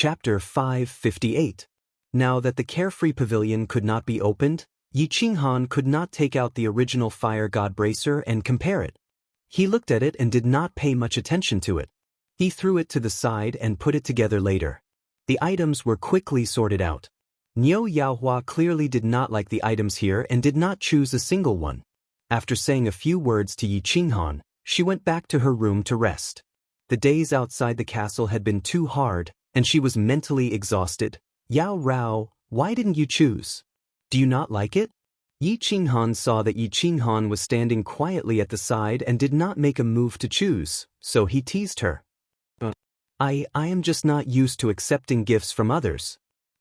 Chapter 558. Now that the carefree pavilion could not be opened, Yi Qinghan could not take out the original fire god bracer and compare it. He looked at it and did not pay much attention to it. He threw it to the side and put it together later. The items were quickly sorted out. Niu Yaohua clearly did not like the items here and did not choose a single one. After saying a few words to Yi Qinghan, she went back to her room to rest. The days outside the castle had been too hard, and she was mentally exhausted. Yao Rao, why didn't you choose? Do you not like it? Yi Qinghan saw that Yi Qinghan was standing quietly at the side and did not make a move to choose, so he teased her. I am just not used to accepting gifts from others.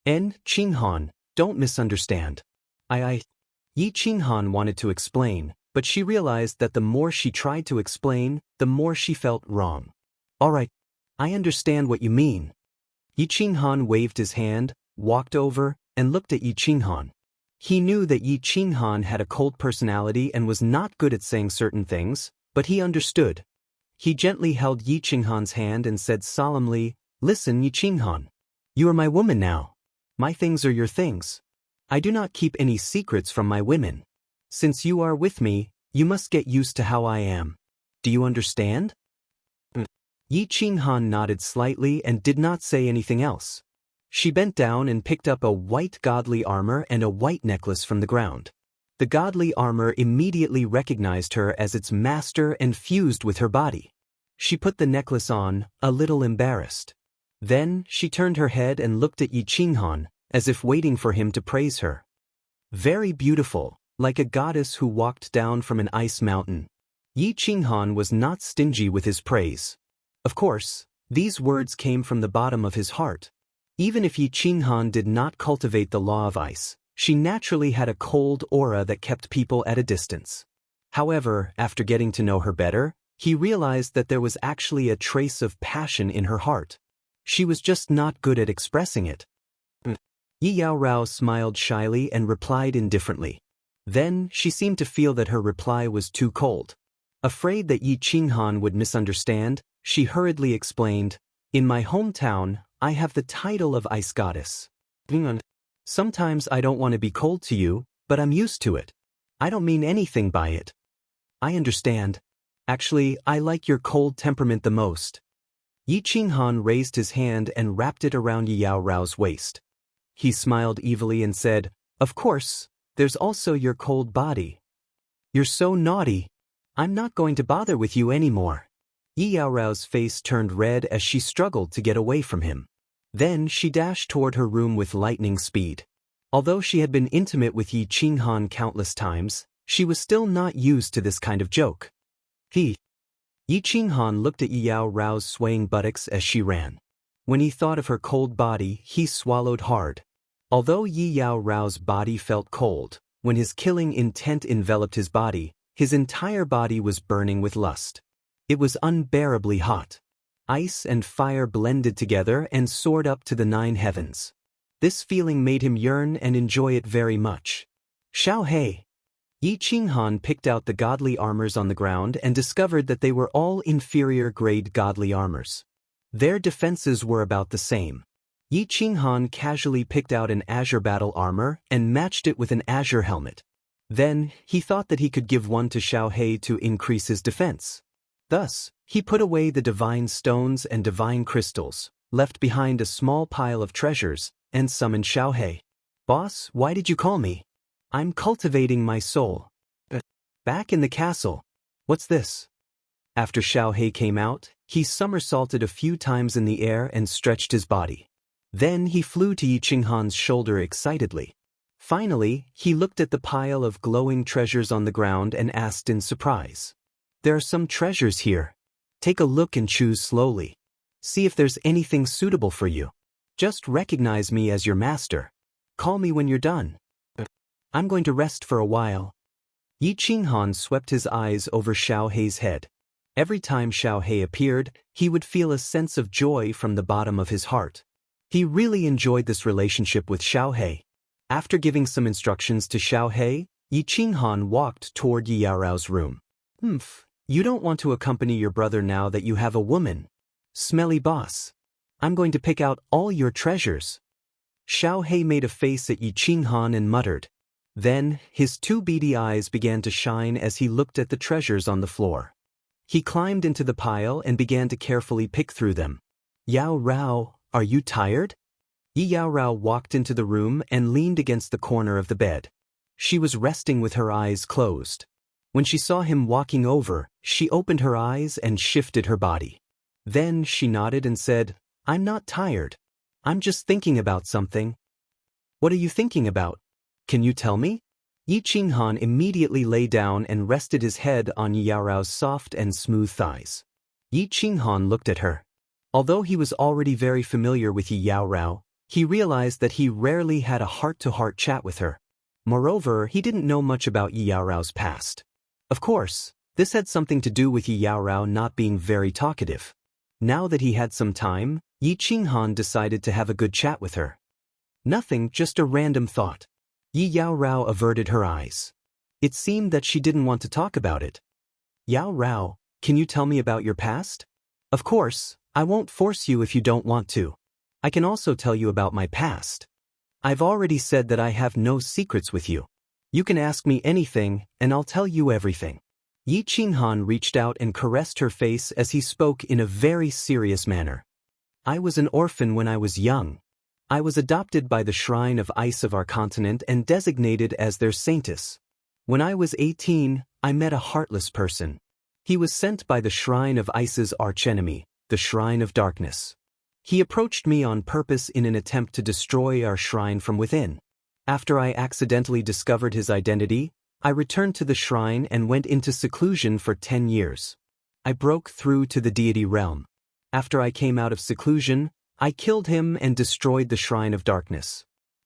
Qinghan, don't misunderstand. Yi Qinghan wanted to explain, but she realized that the more she tried to explain, the more she felt wrong. Alright, I understand what you mean. Yi Qinghan waved his hand, walked over, and looked at Yi Qinghan. He knew that Yi Qinghan had a cold personality and was not good at saying certain things, but he understood. He gently held Yi Qinghan's hand and said solemnly, "Listen, Yi Qinghan. You are my woman now. My things are your things. I do not keep any secrets from my women. Since you are with me, you must get used to how I am. Do you understand?" Yi Qinghan nodded slightly and did not say anything else. She bent down and picked up a white godly armor and a white necklace from the ground. The godly armor immediately recognized her as its master and fused with her body. She put the necklace on, a little embarrassed. Then, she turned her head and looked at Yi Qinghan, as if waiting for him to praise her. Very beautiful, like a goddess who walked down from an ice mountain. Yi Qinghan was not stingy with his praise. Of course, these words came from the bottom of his heart. Even if Yi Qinghan did not cultivate the law of ice, she naturally had a cold aura that kept people at a distance. However, after getting to know her better, he realized that there was actually a trace of passion in her heart. She was just not good at expressing it. Yi Yaorao smiled shyly and replied indifferently. Then, she seemed to feel that her reply was too cold. Afraid that Yi Qinghan would misunderstand, she hurriedly explained, "In my hometown, I have the title of Ice Goddess. Sometimes I don't want to be cold to you, but I'm used to it. I don't mean anything by it." "I understand. Actually, I like your cold temperament the most." Yi Qinghan raised his hand and wrapped it around Yi Yaorao's waist. He smiled evilly and said, "Of course, there's also your cold body. You're so naughty. I'm not going to bother with you anymore." Yi Yaorao's face turned red as she struggled to get away from him. Then she dashed toward her room with lightning speed. Although she had been intimate with Yi Qinghan countless times, she was still not used to this kind of joke. Yi Qinghan looked at Yi Yaorao's swaying buttocks as she ran. When he thought of her cold body, he swallowed hard. Although Yi Yaorao's body felt cold, when his killing intent enveloped his body, his entire body was burning with lust. It was unbearably hot. Ice and fire blended together and soared up to the 9 heavens. This feeling made him yearn and enjoy it very much. Xiaohei. Yi Qinghan picked out the godly armors on the ground and discovered that they were all inferior-grade godly armors. Their defenses were about the same. Yi Qinghan casually picked out an azure battle armor and matched it with an azure helmet. Then, he thought that he could give one to Xiaohei to increase his defense. Thus, he put away the divine stones and divine crystals, left behind a small pile of treasures, and summoned Xiaohei. "Boss, why did you call me? I'm cultivating my soul." "Back in the castle. What's this?" After Xiaohei came out, he somersaulted a few times in the air and stretched his body. Then he flew to Yi Qinghan's shoulder excitedly. Finally, he looked at the pile of glowing treasures on the ground and asked in surprise, "There are some treasures here. Take a look and choose slowly. See if there's anything suitable for you. Just recognize me as your master. Call me when you're done. I'm going to rest for a while." Yi Qinghan swept his eyes over Xiaohei's head. Every time Xiaohei appeared, he would feel a sense of joy from the bottom of his heart. He really enjoyed this relationship with Xiaohei. After giving some instructions to Xiaohei, Yi Qinghan walked toward Yi Yaorao's room. You don't want to accompany your brother now that you have a woman. Smelly boss. I'm going to pick out all your treasures. Xiao Hei made a face at Yi Qinghan and muttered. Then, his two beady eyes began to shine as he looked at the treasures on the floor. He climbed into the pile and began to carefully pick through them. Yao Rao, are you tired? Yi Yao Rao walked into the room and leaned against the corner of the bed. She was resting with her eyes closed. When she saw him walking over, she opened her eyes and shifted her body. Then she nodded and said, I'm not tired. I'm just thinking about something. What are you thinking about? Can you tell me? Yi Qinghan immediately lay down and rested his head on Yi Yao Rao's soft and smooth thighs. Yi Qinghan looked at her. Although he was already very familiar with Yi Yao Rao, he realized that he rarely had a heart-to-heart chat with her. Moreover, he didn't know much about Yi Yao Rao's past. Of course, this had something to do with Yi Yao Rao not being very talkative. Now that he had some time, Yi Qinghan decided to have a good chat with her. Nothing, just a random thought. Yi Yao Rao averted her eyes. It seemed that she didn't want to talk about it. Yao Rao, can you tell me about your past? Of course, I won't force you if you don't want to. I can also tell you about my past. I've already said that I have no secrets with you. You can ask me anything, and I'll tell you everything. Yi Qinghan reached out and caressed her face as he spoke in a very serious manner. I was an orphan when I was young. I was adopted by the Shrine of Ice of our continent and designated as their saintess. When I was 18, I met a heartless person. He was sent by the Shrine of Ice's archenemy, the Shrine of Darkness. He approached me on purpose in an attempt to destroy our shrine from within. After I accidentally discovered his identity, I returned to the shrine and went into seclusion for 10 years. I broke through to the deity realm. After I came out of seclusion, I killed him and destroyed the Shrine of Darkness.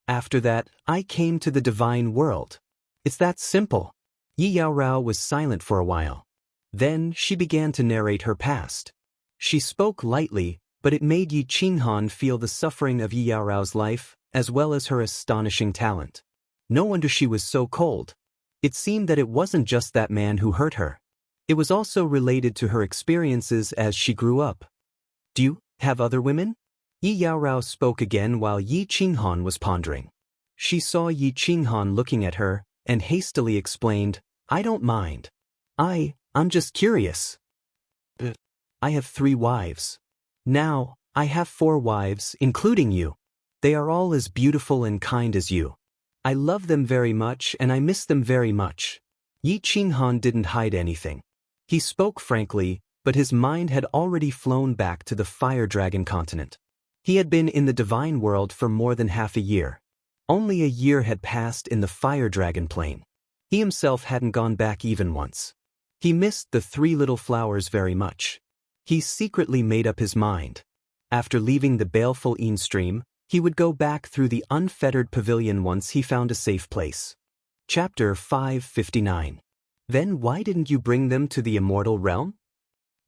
After that, I came to the divine world. It's that simple. Yi Yao Rao was silent for a while. Then she began to narrate her past. She spoke lightly, but it made Yi Qinghan feel the suffering of Yi Yao Rao's life, as well as her astonishing talent. No wonder she was so cold. It seemed that it wasn't just that man who hurt her. It was also related to her experiences as she grew up. Do you have other women? Yi Yao Rao spoke again while Yi Qinghan was pondering. She saw Yi Qinghan looking at her, and hastily explained, I don't mind. I'm just curious. I have 3 wives. Now, I have 4 wives, including you. They are all as beautiful and kind as you. I love them very much and I miss them very much. Yi Qinghan didn't hide anything. He spoke frankly, but his mind had already flown back to the Fire Dragon continent. He had been in the divine world for more than half a year. Only a year had passed in the Fire Dragon plane. He himself hadn't gone back even once. He missed the 3 little flowers very much. He secretly made up his mind. After leaving the baleful Een stream, he would go back through the unfettered pavilion once he found a safe place. Chapter 559. Then why didn't you bring them to the immortal realm?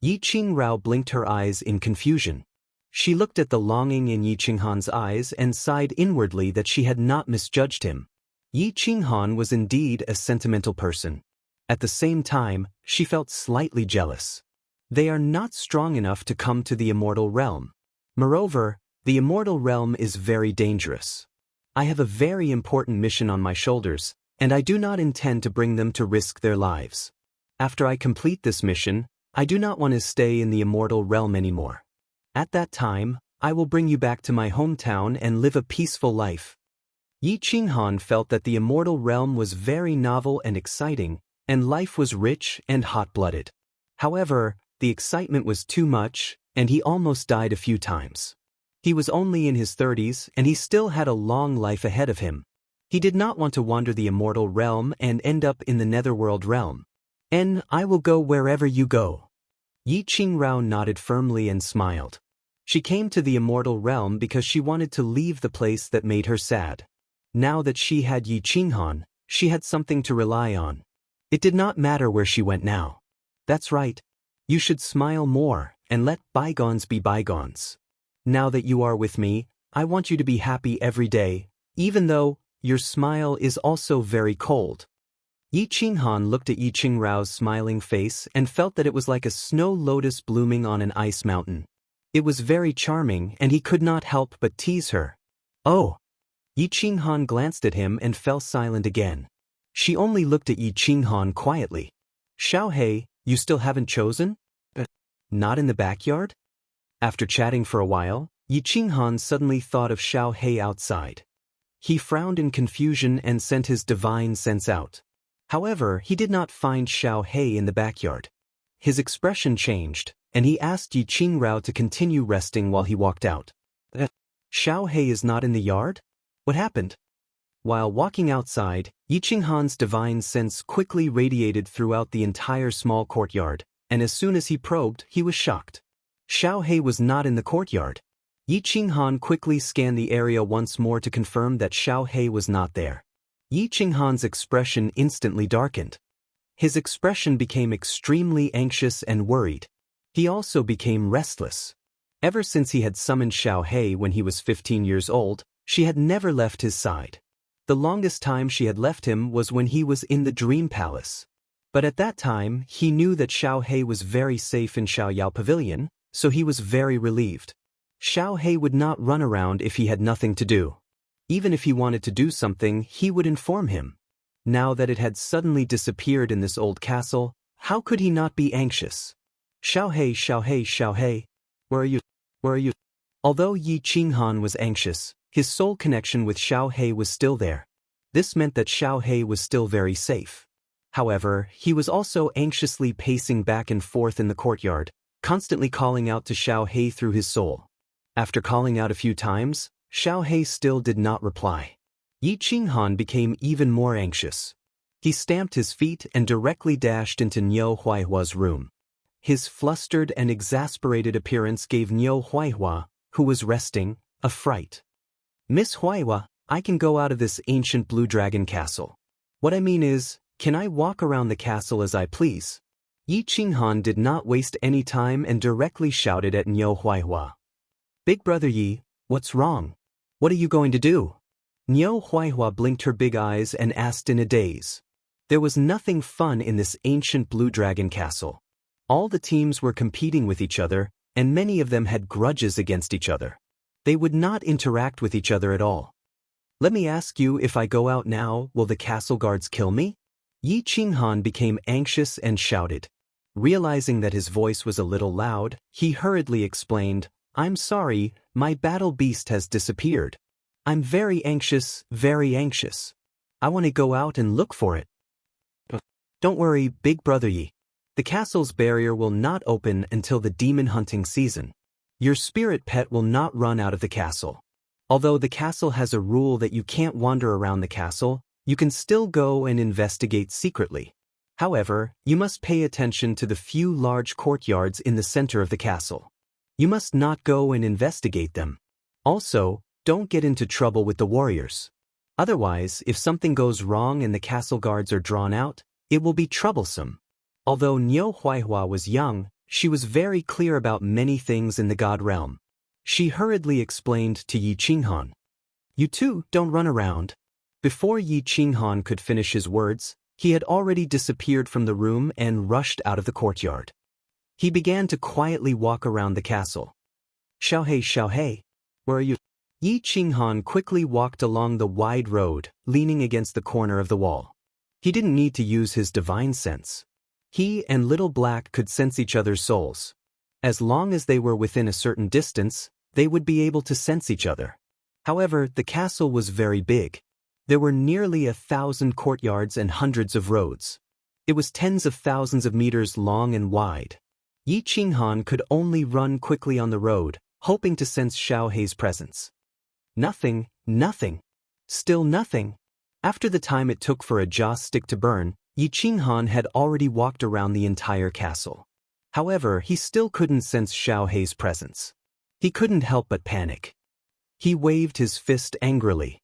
Yi Qingrao blinked her eyes in confusion. She looked at the longing in Yi Qinghan's eyes and sighed inwardly that she had not misjudged him. Yi Qinghan was indeed a sentimental person. At the same time, she felt slightly jealous. They are not strong enough to come to the immortal realm. Moreover, the immortal realm is very dangerous. I have a very important mission on my shoulders, and I do not intend to bring them to risk their lives. After I complete this mission, I do not want to stay in the immortal realm anymore. At that time, I will bring you back to my hometown and live a peaceful life. Yi Qinghan felt that the immortal realm was very novel and exciting, and life was rich and hot-blooded. However, the excitement was too much, and he almost died a few times. He was only in his 30s, and he still had a long life ahead of him. He did not want to wander the immortal realm and end up in the netherworld realm. And I will go wherever you go. Yi Qingrao nodded firmly and smiled. She came to the immortal realm because she wanted to leave the place that made her sad. Now that she had Yi Qinghan, she had something to rely on. It did not matter where she went now. That's right. You should smile more and let bygones be bygones. Now that you are with me, I want you to be happy every day, even though your smile is also very cold. Yi Qinghan looked at Yi Qingrao's smiling face and felt that it was like a snow lotus blooming on an ice mountain. It was very charming and he could not help but tease her. Oh! Yi Qinghan glanced at him and fell silent again. She only looked at Yi Qinghan quietly. Xiaohei, you still haven't chosen? Not in the backyard? After chatting for a while, Yi Qinghan suddenly thought of Xiaohei outside. He frowned in confusion and sent his divine sense out. However, he did not find Xiaohei in the backyard. His expression changed, and he asked Yi Qingrao to continue resting while he walked out. Xiaohei is not in the yard? What happened? While walking outside, Yi Qinghan's divine sense quickly radiated throughout the entire small courtyard, and as soon as he probed, he was shocked. Xiaohei was not in the courtyard. Yi Qinghan quickly scanned the area once more to confirm that Xiaohei was not there. Yi Qinghan's expression instantly darkened. His expression became extremely anxious and worried. He also became restless. Ever since he had summoned Xiaohei when he was 15 years old, she had never left his side. The longest time she had left him was when he was in the Dream Palace. But at that time, he knew that Xiaohei was very safe in Xiaoyao Pavilion, so he was very relieved. Xiaohei would not run around if he had nothing to do. Even if he wanted to do something, he would inform him. Now that it had suddenly disappeared in this old castle, how could he not be anxious? Xiaohei, Xiaohei, Xiaohei. Where are you? Where are you? Although Yi Qinghan was anxious, his soul connection with Xiaohei was still there. This meant that Xiaohei was still very safe. However, he was also anxiously pacing back and forth in the courtyard, constantly calling out to Xiaohei through his soul. After calling out a few times, Xiaohei still did not reply. Yi Qinghan became even more anxious. He stamped his feet and directly dashed into Niu Huaihua's room. His flustered and exasperated appearance gave Niu Huaihua, who was resting, a fright. Miss Huaihua, I can go out of this ancient blue dragon castle. What I mean is, can I walk around the castle as I please? Yi Qinghan did not waste any time and directly shouted at Niu Huaihua. Big brother Yi, what's wrong? What are you going to do? Niu Huaihua blinked her big eyes and asked in a daze. There was nothing fun in this ancient blue dragon castle. All the teams were competing with each other, and many of them had grudges against each other. They would not interact with each other at all. Let me ask you, if I go out now, will the castle guards kill me? Yi Qinghan became anxious and shouted. Realizing that his voice was a little loud, he hurriedly explained, I'm sorry, my battle beast has disappeared. I'm very anxious, very anxious. I want to go out and look for it. Don't worry, big brother Yi. The castle's barrier will not open until the demon hunting season. Your spirit pet will not run out of the castle. Although the castle has a rule that you can't wander around the castle, you can still go and investigate secretly. However, you must pay attention to the few large courtyards in the center of the castle. You must not go and investigate them. Also, don't get into trouble with the warriors. Otherwise, if something goes wrong and the castle guards are drawn out, it will be troublesome. Although Niu Huaihua was young, she was very clear about many things in the god realm. She hurriedly explained to Yi Qinghan. You two don't run around. Before Yi Qinghan could finish his words, he had already disappeared from the room and rushed out of the courtyard. He began to quietly walk around the castle. Xiaohei, Xiaohei, where are you? Yi Qinghan quickly walked along the wide road, leaning against the corner of the wall. He didn't need to use his divine sense. He and Little Black could sense each other's souls. As long as they were within a certain distance, they would be able to sense each other. However, the castle was very big. There were nearly 1,000 courtyards and hundreds of roads. It was tens of thousands of meters long and wide. Yi Qinghan could only run quickly on the road, hoping to sense Xiaohei's presence. Nothing, nothing. Still nothing. After the time it took for a joss stick to burn, Yi Qinghan had already walked around the entire castle. However, he still couldn't sense Xiaohei's presence. He couldn't help but panic. He waved his fist angrily.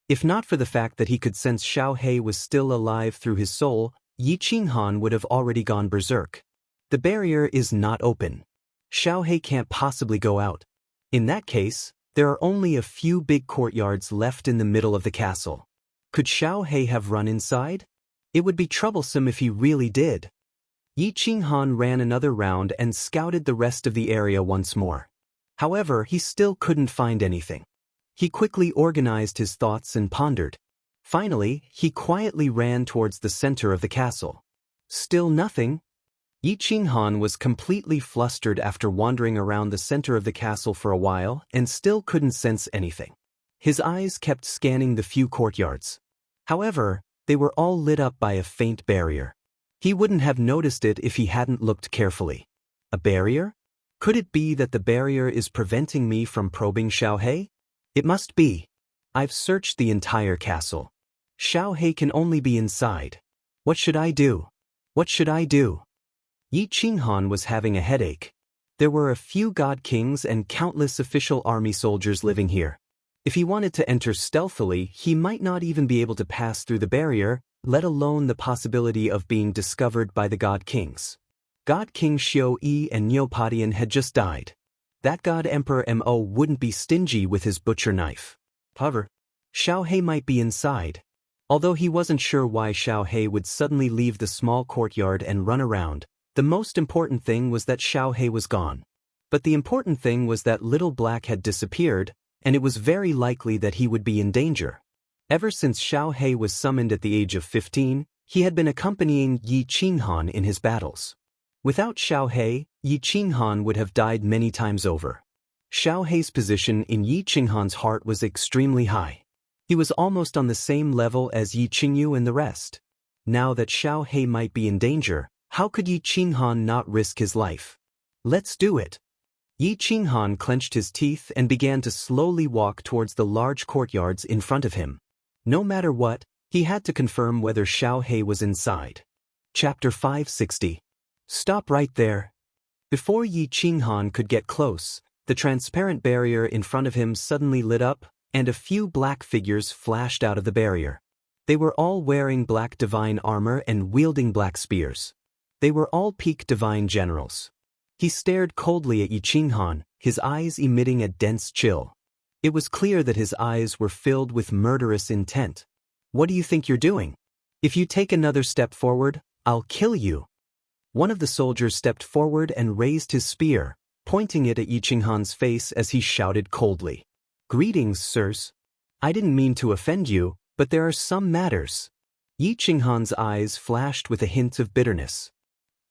If not for the fact that he could sense Xiaohei was still alive through his soul, Yi Qinghan would have already gone berserk. The barrier is not open. Xiaohei can't possibly go out. In that case, there are only a few big courtyards left in the middle of the castle. Could Xiaohei have run inside? It would be troublesome if he really did. Yi Qinghan ran another round and scouted the rest of the area once more. However, he still couldn't find anything. He quickly organized his thoughts and pondered. Finally, he quietly ran towards the center of the castle. Still nothing. Yi Qinghan was completely flustered after wandering around the center of the castle for a while and still couldn't sense anything. His eyes kept scanning the few courtyards. However, they were all lit up by a faint barrier. He wouldn't have noticed it if he hadn't looked carefully. A barrier? Could it be that the barrier is preventing me from probing Xiaohe? It must be. I've searched the entire castle. Xiaohe can only be inside. What should I do? What should I do? Yi Qinghan was having a headache. There were a few god kings and countless official army soldiers living here. If he wanted to enter stealthily, he might not even be able to pass through the barrier, let alone the possibility of being discovered by the god kings. God King Xiao Yi and Neopodian had just died. That god Emperor Mo wouldn't be stingy with his butcher knife. However, Xiaohe might be inside. Although he wasn't sure why Xiaohe would suddenly leave the small courtyard and run around, the most important thing was that Xiaohe was gone. But the important thing was that Little Black had disappeared, and it was very likely that he would be in danger. Ever since Xiaohe was summoned at the age of 15, he had been accompanying Yi Qinghan in his battles. Without Xiaohe, Yi Qinghan would have died many times over. Xiaohe's position in Yi Qinghan's heart was extremely high. He was almost on the same level as Yi Qingyu and the rest. Now that Xiaohe might be in danger, how could Yi Qinghan not risk his life? Let's do it. Yi Qinghan clenched his teeth and began to slowly walk towards the large courtyards in front of him. No matter what, he had to confirm whether Xiaohe was inside. Chapter 560. Stop right there. Before Yi Qinghan could get close, the transparent barrier in front of him suddenly lit up, and a few black figures flashed out of the barrier. They were all wearing black divine armor and wielding black spears. They were all peak divine generals. He stared coldly at Yi Qinghan, his eyes emitting a dense chill. It was clear that his eyes were filled with murderous intent. What do you think you're doing? If you take another step forward, I'll kill you. One of the soldiers stepped forward and raised his spear, pointing it at Yi Qinghan's face as he shouted coldly. Greetings, sirs. I didn't mean to offend you, but there are some matters. Yi Qinghan's eyes flashed with a hint of bitterness.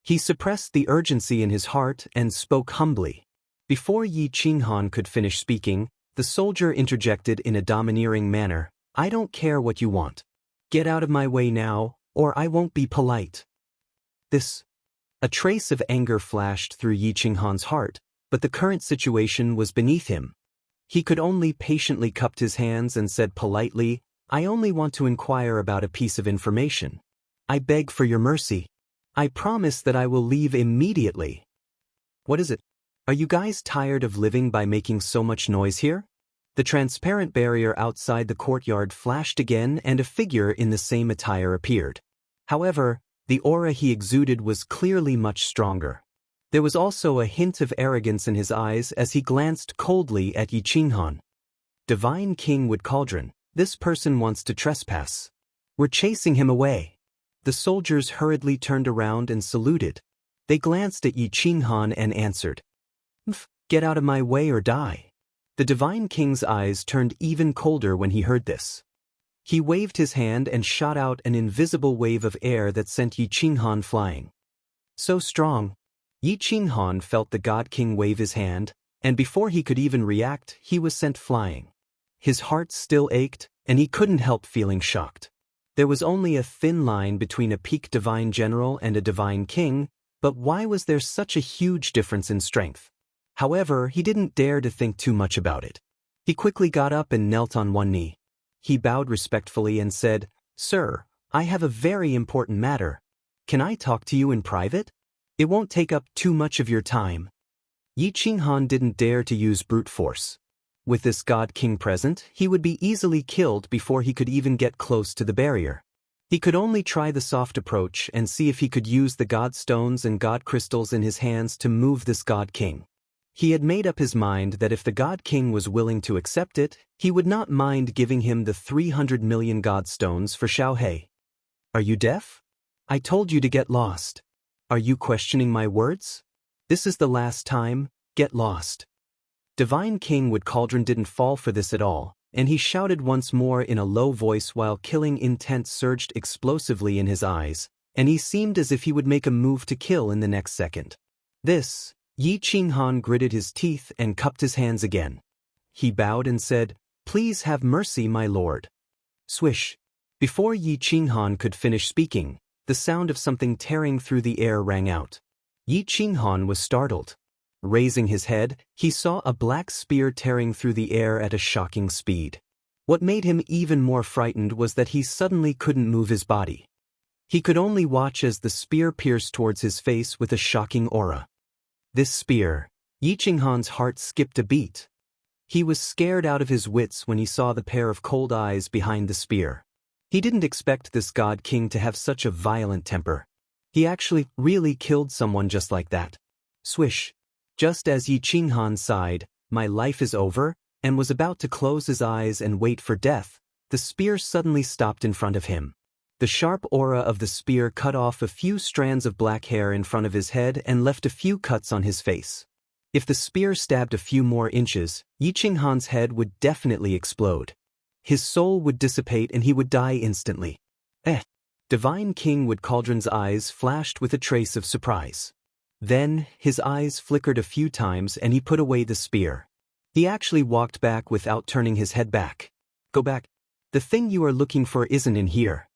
He suppressed the urgency in his heart and spoke humbly. Before Yi Qinghan could finish speaking, the soldier interjected in a domineering manner, I don't care what you want. Get out of my way now, or I won't be polite. A trace of anger flashed through Yi Qinghan's heart, but the current situation was beneath him. He could only patiently cup his hands and said politely, I only want to inquire about a piece of information. I beg for your mercy. I promise that I will leave immediately. What is it? Are you guys tired of living by making so much noise here? The transparent barrier outside the courtyard flashed again and a figure in the same attire appeared. However, the aura he exuded was clearly much stronger. There was also a hint of arrogance in his eyes as he glanced coldly at Yi Qinghan. Divine King Wood Cauldron, this person wants to trespass. We're chasing him away. The soldiers hurriedly turned around and saluted. They glanced at Yi Qinghan and answered, Get out of my way or die. The Divine King's eyes turned even colder when he heard this. He waved his hand and shot out an invisible wave of air that sent Yi Qinghan flying. So strong. Yi Qinghan felt the God King wave his hand, and before he could even react, he was sent flying. His heart still ached, and he couldn't help feeling shocked. There was only a thin line between a peak divine general and a divine king, but why was there such a huge difference in strength? However, he didn't dare to think too much about it. He quickly got up and knelt on one knee. He bowed respectfully and said, Sir, I have a very important matter. Can I talk to you in private? It won't take up too much of your time. Yi Qinghan didn't dare to use brute force. With this God King present, he would be easily killed before he could even get close to the barrier. He could only try the soft approach and see if he could use the God Stones and God Crystals in his hands to move this God King. He had made up his mind that if the God King was willing to accept it, he would not mind giving him the 300 million God Stones for Xiaohe. Are you deaf? I told you to get lost. Are you questioning my words? This is the last time, get lost. Divine King Wood Cauldron didn't fall for this at all, and he shouted once more in a low voice while killing intent surged explosively in his eyes, and he seemed as if he would make a move to kill in the next second. This, Yi Qinghan gritted his teeth and cupped his hands again. He bowed and said, "Please have mercy, my lord." Swish. Before Yi Qinghan could finish speaking, the sound of something tearing through the air rang out. Yi Qinghan was startled. Raising his head, he saw a black spear tearing through the air at a shocking speed. What made him even more frightened was that he suddenly couldn't move his body. He could only watch as the spear pierced towards his face with a shocking aura. This spear, Yi Qinghan's heart skipped a beat. He was scared out of his wits when he saw the pair of cold eyes behind the spear. He didn't expect this God King to have such a violent temper. He actually really killed someone just like that. Swish. Just as Yi Qinghan sighed, "My life is over," and was about to close his eyes and wait for death, the spear suddenly stopped in front of him. The sharp aura of the spear cut off a few strands of black hair in front of his head and left a few cuts on his face. If the spear stabbed a few more inches, Yi Qinghan's head would definitely explode. His soul would dissipate and he would die instantly. Divine King Wood Cauldron's eyes flashed with a trace of surprise. Then, his eyes flickered a few times and he put away the spear. He actually walked back without turning his head back. "Go back. The thing you are looking for isn't in here."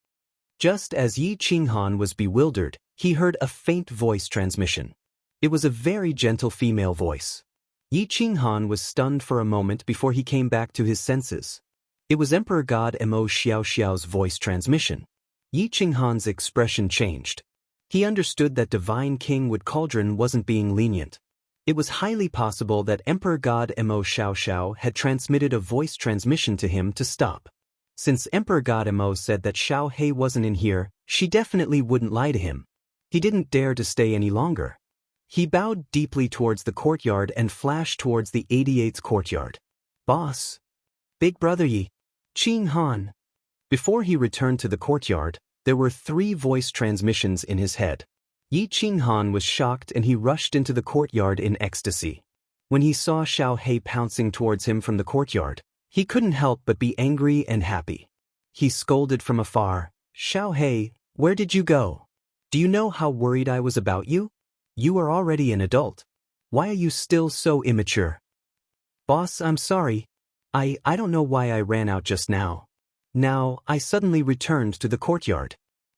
Just as Yi Qinghan was bewildered, he heard a faint voice transmission. It was a very gentle female voice. Yi Qinghan was stunned for a moment before he came back to his senses. It was Emperor God Mo Xiaoxiao's voice transmission. Yi Qinghan's expression changed. He understood that Divine King Wood Cauldron wasn't being lenient. It was highly possible that Emperor God Mo Xiaoxiao had transmitted a voice transmission to him to stop. Since Emperor God Mo said that Xiao He wasn't in here, she definitely wouldn't lie to him. He didn't dare to stay any longer. He bowed deeply towards the courtyard and flashed towards the 88th courtyard. "Boss. Big Brother Yi Qinghan." Before he returned to the courtyard, there were 3 voice transmissions in his head. Yi Qinghan was shocked and he rushed into the courtyard in ecstasy. When he saw Xiao He pouncing towards him from the courtyard, he couldn't help but be angry and happy. He scolded from afar, "Xiao He, where did you go? Do you know how worried I was about you? You are already an adult. Why are you still so immature?" "Boss, I'm sorry. I don't know why I ran out just now. Now, I suddenly returned to the courtyard.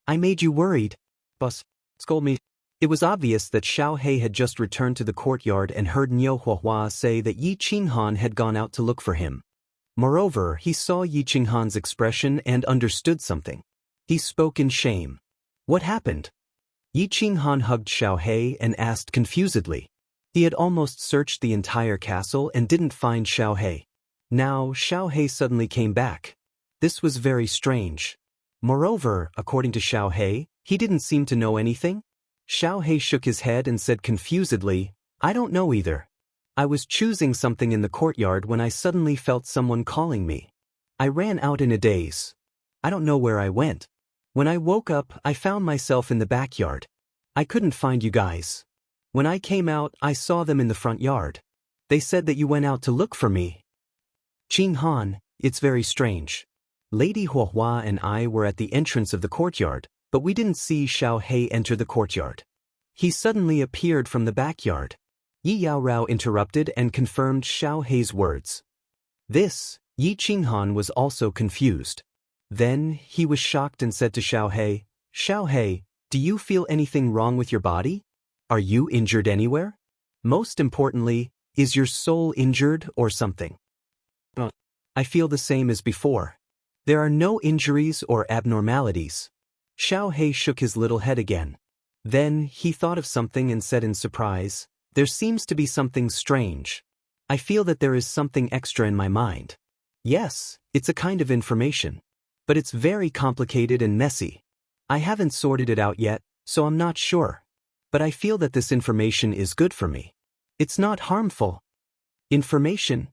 I made you worried. Boss, scold me." It was obvious that Xiao He had just returned to the courtyard and heard Niu Huahua say that Yi Qinghan had gone out to look for him. Moreover, he saw Yi Qinghan's expression and understood something. He spoke in shame. "What happened?" Yi Qinghan hugged Xiao He and asked confusedly. He had almost searched the entire castle and didn't find Xiao He. Now, Xiao He suddenly came back. This was very strange. Moreover, according to Xiao He, he didn't seem to know anything. Xiao He shook his head and said confusedly, "I don't know either. I was choosing something in the courtyard when I suddenly felt someone calling me. I ran out in a daze. I don't know where I went. When I woke up, I found myself in the backyard. I couldn't find you guys. When I came out, I saw them in the front yard. They said that you went out to look for me." "Qinghan, it's very strange. Lady Huahua and I were at the entrance of the courtyard, but we didn't see Xiao He enter the courtyard. He suddenly appeared from the backyard." Yi Yaorao interrupted and confirmed Xiao He's words. This, Yi Qinghan was also confused. Then, he was shocked and said to Xiao He, "Xiao He, do you feel anything wrong with your body? Are you injured anywhere? Most importantly, is your soul injured or something?" "I feel the same as before. There are no injuries or abnormalities." Xiao He shook his little head again. Then, he thought of something and said in surprise, "There seems to be something strange. I feel that there is something extra in my mind. Yes, it's a kind of information. But it's very complicated and messy. I haven't sorted it out yet, so I'm not sure. But I feel that this information is good for me. It's not harmful." "Information?"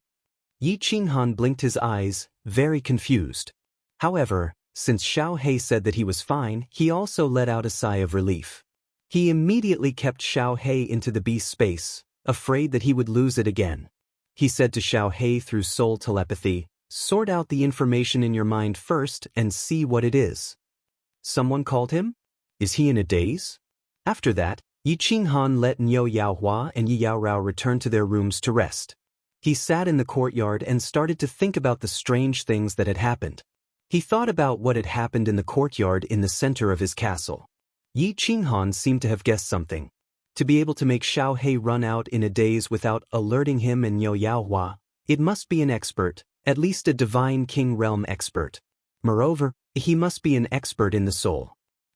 Yi Qinghan blinked his eyes, very confused. However, since Xiao He said that he was fine, he also let out a sigh of relief. He immediately kept Xiao He into the beast space, afraid that he would lose it again. He said to Xiao He through soul telepathy, "Sort out the information in your mind first and see what it is." Someone called him? Is he in a daze? After that, Yi Qinghan let Niu Yaohua and Yi Yaorao return to their rooms to rest. He sat in the courtyard and started to think about the strange things that had happened. He thought about what had happened in the courtyard in the center of his castle. Yi Qinghan seemed to have guessed something. To be able to make Xiao He run out in a daze without alerting him and Niu Yaohua, it must be an expert, at least a divine king realm expert. Moreover, he must be an expert in the soul.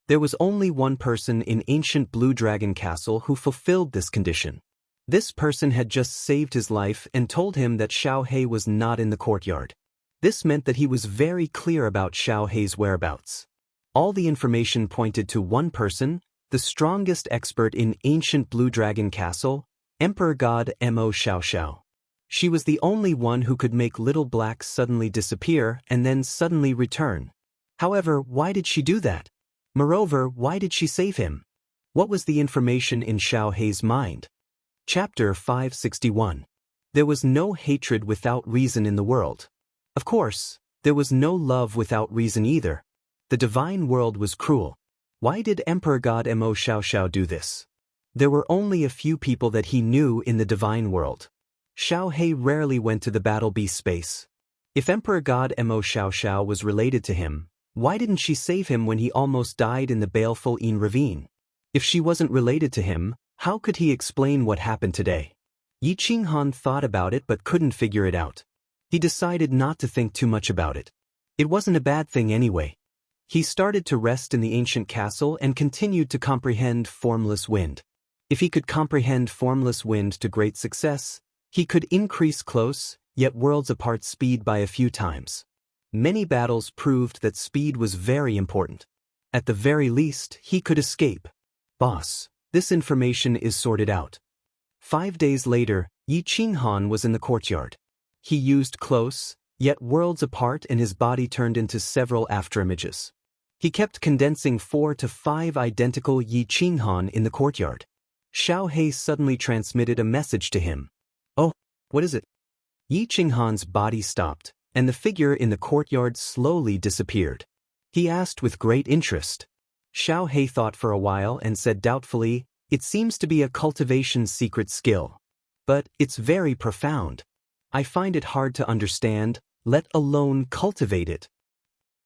There was only one person in ancient Blue Dragon Castle who fulfilled this condition. This person had just saved his life and told him that Xiao He was not in the courtyard. This meant that he was very clear about Xiao He's whereabouts. All the information pointed to one person, the strongest expert in ancient Blue Dragon Castle, Emperor God Mo Xiaoxiao. She was the only one who could make Little Black suddenly disappear and then suddenly return. However, why did she do that? Moreover, why did she save him? What was the information in Xiao He's mind? Chapter 561. There was no hatred without reason in the world. Of course, there was no love without reason either. The divine world was cruel. Why did Emperor God Mo Xiaoxiao do this? There were only a few people that he knew in the divine world. Xiao He rarely went to the battle beast space. If Emperor God Mo Xiaoxiao was related to him, why didn't she save him when he almost died in the baleful Yin Ravine? If she wasn't related to him, how could he explain what happened today? Yi Qinghan thought about it but couldn't figure it out. He decided not to think too much about it. It wasn't a bad thing anyway. He started to rest in the ancient castle and continued to comprehend formless wind. If he could comprehend formless wind to great success, he could increase close, yet worlds apart speed by a few times. Many battles proved that speed was very important. At the very least, he could escape. Boss, this information is sorted out. 5 days later, Yi Qinghan was in the courtyard. He used close, yet worlds apart, and his body turned into several afterimages. He kept condensing 4 to 5 identical Yi Qinghan in the courtyard. Xiao He suddenly transmitted a message to him. "Oh, what is it?" Yi Qinghan's body stopped, and the figure in the courtyard slowly disappeared. He asked with great interest. Xiao He thought for a while and said doubtfully, "It seems to be a cultivation secret skill. But it's very profound. I find it hard to understand, let alone cultivate it."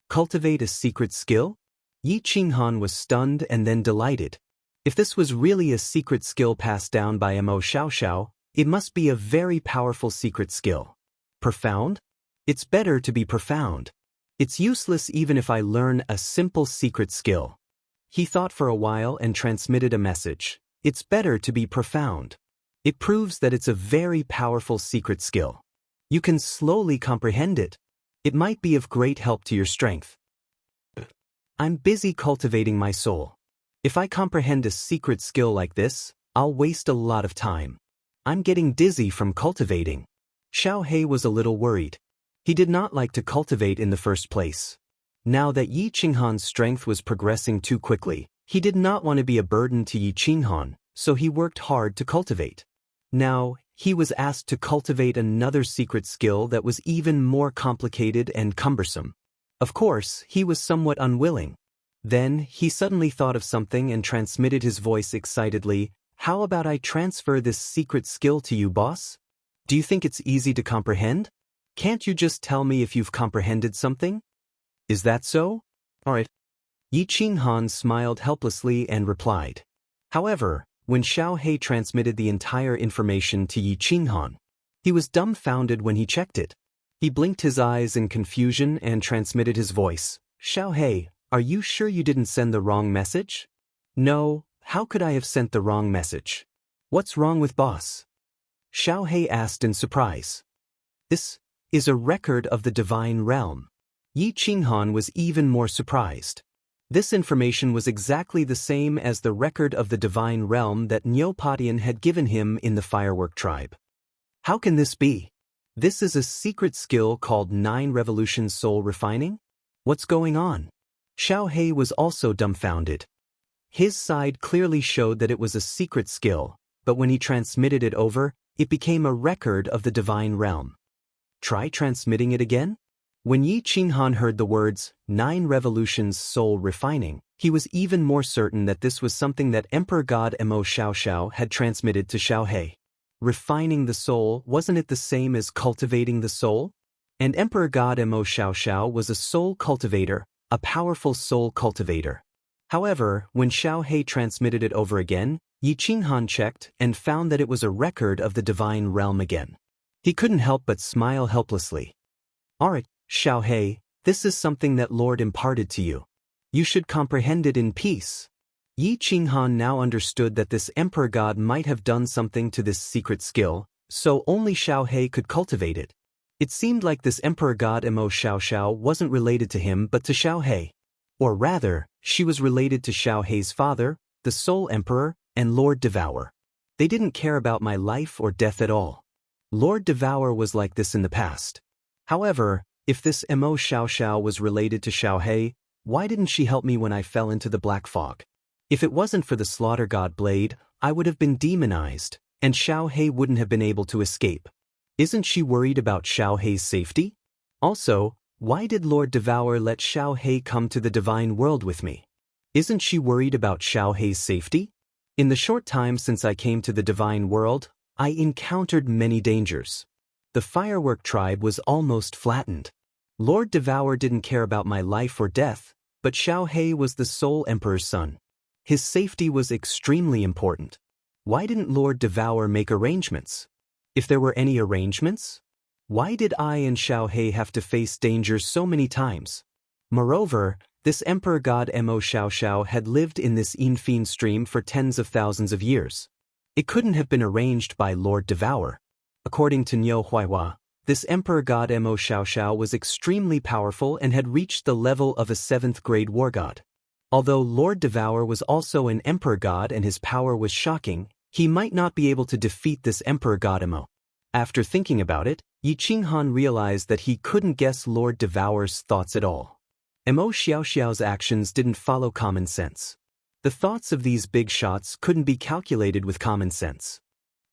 Cultivate a secret skill? Yi Qinghan was stunned and then delighted. If this was really a secret skill passed down by Mo Xiaoxiao, it must be a very powerful secret skill. Profound? It's better to be profound. It's useless even if I learn a simple secret skill. He thought for a while and transmitted a message. It's better to be profound. It proves that it's a very powerful secret skill. You can slowly comprehend it. It might be of great help to your strength. I'm busy cultivating my soul. If I comprehend a secret skill like this, I'll waste a lot of time. I'm getting dizzy from cultivating. Xiao He was a little worried. He did not like to cultivate in the first place. Now that Yi Qinghan's strength was progressing too quickly, he did not want to be a burden to Yi Qinghan, so he worked hard to cultivate. Now, he was asked to cultivate another secret skill that was even more complicated and cumbersome. Of course, he was somewhat unwilling. Then, he suddenly thought of something and transmitted his voice excitedly. "How about I transfer this secret skill to you, boss? Do you think it's easy to comprehend? Can't you just tell me if you've comprehended something? Is that so? All right." Yi Qinghan smiled helplessly and replied. However, when Xiao He transmitted the entire information to Yi Qinghan, he was dumbfounded when he checked it. He blinked his eyes in confusion and transmitted his voice. "Xiao He, are you sure you didn't send the wrong message?" "No, how could I have sent the wrong message? What's wrong with boss?" Xiao He asked in surprise. "This is a record of the divine realm." Yi Qinghan was even more surprised. This information was exactly the same as the record of the divine realm that Neopatian had given him in the firework tribe. How can this be? This is a secret skill called 9 Revolution Soul Refining? What's going on? Xiao He was also dumbfounded. His side clearly showed that it was a secret skill, but when he transmitted it over, It became a record of the divine realm. Try transmitting it again? When Yi Qinghan heard the words, 9 revolutions soul refining, he was even more certain that this was something that Emperor God Mo Xiaoxiao had transmitted to Xiaohe. Refining the soul, wasn't it the same as cultivating the soul? And Emperor God Mo Xiaoxiao was a soul cultivator, a powerful soul cultivator. However, when Xiaohe transmitted it over again, Yi Qinghan checked and found that it was a record of the divine realm again. He couldn't help but smile helplessly. Alright, Xiaohe, this is something that Lord imparted to you. You should comprehend it in peace. Yi Qinghan now understood that this emperor god might have done something to this secret skill, so only Xiaohe could cultivate it. It seemed like this emperor god Mo Xiaoxiao wasn't related to him but to Xiaohe. Or rather, she was related to Xiaohe's father, the Soul Emperor, and Lord Devour. They didn't care about my life or death at all. Lord Devour was like this in the past. However, if this Mo Xiaoxiao was related to Xiaohe, why didn't she help me when I fell into the black fog? If it wasn't for the slaughter god blade, I would have been demonized, and Xiaohe wouldn't have been able to escape. Isn't she worried about Xiaohe's safety? Also, why did Lord Devour let Xiaohe come to the divine world with me? Isn't she worried about Xiaohe's safety? In the short time since I came to the divine world, I encountered many dangers. The firework tribe was almost flattened. Lord Devour didn't care about my life or death, but Xiaohe was the Soul Emperor's son. His safety was extremely important. Why didn't Lord Devour make arrangements? If there were any arrangements, why did I and Xiaohe have to face danger so many times? Moreover, this emperor god Mo Xiaoxiao had lived in this Infine stream for tens of thousands of years. It couldn't have been arranged by Lord Devour. According to Niu Huaihua, this emperor god Mo Xiaoxiao was extremely powerful and had reached the level of a 7th grade war god. Although Lord Devour was also an emperor god and his power was shocking, he might not be able to defeat this emperor god Mo. After thinking about it, Yi Qinghan realized that he couldn't guess Lord Devour's thoughts at all. Mo Xiaoxiao's actions didn't follow common sense. The thoughts of these big shots couldn't be calculated with common sense.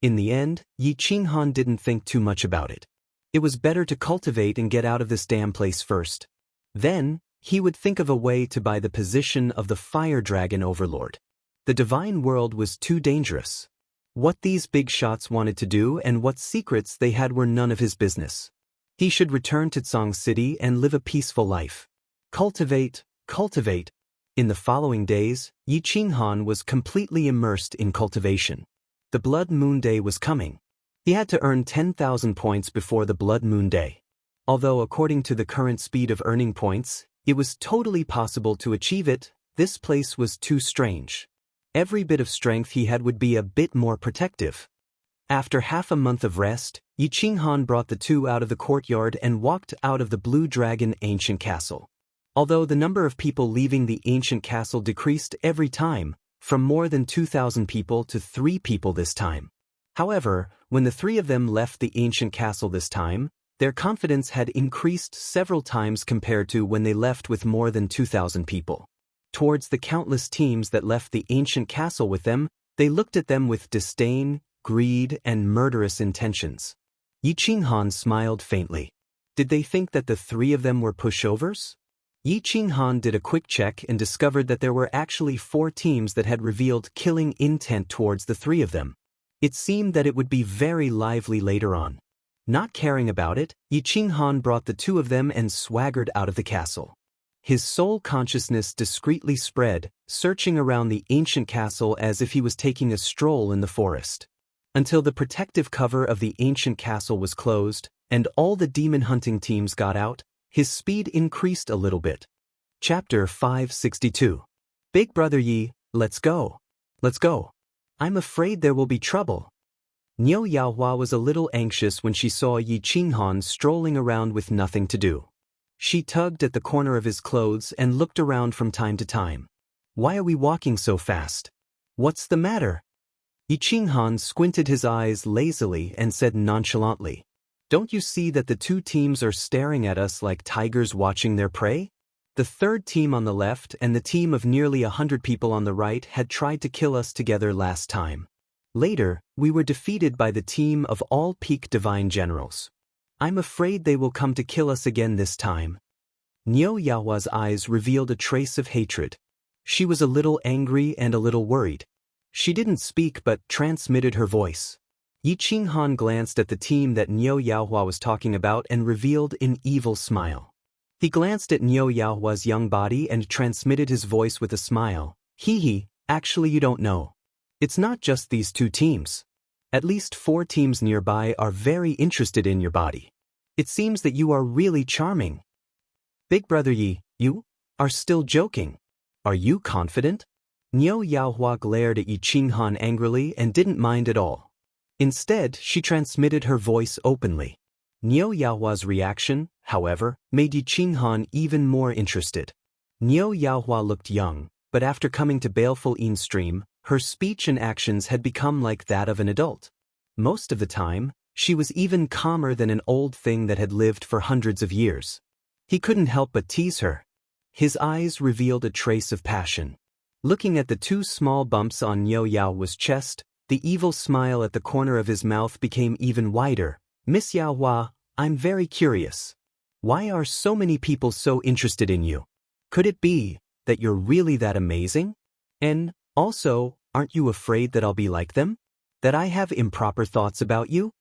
In the end, Yi Qinghan didn't think too much about it. It was better to cultivate and get out of this damn place first. Then, he would think of a way to buy the position of the Fire Dragon Overlord. The divine world was too dangerous. What these big shots wanted to do and what secrets they had were none of his business. He should return to Tsang City and live a peaceful life. Cultivate, cultivate. In the following days, Yi Qinghan was completely immersed in cultivation. The Blood Moon Day was coming. He had to earn 10,000 points before the Blood Moon Day. Although according to the current speed of earning points, it was totally possible to achieve it, this place was too strange. Every bit of strength he had would be a bit more protective. After half a month of rest, Yi Qinghan brought the two out of the courtyard and walked out of the Blue Dragon Ancient Castle. Although the number of people leaving the ancient castle decreased every time, from more than 2,000 people to 3 people this time. However, when the 3 of them left the ancient castle this time, their confidence had increased several times compared to when they left with more than 2,000 people. Towards the countless teams that left the ancient castle with them, they looked at them with disdain, greed, and murderous intentions. Yi Qinghan smiled faintly. Did they think that the 3 of them were pushovers? Yi Qinghan did a quick check and discovered that there were actually 4 teams that had revealed killing intent towards the 3 of them. It seemed that it would be very lively later on. Not caring about it, Yi Qinghan brought the 2 of them and swaggered out of the castle. His soul consciousness discreetly spread, searching around the ancient castle as if he was taking a stroll in the forest. Until the protective cover of the ancient castle was closed, and all the demon hunting teams got out, his speed increased a little bit. Chapter 562. Big Brother Yi, let's go. Let's go. I'm afraid there will be trouble. Niu Yaohua was a little anxious when she saw Yi Qinghan strolling around with nothing to do. She tugged at the corner of his clothes and looked around from time to time. Why are we walking so fast? What's the matter? Yi Qinghan squinted his eyes lazily and said nonchalantly, "Don't you see that the 2 teams are staring at us like tigers watching their prey? The 3rd team on the left and the team of nearly 100 people on the right had tried to kill us together last time. Later, we were defeated by the team of all peak divine generals. I'm afraid they will come to kill us again this time. Niu Yaohua's eyes revealed a trace of hatred. She was a little angry and a little worried. She didn't speak but transmitted her voice. Yi Qinghan glanced at the team that Niu Yaohua was talking about and revealed an evil smile. He glanced at Niu Yaohua's young body and transmitted his voice with a smile. Hee, actually you don't know. It's not just these two teams. At least 4 teams nearby are very interested in your body. It seems that you are really charming. Big brother Yi, you are still joking. Are you confident? Niu Yaohua glared at Yi Qinghan angrily and didn't mind at all. Instead, she transmitted her voice openly. Niu Yaohua's reaction, however, made Yi Qinghan even more interested. Niu Yaohua looked young, but after coming to Baleful Yin Stream, her speech and actions had become like that of an adult. Most of the time, she was even calmer than an old thing that had lived for hundreds of years. He couldn't help but tease her. His eyes revealed a trace of passion. Looking at the 2 small bumps on Niu Yaohua's chest, the evil smile at the corner of his mouth became even wider. Miss Yaohua, I'm very curious. Why are so many people so interested in you? Could it be that you're really that amazing? And also, aren't you afraid that I'll be like them? That I have improper thoughts about you?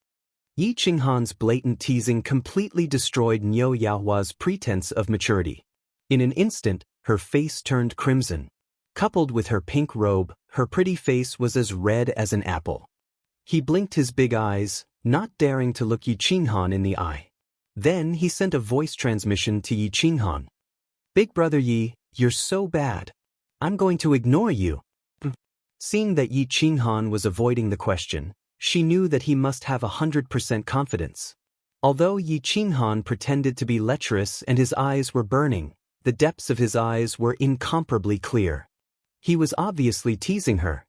Yi Qinghan's blatant teasing completely destroyed Niu Yaohua's pretense of maturity. In an instant, her face turned crimson. Coupled with her pink robe, her pretty face was as red as an apple. He blinked his big eyes, not daring to look Yi Qinghan in the eye. Then he sent a voice transmission to Yi Qinghan. Big brother Yi, you're so bad. I'm going to ignore you. Seeing that Yi Qinghan was avoiding the question, she knew that he must have 100% confidence. Although Yi Qinghan pretended to be lecherous and his eyes were burning, the depths of his eyes were incomparably clear. He was obviously teasing her.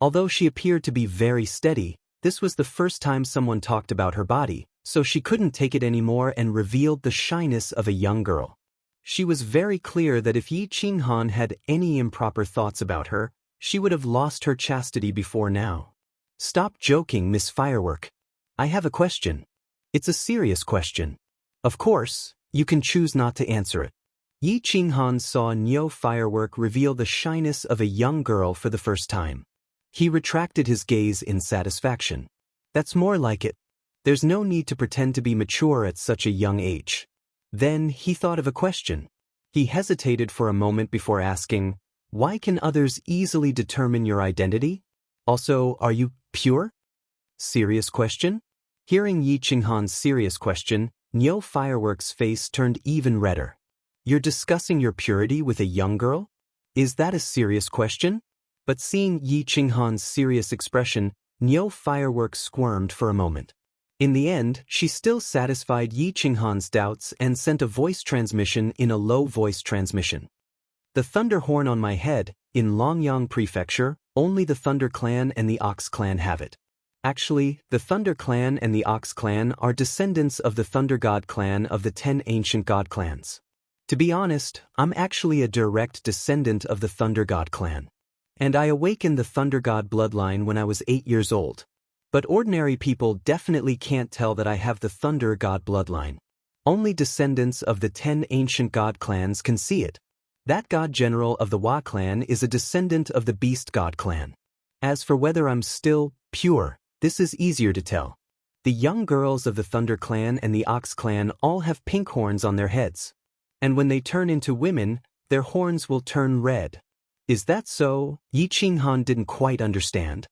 Although she appeared to be very steady, this was the first time someone talked about her body, so she couldn't take it anymore and revealed the shyness of a young girl. She was very clear that if Yi Qinghan had any improper thoughts about her, she would have lost her chastity before now. Stop joking, Miss Firework. I have a question. It's a serious question. Of course, you can choose not to answer it. Yi Qinghan saw Niu Firework reveal the shyness of a young girl for the first time. He retracted his gaze in satisfaction. That's more like it. There's no need to pretend to be mature at such a young age. Then he thought of a question. He hesitated for a moment before asking, why can others easily determine your identity? Also, are you pure? Serious question? Hearing Yi Qinghan's serious question, Niu Firework's face turned even redder. You're discussing your purity with a young girl? Is that a serious question? But seeing Yi Qinghan's serious expression, Niu Firework squirmed for a moment. In the end, she still satisfied Yi Qinghan's doubts and sent a voice transmission in a low voice transmission. The thunder horn on my head, in Longyang Prefecture, only the Thunder Clan and the Ox Clan have it. Actually, the Thunder Clan and the Ox Clan are descendants of the Thunder God Clan of the 10 ancient God Clans. To be honest, I'm actually a direct descendant of the Thunder God Clan. And I awakened the Thunder God bloodline when I was 8 years old. But ordinary people definitely can't tell that I have the Thunder God bloodline. Only descendants of the 10 ancient God Clans can see it. That God General of the Wa Clan is a descendant of the Beast God Clan. As for whether I'm still pure, this is easier to tell. The young girls of the Thunder Clan and the Ox Clan all have pink horns on their heads. And when they turn into women, their horns will turn red. Is that so? Yi Qinghan didn't quite understand.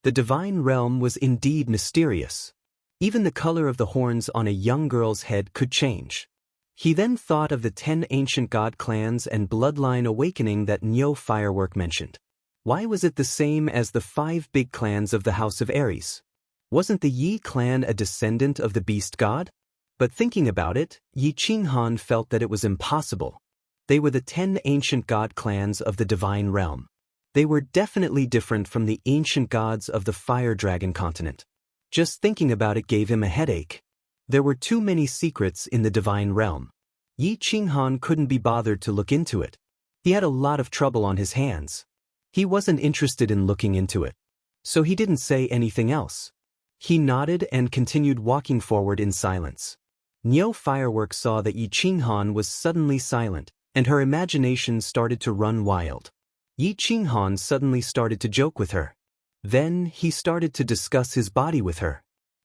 The divine realm was indeed mysterious. Even the color of the horns on a young girl's head could change. He then thought of the 10 ancient god clans and bloodline awakening that Niu Firework mentioned. Why was it the same as the 5 big clans of the House of Aries? Wasn't the Yi clan a descendant of the beast god? But thinking about it, Yi Qinghan felt that it was impossible. They were the 10 ancient god clans of the divine realm. They were definitely different from the ancient gods of the Fire Dragon continent. Just thinking about it gave him a headache. There were too many secrets in the divine realm. Yi Qinghan couldn't be bothered to look into it. He had a lot of trouble on his hands. He wasn't interested in looking into it. so he didn't say anything else. He nodded and continued walking forward in silence. Niu Firework saw that Yi Qinghan was suddenly silent, and her imagination started to run wild. Yi Qinghan suddenly started to joke with her. Then he started to discuss his body with her.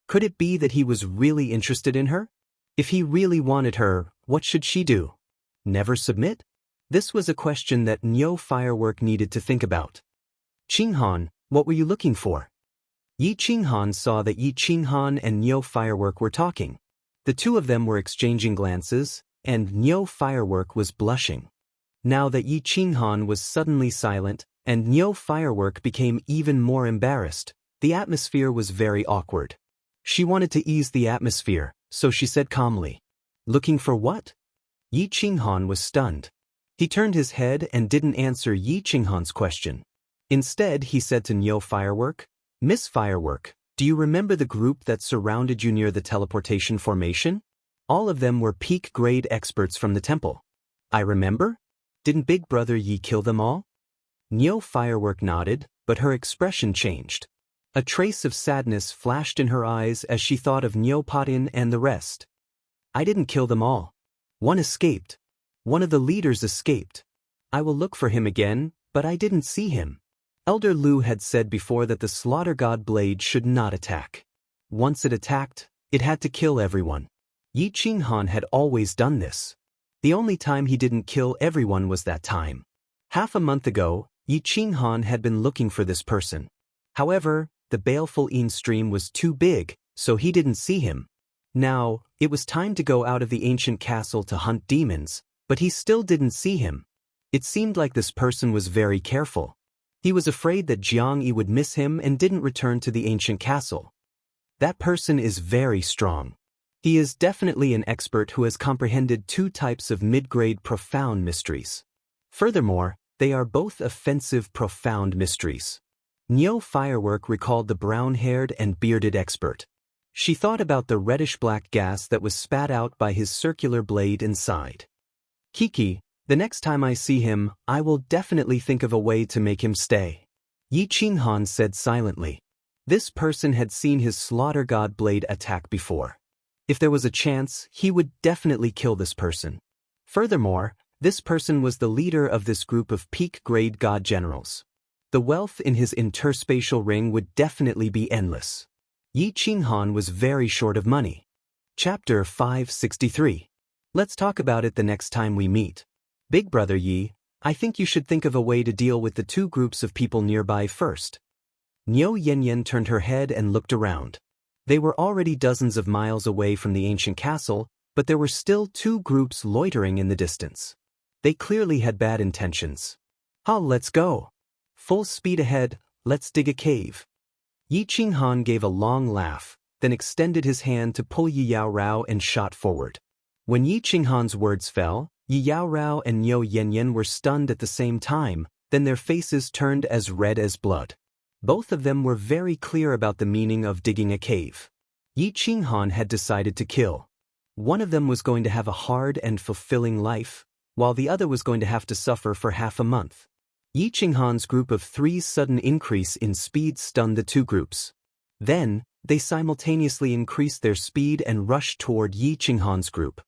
Could it be that he was really interested in her? If he really wanted her, what should she do? Never submit? This was a question that Niu Firework needed to think about. Qinghan, what were you looking for? Yi Qinghan saw that Yi Qinghan and Niu Firework were talking. The two of them were exchanging glances, and Niu Firework was blushing. Now that Yi Qinghan was suddenly silent, and Niu Firework became even more embarrassed, the atmosphere was very awkward. She wanted to ease the atmosphere, so she said calmly, "Looking for what?" Yi Qinghan was stunned. He turned his head and didn't answer Yi Qinghan's question. Instead, he said to Niu Firework, "Miss Firework, do you remember the group that surrounded you near the teleportation formation? All of them were peak-grade experts from the temple." "I remember. Didn't Big Brother Yi kill them all?" Niu Firework nodded, but her expression changed. A trace of sadness flashed in her eyes as she thought of Niu Patin and the rest. "I didn't kill them all. One escaped. One of the leaders escaped. I will look for him again, but I didn't see him." Elder Lu had said before that the Slaughter God blade should not attack. Once it attacked, it had to kill everyone. Yi Qinghan had always done this. The only time he didn't kill everyone was that time. Half a month ago, Yi Qinghan had been looking for this person. However, the baleful Yin stream was too big, so he didn't see him. Now, it was time to go out of the ancient castle to hunt demons, but he still didn't see him. It seemed like this person was very careful. He was afraid that Jiang Yi would miss him and didn't return to the ancient castle. That person is very strong. He is definitely an expert who has comprehended two types of mid-grade profound mysteries. Furthermore, they are both offensive profound mysteries. Niu Firework recalled the brown-haired and bearded expert. She thought about the reddish-black gas that was spat out by his circular blade inside. "Kiki, the next time I see him, I will definitely think of a way to make him stay," Yi Qinghan said silently. This person had seen his Slaughter God blade attack before. If there was a chance, he would definitely kill this person. Furthermore, this person was the leader of this group of peak-grade god generals. The wealth in his interspatial ring would definitely be endless. Yi Qinghan was very short of money. Chapter 563. Let's talk about it the next time we meet. Big Brother Yi, I think you should think of a way to deal with the two groups of people nearby first. Niu Yanyan turned her head and looked around. They were already dozens of miles away from the ancient castle, but there were still two groups loitering in the distance. They clearly had bad intentions. Let's go. Full speed ahead, let's dig a cave." Yi Qinghan gave a long laugh, then extended his hand to pull Yi Yaorao and shot forward. When Yi Qinghan's words fell, Yi Yaorao and Niu Yanyan were stunned at the same time, then their faces turned as red as blood. Both of them were very clear about the meaning of digging a cave. Yi Qinghan had decided to kill. One of them was going to have a hard and fulfilling life, while the other was going to have to suffer for half a month. Yi Qinghan's group of three's sudden increase in speed stunned the two groups. Then, they simultaneously increased their speed and rushed toward Yi Qinghan's group.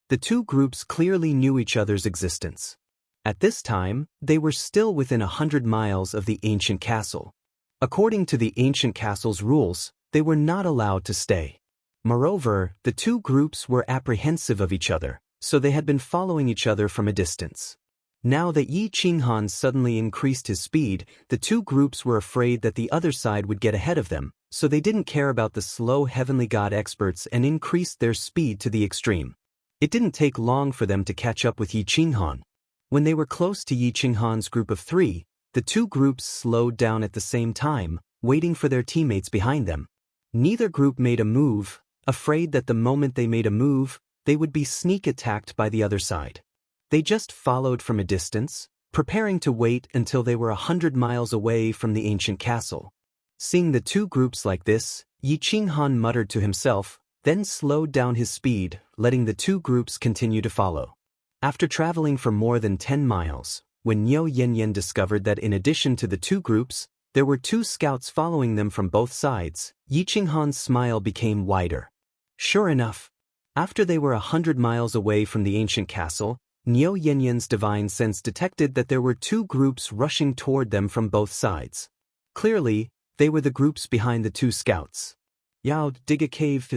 The two groups clearly knew each other's existence. At this time, they were still within 100 miles of the ancient castle. According to the ancient castle's rules, they were not allowed to stay. Moreover, the two groups were apprehensive of each other, so they had been following each other from a distance. Now that Yi Qinghan suddenly increased his speed, the two groups were afraid that the other side would get ahead of them, so they didn't care about the slow heavenly god experts and increased their speed to the extreme. It didn't take long for them to catch up with Yi Qinghan. When they were close to Yi Qinghan's group of three, the two groups slowed down at the same time, waiting for their teammates behind them. Neither group made a move, afraid that the moment they made a move, they would be sneak attacked by the other side. They just followed from a distance, preparing to wait until they were 100 miles away from the ancient castle. Seeing the two groups like this, Yi Qinghan muttered to himself, then slowed down his speed, letting the two groups continue to follow. After traveling for more than 10 miles, when Niu Yanyan discovered that in addition to the two groups, There were 2 scouts following them from both sides. Yi Qinghan's smile became wider. Sure enough, after they were 100 miles away from the ancient castle, Niu Yanyan's divine sense detected that there were 2 groups rushing toward them from both sides. Clearly, they were the groups behind the 2 scouts. Yao, dig a cave.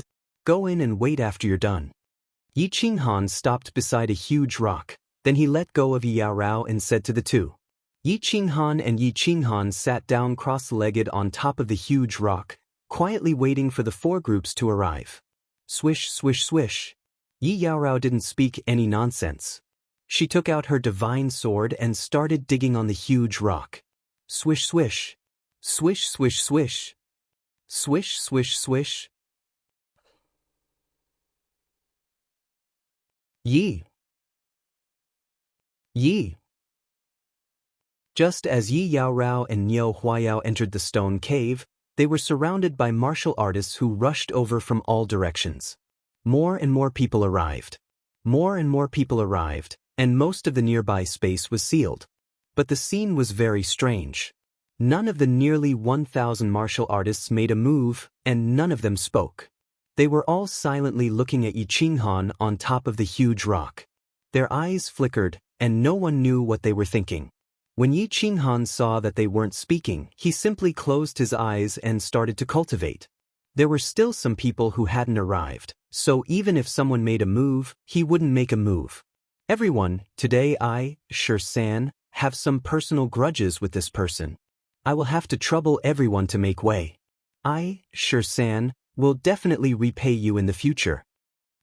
Go in and wait after you're done. Yi Qinghan stopped beside a huge rock. Then he let go of Yi Yaorao and said to the 2. Yi Qinghan and Yi Qinghan sat down cross-legged on top of the huge rock, quietly waiting for the 4 groups to arrive. Swish, swish, swish. Yi Yaorao didn't speak any nonsense. She took out her divine sword and started digging on the huge rock. Swish, swish. Swish, swish, swish. Swish, swish, swish. Yi. Yi. Just as Yi Yaorao and Niu Huayao entered the stone cave, they were surrounded by martial artists who rushed over from all directions. More and more people arrived. More and more people arrived, and most of the nearby space was sealed. But the scene was very strange. None of the nearly 1,000 martial artists made a move, and none of them spoke. They were all silently looking at Yi Qinghan on top of the huge rock. Their eyes flickered, and no one knew what they were thinking. When Yi Qinghan saw that they weren't speaking, he simply closed his eyes and started to cultivate. There were still some people who hadn't arrived, so even if someone made a move, he wouldn't make a move. Everyone, today I, Sher-san, have some personal grudges with this person. I will have to trouble everyone to make way. I, Sher-san, will definitely repay you in the future.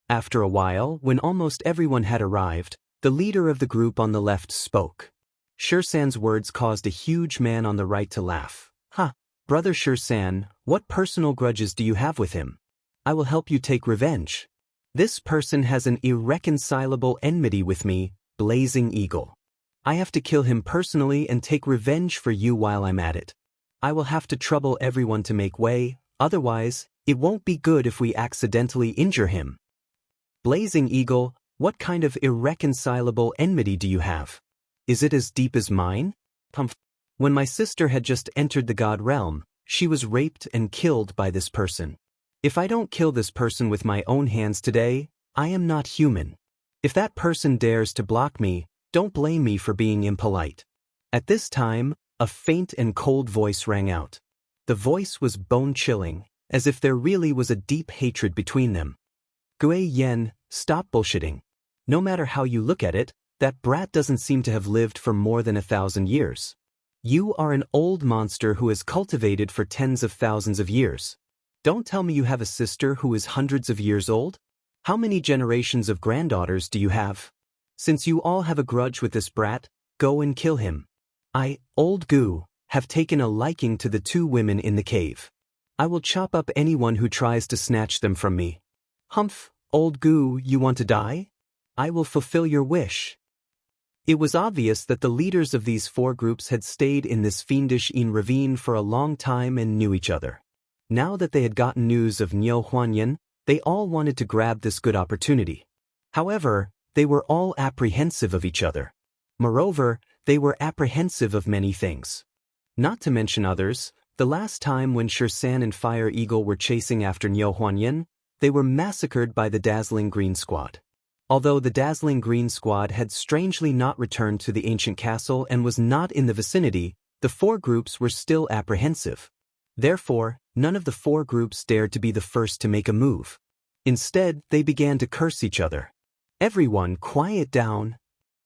After a while, when almost everyone had arrived, the leader of the group on the left spoke. Sher-san's words caused a huge man on the right to laugh. Ha, brother Sher-san, what personal grudges do you have with him? I will help you take revenge. This person has an irreconcilable enmity with me, Blazing Eagle. I have to kill him personally and take revenge for you while I'm at it. I will have to trouble everyone to make way, otherwise, it won't be good if we accidentally injure him. Blazing Eagle, what kind of irreconcilable enmity do you have? Is it as deep as mine? When my sister had just entered the God realm, she was raped and killed by this person. If I don't kill this person with my own hands today, I am not human. If that person dares to block me, don't blame me for being impolite. At this time, a faint and cold voice rang out. The voice was bone-chilling, as if there really was a deep hatred between them. Gui Yen, stop bullshitting. No matter how you look at it, that brat doesn't seem to have lived for more than 1,000 years. You are an old monster who has cultivated for tens of thousands of years. Don't tell me you have a sister who is hundreds of years old? How many generations of granddaughters do you have? Since you all have a grudge with this brat, go and kill him. I, Old Gu, have taken a liking to the 2 women in the cave. I will chop up anyone who tries to snatch them from me. Humph, Old Gu, you want to die? I will fulfill your wish. It was obvious that the leaders of these 4 groups had stayed in this fiendish ravine for a long time and knew each other. Now that they had gotten news of Niu Huanyan, they all wanted to grab this good opportunity. However, they were all apprehensive of each other. Moreover, they were apprehensive of many things. Not to mention others, the last time when Sher-san and Fire Eagle were chasing after Niu Huanyan, they were massacred by the Dazzling Green Squad. Although the Dazzling Green Squad had strangely not returned to the ancient castle and was not in the vicinity, the 4 groups were still apprehensive. Therefore, none of the 4 groups dared to be the first to make a move. Instead, they began to curse each other. Everyone quiet down.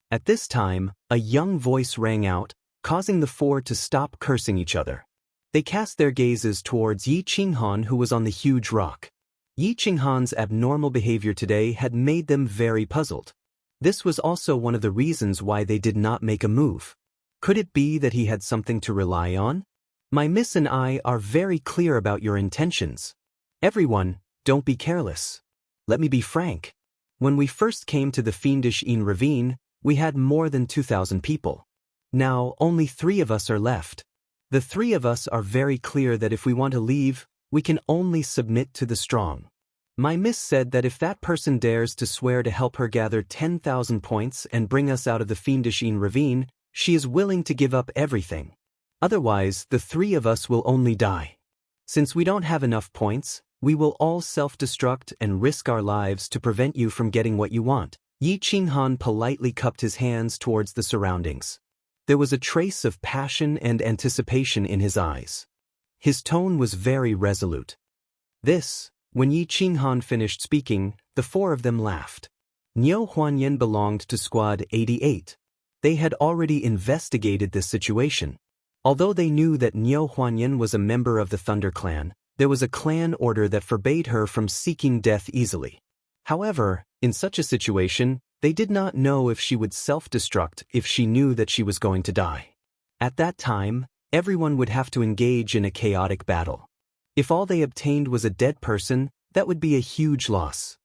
At this time, a young voice rang out, causing the 4 to stop cursing each other. They cast their gazes towards Yi Qinghan, who was on the huge rock. Yi Qinghan's abnormal behavior today had made them very puzzled. This was also one of the reasons why they did not make a move. Could it be that he had something to rely on? My miss and I are very clear about your intentions. Everyone, don't be careless. Let me be frank. When we first came to the fiendish ravine, we had more than 2,000 people. Now, only 3 of us are left. The 3 of us are very clear that if we want to leave, we can only submit to the strong. My miss said that if that person dares to swear to help her gather 10,000 points and bring us out of the fiendish ravine, she is willing to give up everything. Otherwise, the three of us will only die. Since we don't have enough points, we will all self-destruct and risk our lives to prevent you from getting what you want. Yi Qinghan politely cupped his hands towards the surroundings. There was a trace of passion and anticipation in his eyes. His tone was very resolute. When Yi Qinghan finished speaking, the four of them laughed. Niu Huanyan belonged to Squad 88. They had already investigated this situation. Although they knew that Niu Huanyan was a member of the Thunder Clan, there was a clan order that forbade her from seeking death easily. However, in such a situation, they did not know if she would self-destruct if she knew that she was going to die. At that time, everyone would have to engage in a chaotic battle. If all they obtained was a dead person, that would be a huge loss.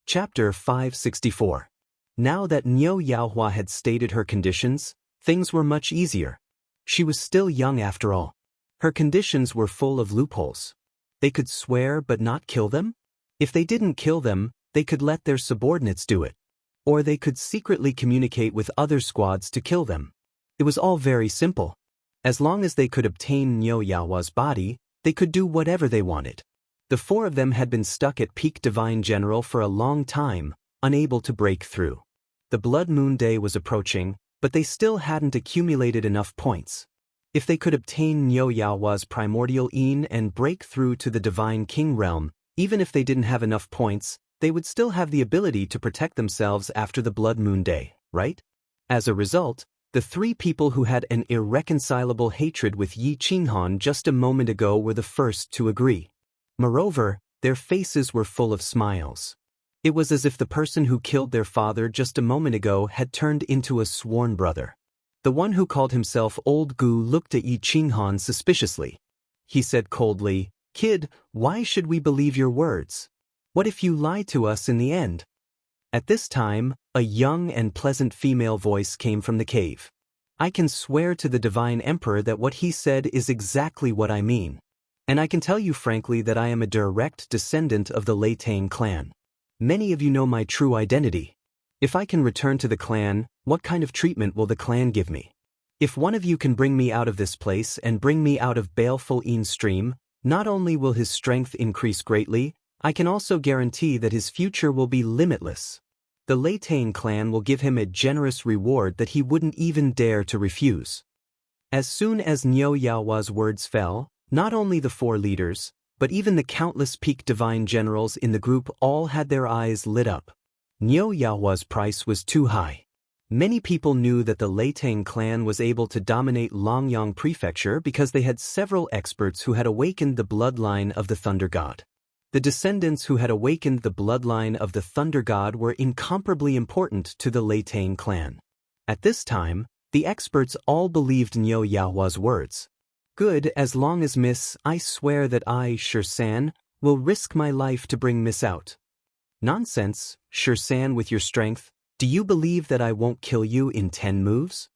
Chapter 564. Now that Niu Yaohua had stated her conditions, things were much easier. She was still young after all. Her conditions were full of loopholes. They could swear but not kill them? If they didn't kill them, they could let their subordinates do it. Or they could secretly communicate with other squads to kill them. It was all very simple. As long as they could obtain Niu Yaohua's body, they could do whatever they wanted. The four of them had been stuck at Peak Divine General for a long time, unable to break through. The Blood Moon Day was approaching, but they still hadn't accumulated enough points. If they could obtain Niu Yaohua's primordial Yin and break through to the Divine King realm, even if they didn't have enough points, they would still have the ability to protect themselves after the Blood Moon Day, right? As a result, the three people who had an irreconcilable hatred with Yi Qinghan just a moment ago were the first to agree. Moreover, their faces were full of smiles. It was as if the person who killed their father just a moment ago had turned into a sworn brother. The one who called himself Old Gu looked at Yi Qinghan suspiciously. He said coldly, "Kid, why should we believe your words? What if you lie to us in the end?" At this time, a young and pleasant female voice came from the cave. "I can swear to the Divine Emperor that what he said is exactly what I mean. And I can tell you frankly that I am a direct descendant of the Lei Tang clan. Many of you know my true identity. If I can return to the clan, what kind of treatment will the clan give me? If one of you can bring me out of this place and bring me out of Baleful Yin Stream, not only will his strength increase greatly, I can also guarantee that his future will be limitless. The Lei Tang clan will give him a generous reward that he wouldn't even dare to refuse." As soon as Niu Yaohua's words fell, not only the four leaders, but even the countless Peak Divine Generals in the group all had their eyes lit up. Niu Yaohua's price was too high. Many people knew that the Lei Tang clan was able to dominate Longyang Prefecture because they had several experts who had awakened the bloodline of the Thunder God. The descendants who had awakened the bloodline of the Thunder God were incomparably important to the Lei Tang clan. At this time, the experts all believed Niu Yaohua's words. "Good, as long as I swear that I, Shirsan, will risk my life to bring Miss out." "Nonsense, Shirsan, with your strength, do you believe that I won't kill you in 10 moves?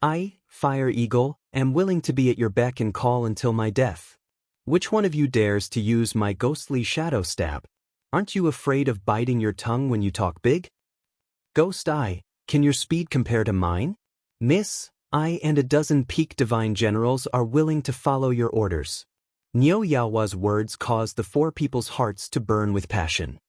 I, Fire Eagle, am willing to be at your beck and call until my death. Which one of you dares to use my ghostly shadow stab? Aren't you afraid of biting your tongue when you talk big? Ghost Eye, can your speed compare to mine? I and a dozen Peak Divine Generals are willing to follow your orders." Niu Yaohua's words caused the four people's hearts to burn with passion.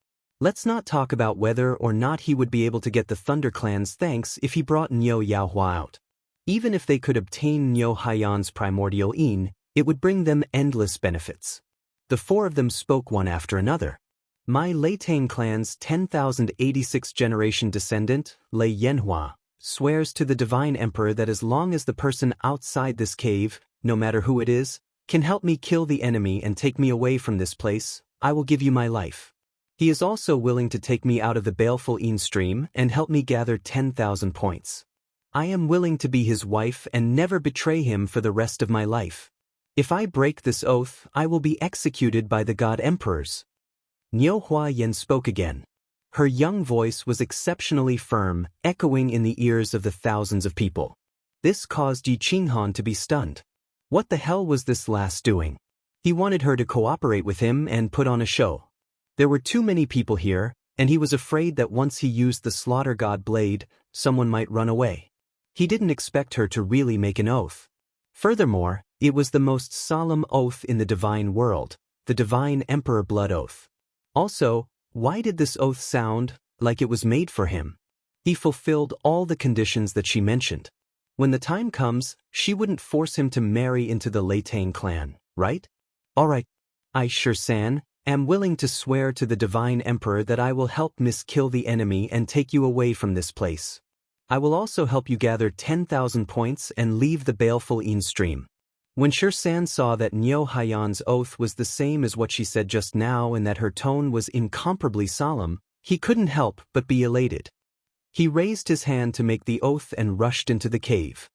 Let's not talk about whether or not he would be able to get the Thunder Clan's thanks if he brought Niu Yaohua out. Even if they could obtain Niu Haiyan's primordial Yin, it would bring them endless benefits. The four of them spoke one after another. "My Lei Tang clan's 10,086 generation descendant, Lei Yanhua, swears to the Divine Emperor that as long as the person outside this cave, no matter who it is, can help me kill the enemy and take me away from this place, I will give you my life. He is also willing to take me out of the Baleful Yin Stream and help me gather 10,000 points. I am willing to be his wife and never betray him for the rest of my life. If I break this oath, I will be executed by the God Emperors." Niu Huayan spoke again. Her young voice was exceptionally firm, echoing in the ears of the thousands of people. This caused Yi Qinghan to be stunned. What the hell was this lass doing? He wanted her to cooperate with him and put on a show. There were too many people here, and he was afraid that once he used the Slaughter God blade, someone might run away. He didn't expect her to really make an oath. Furthermore, it was the most solemn oath in the divine world, the divine emperor blood oath. Also, why did this oath sound like it was made for him? He fulfilled all the conditions that she mentioned. When the time comes, she wouldn't force him to marry into the Leitang clan, right? Alright, I Xianxia, am willing to swear to the divine emperor that I will help kill the enemy and take you away from this place. I will also help you gather 10,000 points and leave the baleful Yin stream. When Xianxia saw that Niu Haiyan's oath was the same as what she said just now and that her tone was incomparably solemn, he couldn't help but be elated. He raised his hand to make the oath and rushed into the cave.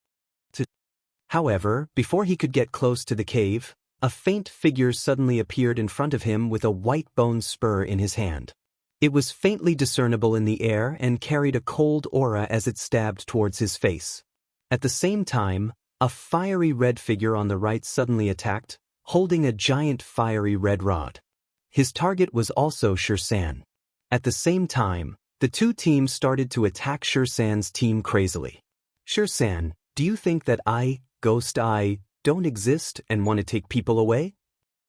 However, before he could get close to the cave, a faint figure suddenly appeared in front of him with a white bone spur in his hand. It was faintly discernible in the air and carried a cold aura as it stabbed towards his face. At the same time, a fiery red figure on the right suddenly attacked, holding a giant fiery red rod. His target was also Xianxia. At the same time, the two teams started to attack Xianxia's team crazily. Xianxia, do you think that Ghost Eye, don't exist and want to take people away?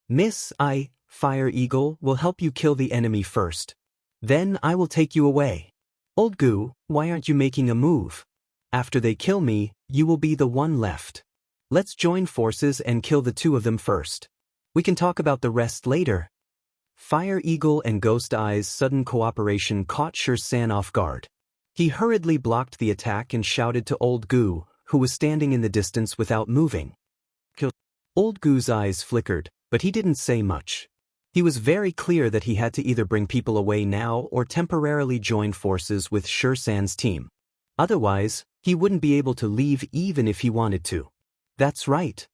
Miss Fire Eagle will help you kill the enemy first. Then I will take you away. Old Gu, why aren't you making a move? After they kill me, you will be the one left. Let's join forces and kill the two of them first. We can talk about the rest later. Fire Eagle and Ghost Eye's sudden cooperation caught Xianxia off guard. He hurriedly blocked the attack and shouted to Old Gu, who was standing in the distance without moving. Kill. Old Gu's eyes flickered, but he didn't say much. He was very clear that he had to either bring people away now or temporarily join forces with Xianxia's team. Otherwise, he wouldn't be able to leave even if he wanted to. That's right.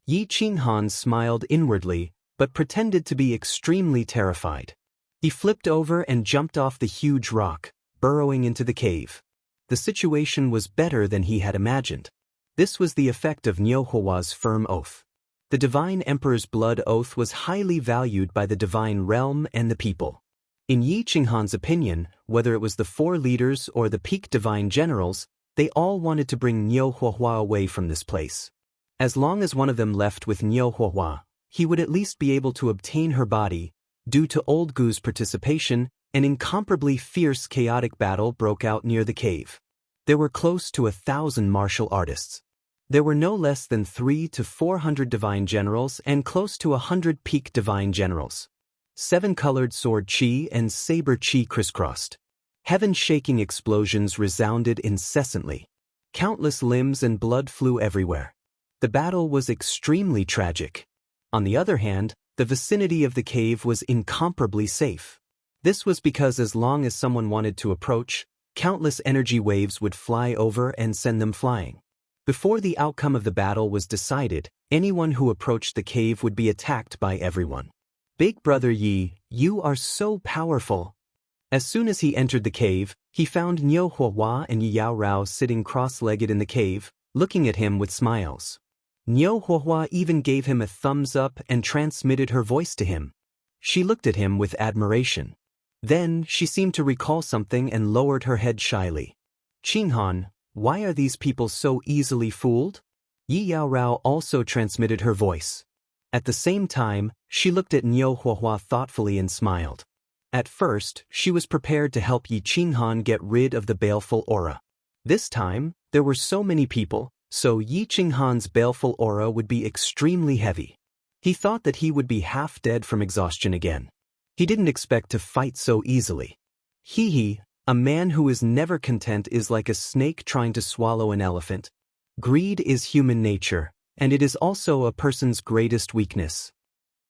Yi Qinghan smiled inwardly, but pretended to be extremely terrified. He flipped over and jumped off the huge rock, burrowing into the cave. The situation was better than he had imagined. This was the effect of Niu Hua's firm oath. The divine emperor's blood oath was highly valued by the divine realm and the people. In Yi Qinghan's opinion, whether it was the four leaders or the peak divine generals, they all wanted to bring Niu Hua away from this place. As long as one of them left with Niu Hua, he would at least be able to obtain her body. Due to Old Gu's participation, an incomparably fierce chaotic battle broke out near the cave. There were close to 1,000 martial artists. There were no less than 300 to 400 divine generals and close to 100 peak divine generals. 7-colored sword chi and saber chi crisscrossed. Heaven-shaking explosions resounded incessantly. Countless limbs and blood flew everywhere. The battle was extremely tragic. On the other hand, the vicinity of the cave was incomparably safe. This was because as long as someone wanted to approach, countless energy waves would fly over and send them flying. Before the outcome of the battle was decided, anyone who approached the cave would be attacked by everyone. Big Brother Yi, you are so powerful. As soon as he entered the cave, he found Niu Hua and Yao Rao sitting cross-legged in the cave, looking at him with smiles. Niu Hua even gave him a thumbs up and transmitted her voice to him. She looked at him with admiration. Then, she seemed to recall something and lowered her head shyly. Qinghan, why are these people so easily fooled? Yi Yao Rao also transmitted her voice. At the same time, she looked at Niu Hua thoughtfully and smiled. At first, she was prepared to help Yi Qinghan get rid of the baleful aura. This time, there were so many people, so Yi Qinghan's baleful aura would be extremely heavy. He thought that he would be half dead from exhaustion again. He didn't expect to fight so easily. A man who is never content is like a snake trying to swallow an elephant. Greed is human nature, and it is also a person's greatest weakness.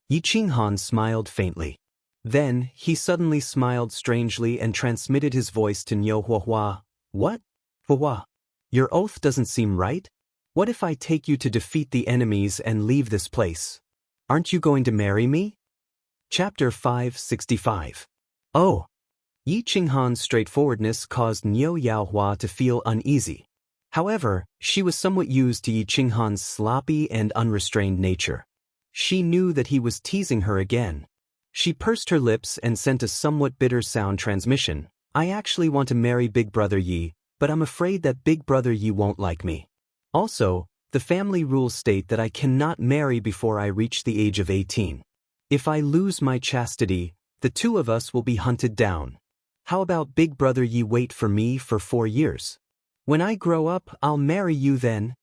Yi Qinghan smiled faintly. Then, he suddenly smiled strangely and transmitted his voice to Niu Hua. What? Hua? Your oath doesn't seem right? What if I take you to defeat the enemies and leave this place? Aren't you going to marry me? Chapter 565. Oh. Yi Qinghan's straightforwardness caused Niu Yaohua to feel uneasy. However, she was somewhat used to Yi Qinghan's sloppy and unrestrained nature. She knew that he was teasing her again. She pursed her lips and sent a somewhat bitter sound transmission. I actually want to marry Big Brother Yi, but I'm afraid that Big Brother Yi won't like me. Also, The family rules state that I cannot marry before I reach the age of 18. If I lose my chastity, the two of us will be hunted down. How about Big Brother Yi wait for me for 4 years? When I grow up, I'll marry you then.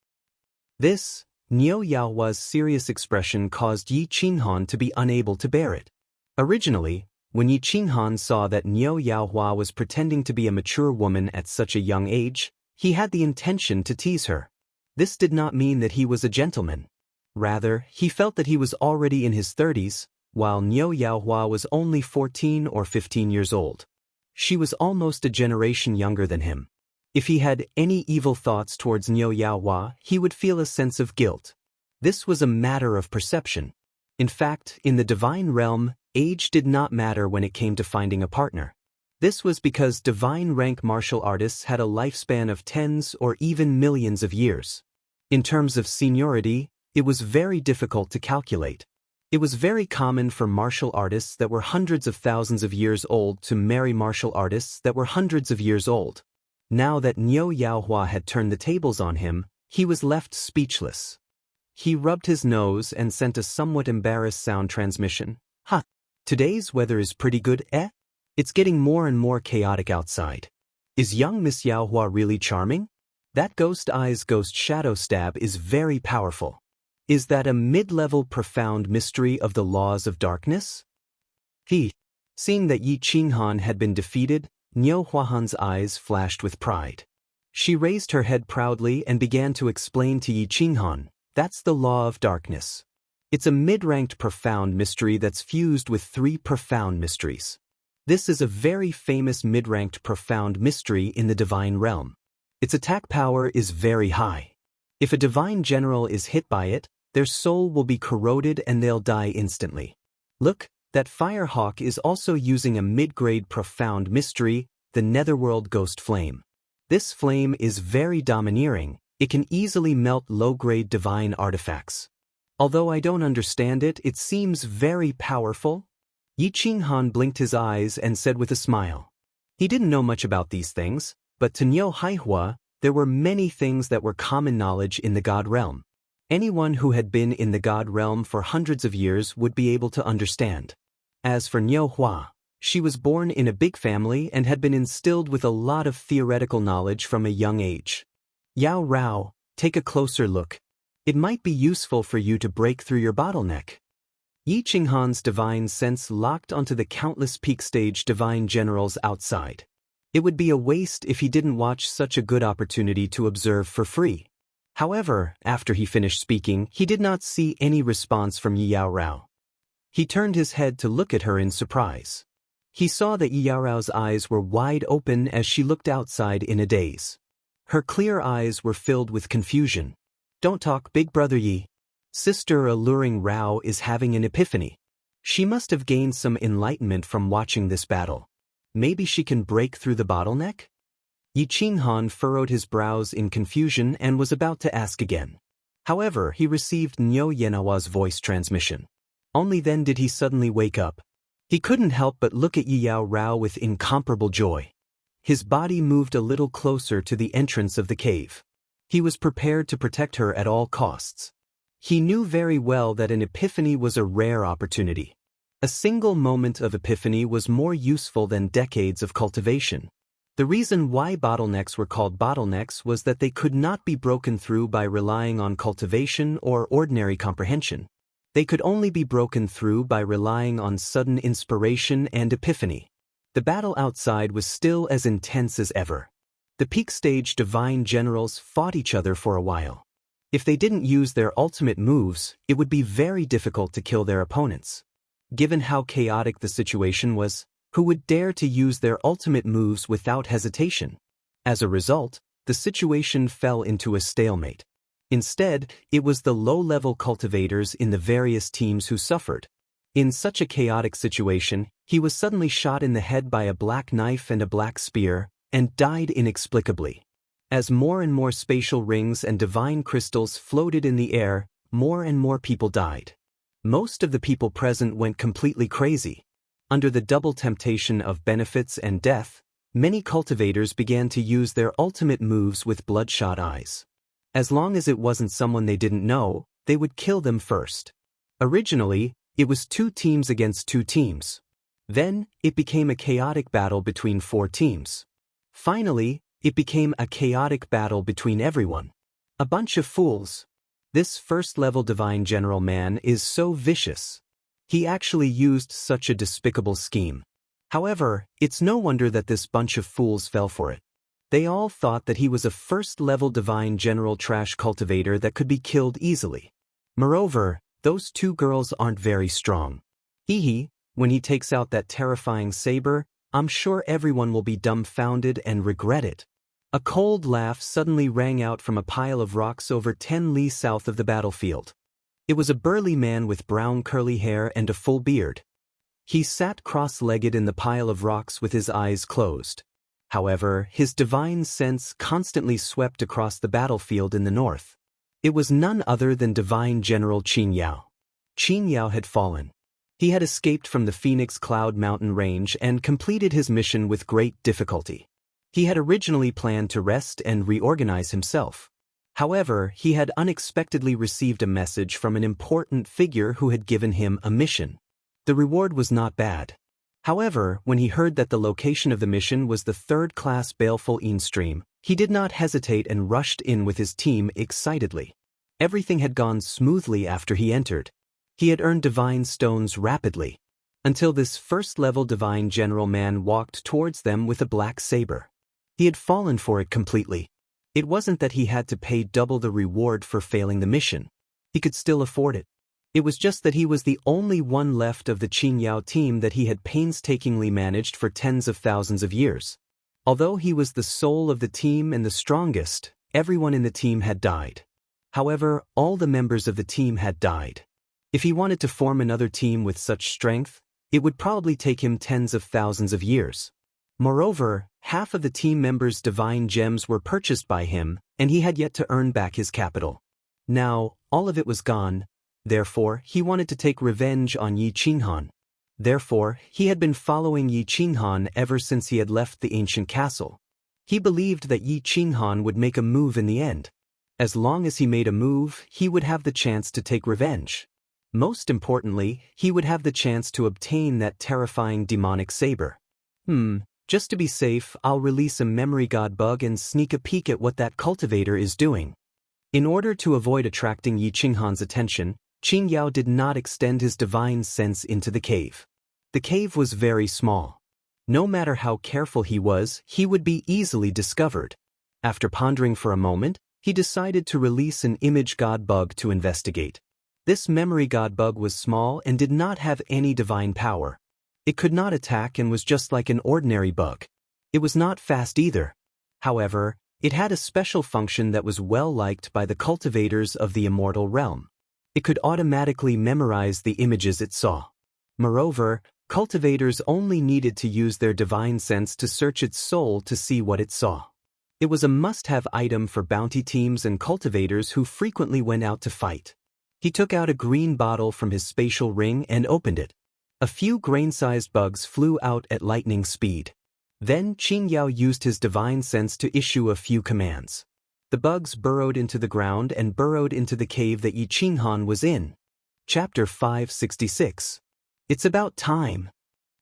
This, Niu Yaohua's serious expression caused Yi Qinghan to be unable to bear it. Originally, when Yi Qinghan saw that Niu Yaohua was pretending to be a mature woman at such a young age, he had the intention to tease her. This did not mean that he was a gentleman. Rather, he felt that he was already in his 30s, while Niu Yaohua was only 14 or 15 years old. She was almost a generation younger than him. If he had any evil thoughts towards Niu Yaohua, he would feel a sense of guilt. This was a matter of perception. In fact, in the divine realm, age did not matter when it came to finding a partner. This was because divine rank martial artists had a lifespan of tens or even millions of years. In terms of seniority, it was very difficult to calculate. It was very common for martial artists that were hundreds of thousands of years old to marry martial artists that were hundreds of years old. Now that Niu Yaohua had turned the tables on him, he was left speechless. He rubbed his nose and sent a somewhat embarrassed sound transmission. "Huh. Today's weather is pretty good, eh? It's getting more and more chaotic outside. Is young Miss Yaohua really charming? That ghost eyes ghost shadow stab is very powerful. Is that a mid-level profound mystery of the laws of darkness?" Seeing that Yi Qinghan had been defeated, Niu Huahan's eyes flashed with pride. She raised her head proudly and began to explain to Yi Qinghan, "That's the law of darkness. It's a mid-ranked profound mystery that's fused with 3 profound mysteries. This is a very famous mid-ranked profound mystery in the divine realm. Its attack power is very high. If a divine general is hit by it, their soul will be corroded and they'll die instantly. Look, that Firehawk is also using a mid-grade profound mystery, the Netherworld Ghost Flame. This flame is very domineering. It can easily melt low-grade divine artifacts. Although I don't understand it, it seems very powerful." Yi Qinghan blinked his eyes and said with a smile. He didn't know much about these things, but to Niu Haihua, there were many things that were common knowledge in the God realm. Anyone who had been in the God realm for hundreds of years would be able to understand. As for Niu Hua, she was born in a big family and had been instilled with a lot of theoretical knowledge from a young age. "Yao Rao, take a closer look. It might be useful for you to break through your bottleneck." Yi Qinghan's divine sense locked onto the countless peak stage divine generals outside. It would be a waste if he didn't watch such a good opportunity to observe for free. However, after he finished speaking, he did not see any response from Yi Yao Rao. He turned his head to look at her in surprise. He saw that Yi Yao Rao's eyes were wide open as she looked outside in a daze. Her clear eyes were filled with confusion. "Don't talk, Big Brother Yi. Sister Alluring Rao is having an epiphany. She must have gained some enlightenment from watching this battle. Maybe she can break through the bottleneck?" Yi Qinghan furrowed his brows in confusion and was about to ask again. However, he received Niu Yaohua's voice transmission. Only then did he suddenly wake up. He couldn't help but look at Yi Yao Rao with incomparable joy. His body moved a little closer to the entrance of the cave. He was prepared to protect her at all costs. He knew very well that an epiphany was a rare opportunity. A single moment of epiphany was more useful than decades of cultivation. The reason why bottlenecks were called bottlenecks was that they could not be broken through by relying on cultivation or ordinary comprehension. They could only be broken through by relying on sudden inspiration and epiphany. The battle outside was still as intense as ever. The peak stage divine generals fought each other for a while. If they didn't use their ultimate moves, it would be very difficult to kill their opponents. Given how chaotic the situation was, who would dare to use their ultimate moves without hesitation? As a result, the situation fell into a stalemate. Instead, it was the low-level cultivators in the various teams who suffered. In such a chaotic situation, he was suddenly shot in the head by a black knife and a black spear, and died inexplicably. As more and more spatial rings and divine crystals floated in the air, more and more people died. Most of the people present went completely crazy. Under the double temptation of benefits and death, many cultivators began to use their ultimate moves with bloodshot eyes. As long as it wasn't someone they didn't know, they would kill them first. Originally, it was 2 teams against 2 teams. Then, it became a chaotic battle between 4 teams. Finally, it became a chaotic battle between everyone. A bunch of fools. This first-level Divine General man is so vicious. He actually used such a despicable scheme. However, it's no wonder that this bunch of fools fell for it. They all thought that he was a first-level Divine General trash cultivator that could be killed easily. Moreover, those 2 girls aren't very strong. Hee, when he takes out that terrifying saber, I'm sure everyone will be dumbfounded and regret it. A cold laugh suddenly rang out from a pile of rocks over 10 li south of the battlefield. It was a burly man with brown curly hair and a full beard. He sat cross-legged in the pile of rocks with his eyes closed. However, his divine sense constantly swept across the battlefield in the north. It was none other than Divine General Xianxia. Xianxia had fallen. He had escaped from the Phoenix Cloud Mountain Range and completed his mission with great difficulty. He had originally planned to rest and reorganize himself. However, he had unexpectedly received a message from an important figure who had given him a mission. The reward was not bad. However, when he heard that the location of the mission was the 3rd-class Baleful Stream, he did not hesitate and rushed in with his team excitedly. Everything had gone smoothly after he entered. He had earned divine stones rapidly, until this first-level Divine General man walked towards them with a black saber. He had fallen for it completely. It wasn't that he had to pay double the reward for failing the mission. He could still afford it. It was just that he was the only one left of the Xianxia team that he had painstakingly managed for tens of thousands of years. Although he was the soul of the team and the strongest, everyone in the team had died. However, all the members of the team had died. If he wanted to form another team with such strength, it would probably take him tens of thousands of years. Moreover, half of the team members' divine gems were purchased by him, and he had yet to earn back his capital. Now, all of it was gone. Therefore, he wanted to take revenge on Yi Qinghan. Therefore, he had been following Yi Qinghan ever since he had left the ancient castle. He believed that Yi Qinghan would make a move in the end. As long as he made a move, he would have the chance to take revenge. Most importantly, he would have the chance to obtain that terrifying demonic saber. Just to be safe, I'll release a memory god bug and sneak a peek at what that cultivator is doing. In order to avoid attracting Yi Qinghan's attention, Xianxia did not extend his divine sense into the cave. The cave was very small. No matter how careful he was, he would be easily discovered. After pondering for a moment, he decided to release an image god bug to investigate. This memory god bug was small and did not have any divine power. It could not attack and was just like an ordinary bug. It was not fast either. However, it had a special function that was well liked by the cultivators of the immortal realm. It could automatically memorize the images it saw. Moreover, cultivators only needed to use their divine sense to search its soul to see what it saw. It was a must-have item for bounty teams and cultivators who frequently went out to fight. He took out a green bottle from his spatial ring and opened it. A few grain-sized bugs flew out at lightning speed. Then Xianxia used his divine sense to issue a few commands. The bugs burrowed into the ground and burrowed into the cave that Yi Qinghan was in. Chapter 566. It's about time.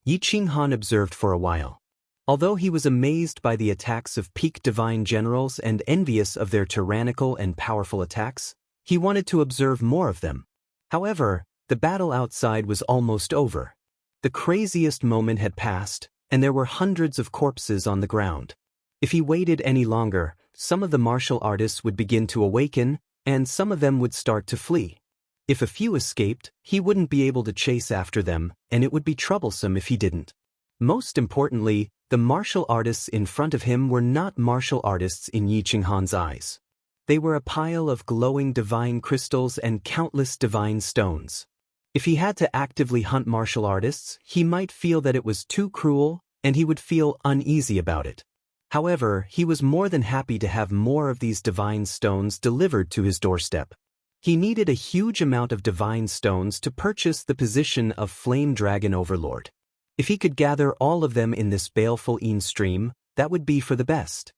Yi Qinghan observed for a while. Although he was amazed by the attacks of peak divine generals and envious of their tyrannical and powerful attacks, he wanted to observe more of them. However, the battle outside was almost over. The craziest moment had passed, and there were hundreds of corpses on the ground. If he waited any longer, some of the martial artists would begin to awaken, and some of them would start to flee. If a few escaped, he wouldn't be able to chase after them, and it would be troublesome if he didn't. Most importantly, the martial artists in front of him were not martial artists in Yi Qinghan's eyes. They were a pile of glowing divine crystals and countless divine stones. If he had to actively hunt martial artists, he might feel that it was too cruel, and he would feel uneasy about it. However, he was more than happy to have more of these divine stones delivered to his doorstep. He needed a huge amount of divine stones to purchase the position of Flame Dragon Overlord. If he could gather all of them in this baleful stream, that would be for the best.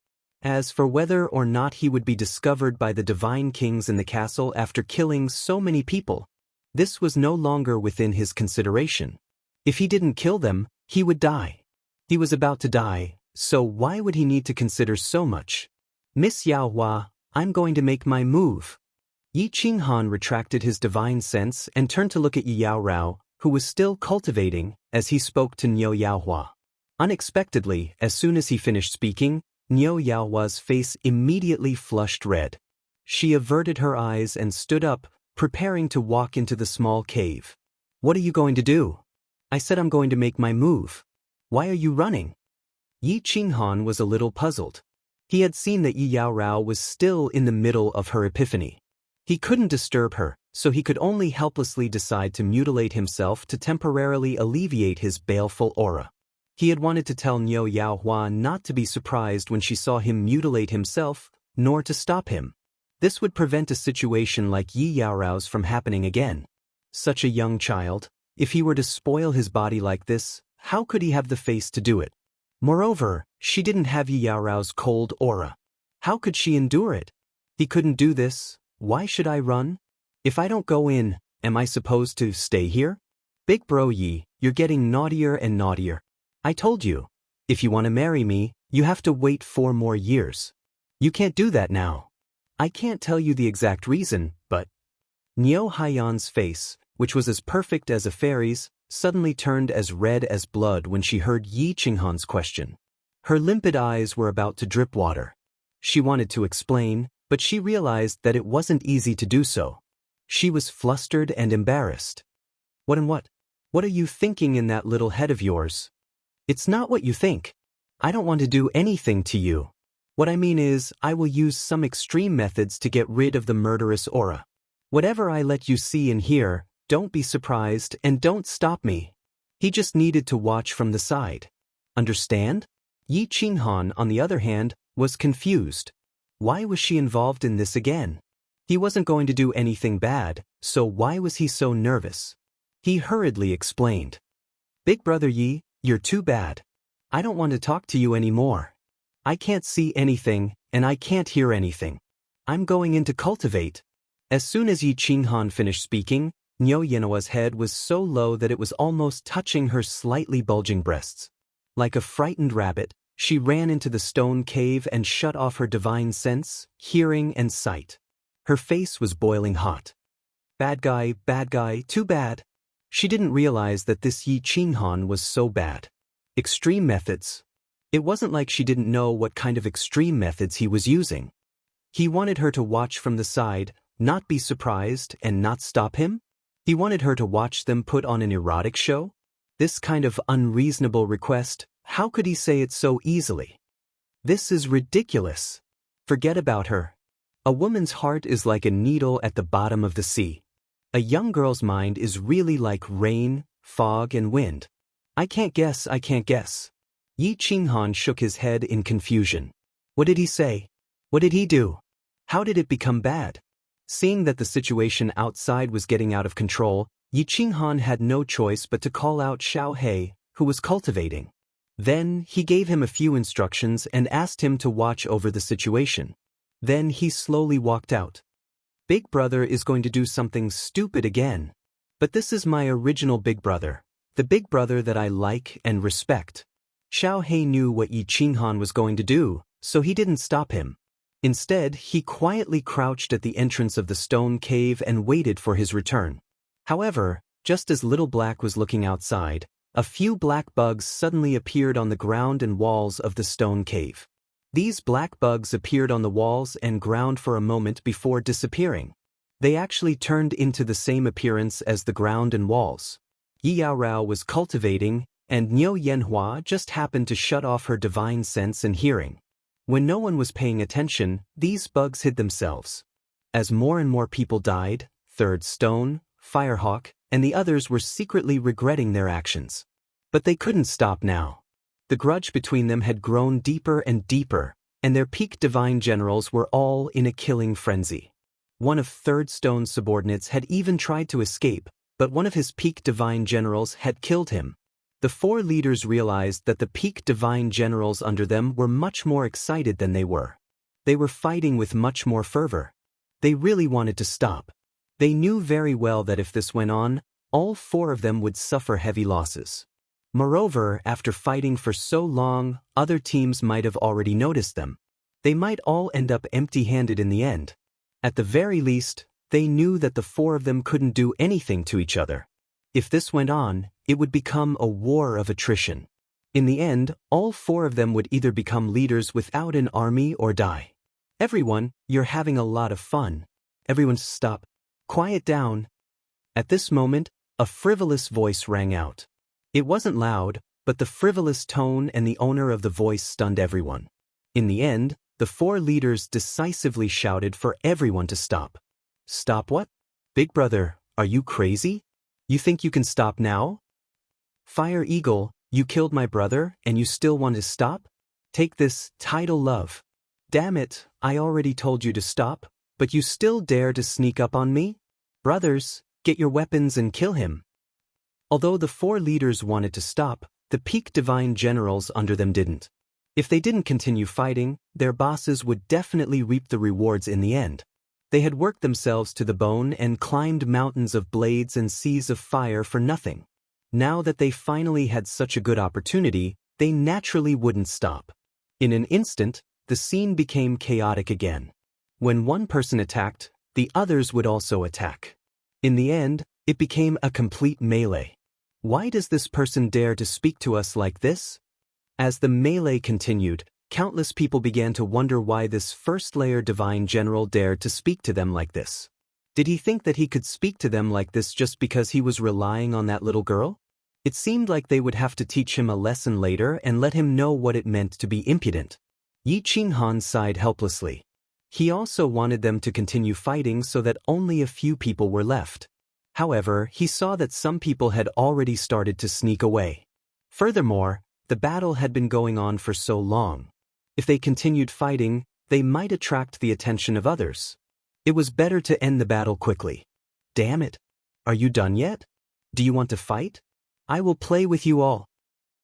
As for whether or not he would be discovered by the divine kings in the castle after killing so many people, this was no longer within his consideration. If he didn't kill them, he would die. He was about to die, so why would he need to consider so much? Miss Yao Hua, I'm going to make my move. Yi Qinghan retracted his divine sense and turned to look at Yi Yao Rao, who was still cultivating, as he spoke to Niu Yaohua. Unexpectedly, as soon as he finished speaking, Niu Yaohua's face immediately flushed red. She averted her eyes and stood up, preparing to walk into the small cave. What are you going to do? I said I'm going to make my move. Why are you running? Yi Qinghan was a little puzzled. He had seen that Yi Yao Rao was still in the middle of her epiphany. He couldn't disturb her, so he could only helplessly decide to mutilate himself to temporarily alleviate his baleful aura. He had wanted to tell Niu Yaohua not to be surprised when she saw him mutilate himself, nor to stop him. This would prevent a situation like Yi Yao Rao's from happening again. Such a young child, if he were to spoil his body like this, how could he have the face to do it? Moreover, she didn't have Yi Yao Rao's cold aura. How could she endure it? He couldn't do this. Why should I run? If I don't go in, am I supposed to stay here? Big bro Yi, you're getting naughtier and naughtier. I told you, if you want to marry me, you have to wait 4 more years. You can't do that now. I can't tell you the exact reason, but... Niu Haiyan's face, which was as perfect as a fairy's, suddenly turned as red as blood when she heard Yi Qinghan's question. Her limpid eyes were about to drip water. She wanted to explain, but she realized that it wasn't easy to do so. She was flustered and embarrassed. What? What are you thinking in that little head of yours? It's not what you think. I don't want to do anything to you. What I mean is, I will use some extreme methods to get rid of the murderous aura. Whatever I let you see and hear, don't be surprised and don't stop me. He just needed to watch from the side. Understand? Yi Qinghan, on the other hand, was confused. Why was she involved in this again? He wasn't going to do anything bad, so why was he so nervous? He hurriedly explained. Big brother Yi, you're too bad. I don't want to talk to you anymore. I can't see anything, and I can't hear anything. I'm going in to cultivate. As soon as Yi Qinghan finished speaking, Niu Yaohua's head was so low that it was almost touching her slightly bulging breasts. Like a frightened rabbit, she ran into the stone cave and shut off her divine sense, hearing and sight. Her face was boiling hot. Bad guy, too bad. She didn't realize that this Yi Qinghan was so bad. Extreme methods. It wasn't like she didn't know what kind of extreme methods he was using. He wanted her to watch from the side, not be surprised, and not stop him? He wanted her to watch them put on an erotic show? This kind of unreasonable request, how could he say it so easily? This is ridiculous. Forget about her. A woman's heart is like a needle at the bottom of the sea. A young girl's mind is really like rain, fog, and wind. I can't guess. Yi Qinghan shook his head in confusion. What did he say? What did he do? How did it become bad? Seeing that the situation outside was getting out of control, Yi Qinghan had no choice but to call out Xiao He, who was cultivating. Then, he gave him a few instructions and asked him to watch over the situation. Then he slowly walked out. Big brother is going to do something stupid again. But this is my original big brother, the big brother that I like and respect. Xiao He knew what Yi Qinghan was going to do, so he didn't stop him. Instead, he quietly crouched at the entrance of the stone cave and waited for his return. However, just as Little Black was looking outside, a few black bugs suddenly appeared on the ground and walls of the stone cave. These black bugs appeared on the walls and ground for a moment before disappearing. They actually turned into the same appearance as the ground and walls. Yi Yao Rao was cultivating, and Niu Yaohua just happened to shut off her divine sense and hearing. When no one was paying attention, these bugs hid themselves. As more and more people died, Third Stone, Firehawk, and the others were secretly regretting their actions. But they couldn't stop now. The grudge between them had grown deeper and deeper, and their peak divine generals were all in a killing frenzy. One of Third Stone's subordinates had even tried to escape, but one of his peak divine generals had killed him. The four leaders realized that the peak divine generals under them were much more excited than they were. They were fighting with much more fervor. They really wanted to stop. They knew very well that if this went on, all four of them would suffer heavy losses. Moreover, after fighting for so long, other teams might have already noticed them. They might all end up empty-handed in the end. At the very least, they knew that the four of them couldn't do anything to each other. If this went on, it would become a war of attrition. In the end, all four of them would either become leaders without an army or die. Everyone, you're having a lot of fun. Everyone stop. Quiet down. At this moment, a frivolous voice rang out. It wasn't loud, but the frivolous tone and the owner of the voice stunned everyone. In the end, the four leaders decisively shouted for everyone to stop. Stop what? Big brother, are you crazy? You think you can stop now? Fire Eagle, you killed my brother and you still want to stop? Take this, Tidal Love. Damn it, I already told you to stop, but you still dare to sneak up on me? Brothers, get your weapons and kill him. Although the four leaders wanted to stop, the peak divine generals under them didn't. If they didn't continue fighting, their bosses would definitely reap the rewards in the end. They had worked themselves to the bone and climbed mountains of blades and seas of fire for nothing. Now that they finally had such a good opportunity, they naturally wouldn't stop. In an instant, the scene became chaotic again. When one person attacked, the others would also attack. In the end, it became a complete melee. Why does this person dare to speak to us like this? As the melee continued, countless people began to wonder why this first-layer divine general dared to speak to them like this. Did he think that he could speak to them like this just because he was relying on that little girl? It seemed like they would have to teach him a lesson later and let him know what it meant to be impudent. Yi Qinghan sighed helplessly. He also wanted them to continue fighting so that only a few people were left. However, he saw that some people had already started to sneak away. Furthermore, the battle had been going on for so long. If they continued fighting, they might attract the attention of others. It was better to end the battle quickly. Damn it! Are you done yet? Do you want to fight? I will play with you all.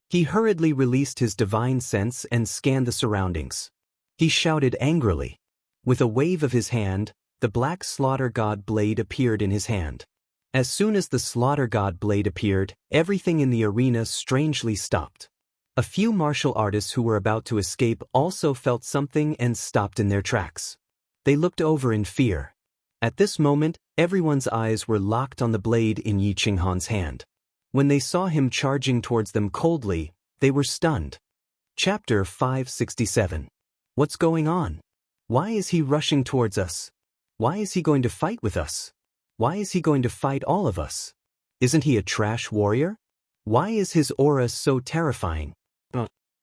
He hurriedly released his divine sense and scanned the surroundings. He shouted angrily. With a wave of his hand, the black slaughter god blade appeared in his hand. As soon as the slaughter god blade appeared, everything in the arena strangely stopped. A few martial artists who were about to escape also felt something and stopped in their tracks. They looked over in fear. At this moment, everyone's eyes were locked on the blade in Yi Qinghan's hand. When they saw him charging towards them coldly, they were stunned. Chapter 567. What's going on? Why is he rushing towards us? Why is he going to fight with us? Why is he going to fight all of us? Isn't he a trash warrior? Why is his aura so terrifying?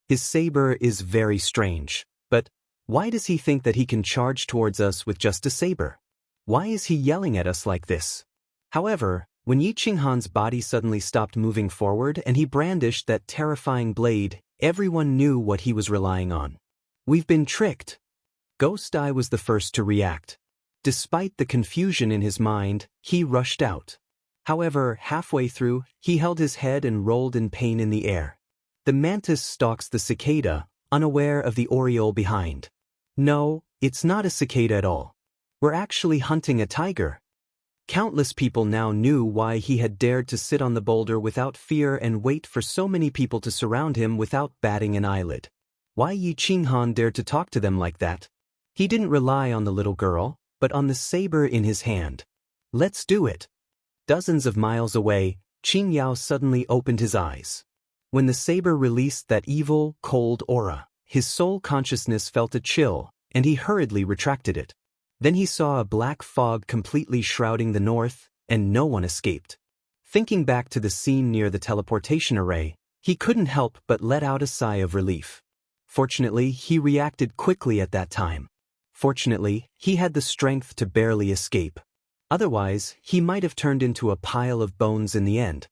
His saber is very strange, but why does he think that he can charge towards us with just a saber? Why is he yelling at us like this? However, when Yi Qinghan's body suddenly stopped moving forward and he brandished that terrifying blade, everyone knew what he was relying on. We've been tricked. Ghost Eye was the first to react. Despite the confusion in his mind, he rushed out. However, halfway through, he held his head and rolled in pain in the air. The mantis stalks the cicada, unaware of the oriole behind. No, it's not a cicada at all. We're actually hunting a tiger. Countless people now knew why he had dared to sit on the boulder without fear and wait for so many people to surround him without batting an eyelid. Why Yi Qinghan dared to talk to them like that? He didn't rely on the little girl, but on the saber in his hand. Let's do it. Dozens of miles away, Qing Yao suddenly opened his eyes. When the saber released that evil, cold aura, his soul consciousness felt a chill, and he hurriedly retracted it. Then he saw a black fog completely shrouding the north, and no one escaped. Thinking back to the scene near the teleportation array, he couldn't help but let out a sigh of relief. Fortunately, he reacted quickly at that time. Fortunately, he had the strength to barely escape. Otherwise, he might have turned into a pile of bones in the end.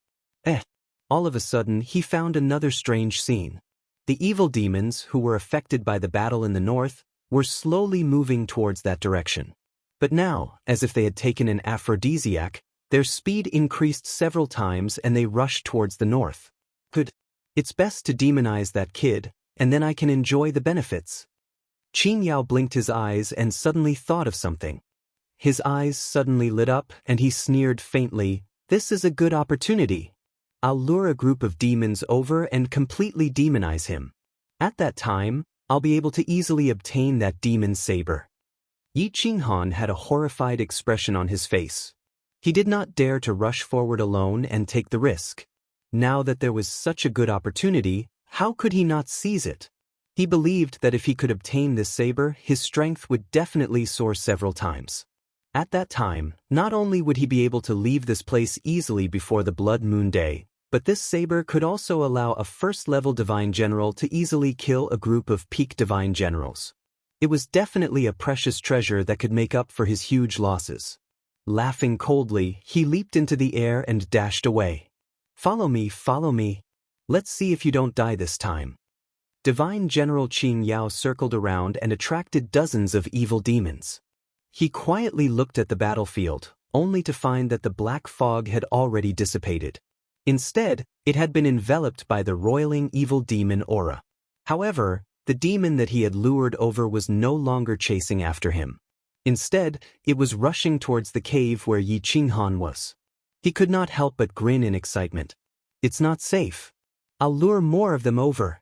All of a sudden, he found another strange scene. The evil demons, who were affected by the battle in the north, were slowly moving towards that direction. But now, as if they had taken an aphrodisiac, their speed increased several times and they rushed towards the north. Good. It's best to demonize that kid, and then I can enjoy the benefits. Qin Yao blinked his eyes and suddenly thought of something. His eyes suddenly lit up and he sneered faintly, "This is a good opportunity. I'll lure a group of demons over and completely demonize him. At that time, I'll be able to easily obtain that demon saber." Yi Qinghan had a horrified expression on his face. He did not dare to rush forward alone and take the risk. Now that there was such a good opportunity, how could he not seize it? He believed that if he could obtain this saber, his strength would definitely soar several times. At that time, not only would he be able to leave this place easily before the Blood Moon Day, but this saber could also allow a first-level divine general to easily kill a group of peak divine generals. It was definitely a precious treasure that could make up for his huge losses. Laughing coldly, he leaped into the air and dashed away. Follow me, follow me. Let's see if you don't die this time." Divine General Qin Yao circled around and attracted dozens of evil demons. He quietly looked at the battlefield, only to find that the black fog had already dissipated. Instead, it had been enveloped by the roiling evil demon aura. However, the demon that he had lured over was no longer chasing after him. Instead, it was rushing towards the cave where Yi Qinghan was. He could not help but grin in excitement. "It's not safe. I'll lure more of them over."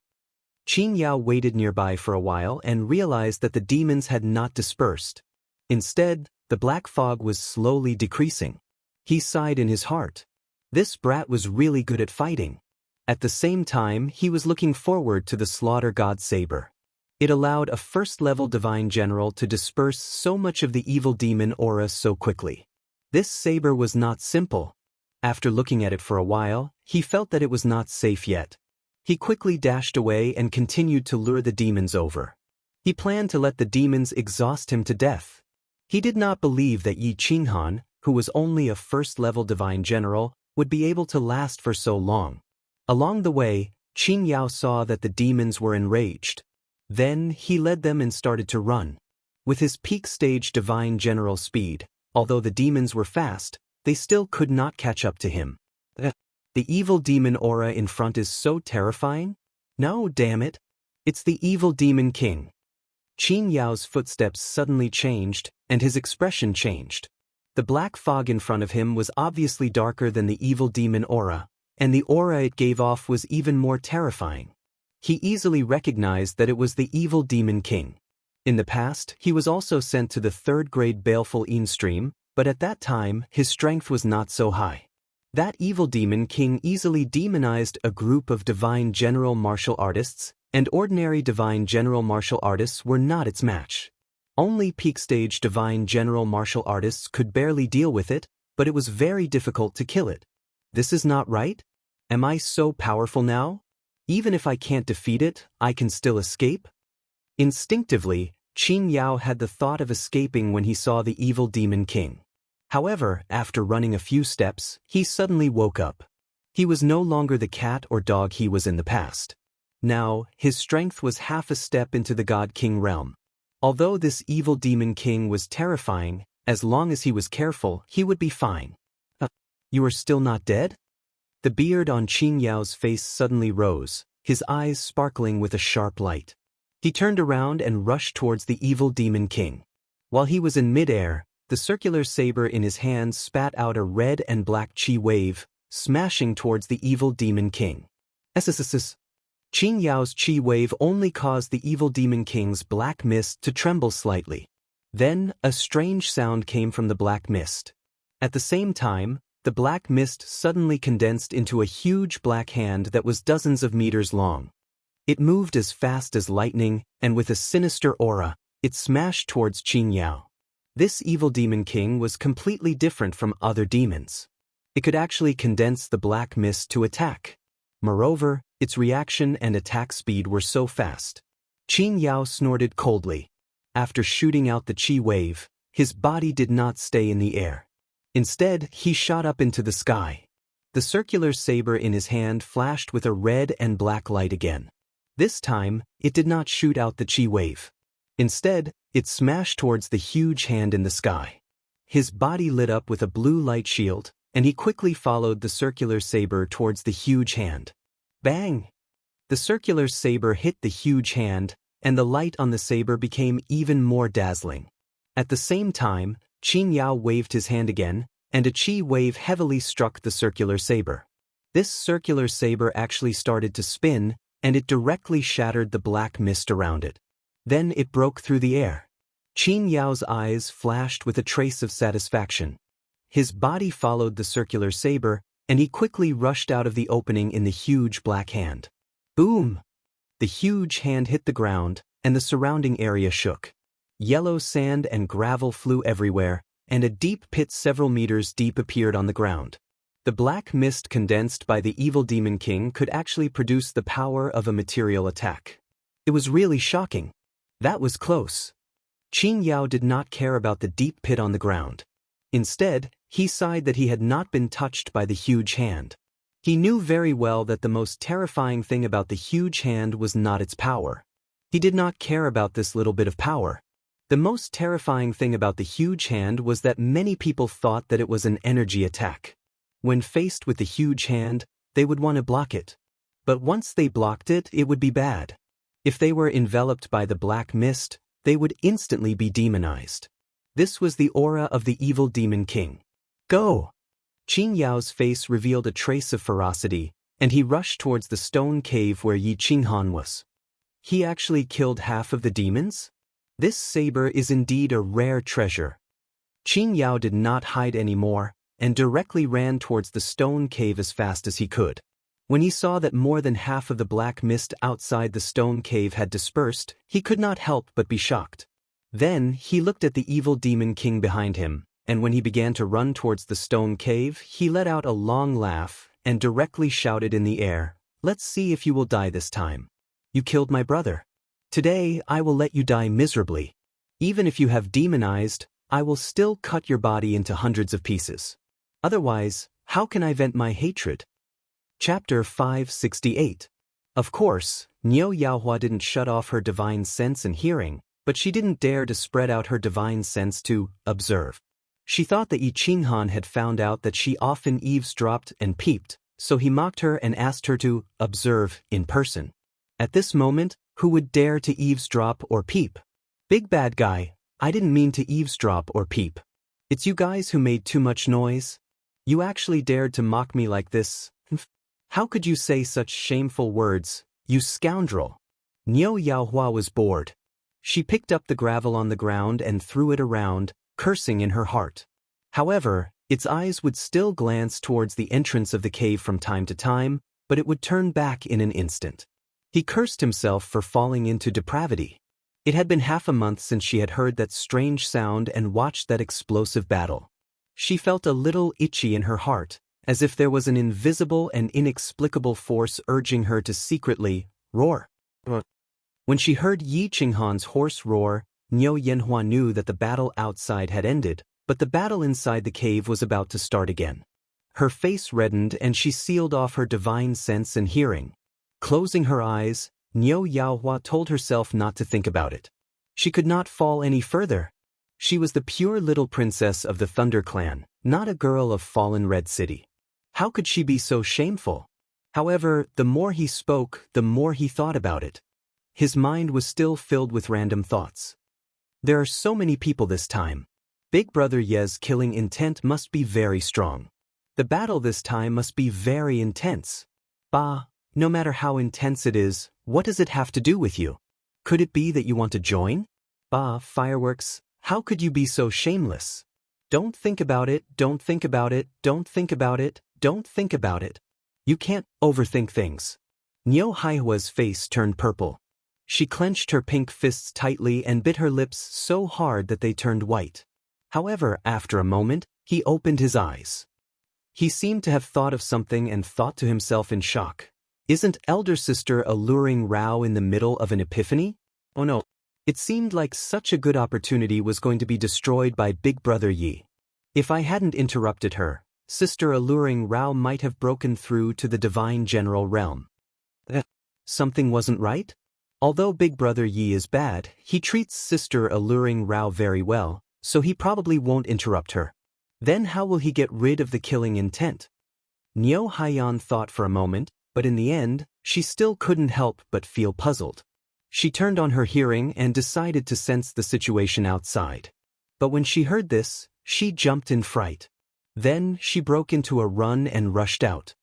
Qin Yao waited nearby for a while and realized that the demons had not dispersed. Instead, the black fog was slowly decreasing. He sighed in his heart. This brat was really good at fighting. At the same time, he was looking forward to the Slaughter God Saber. It allowed a first-level divine general to disperse so much of the evil demon aura so quickly. This saber was not simple. After looking at it for a while, he felt that it was not safe yet. He quickly dashed away and continued to lure the demons over. He planned to let the demons exhaust him to death. He did not believe that Yi Qinghan, who was only a first-level divine general, would be able to last for so long. Along the way, Qin Yao saw that the demons were enraged. Then he led them and started to run. With his peak stage divine general speed, although the demons were fast, they still could not catch up to him. The evil demon aura in front is so terrifying? No, damn it. It's the evil demon king. Qin Yao's footsteps suddenly changed, and his expression changed. The black fog in front of him was obviously darker than the evil demon aura, and the aura it gave off was even more terrifying. He easily recognized that it was the evil demon king. In the past, he was also sent to the third-grade baleful stream, but at that time, his strength was not so high. That evil demon king easily demonized a group of divine general martial artists, and ordinary divine general martial artists were not its match. Only peak-stage divine general martial artists could barely deal with it, but it was very difficult to kill it. This is not right? Am I so powerful now? Even if I can't defeat it, I can still escape? Instinctively, Qin Yao had the thought of escaping when he saw the evil demon king. However, after running a few steps, he suddenly woke up. He was no longer the cat or dog he was in the past. Now, his strength was half a step into the God King realm. Although this evil demon king was terrifying, as long as he was careful, he would be fine. You are still not dead? The beard on Qin Yao's face suddenly rose, his eyes sparkling with a sharp light. He turned around and rushed towards the evil demon king. While he was in midair, the circular saber in his hand spat out a red and black chi wave, smashing towards the evil demon king. SSSS. Qin Yao's chi wave only caused the evil demon king's black mist to tremble slightly. Then, a strange sound came from the black mist. At the same time, the black mist suddenly condensed into a huge black hand that was dozens of meters long. It moved as fast as lightning, and with a sinister aura, it smashed towards Qin Yao. This evil demon king was completely different from other demons. It could actually condense the black mist to attack. Moreover, its reaction and attack speed were so fast. Qin Yao snorted coldly. After shooting out the chi wave, his body did not stay in the air. Instead, he shot up into the sky. The circular saber in his hand flashed with a red and black light again. This time, it did not shoot out the chi wave. Instead, it smashed towards the huge hand in the sky. His body lit up with a blue light shield, and he quickly followed the circular saber towards the huge hand. Bang! The circular saber hit the huge hand, and the light on the saber became even more dazzling. At the same time, Qin Yao waved his hand again, and a chi wave heavily struck the circular saber. This circular saber actually started to spin, and it directly shattered the black mist around it. Then it broke through the air. Qin Yao's eyes flashed with a trace of satisfaction. His body followed the circular saber, and he quickly rushed out of the opening in the huge black hand. Boom! The huge hand hit the ground, and the surrounding area shook. Yellow sand and gravel flew everywhere, and a deep pit several meters deep appeared on the ground. The black mist condensed by the evil demon king could actually produce the power of a material attack. It was really shocking. That was close. Qin Yao did not care about the deep pit on the ground. Instead, he sighed that he had not been touched by the huge hand. He knew very well that the most terrifying thing about the huge hand was not its power. He did not care about this little bit of power. The most terrifying thing about the huge hand was that many people thought that it was an energy attack. When faced with the huge hand, they would want to block it. But once they blocked it, it would be bad. If they were enveloped by the black mist, they would instantly be demonized. This was the aura of the evil demon king. Go! Qin Yao's face revealed a trace of ferocity, and he rushed towards the stone cave where Yi Qinghan was. He actually killed half of the demons? This saber is indeed a rare treasure. Qin Yao did not hide anymore, and directly ran towards the stone cave as fast as he could. When he saw that more than half of the black mist outside the stone cave had dispersed, he could not help but be shocked. Then he looked at the evil demon king behind him, and when he began to run towards the stone cave, he let out a long laugh and directly shouted in the air, "Let's see if you will die this time. You killed my brother. Today I will let you die miserably. Even if you have demonized, I will still cut your body into hundreds of pieces. Otherwise, how can I vent my hatred?" Chapter 568. Of course, Niu Yaohua didn't shut off her divine sense and hearing, but she didn't dare to spread out her divine sense to observe. She thought that Yi Qinghan had found out that she often eavesdropped and peeped, so he mocked her and asked her to observe in person. At this moment, who would dare to eavesdrop or peep? Big bad guy, I didn't mean to eavesdrop or peep. It's you guys who made too much noise. You actually dared to mock me like this. How could you say such shameful words, you scoundrel? Niu Yaohua was bored. She picked up the gravel on the ground and threw it around, cursing in her heart. However, its eyes would still glance towards the entrance of the cave from time to time, but it would turn back in an instant. He cursed himself for falling into depravity. It had been half a month since she had heard that strange sound and watched that explosive battle. She felt a little itchy in her heart, as if there was an invisible and inexplicable force urging her to secretly roar. When she heard Yi Qinghan's hoarse roar, Niu Yanhua knew that the battle outside had ended, but the battle inside the cave was about to start again. Her face reddened and she sealed off her divine sense and hearing. Closing her eyes, Niu Yaohua told herself not to think about it. She could not fall any further. She was the pure little princess of the Thunder Clan, not a girl of fallen Red City. How could she be so shameful? However, the more he spoke, the more he thought about it. His mind was still filled with random thoughts. There are so many people this time. Big Brother Ye's killing intent must be very strong. The battle this time must be very intense. Bah, no matter how intense it is, what does it have to do with you? Could it be that you want to join? Bah, fireworks, how could you be so shameless? Don't think about it, don't think about it, don't think about it, don't think about it. You can't overthink things. Niu Haihua's face turned purple. She clenched her pink fists tightly and bit her lips so hard that they turned white. However, after a moment, he opened his eyes. He seemed to have thought of something and thought to himself in shock. Isn't elder sister alluring Rao in the middle of an epiphany? Oh no. It seemed like such a good opportunity was going to be destroyed by Big Brother Yi. If I hadn't interrupted her, Sister alluring Rao might have broken through to the divine general realm. Something wasn't right? Although Big Brother Yi is bad, he treats Sister alluring Rao very well, so he probably won't interrupt her. Then how will he get rid of the killing intent? Niu Haiyan thought for a moment, but in the end, She still couldn't help but feel puzzled. She turned on her hearing and decided to sense the situation outside. But when she heard this, she jumped in fright. Then she broke into a run and rushed out.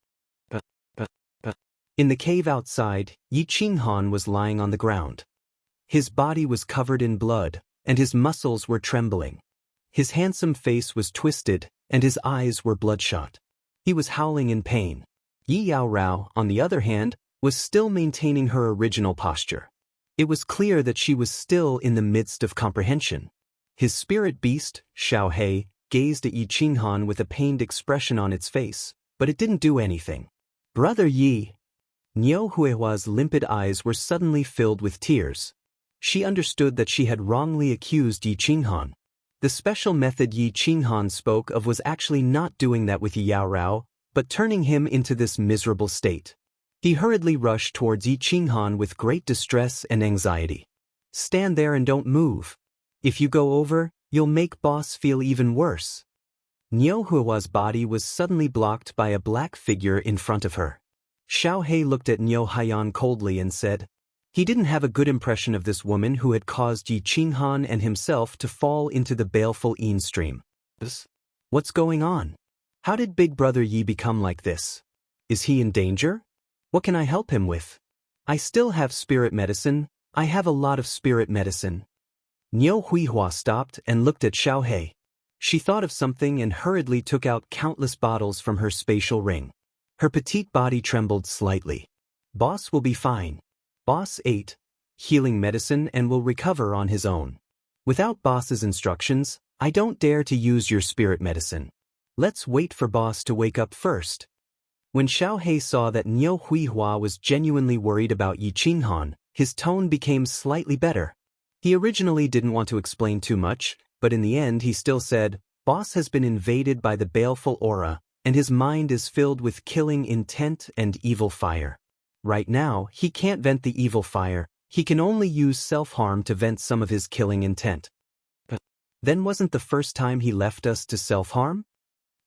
In the cave outside, Yi Qinghan was lying on the ground. His body was covered in blood, and his muscles were trembling. His handsome face was twisted, and his eyes were bloodshot. He was howling in pain. Yi Yaorao, on the other hand, was still maintaining her original posture. It was clear that she was still in the midst of comprehension. His spirit beast, Xiaohei, gazed at Yi Qinghan with a pained expression on its face, but it didn't do anything. Brother Yi. Niu Huihua's limpid eyes were suddenly filled with tears. She understood that she had wrongly accused Yi Qinghan. The special method Yi Qinghan spoke of was actually not doing that with Yi Yaorao, but turning him into this miserable state. He hurriedly rushed towards Yi Qinghan with great distress and anxiety. Stand there and don't move. If you go over, you'll make boss feel even worse. Niu Huihua's body was suddenly blocked by a black figure in front of her. Xiaohei looked at Niu Haiyan coldly and said, he didn't have a good impression of this woman who had caused Yi Qinghan and himself to fall into the baleful Yin stream. What's going on? How did Big Brother Yi become like this? Is he in danger? What can I help him with? I still have spirit medicine. I have a lot of spirit medicine. Niu Huihua stopped and looked at Xiaohei. She thought of something and hurriedly took out countless bottles from her spatial ring. Her petite body trembled slightly. Boss will be fine. Boss ate healing medicine and will recover on his own. Without boss's instructions, I don't dare to use your spirit medicine. Let's wait for boss to wake up first. When Xiaohei saw that Niu Huihua was genuinely worried about Yi Qinghan, his tone became slightly better. He originally didn't want to explain too much, but in the end he still said, boss has been invaded by the baleful aura, and his mind is filled with killing intent and evil fire. Right now, he can't vent the evil fire, he can only use self-harm to vent some of his killing intent. But then wasn't the first time he left us to self-harm?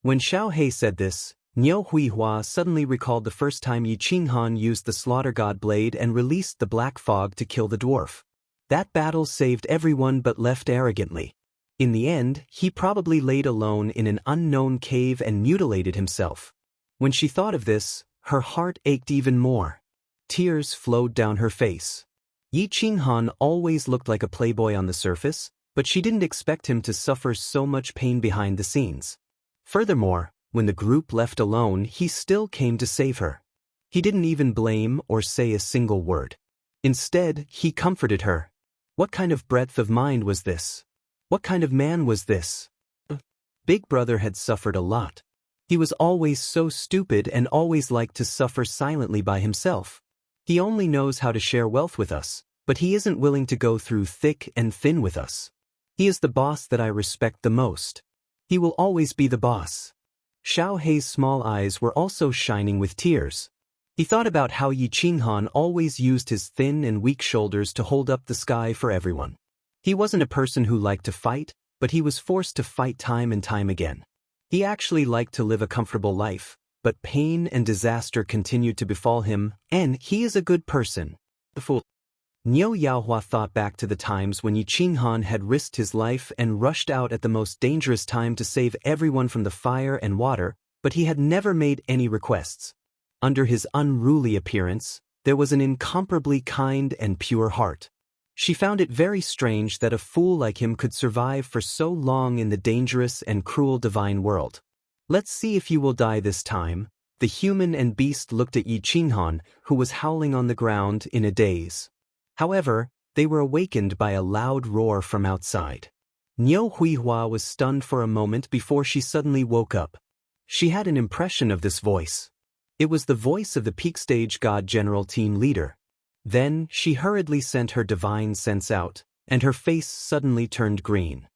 When Xiaohei said this, Niu Huihua suddenly recalled the first time Yi Qinghan used the Slaughter God Blade and released the black fog to kill the dwarf. That battle saved everyone but left arrogantly. In the end, he probably laid alone in an unknown cave and mutilated himself. When she thought of this, her heart ached even more. Tears flowed down her face. Yi Qinghan always looked like a playboy on the surface, but she didn't expect him to suffer so much pain behind the scenes. Furthermore, when the group left alone, he still came to save her. He didn't even blame or say a single word. Instead, he comforted her. What kind of breadth of mind was this? What kind of man was this? Big Brother had suffered a lot. He was always so stupid and always liked to suffer silently by himself. He only knows how to share wealth with us, but he isn't willing to go through thick and thin with us. He is the boss that I respect the most. He will always be the boss. Xiaohei's small eyes were also shining with tears. He thought about how Yi Qinghan always used his thin and weak shoulders to hold up the sky for everyone. He wasn't a person who liked to fight, but he was forced to fight time and time again. He actually liked to live a comfortable life, but pain and disaster continued to befall him, and he is a good person. The fool. Niu Yaohua thought back to the times when Yi Qinghan had risked his life and rushed out at the most dangerous time to save everyone from the fire and water, but he had never made any requests. Under his unruly appearance, there was an incomparably kind and pure heart. She found it very strange that a fool like him could survive for so long in the dangerous and cruel divine world. Let's see if you will die this time. The human and beast looked at Yi Qinghan, who was howling on the ground in a daze. However, they were awakened by a loud roar from outside. Niu Huihua was stunned for a moment before she suddenly woke up. She had an impression of this voice. It was the voice of the Peak Stage God General Team Leader. Then she hurriedly sent her divine sense out, and her face suddenly turned green.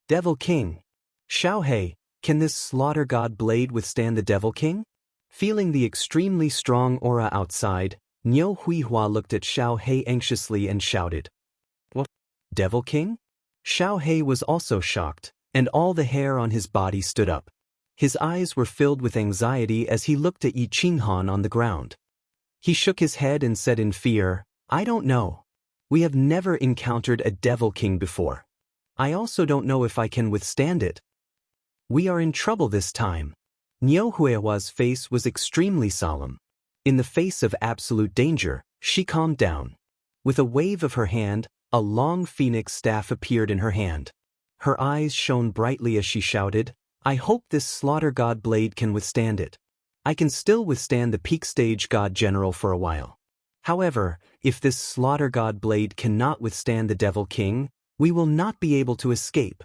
Devil King. Xiaohei, can this Slaughter God Blade withstand the Devil King? Feeling the extremely strong aura outside, Niu Huihua looked at Xiaohei anxiously and shouted, "What? Devil King?" Xiaohei was also shocked, and all the hair on his body stood up. His eyes were filled with anxiety as he looked at Yi Qinghan on the ground. He shook his head and said in fear, I don't know. We have never encountered a devil king before. I also don't know if I can withstand it. We are in trouble this time. Niu Huihua's face was extremely solemn. In the face of absolute danger, she calmed down. With a wave of her hand, a long phoenix staff appeared in her hand. Her eyes shone brightly as she shouted, I hope this slaughter god blade can withstand it. I can still withstand the peak stage god general for a while. However, if this slaughter god blade cannot withstand the devil king, we will not be able to escape.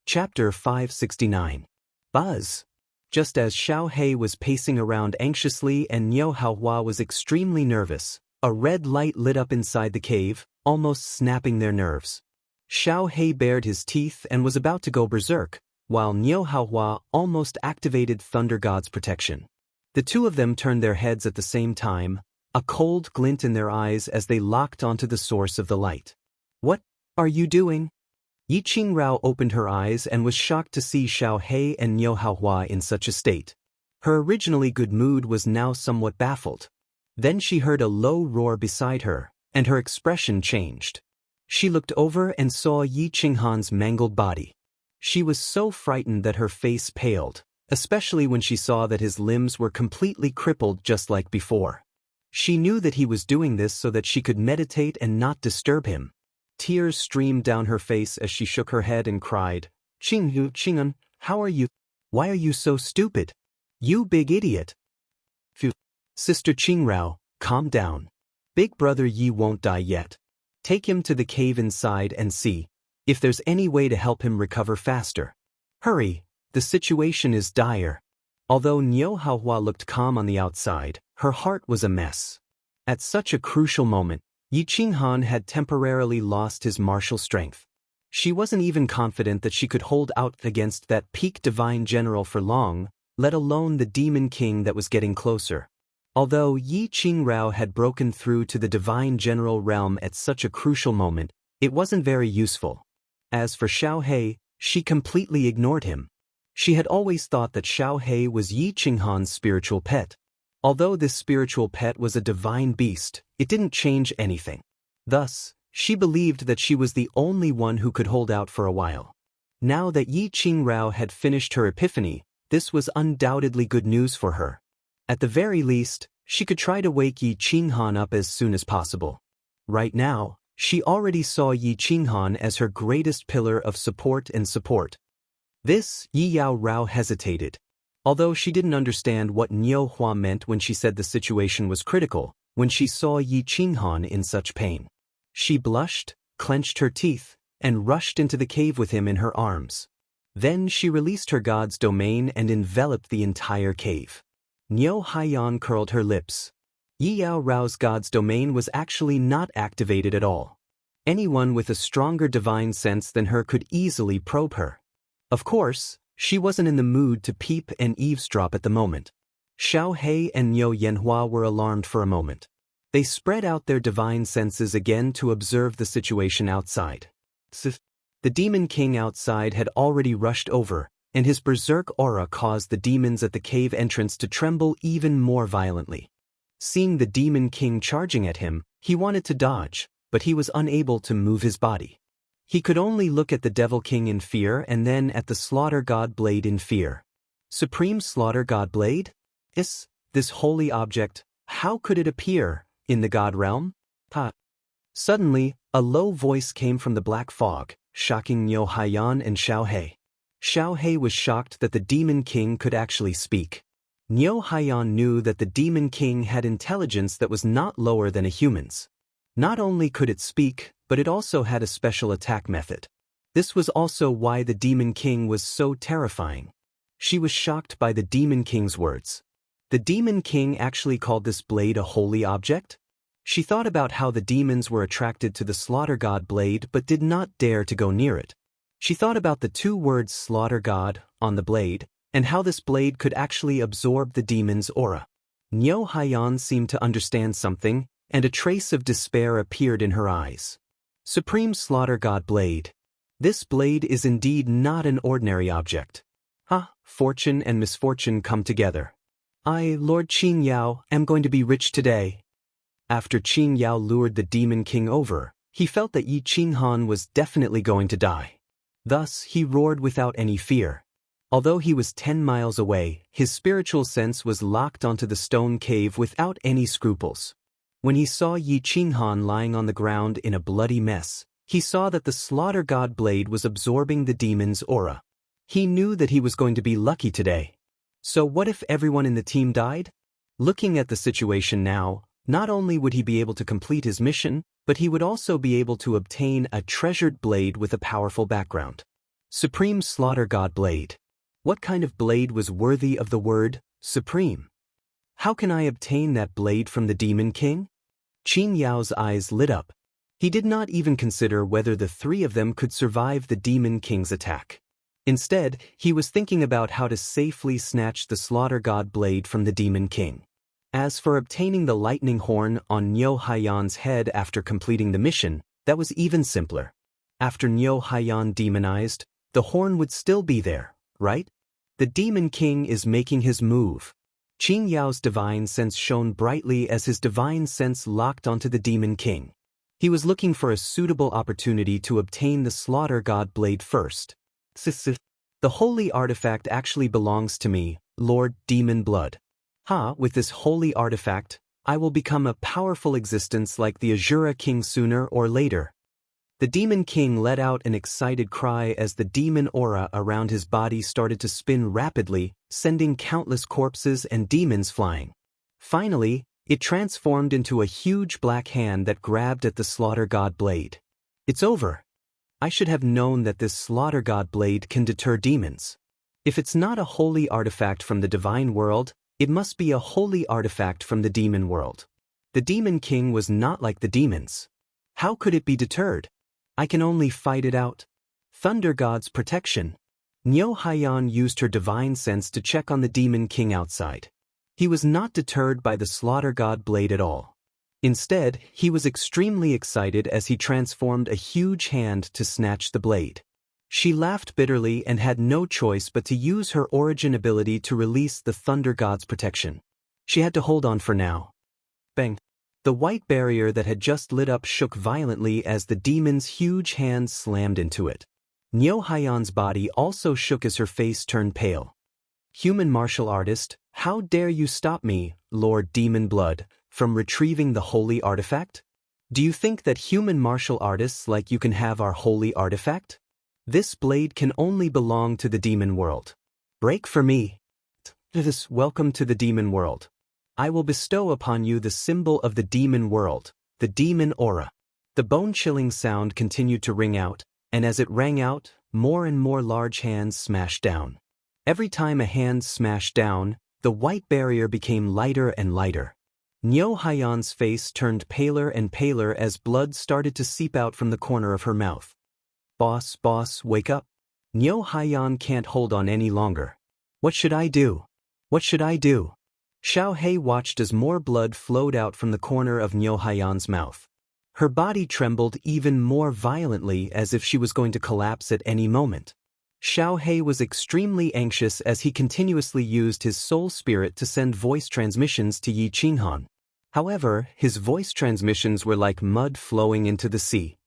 Chapter 569. Buzz. Just as Xiao He was pacing around anxiously and Niu Huihua was extremely nervous, a red light lit up inside the cave, almost snapping their nerves. Xiao He bared his teeth and was about to go berserk, while Niu Huihua almost activated Thunder God's protection. The two of them turned their heads at the same time, a cold glint in their eyes as they locked onto the source of the light. What are you doing? Yi Qingrao opened her eyes and was shocked to see Xiao He and Niu Huihua in such a state. Her originally good mood was now somewhat baffled. Then she heard a low roar beside her, and her expression changed. She looked over and saw Yi Qinghan's mangled body. She was so frightened that her face paled, especially when she saw that his limbs were completely crippled just like before. She knew that he was doing this so that she could meditate and not disturb him. Tears streamed down her face as she shook her head and cried, Qinghan, how are you? Why are you so stupid? You big idiot. Phew. Sister Qingrao, calm down. Big brother Yi won't die yet. Take him to the cave inside and see if there's any way to help him recover faster. Hurry, the situation is dire. Although Niu Huihua looked calm on the outside, her heart was a mess. At such a crucial moment, Yi Qinghan had temporarily lost his martial strength. She wasn't even confident that she could hold out against that peak divine general for long, let alone the demon king that was getting closer. Although Yi Qingrao had broken through to the divine general realm at such a crucial moment, it wasn't very useful. As for Xiao He, she completely ignored him. She had always thought that Xiao He was Yi Qinghan's spiritual pet. Although this spiritual pet was a divine beast, it didn't change anything. Thus, she believed that she was the only one who could hold out for a while. Now that Yi Qingrao had finished her epiphany, this was undoubtedly good news for her. At the very least, she could try to wake Yi Qinghan up as soon as possible. Right now, she already saw Yi Qinghan as her greatest pillar of support and support. This, Yi Yao Rao hesitated. Although she didn't understand what Niu Hua meant when she said the situation was critical, when she saw Yi Qinghan in such pain. She blushed, clenched her teeth, and rushed into the cave with him in her arms. Then she released her god's domain and enveloped the entire cave. Niu Haiyan curled her lips. Yi Yao Rao's god's domain was actually not activated at all. Anyone with a stronger divine sense than her could easily probe her. Of course, she wasn't in the mood to peep and eavesdrop at the moment. Xiao He and Niu Yanhua were alarmed for a moment. They spread out their divine senses again to observe the situation outside. The demon king outside had already rushed over, and his berserk aura caused the demons at the cave entrance to tremble even more violently. Seeing the demon king charging at him, he wanted to dodge, but he was unable to move his body. He could only look at the Devil King in fear and then at the Slaughter God Blade in fear. Supreme Slaughter God Blade? This holy object, how could it appear in the God realm? Suddenly, a low voice came from the black fog, shocking Niu Haiyan and Xiao He. Xiao He was shocked that the Demon King could actually speak. Niu Haiyan knew that the Demon King had intelligence that was not lower than a human's. Not only could it speak, but it also had a special attack method. This was also why the Demon King was so terrifying. She was shocked by the Demon King's words. The Demon King actually called this blade a holy object? She thought about how the demons were attracted to the Slaughter God blade but did not dare to go near it. She thought about the two words Slaughter God on the blade, and how this blade could actually absorb the demon's aura. Niu Haiyan seemed to understand something, and a trace of despair appeared in her eyes. Supreme Slaughter God Blade. This blade is indeed not an ordinary object. Fortune and misfortune come together. I, Lord Qing Yao, am going to be rich today. After Qing Yao lured the Demon King over, he felt that Yi Qinghan was definitely going to die. Thus, he roared without any fear. Although he was 10 miles away, his spiritual sense was locked onto the stone cave without any scruples. When he saw Yi Qinghan lying on the ground in a bloody mess, he saw that the slaughter god blade was absorbing the demon's aura. He knew that he was going to be lucky today. So what if everyone in the team died? Looking at the situation now, not only would he be able to complete his mission, but he would also be able to obtain a treasured blade with a powerful background. Supreme Slaughter God Blade. What kind of blade was worthy of the word supreme? How can I obtain that blade from the Demon King? Qing Yao's eyes lit up. He did not even consider whether the three of them could survive the Demon King's attack. Instead, he was thinking about how to safely snatch the Slaughter God Blade from the Demon King. As for obtaining the lightning horn on Niu Haiyan's head after completing the mission, that was even simpler. After Niu Haiyan demonized, the horn would still be there, right? The Demon King is making his move. Qing Yao's divine sense shone brightly as his divine sense locked onto the Demon King. He was looking for a suitable opportunity to obtain the Slaughter God Blade first. The holy artifact actually belongs to me, Lord Demon Blood. With this holy artifact, I will become a powerful existence like the Azura King sooner or later. The Demon King let out an excited cry as the demon aura around his body started to spin rapidly, sending countless corpses and demons flying. Finally, it transformed into a huge black hand that grabbed at the Slaughter God Blade. It's over. I should have known that this Slaughter God Blade can deter demons. If it's not a holy artifact from the divine world, it must be a holy artifact from the demon world. The Demon King was not like the demons. How could it be deterred? I can only fight it out. Thunder God's protection. Niu Haiyan used her divine sense to check on the Demon King outside. He was not deterred by the Slaughter God Blade at all. Instead, he was extremely excited as he transformed a huge hand to snatch the blade. She laughed bitterly and had no choice but to use her origin ability to release the Thunder God's protection. She had to hold on for now. Bang! The white barrier that had just lit up shook violently as the demon's huge hand slammed into it. Niu Haiyan's body also shook as her face turned pale. Human martial artist, how dare you stop me, Lord Demon Blood, from retrieving the holy artifact? Do you think that human martial artists like you can have our holy artifact? This blade can only belong to the demon world. Break for me. Welcome to the demon world. I will bestow upon you the symbol of the demon world, the demon aura. The bone-chilling sound continued to ring out, and as it rang out, more and more large hands smashed down. Every time a hand smashed down, the white barrier became lighter and lighter. Niu Haiyan's face turned paler and paler as blood started to seep out from the corner of her mouth. Boss, wake up. Niu Haiyan can't hold on any longer. What should I do? What should I do? Xiaohei watched as more blood flowed out from the corner of Niu Haiyan's mouth. Her body trembled even more violently as if she was going to collapse at any moment. Xiaohei was extremely anxious as he continuously used his soul spirit to send voice transmissions to Yi Qinghan. However, his voice transmissions were like mud flowing into the sea.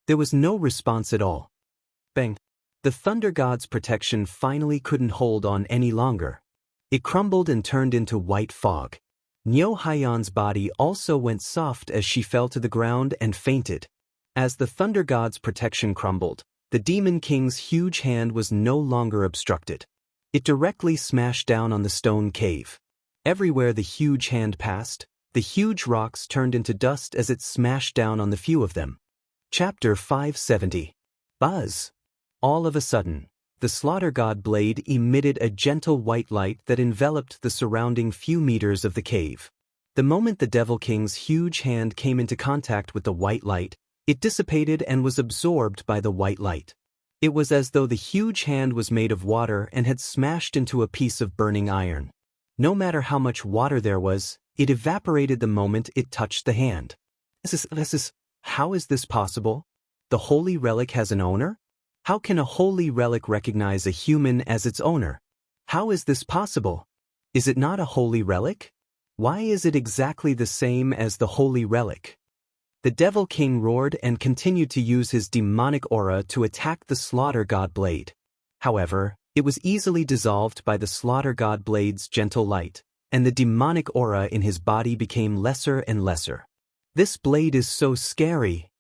There was no response at all. Bang! The Thunder God's protection finally couldn't hold on any longer. It crumbled and turned into white fog. Niu Haiyan's body also went soft as she fell to the ground and fainted. As the Thunder God's protection crumbled, the Demon King's huge hand was no longer obstructed. It directly smashed down on the stone cave. Everywhere the huge hand passed, the huge rocks turned into dust as it smashed down on the few of them. Chapter 570. Buzz! All of a sudden, the Slaughter God Blade emitted a gentle white light that enveloped the surrounding few meters of the cave. The moment the Devil King's huge hand came into contact with the white light, it dissipated and was absorbed by the white light. It was as though the huge hand was made of water and had smashed into a piece of burning iron. No matter how much water there was, it evaporated the moment it touched the hand. How is this possible? The holy relic has an owner? How can a holy relic recognize a human as its owner? How is this possible? Is it not a holy relic? Why is it exactly the same as the holy relic? The Devil King roared and continued to use his demonic aura to attack the Slaughter God blade. However, it was easily dissolved by the Slaughter God blade's gentle light, and the demonic aura in his body became lesser and lesser. This blade is so scary.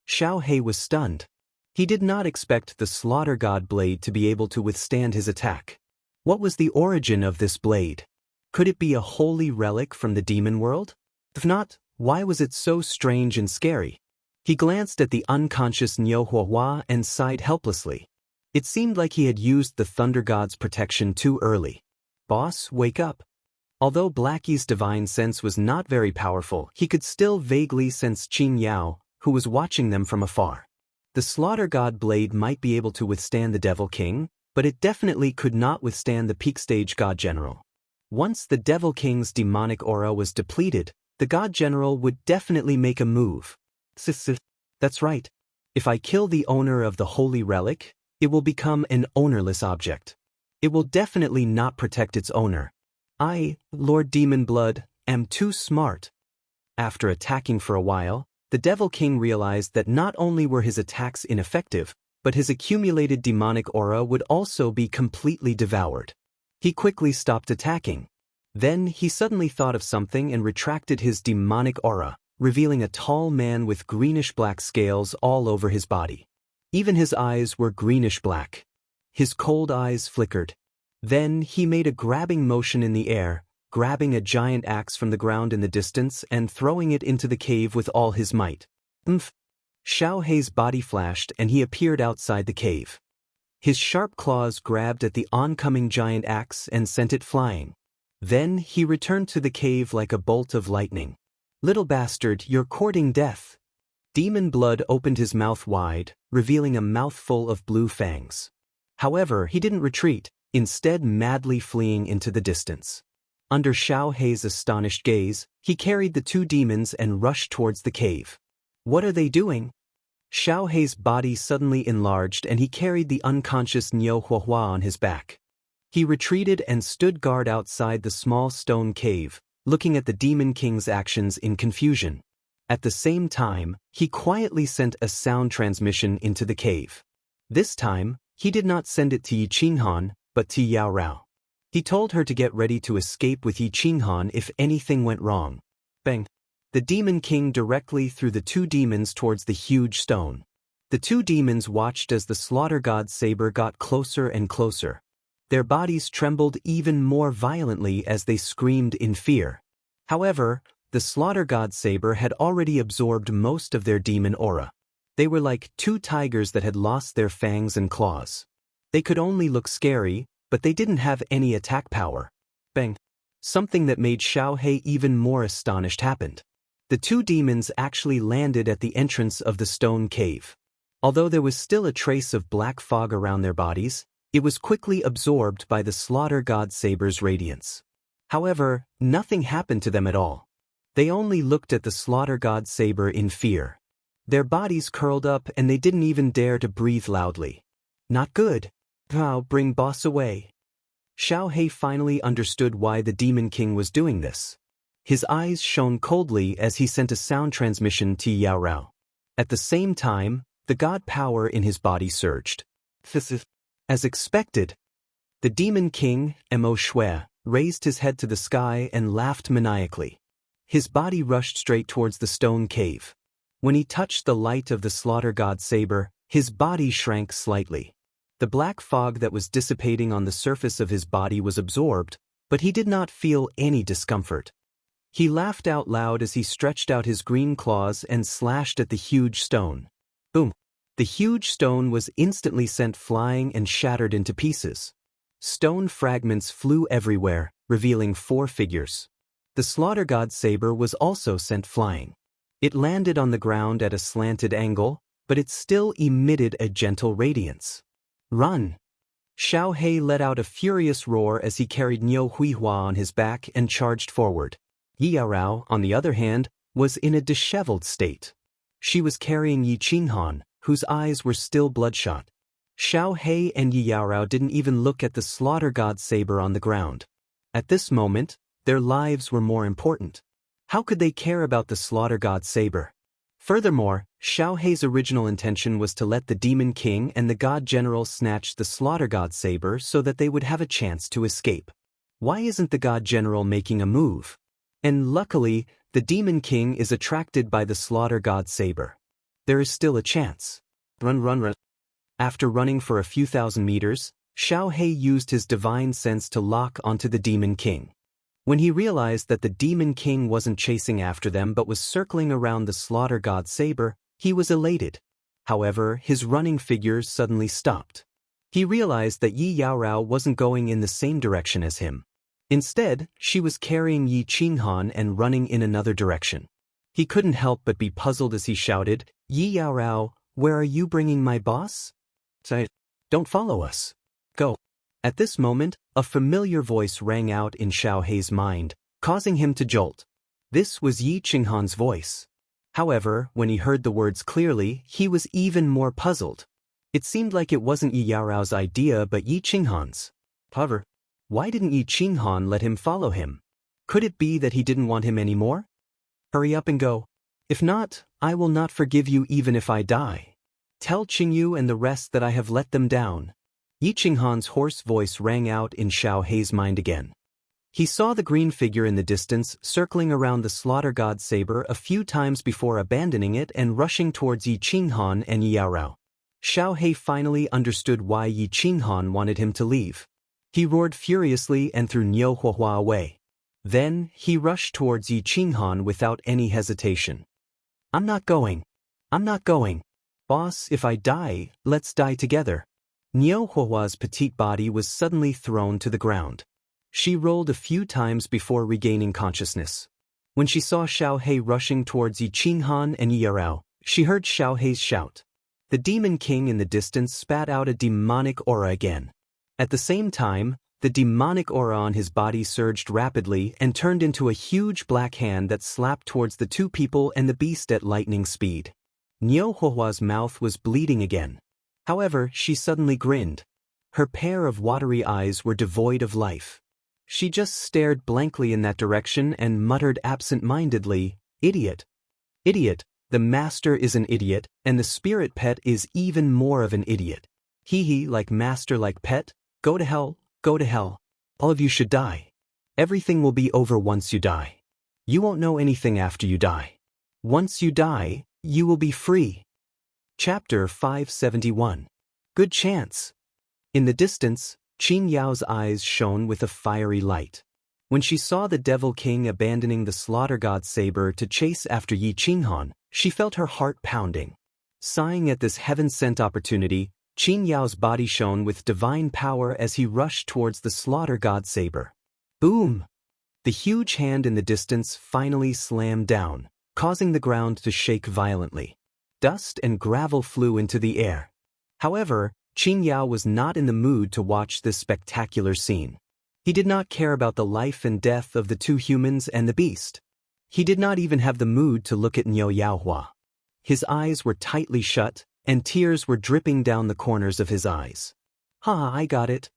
Xiao He was stunned. He did not expect the Slaughter God blade to be able to withstand his attack. What was the origin of this blade? Could it be a holy relic from the demon world? If not, why was it so strange and scary? He glanced at the unconscious Niu Huahua and sighed helplessly. It seemed like he had used the Thunder God's protection too early. Boss, wake up. Although Blackie's divine sense was not very powerful, he could still vaguely sense Qin Yao, who was watching them from afar. The Slaughter God blade might be able to withstand the Devil King, but it definitely could not withstand the Peak Stage God General. Once the Devil King's demonic aura was depleted, the God General would definitely make a move. That's right. If I kill the owner of the holy relic, it will become an ownerless object. It will definitely not protect its owner. I, Lord Demon Blood, am too smart. After attacking for a while, the Devil King realized that not only were his attacks ineffective, but his accumulated demonic aura would also be completely devoured. He quickly stopped attacking. Then he suddenly thought of something and retracted his demonic aura, revealing a tall man with greenish-black scales all over his body. Even his eyes were greenish-black. His cold eyes flickered. Then he made a grabbing motion in the air, grabbing a giant axe from the ground in the distance and throwing it into the cave with all his might. Xiao He's body flashed and he appeared outside the cave. His sharp claws grabbed at the oncoming giant axe and sent it flying. Then he returned to the cave like a bolt of lightning. Little bastard, you're courting death. Demon Blood opened his mouth wide, revealing a mouthful of blue fangs. However, he didn't retreat, instead madly fleeing into the distance. Under Xiao He's astonished gaze, he carried the two demons and rushed towards the cave. What are they doing? Xiao He's body suddenly enlarged and he carried the unconscious Niu Huahua on his back. He retreated and stood guard outside the small stone cave, looking at the Demon King's actions in confusion. At the same time, he quietly sent a sound transmission into the cave. This time, he did not send it to Yi Qinghan, but to Yao Rao. He told her to get ready to escape with Yi Qinghan if anything went wrong. Bang! The Demon King directly threw the two demons towards the huge stone. The two demons watched as the Slaughter God's saber got closer and closer. Their bodies trembled even more violently as they screamed in fear. However, the Slaughter God's saber had already absorbed most of their demon aura. They were like two tigers that had lost their fangs and claws. They could only look scary, but they didn't have any attack power. Bang! Something that made Xiao He even more astonished happened. The two demons actually landed at the entrance of the stone cave. Although there was still a trace of black fog around their bodies, it was quickly absorbed by the Slaughter God saber's radiance. However, nothing happened to them at all. They only looked at the Slaughter God saber in fear. Their bodies curled up and they didn't even dare to breathe loudly. Not good. I'll bring boss away. Xiao He finally understood why the Demon King was doing this. His eyes shone coldly as he sent a sound transmission to Yao Rao. At the same time, the god power in his body surged. As expected, the Demon King, Mo Shui, raised his head to the sky and laughed maniacally. His body rushed straight towards the stone cave. When he touched the light of the Slaughter God saber, his body shrank slightly. The black fog that was dissipating on the surface of his body was absorbed, but he did not feel any discomfort. He laughed out loud as he stretched out his green claws and slashed at the huge stone. Boom! The huge stone was instantly sent flying and shattered into pieces. Stone fragments flew everywhere, revealing 4 figures. The Slaughter God saber was also sent flying. It landed on the ground at a slanted angle, but it still emitted a gentle radiance. Run! Xiao He let out a furious roar as he carried Niu Huihua on his back and charged forward. Yao Rao, on the other hand, was in a disheveled state. She was carrying Yi Qinghan, whose eyes were still bloodshot. Xiao He and Yao Rao didn't even look at the Slaughter God saber on the ground. At this moment, their lives were more important. How could they care about the slaughter god saber? Furthermore, Xiao Hei's original intention was to let the demon king and the god general snatch the slaughter god saber so that they would have a chance to escape. Why isn't the god general making a move? And luckily, the demon king is attracted by the slaughter god saber. There is still a chance. Run. After running for a few thousand meters, Xiao Hei used his divine sense to lock onto the demon king. When he realized that the demon king wasn't chasing after them but was circling around the slaughter god saber, he was elated. However, his running figure suddenly stopped. He realized that Yi Yaorao wasn't going in the same direction as him. Instead, she was carrying Yi Qinghan and running in another direction. He couldn't help but be puzzled as he shouted, "Yi Yaorao, where are you bringing my boss? Say, don't follow us. Go." At this moment, a familiar voice rang out in Xiao Hei's mind, causing him to jolt. This was Yi Qinghan's voice. However, when he heard the words clearly, he was even more puzzled. It seemed like it wasn't Yi Yaorao's idea but Yi Qinghan's. However, why didn't Yi Qinghan let him follow him? Could it be that he didn't want him anymore? Hurry up and go. If not, I will not forgive you even if I die. Tell Qingyu and the rest that I have let them down. Yi Qinghan's hoarse voice rang out in Xiao Hei's mind again. He saw the green figure in the distance circling around the slaughter god saber a few times before abandoning it and rushing towards Yi Qinghan and Yi Yaorao. Xiao Hei finally understood why Yi Qinghan wanted him to leave. He roared furiously and threw Niu Huahua away. Then, he rushed towards Yi Qinghan without any hesitation. I'm not going. Boss, if I die, let's die together. Niu Huahua's petite body was suddenly thrown to the ground. She rolled a few times before regaining consciousness. When she saw Xiao Hei rushing towards Yi Qinghan and Yi Yaorao, she heard Xiao Hei's shout. The demon king in the distance spat out a demonic aura again. At the same time, the demonic aura on his body surged rapidly and turned into a huge black hand that slapped towards the two people and the beast at lightning speed. Niu Huahua's mouth was bleeding again. However, she suddenly grinned. Her pair of watery eyes were devoid of life. She just stared blankly in that direction and muttered absent-mindedly, "Idiot. Idiot, the master is an idiot, and the spirit pet is even more of an idiot. Hee like master like pet, go to hell, go to hell. All of you should die. Everything will be over once you die. You won't know anything after you die. Once you die, you will be free." Chapter 571. Good chance. In the distance, Qin Yao's eyes shone with a fiery light. When she saw the Devil King abandoning the slaughter god saber to chase after Yi Qinghan, she felt her heart pounding. Sighing at this heaven-sent opportunity, Qin Yao's body shone with divine power as he rushed towards the slaughter god saber. Boom! The huge hand in the distance finally slammed down, causing the ground to shake violently. Dust and gravel flew into the air. However, Qin Yao was not in the mood to watch this spectacular scene. He did not care about the life and death of the two humans and the beast. He did not even have the mood to look at Niu Yaohua. His eyes were tightly shut, and tears were dripping down the corners of his eyes. I got it.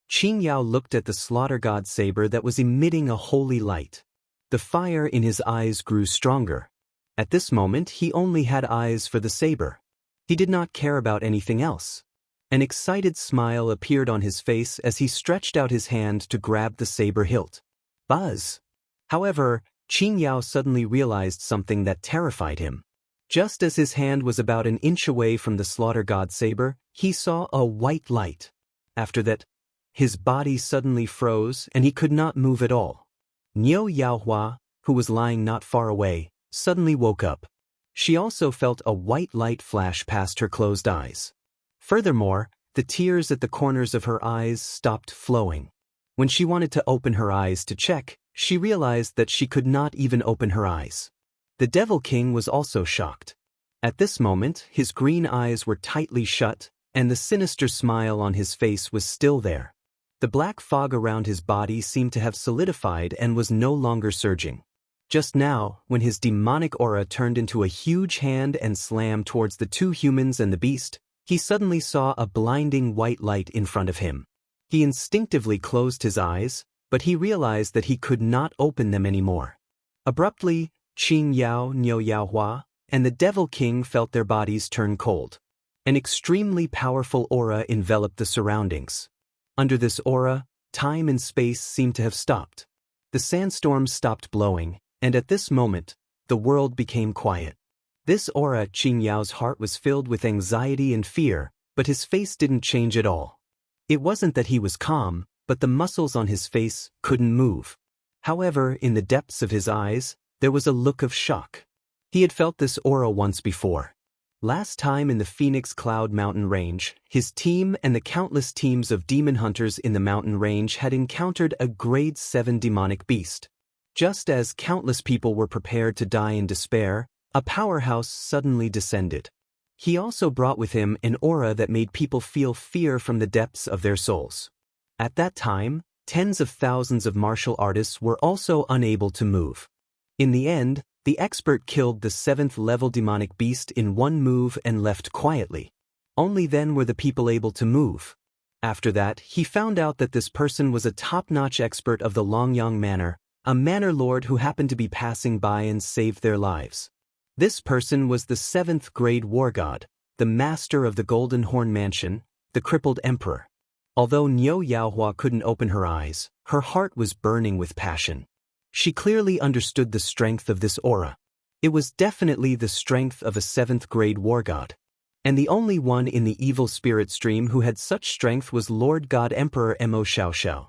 Qin Yao looked at the slaughter god saber that was emitting a holy light. The fire in his eyes grew stronger. At this moment, he only had eyes for the saber. He did not care about anything else. An excited smile appeared on his face as he stretched out his hand to grab the saber hilt. Buzz! However, Qin Yao suddenly realized something that terrified him. Just as his hand was about an inch away from the slaughter god saber, he saw a white light. After that, his body suddenly froze and he could not move at all. Niu Yaohua, who was lying not far away, suddenly woke up. She also felt a white light flash past her closed eyes. Furthermore, the tears at the corners of her eyes stopped flowing. When she wanted to open her eyes to check, she realized that she could not even open her eyes. The Devil King was also shocked. At this moment, his green eyes were tightly shut, and the sinister smile on his face was still there. The black fog around his body seemed to have solidified and was no longer surging. Just now, when his demonic aura turned into a huge hand and slammed towards the two humans and the beast, he suddenly saw a blinding white light in front of him. He instinctively closed his eyes, but he realized that he could not open them anymore. Abruptly, Qing Yao Niu Yao Hua and the Devil King felt their bodies turn cold. An extremely powerful aura enveloped the surroundings. Under this aura, time and space seemed to have stopped. The sandstorms stopped blowing, and at this moment, the world became quiet. This aura, Qing Yao's heart was filled with anxiety and fear, but his face didn't change at all. It wasn't that he was calm, but the muscles on his face couldn't move. However, in the depths of his eyes, there was a look of shock. He had felt this aura once before. Last time in the Phoenix Cloud mountain range, his team and the countless teams of demon hunters in the mountain range had encountered a grade 7 demonic beast. Just as countless people were prepared to die in despair, a powerhouse suddenly descended. He also brought with him an aura that made people feel fear from the depths of their souls. At that time, tens of thousands of martial artists were also unable to move. In the end, the expert killed the 7th-level demonic beast in one move and left quietly. Only then were the people able to move. After that, he found out that this person was a top-notch expert of the Longyang Manor, a manor lord who happened to be passing by and saved their lives. This person was the 7th-grade war god, the master of the Golden Horn Mansion, the crippled emperor. Although Niu Yaohua couldn't open her eyes, her heart was burning with passion. She clearly understood the strength of this aura. It was definitely the strength of a 7th-grade war god. And the only one in the evil spirit stream who had such strength was Lord God Emperor Mo Xiaoxiao.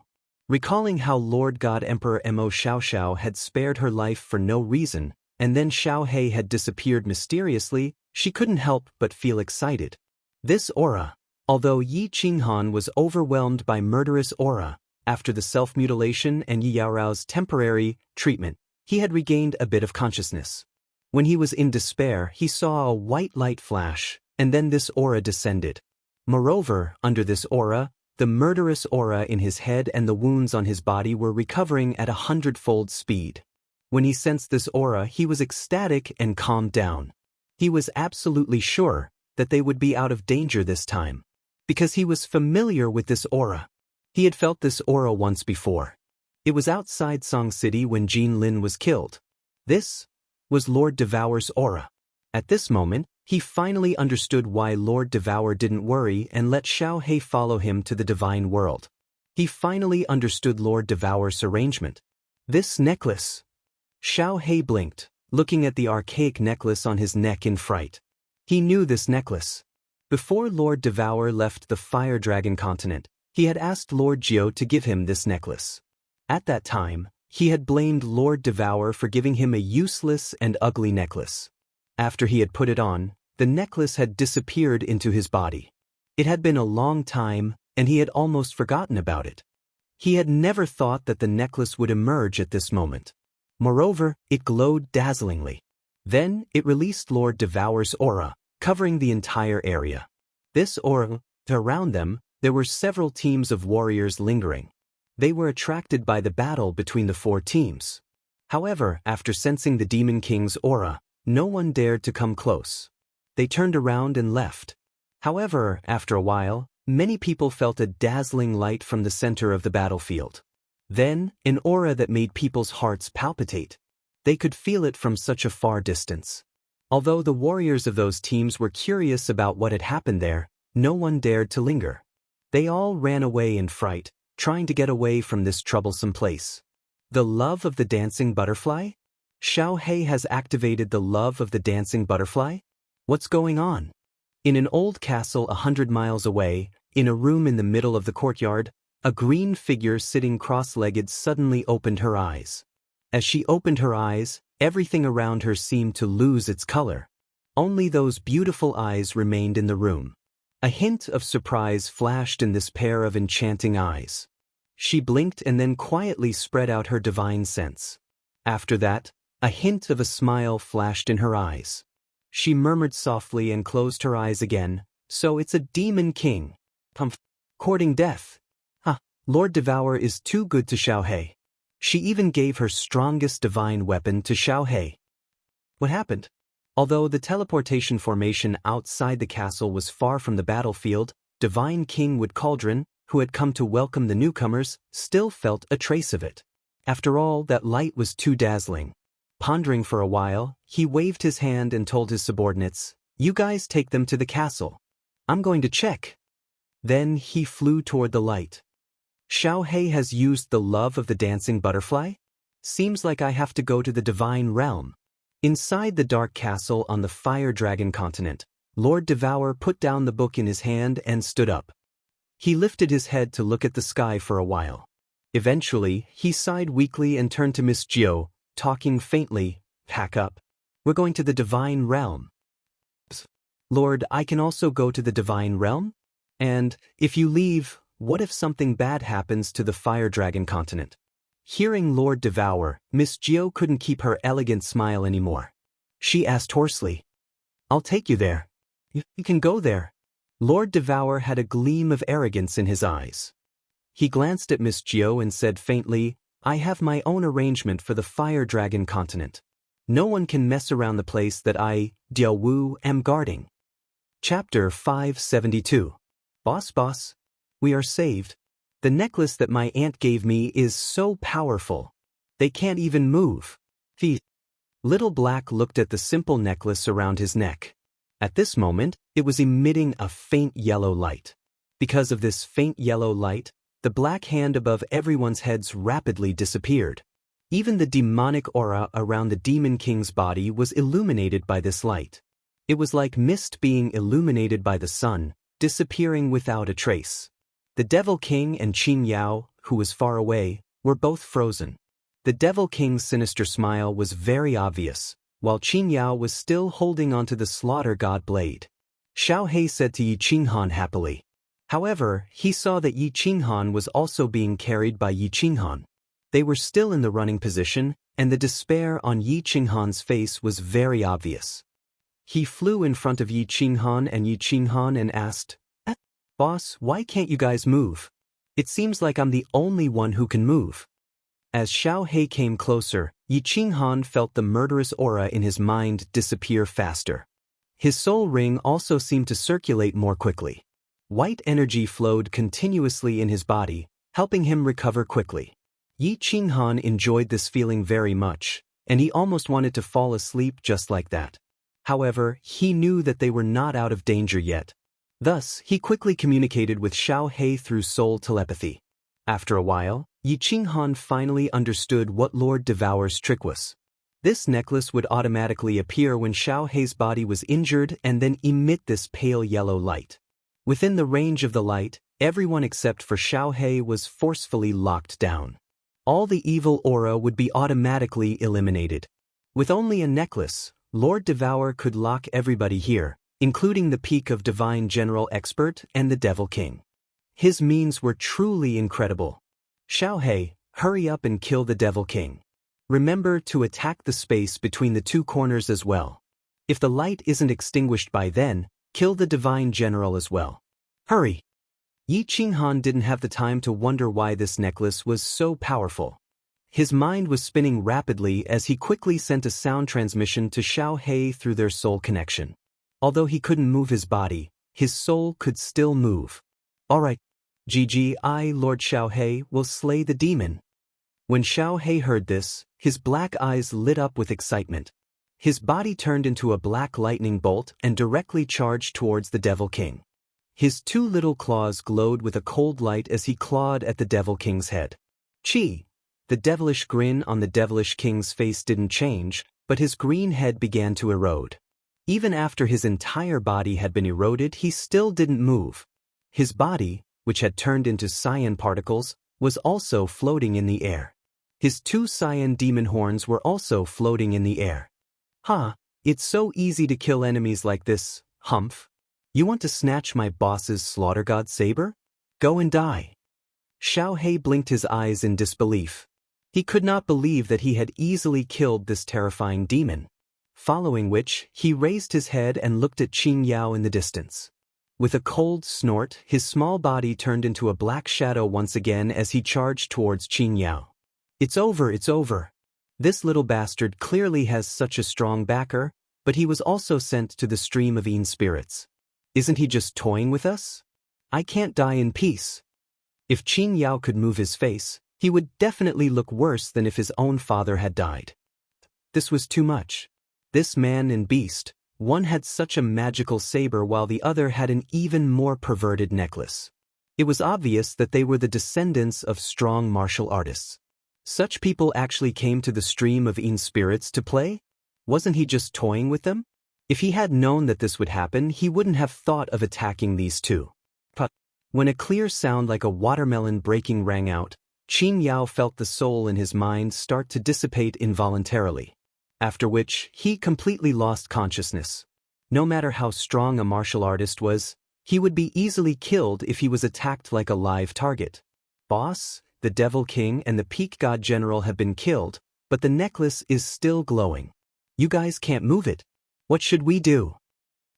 Recalling how Lord God Emperor Mo Xiaoxiao had spared her life for no reason, and then Xiao He had disappeared mysteriously, she couldn't help but feel excited. This aura, although Yi Qinghan was overwhelmed by murderous aura, after the self-mutilation and Yi Yaorao's temporary treatment, he had regained a bit of consciousness. When he was in despair, he saw a white light flash, and then this aura descended. Moreover, under this aura, the murderous aura in his head and the wounds on his body were recovering at 100-fold speed. When he sensed this aura, he was ecstatic and calmed down. He was absolutely sure that they would be out of danger this time, because he was familiar with this aura. He had felt this aura once before. It was outside Song City when Jin Lin was killed. This was Lord Devour's aura. At this moment, he finally understood why Lord Devour didn't worry and let Xiao He follow him to the divine world. He finally understood Lord Devour's arrangement. This necklace. Xiao He blinked, looking at the archaic necklace on his neck in fright. He knew this necklace. Before Lord Devour left the Fire Dragon continent, he had asked Lord Jiu to give him this necklace. At that time, he had blamed Lord Devour for giving him a useless and ugly necklace. After he had put it on, the necklace had disappeared into his body. It had been a long time, and he had almost forgotten about it. He had never thought that the necklace would emerge at this moment. Moreover, it glowed dazzlingly. Then, it released Lord Devour's aura, covering the entire area. This aura, around them, there were several teams of warriors lingering. They were attracted by the battle between the 4 teams. However, after sensing the Demon King's aura, no one dared to come close. They turned around and left. However, after a while, many people felt a dazzling light from the center of the battlefield. Then, an aura that made people's hearts palpitate. They could feel it from such a far distance. Although the warriors of those teams were curious about what had happened there, no one dared to linger. They all ran away in fright, trying to get away from this troublesome place. The love of the dancing butterfly? Xiao He has activated the love of the dancing butterfly? What's going on? In an old castle 100 miles away, in a room in the middle of the courtyard, a green figure sitting cross-legged suddenly opened her eyes. As she opened her eyes, everything around her seemed to lose its color. Only those beautiful eyes remained in the room. A hint of surprise flashed in this pair of enchanting eyes. She blinked and then quietly spread out her divine sense. After that, a hint of a smile flashed in her eyes. She murmured softly and closed her eyes again. So it's a demon king. Courting death. Lord Devour is too good to Xiao He. She even gave her strongest divine weapon to Xiao He. What happened? Although the teleportation formation outside the castle was far from the battlefield, Divine King Wood Cauldron, who had come to welcome the newcomers, still felt a trace of it. After all, that light was too dazzling. Pondering for a while, he waved his hand and told his subordinates, "You guys take them to the castle. I'm going to check." Then he flew toward the light. "Xiaohei has used the love of the dancing butterfly? Seems like I have to go to the divine realm." Inside the dark castle on the Fire Dragon continent, Lord Devour put down the book in his hand and stood up. He lifted his head to look at the sky for a while. Eventually, he sighed weakly and turned to Miss Jiao, talking faintly, "Pack up. We're going to the divine realm." "Lord, I can also go to the divine realm? And, if you leave, what if something bad happens to the Fire Dragon continent?" Hearing Lord Devour, Miss Jiao couldn't keep her elegant smile anymore. She asked hoarsely, "I'll take you there. You can go there." Lord Devour had a gleam of arrogance in his eyes. He glanced at Miss Jiao and said faintly, "I have my own arrangement for the Fire Dragon continent. No one can mess around the place that I, Diao Wu, am guarding." Chapter 572. Boss, we are saved. The necklace that my aunt gave me is so powerful. They can't even move. Little Black looked at the simple necklace around his neck. At this moment, it was emitting a faint yellow light. Because of this faint yellow light, the black hand above everyone's heads rapidly disappeared. Even the demonic aura around the Demon King's body was illuminated by this light. It was like mist being illuminated by the sun, disappearing without a trace. The Devil King and Qin Yao, who was far away, were both frozen. The Devil King's sinister smile was very obvious, while Qin Yao was still holding onto the slaughter god blade. Xiaohei said to Yi Qinghan happily. However, he saw that Yi Qinghan was also being carried by Yi Qinghan. They were still in the running position, and the despair on Yi Qinghan's face was very obvious. He flew in front of Yi Qinghan and asked, "Boss, why can't you guys move? It seems like I'm the only one who can move." As Xiaohei came closer, Yi Qinghan felt the murderous aura in his mind disappear faster. His soul ring also seemed to circulate more quickly. White energy flowed continuously in his body, helping him recover quickly. Yi Qinghan enjoyed this feeling very much, and he almost wanted to fall asleep just like that. However, he knew that they were not out of danger yet. Thus, he quickly communicated with Xiaohei through soul telepathy. After a while, Yi Qinghan finally understood what Lord Devour's trick was. This necklace would automatically appear when Xiaohei's body was injured and then emit this pale yellow light. Within the range of the light, everyone except for Xiaohei was forcefully locked down. All the evil aura would be automatically eliminated. With only a necklace, Lord Devour could lock everybody here, including the peak of Divine General Expert and the Devil King. His means were truly incredible. "Xiaohei, hurry up and kill the Devil King. Remember to attack the space between the two corners as well. If the light isn't extinguished by then, kill the Divine General as well. Hurry!" Yi Qinghan didn't have the time to wonder why this necklace was so powerful. His mind was spinning rapidly as he quickly sent a sound transmission to Xiaohei through their soul connection. Although he couldn't move his body, his soul could still move. "All right, GG, I, Lord Xiaohei, will slay the demon." When Xiaohei heard this, his black eyes lit up with excitement. His body turned into a black lightning bolt and directly charged towards the Devil King. His two little claws glowed with a cold light as he clawed at the Devil King's head. Chi! The devilish grin on the Devilish King's face didn't change, but his green head began to erode. Even after his entire body had been eroded, he still didn't move. His body, which had turned into cyan particles, was also floating in the air. His two cyan demon horns were also floating in the air. It's so easy to kill enemies like this, Humph. You want to snatch my boss's slaughter god saber? Go and die. Xiaohei blinked his eyes in disbelief. He could not believe that he had easily killed this terrifying demon. Following which, he raised his head and looked at Qin Yao in the distance. With a cold snort, his small body turned into a black shadow once again as he charged towards Qin Yao. It's over. This little bastard clearly has such a strong backer, but he was also sent to the stream of Een spirits. Isn't he just toying with us? I can't die in peace. If Qin Yao could move his face, he would definitely look worse than if his own father had died. This was too much. This man and beast, one had such a magical saber while the other had an even more perverted necklace. It was obvious that they were the descendants of strong martial artists. Such people actually came to the stream of Yin spirits to play? Wasn't he just toying with them? If he had known that this would happen, he wouldn't have thought of attacking these two. But when a clear sound like a watermelon breaking rang out, Qin Yao felt the soul in his mind start to dissipate involuntarily. After which, he completely lost consciousness. No matter how strong a martial artist was, he would be easily killed if he was attacked like a live target. Boss, the Devil King and the Peak God General have been killed, but the necklace is still glowing. You guys can't move it. What should we do?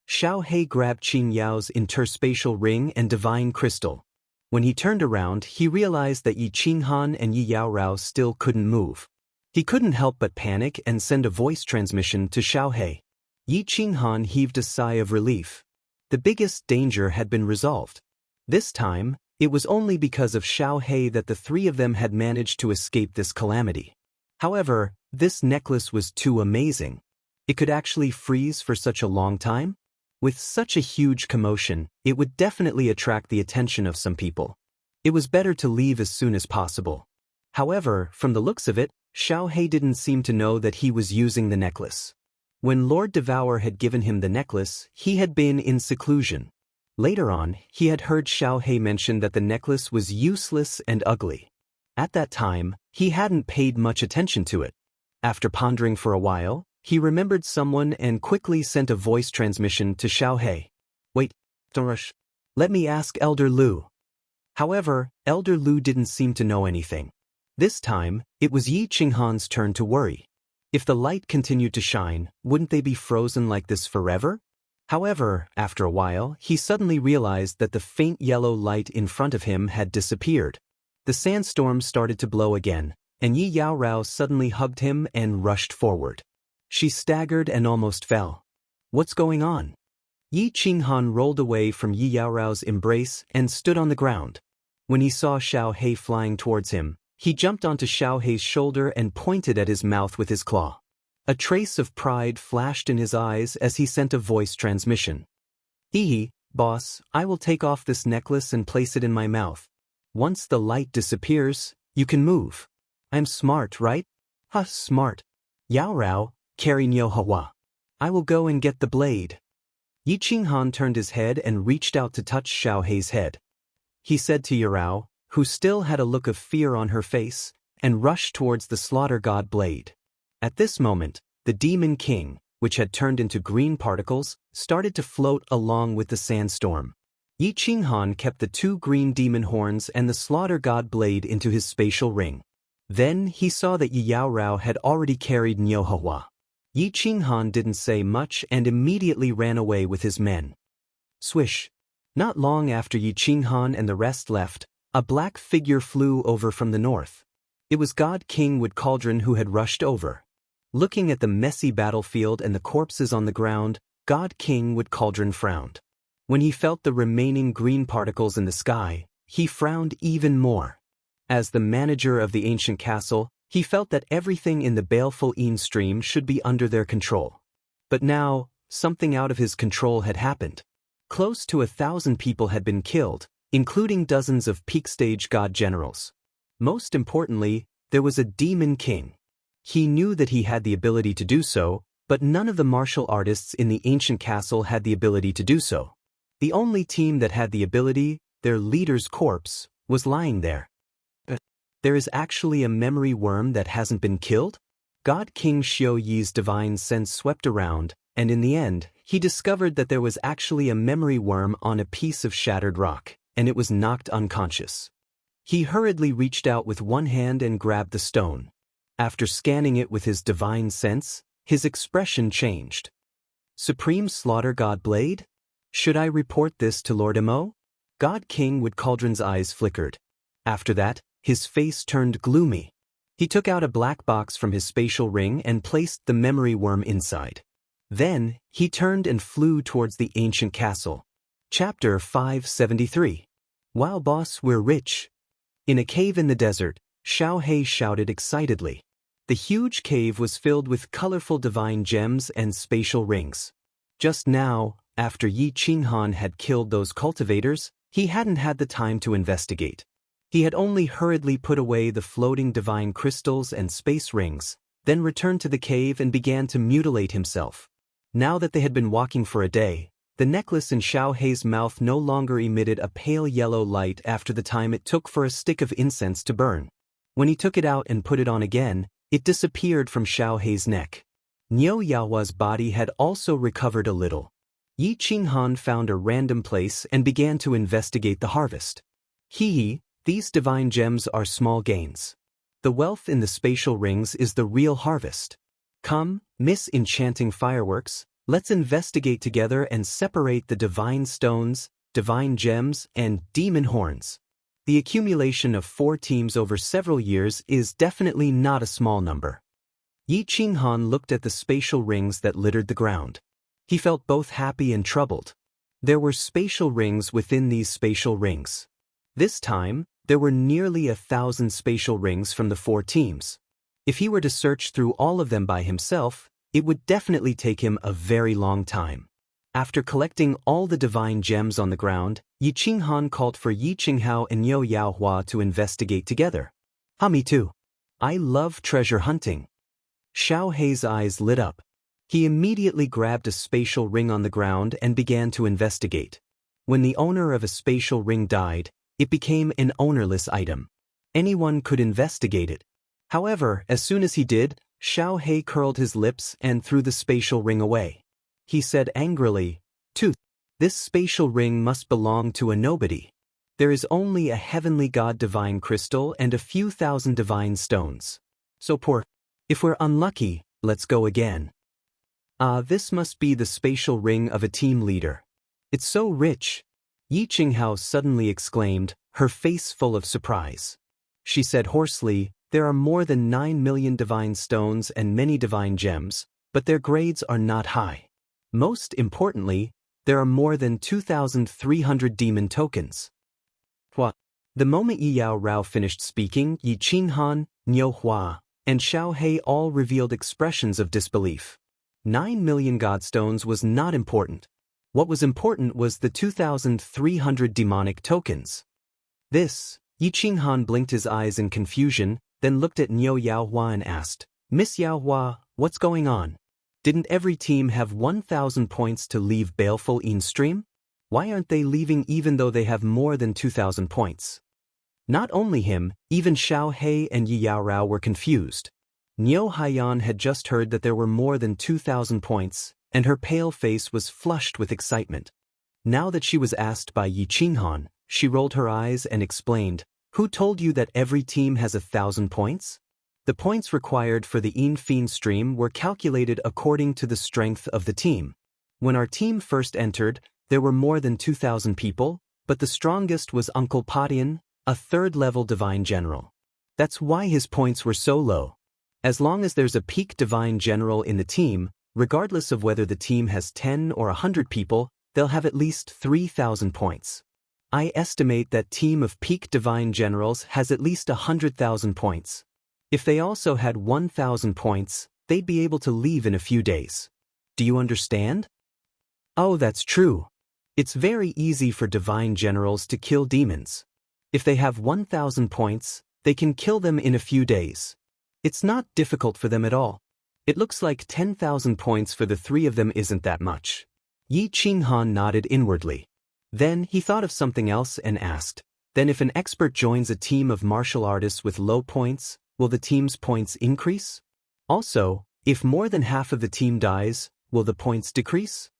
Xiao He grabbed Qin Yao's interspatial ring and divine crystal. When he turned around, he realized that Yi Qinghan and Yi Yaorao still couldn't move. He couldn't help but panic and send a voice transmission to Xiao He. Yi Qinghan heaved a sigh of relief. The biggest danger had been resolved. This time, it was only because of Xiao He that the three of them had managed to escape this calamity. However, this necklace was too amazing. It could actually freeze for such a long time? With such a huge commotion, it would definitely attract the attention of some people. It was better to leave as soon as possible. However, from the looks of it, Xiao He didn't seem to know that he was using the necklace. When Lord Devour had given him the necklace, he had been in seclusion. Later on, he had heard Xiao He mention that the necklace was useless and ugly. At that time, he hadn't paid much attention to it. After pondering for a while, he remembered someone and quickly sent a voice transmission to Xiao He. Wait, don't rush. Let me ask Elder Lu. However, Elder Lu didn't seem to know anything. This time, it was Yi Qinghan's turn to worry. If the light continued to shine, wouldn't they be frozen like this forever? However, after a while, he suddenly realized that the faint yellow light in front of him had disappeared. The sandstorm started to blow again, and Yi Yaorao suddenly hugged him and rushed forward. She staggered and almost fell. What's going on? Yi Qinghan rolled away from Yi Yaorao's embrace and stood on the ground. When he saw Xiao He flying towards him, he jumped onto Xiao He's shoulder and pointed at his mouth with his claw. A trace of pride flashed in his eyes as he sent a voice transmission. Boss, I will take off this necklace and place it in my mouth. Once the light disappears, you can move. I'm smart, right? Smart. Yaorao, carry Niu Hua. I will go and get the blade. Yi Qinghan turned his head and reached out to touch Xiao He's head. He said to Yarao, who still had a look of fear on her face, and rushed towards the slaughter god blade. At this moment, the Demon King, which had turned into green particles, started to float along with the sandstorm. Yi Qinghan kept the two green demon horns and the slaughter god blade into his spatial ring. Then he saw that Yi Yaorao had already carried Niu Hua. Yi Qinghan didn't say much and immediately ran away with his men. Swish! Not long after Yi Qinghan and the rest left, a black figure flew over from the north. It was God King Wood Cauldron who had rushed over. Looking at the messy battlefield and the corpses on the ground, God King Wood Cauldron frowned. When he felt the remaining green particles in the sky, he frowned even more. As the manager of the ancient castle, he felt that everything in the baleful Yin stream should be under their control. But now, something out of his control had happened. Close to 1,000 people had been killed, including dozens of peak-stage god generals. Most importantly, there was a Demon King. He knew that he had the ability to do so, but none of the martial artists in the ancient castle had the ability to do so. The only team that had the ability, their leader's corpse, was lying there. But there is actually a memory worm that hasn't been killed? God King Xiao Yi's divine sense swept around, and in the end, he discovered that there was actually a memory worm on a piece of shattered rock, and it was knocked unconscious. He hurriedly reached out with one hand and grabbed the stone. After scanning it with his divine sense, his expression changed. Supreme Slaughter God Blade? Should I report this to Lord Mo? God King Wood Cauldron's eyes flickered. After that, his face turned gloomy. He took out a black box from his spatial ring and placed the memory worm inside. Then, he turned and flew towards the ancient castle. Chapter 573. Wow boss, we're rich. In a cave in the desert, Xiaohei shouted excitedly. The huge cave was filled with colorful divine gems and spatial rings. Just now, after Yi Qinghan had killed those cultivators, he hadn't had the time to investigate. He had only hurriedly put away the floating divine crystals and space rings, then returned to the cave and began to mutilate himself. Now that they had been walking for a day, the necklace in Xiaohei's mouth no longer emitted a pale yellow light after the time it took for a stick of incense to burn. When he took it out and put it on again, it disappeared from Xiaohei's neck. Niu Yaohua's body had also recovered a little. Yi Qinghan found a random place and began to investigate the harvest. These divine gems are small gains. The wealth in the spatial rings is the real harvest. Come, Miss Enchanting Fireworks, let's investigate together and separate the divine stones, divine gems, and demon horns. The accumulation of 4 teams over several years is definitely not a small number. Yi Qinghan looked at the spatial rings that littered the ground. He felt both happy and troubled. There were spatial rings within these spatial rings. This time, there were nearly 1,000 spatial rings from the 4 teams. If he were to search through all of them by himself, it would definitely take him a very long time. After collecting all the divine gems on the ground, Yi Qinghan called for Yi Qinghao and Niu Yaohua to investigate together. Me too. I love treasure hunting. Xiaohei's eyes lit up. He immediately grabbed a spatial ring on the ground and began to investigate. When the owner of a spatial ring died, it became an ownerless item. Anyone could investigate it. However, as soon as he did, Xiaohei curled his lips and threw the spatial ring away. He said angrily, "Tooth, this spatial ring must belong to a nobody. There is only a heavenly god divine crystal and a few thousand divine stones. So poor. If we're unlucky, let's go again." This must be the spatial ring of a team leader. It's so rich. Yi Qinghao suddenly exclaimed, her face full of surprise. She said hoarsely, "There are more than 9 million divine stones and many divine gems, but their grades are not high. Most importantly, there are more than 2,300 demon tokens." What? The moment Yi Yao Rao finished speaking, Yi Qinghan, Niu Hua, and Xiaohei all revealed expressions of disbelief. 9 million godstones was not important. What was important was the 2,300 demonic tokens. Yi Qinghan blinked his eyes in confusion, then looked at Niu Yaohua and asked, "Miss Yaohua, what's going on? Didn't every team have 1,000 points to leave Baleful Yin Stream? Why aren't they leaving even though they have more than 2,000 points?" Not only him, even Xiaohei and Yi Yaorao were confused. Niu Haiyan had just heard that there were more than 2,000 points, and her pale face was flushed with excitement. Now that she was asked by Yi Qinghan, she rolled her eyes and explained, "Who told you that every team has 1,000 points? The points required for the Yin Fiend stream were calculated according to the strength of the team. When our team first entered, there were more than 2,000 people, but the strongest was Uncle Patian, a 3rd-level divine general. That's why his points were so low. As long as there's a peak divine general in the team, regardless of whether the team has 10 or 100 people, they'll have at least 3,000 points. I estimate that team of peak divine generals has at least 100,000 points. If they also had 1,000 points, they'd be able to leave in a few days. Do you understand?" "Oh, that's true. It's very easy for divine generals to kill demons. If they have 1,000 points, they can kill them in a few days. It's not difficult for them at all. It looks like 10,000 points for the 3 of them isn't that much." Yi Qinghan nodded inwardly. Then he thought of something else and asked, "Then if an expert joins a team of martial artists with low points, will the team's points increase? Also, if more than half of the team dies, will the points decrease?"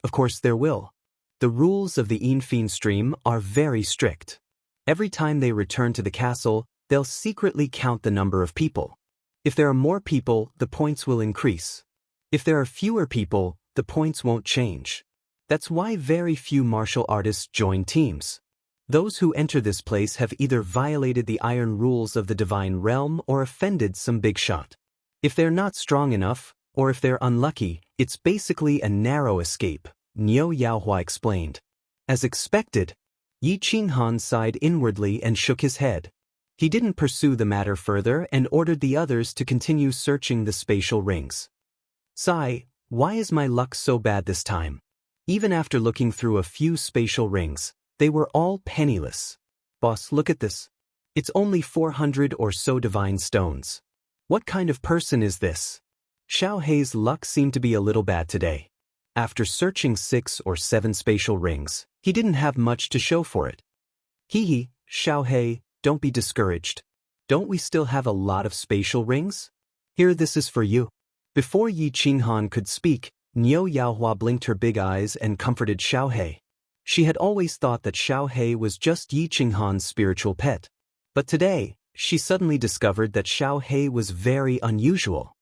"Of course there will. The rules of the Yin Fiend stream are very strict. Every time they return to the castle, they'll secretly count the number of people. If there are more people, the points will increase. If there are fewer people, the points won't change. That's why very few martial artists join teams. Those who enter this place have either violated the iron rules of the divine realm or offended some big shot. If they're not strong enough, or if they're unlucky, it's basically a narrow escape," Niu Yaohua explained. As expected, Yi Qinghan sighed inwardly and shook his head. He didn't pursue the matter further and ordered the others to continue searching the spatial rings. Sigh, why is my luck so bad this time? Even after looking through a few spatial rings, they were all penniless. Boss, look at this. It's only 400 or so divine stones. What kind of person is this? Xiao Hei's luck seemed to be a little bad today. After searching 6 or 7 spatial rings, he didn't have much to show for it. Hee, Xiao Hei, don't be discouraged. Don't we still have a lot of spatial rings? Here, this is for you. Before Yi Qinghan could speak, Niu Yaohua blinked her big eyes and comforted Xiao Hei. She had always thought that Xiao Hei was just Yi Qinghan's spiritual pet. But today, she suddenly discovered that Xiao Hei was very unusual.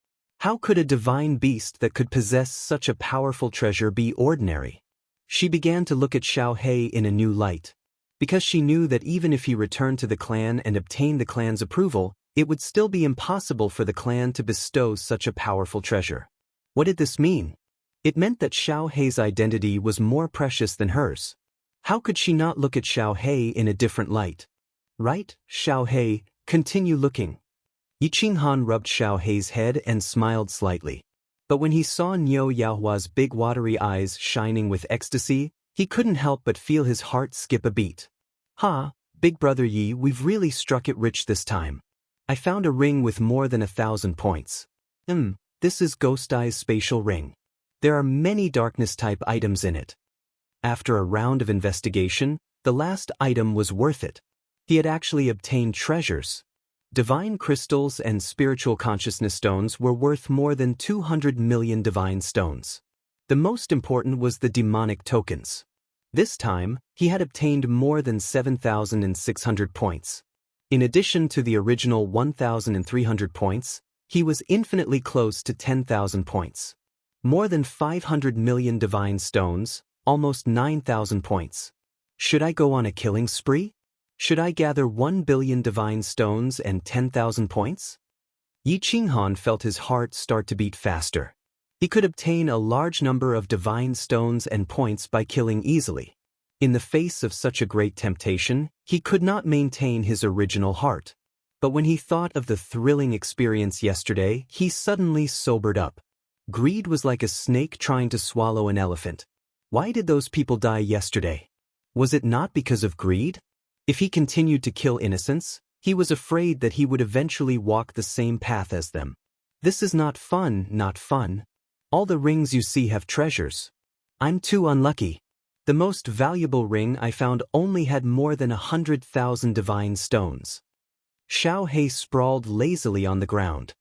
How could a divine beast that could possess such a powerful treasure be ordinary? She began to look at Xiao Hei in a new light. Because she knew that even if he returned to the clan and obtained the clan's approval, it would still be impossible for the clan to bestow such a powerful treasure. What did this mean? It meant that Xiao Hei's identity was more precious than hers. How could she not look at Xiao Hei in a different light? Right, Xiao Hei, continue looking. Yi Qinghan rubbed Xiao Hei's head and smiled slightly. But when he saw Niu Yaohua's big watery eyes shining with ecstasy, he couldn't help but feel his heart skip a beat. Ha, big brother Yi, we've really struck it rich this time. I found a ring with more than 1,000 points. This is Ghost Eye's spatial ring. There are many darkness-type items in it. After a round of investigation, the last item was worth it. He had actually obtained treasures. Divine crystals and spiritual consciousness stones were worth more than 200 million divine stones. The most important was the demonic tokens. This time, he had obtained more than 7,600 points. In addition to the original 1,300 points, he was infinitely close to 10,000 points. More than 500 million divine stones, almost 9,000 points. Should I go on a killing spree? Should I gather 1 billion divine stones and 10,000 points? Yi Qinghan felt his heart start to beat faster. He could obtain a large number of divine stones and points by killing easily. In the face of such a great temptation, he could not maintain his original heart. But when he thought of the thrilling experience yesterday, he suddenly sobered up. Greed was like a snake trying to swallow an elephant. Why did those people die yesterday? Was it not because of greed? If he continued to kill innocents, he was afraid that he would eventually walk the same path as them. This is not fun, not fun. All the rings you see have treasures. I'm too unlucky. The most valuable ring I found only had more than 100,000 divine stones. Xiao Hei sprawled lazily on the ground.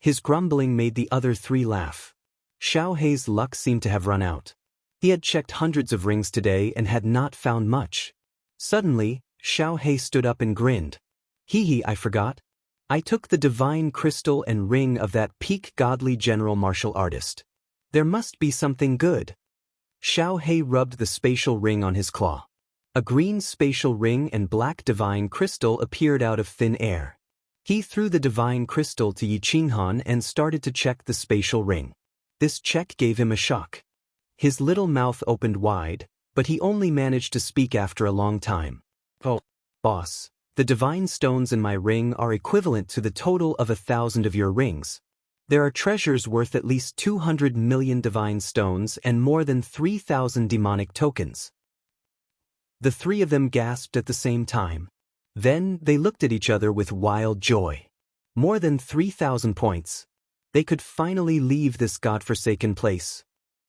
His grumbling made the other 3 laugh. Xiao Hei's luck seemed to have run out. He had checked hundreds of rings today and had not found much. Suddenly, Xiao Hei stood up and grinned. Hee, I forgot. I took the divine crystal and ring of that peak godly general martial artist. There must be something good. Xiao Hei rubbed the spatial ring on his claw. A green spatial ring and black divine crystal appeared out of thin air. He threw the divine crystal to Yi Qinghan and started to check the spatial ring. This check gave him a shock. His little mouth opened wide, but he only managed to speak after a long time. Oh, boss, the divine stones in my ring are equivalent to the total of 1,000 of your rings. There are treasures worth at least 200 million divine stones and more than 3,000 demonic tokens. The 3 of them gasped at the same time. Then they looked at each other with wild joy. More than 3,000 points. They could finally leave this godforsaken place.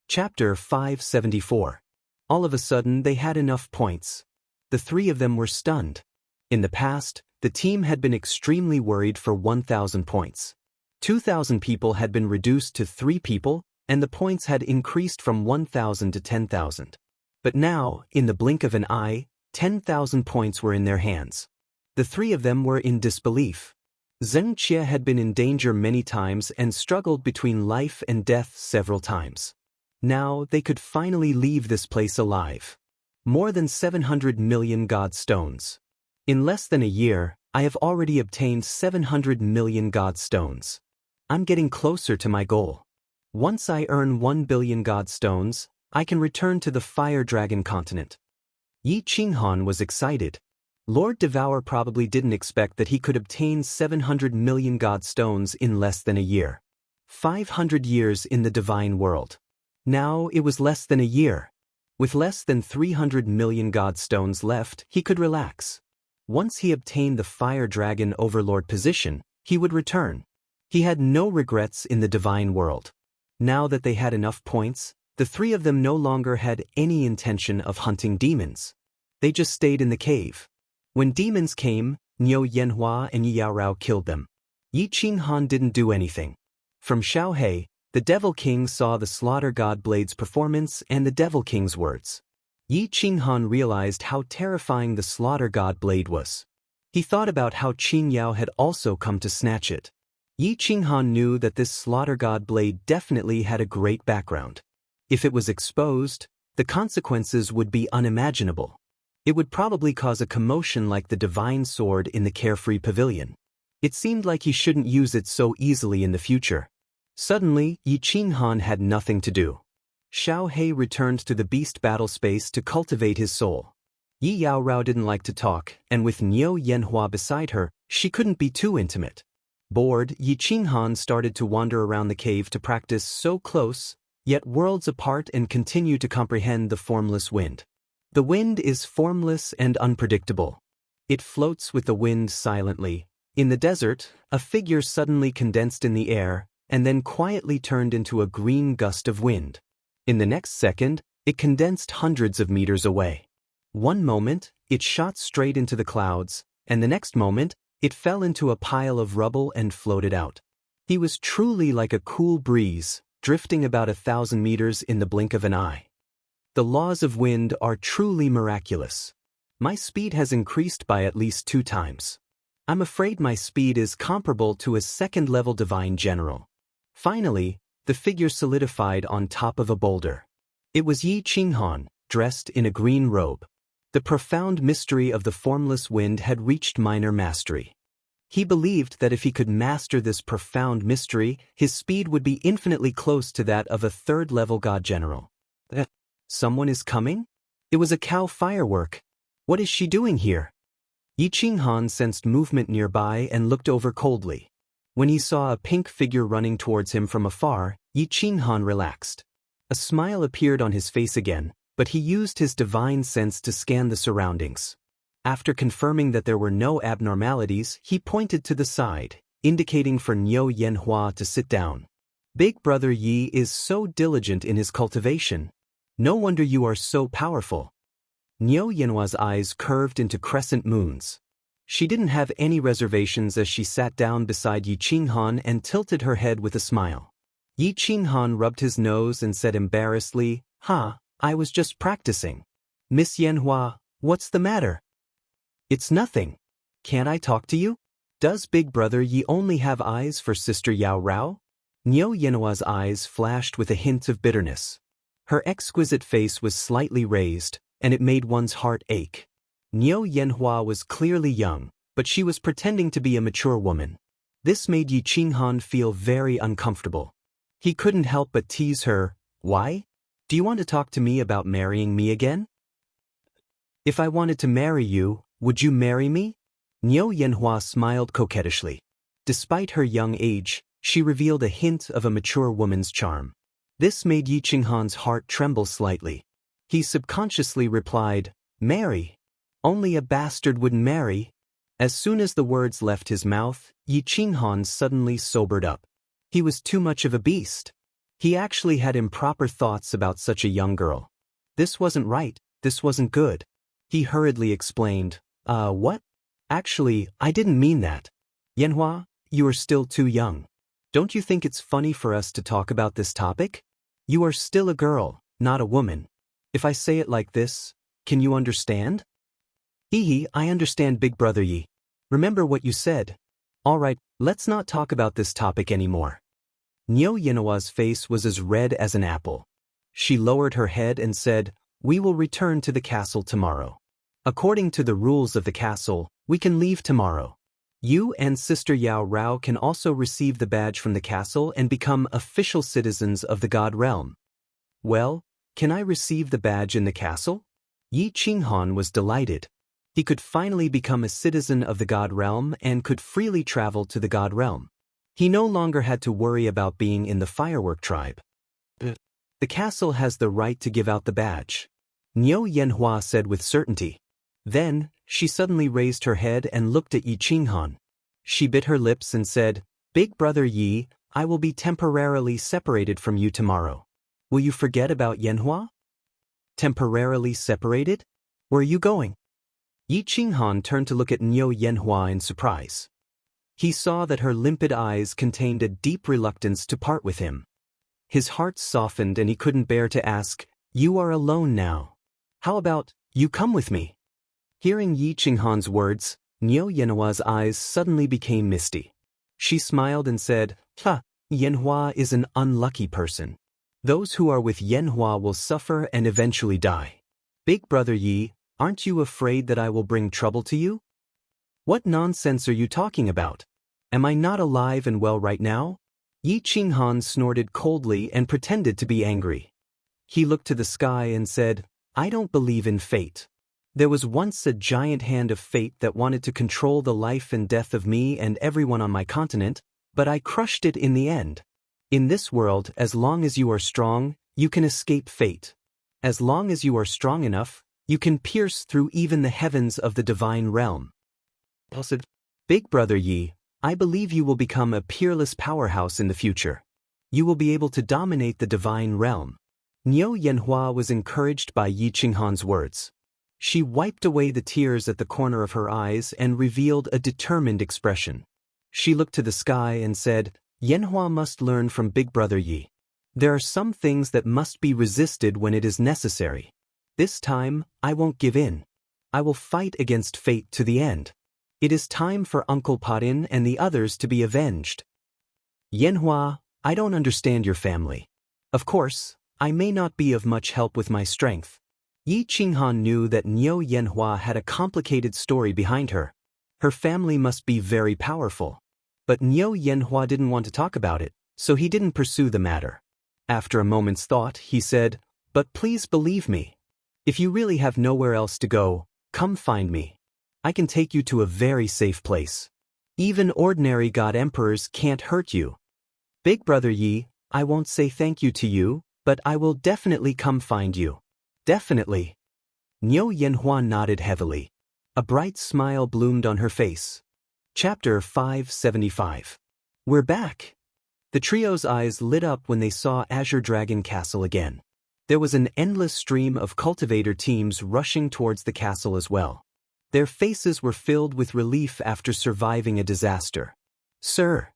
Chapter 574. All of a sudden they had enough points. The 3 of them were stunned. In the past, the team had been extremely worried for 1,000 points. 2,000 people had been reduced to 3 people, and the points had increased from 1,000 to 10,000. But now, in the blink of an eye, 10,000 points were in their hands. The 3 of them were in disbelief. Xianxia had been in danger many times and struggled between life and death several times. Now they could finally leave this place alive. More than 700 million god stones. In less than a year, I have already obtained 700 million god stones. I'm getting closer to my goal. Once I earn 1 billion god stones, I can return to the Fire Dragon continent. Yi Qinghan was excited. Lord Devour probably didn't expect that he could obtain 700 million god stones in less than a year. 500 years in the divine world. Now it was less than a year. With less than 300 million god stones left, he could relax. Once he obtained the Fire Dragon Overlord position, he would return. He had no regrets in the divine world. Now that they had enough points, the three of them no longer had any intention of hunting demons. They just stayed in the cave. When demons came, Niu Yanhua and Yi Yaorao killed them. Yi Qinghan didn't do anything. From Xiaohe, the Devil King saw the Slaughter God Blade's performance and the Devil King's words. Yi Qinghan realized how terrifying the Slaughter God Blade was. He thought about how Qin Yao had also come to snatch it. Yi Qinghan knew that this Slaughter God Blade definitely had a great background. If it was exposed, the consequences would be unimaginable. It would probably cause a commotion like the divine sword in the Carefree Pavilion. It seemed like he shouldn't use it so easily in the future. Suddenly, Yi Qinghan had nothing to do. Xiaohe returned to the beast battle space to cultivate his soul. Yi Yaorao didn't like to talk, and with Niu Yanhua beside her, she couldn't be too intimate. Bored, Yi Qinghan started to wander around the cave to practice so close, yet worlds apart, and continue to comprehend the formless wind. The wind is formless and unpredictable. It floats with the wind silently. In the desert, a figure suddenly condensed in the air, and then quietly turned into a green gust of wind. In the next second, it condensed hundreds of meters away. One moment, it shot straight into the clouds, and the next moment, it fell into a pile of rubble and floated out. He was truly like a cool breeze, drifting about 1,000 meters in the blink of an eye. The laws of wind are truly miraculous. My speed has increased by at least 2 times. I'm afraid my speed is comparable to a second-level divine general. Finally, the figure solidified on top of a boulder. It was Yi Qinghan, dressed in a green robe. The profound mystery of the formless wind had reached minor mastery. He believed that if he could master this profound mystery, his speed would be infinitely close to that of a third-level god general. Someone is coming? It was a cow firework. What is she doing here? Yi Qinghan sensed movement nearby and looked over coldly. When he saw a pink figure running towards him from afar, Yi Qinghan relaxed. A smile appeared on his face again, but he used his divine sense to scan the surroundings. After confirming that there were no abnormalities, he pointed to the side, indicating for Niu Yanhua to sit down. Big brother Yi is so diligent in his cultivation. No wonder you are so powerful. Niu Yanhua's eyes curved into crescent moons. She didn't have any reservations as she sat down beside Yi Qinghan and tilted her head with a smile. Yi Qinghan rubbed his nose and said embarrassedly, I was just practicing. Miss Yanhua, what's the matter? It's nothing. Can't I talk to you? Does big brother Yi only have eyes for sister Yaorao? Niu Yanhua's eyes flashed with a hint of bitterness. Her exquisite face was slightly raised, and it made one's heart ache. Niu Yanhua was clearly young, but she was pretending to be a mature woman. This made Yi Qinghan feel very uncomfortable. He couldn't help but tease her. Why? Do you want to talk to me about marrying me again? If I wanted to marry you, would you marry me? Niu Yanhua smiled coquettishly. Despite her young age, she revealed a hint of a mature woman's charm. This made Yi Qinghan's heart tremble slightly. He subconsciously replied, Marry. Only a bastard would marry. As soon as the words left his mouth, Yi Qinghan suddenly sobered up. He was too much of a beast. He actually had improper thoughts about such a young girl. This wasn't right, this wasn't good. He hurriedly explained, what? Actually, I didn't mean that. Yanhua, you are still too young. Don't you think it's funny for us to talk about this topic? You are still a girl, not a woman. If I say it like this, can you understand? Hee, I understand big brother Yi. Remember what you said. Alright, let's not talk about this topic anymore. Niu Yanhua's face was as red as an apple. She lowered her head and said, We will return to the castle tomorrow. According to the rules of the castle, we can leave tomorrow. You and Sister Yao Rao can also receive the badge from the castle and become official citizens of the God realm. Well, can I receive the badge in the castle? Yi Qinghan was delighted. He could finally become a citizen of the God Realm and could freely travel to the God Realm. He no longer had to worry about being in the firework tribe. The castle has the right to give out the badge, Niu Yanhua said with certainty. Then, she suddenly raised her head and looked at Yi Qinghan. She bit her lips and said, "Big brother Yi, I will be temporarily separated from you tomorrow. Will you forget about Yanhua?" Temporarily separated? Where are you going? Yi Qinghan turned to look at Niu Yanhua in surprise. He saw that her limpid eyes contained a deep reluctance to part with him. His heart softened and he couldn't bear to ask, "You are alone now. How about, you come with me?" Hearing Yi Qinghan's words, Niu Yanhua's eyes suddenly became misty. She smiled and said, Yanhua is an unlucky person. Those who are with Yanhua will suffer and eventually die. Big brother Yi, aren't you afraid that I will bring trouble to you? What nonsense are you talking about? Am I not alive and well right now? Yi Qinghan snorted coldly and pretended to be angry. He looked to the sky and said, "I don't believe in fate. There was once a giant hand of fate that wanted to control the life and death of me and everyone on my continent, but I crushed it in the end. In this world, as long as you are strong, you can escape fate. As long as you are strong enough, you can pierce through even the heavens of the divine realm." Big brother Yi, I believe you will become a peerless powerhouse in the future. You will be able to dominate the divine realm. Niu Yanhua was encouraged by Yi Qinghan's words. She wiped away the tears at the corner of her eyes and revealed a determined expression. She looked to the sky and said, "Yanhua must learn from Big brother Yi. There are some things that must be resisted when it is necessary. This time, I won't give in. I will fight against fate to the end. It is time for Uncle Parin and the others to be avenged." Yanhua, I don't understand your family. Of course, I may not be of much help with my strength. Yi Qinghan knew that Niu Yanhua had a complicated story behind her. Her family must be very powerful. But Niu Yanhua didn't want to talk about it, so he didn't pursue the matter. After a moment's thought, he said, "But please believe me. If you really have nowhere else to go, come find me. I can take you to a very safe place. Even ordinary God Emperors can't hurt you. Big brother Yi, I won't say thank you to you, but I will definitely come find you. Definitely." Niu Yanhua nodded heavily. A bright smile bloomed on her face. Chapter 575. We're back. The trio's eyes lit up when they saw Azure Dragon Castle again. There was an endless stream of cultivator teams rushing towards the castle as well. Their faces were filled with relief after surviving a disaster. "Sir."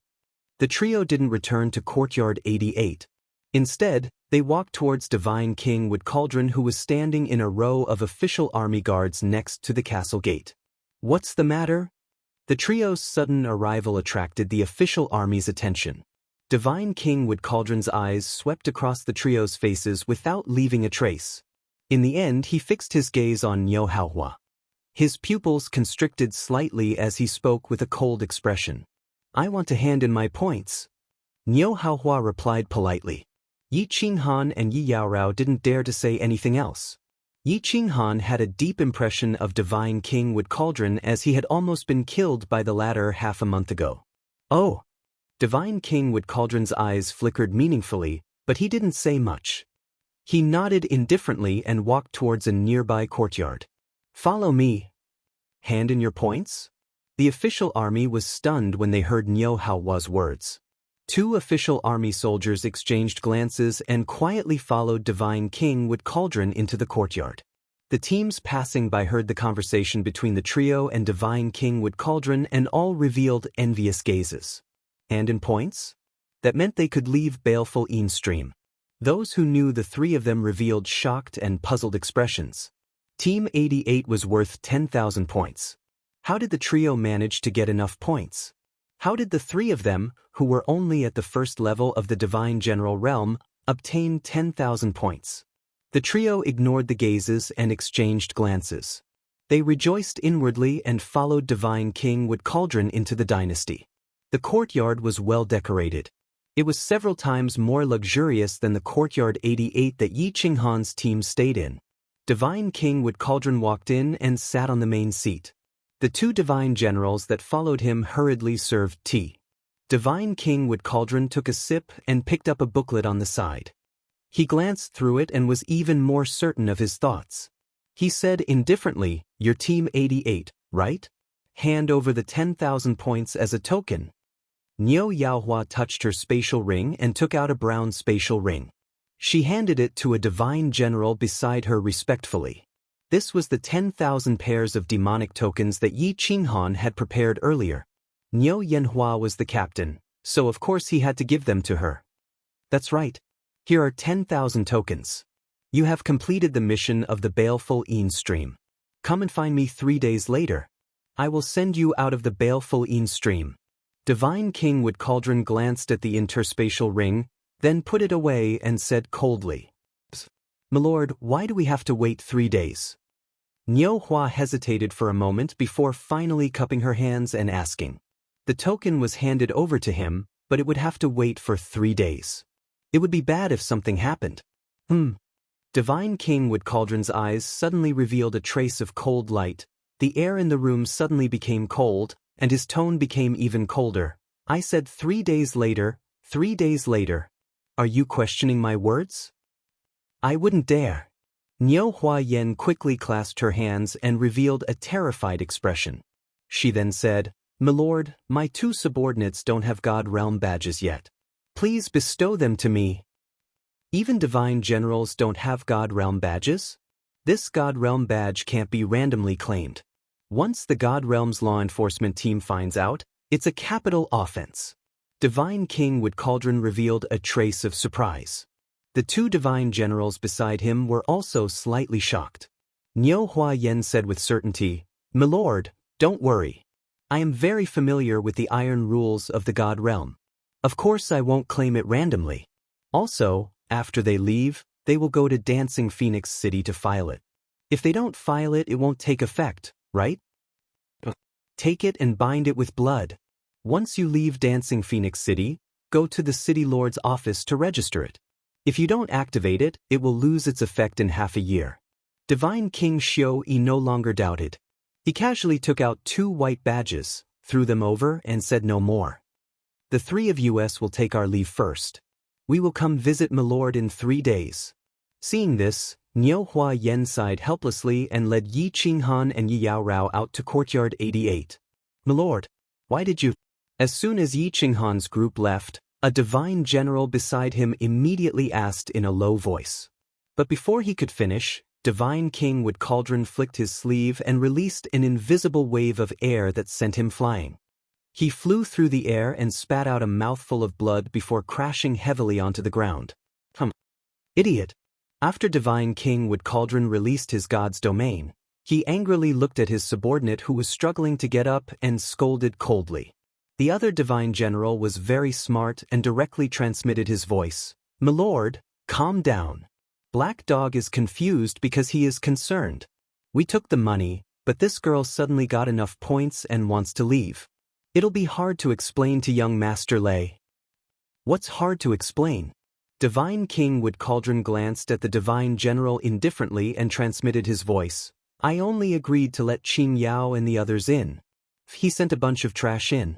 The trio didn't return to Courtyard 88. Instead, they walked towards Divine King Wood Cauldron, who was standing in a row of official army guards next to the castle gate. "What's the matter?" The trio's sudden arrival attracted the official army's attention. Divine King Wood Cauldron's eyes swept across the trio's faces without leaving a trace. In the end, he fixed his gaze on Niu Haohua. His pupils constricted slightly as he spoke with a cold expression. "I want to hand in my points." Niu Haohua replied politely. Yi Qinghan and Yi Yaorao didn't dare to say anything else. Yi Qinghan had a deep impression of Divine King Wood Cauldron as he had almost been killed by the latter half a month ago. "Oh." Divine King Wood Cauldron's eyes flickered meaningfully, but he didn't say much. He nodded indifferently and walked towards a nearby courtyard. "Follow me." "Hand in your points?" The official army was stunned when they heard Niu Haohua's words. Two official army soldiers exchanged glances and quietly followed Divine King Wood Cauldron into the courtyard. The teams passing by heard the conversation between the trio and Divine King Wood Cauldron and all revealed envious gazes. Hand in points? That meant they could leave baleful Stream. Those who knew the three of them revealed shocked and puzzled expressions. Team 88 was worth 10,000 points. How did the trio manage to get enough points? How did the three of them, who were only at the first level of the Divine General Realm, obtain 10,000 points? The trio ignored the gazes and exchanged glances. They rejoiced inwardly and followed Divine King Wood Cauldron into the dynasty. The courtyard was well decorated. It was several times more luxurious than the Courtyard 88 that Yi Qinghan's team stayed in. Divine King Wood Cauldron walked in and sat on the main seat. The two divine generals that followed him hurriedly served tea. Divine King Wood Cauldron took a sip and picked up a booklet on the side. He glanced through it and was even more certain of his thoughts. He said indifferently, "You're Team 88, right? Hand over the 10,000 points as a token." Niu Yaohua touched her spatial ring and took out a brown spatial ring. She handed it to a divine general beside her respectfully. This was the 10,000 pairs of demonic tokens that Yi Qinghan had prepared earlier. Niu Yanhua was the captain, so of course he had to give them to her. "That's right. Here are 10,000 tokens. You have completed the mission of the Baleful Een Stream. Come and find me 3 days later. I will send you out of the Baleful Een Stream." Divine King Wood Cauldron glanced at the interspatial ring, then put it away and said coldly, "Milord, why do we have to wait 3 days?" Niu Hua hesitated for a moment before finally cupping her hands and asking. The token was handed over to him, but it would have to wait for 3 days. It would be bad if something happened. Divine King Wood Cauldron's eyes suddenly revealed a trace of cold light. The air in the room suddenly became cold, and his tone became even colder. "I said 3 days later, 3 days later. Are you questioning my words?" "I wouldn't dare." Niu Hua Yen quickly clasped her hands and revealed a terrified expression. She then said, "Milord, my 2 subordinates don't have God Realm badges yet. Please bestow them to me." "Even divine generals don't have God Realm badges? This God Realm badge can't be randomly claimed. Once the God Realm's law enforcement team finds out, it's a capital offense." Divine King Wood Cauldron revealed a trace of surprise. The 2 divine generals beside him were also slightly shocked. Niu Hua Yen said with certainty, "Milord, don't worry. I am very familiar with the iron rules of the God Realm. Of course I won't claim it randomly. Also, after they leave, they will go to Dancing Phoenix City to file it. If they don't file it, it won't take effect, right? Take it and bind it with blood. Once you leave Dancing Phoenix City, go to the City Lord's office to register it. If you don't activate it, it will lose its effect in half a year." Divine King Xiu Yi no longer doubted. He casually took out 2 white badges, threw them over, and said no more. "The 3 of us will take our leave first. We will come visit Milord in 3 days." Seeing this, Niu Hua Yen sighed helplessly and led Yi Qinghan and Yi Yaorao out to Courtyard 88. "Milord, why did you—" As soon as Yi Qinghan's group left, a divine general beside him immediately asked in a low voice. But before he could finish, Divine King Wood Cauldron flicked his sleeve and released an invisible wave of air that sent him flying. He flew through the air and spat out a mouthful of blood before crashing heavily onto the ground. Idiot! After Divine King Wood Cauldron released his god's domain, he angrily looked at his subordinate who was struggling to get up and scolded coldly. The other divine general was very smart and directly transmitted his voice. "Milord, calm down. Black Dog is confused because he is concerned. We took the money, but this girl suddenly got enough points and wants to leave. It'll be hard to explain to young Master Lei." "What's hard to explain?" Divine King Wood Cauldron glanced at the divine general indifferently and transmitted his voice. "I only agreed to let Qing Yao and the others in. He sent a bunch of trash in.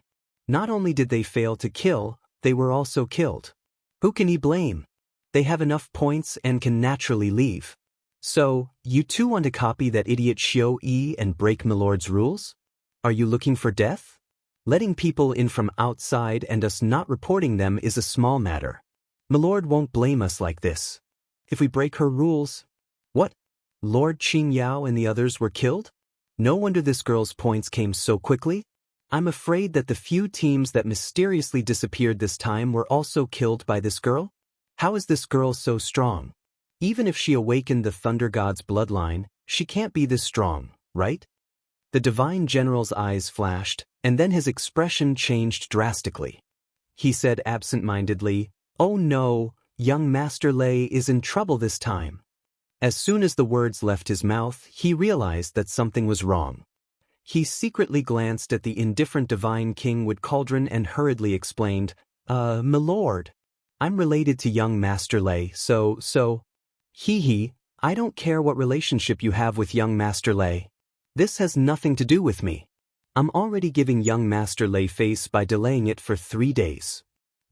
Not only did they fail to kill, they were also killed. Who can he blame? They have enough points and can naturally leave. So, you two want to copy that idiot Xiu Yi and break Milord's rules? Are you looking for death? Letting people in from outside and us not reporting them is a small matter. Milord won't blame us like this. If we break her rules..." "What? Lord Qing Yao and the others were killed? No wonder this girl's points came so quickly. I'm afraid that the few teams that mysteriously disappeared this time were also killed by this girl? How is this girl so strong? Even if she awakened the Thunder God's bloodline, she can't be this strong, right?" The divine general's eyes flashed, and then his expression changed drastically. He said absent-mindedly, "Oh no, young Master Lei is in trouble this time." As soon as the words left his mouth, he realized that something was wrong. He secretly glanced at the indifferent Divine King Wood Cauldron and hurriedly explained, "Milord, I'm related to young Master Lei, so. Hee, I don't care what relationship you have with young Master Lei. This has nothing to do with me. I'm already giving young Master Lei face by delaying it for 3 days.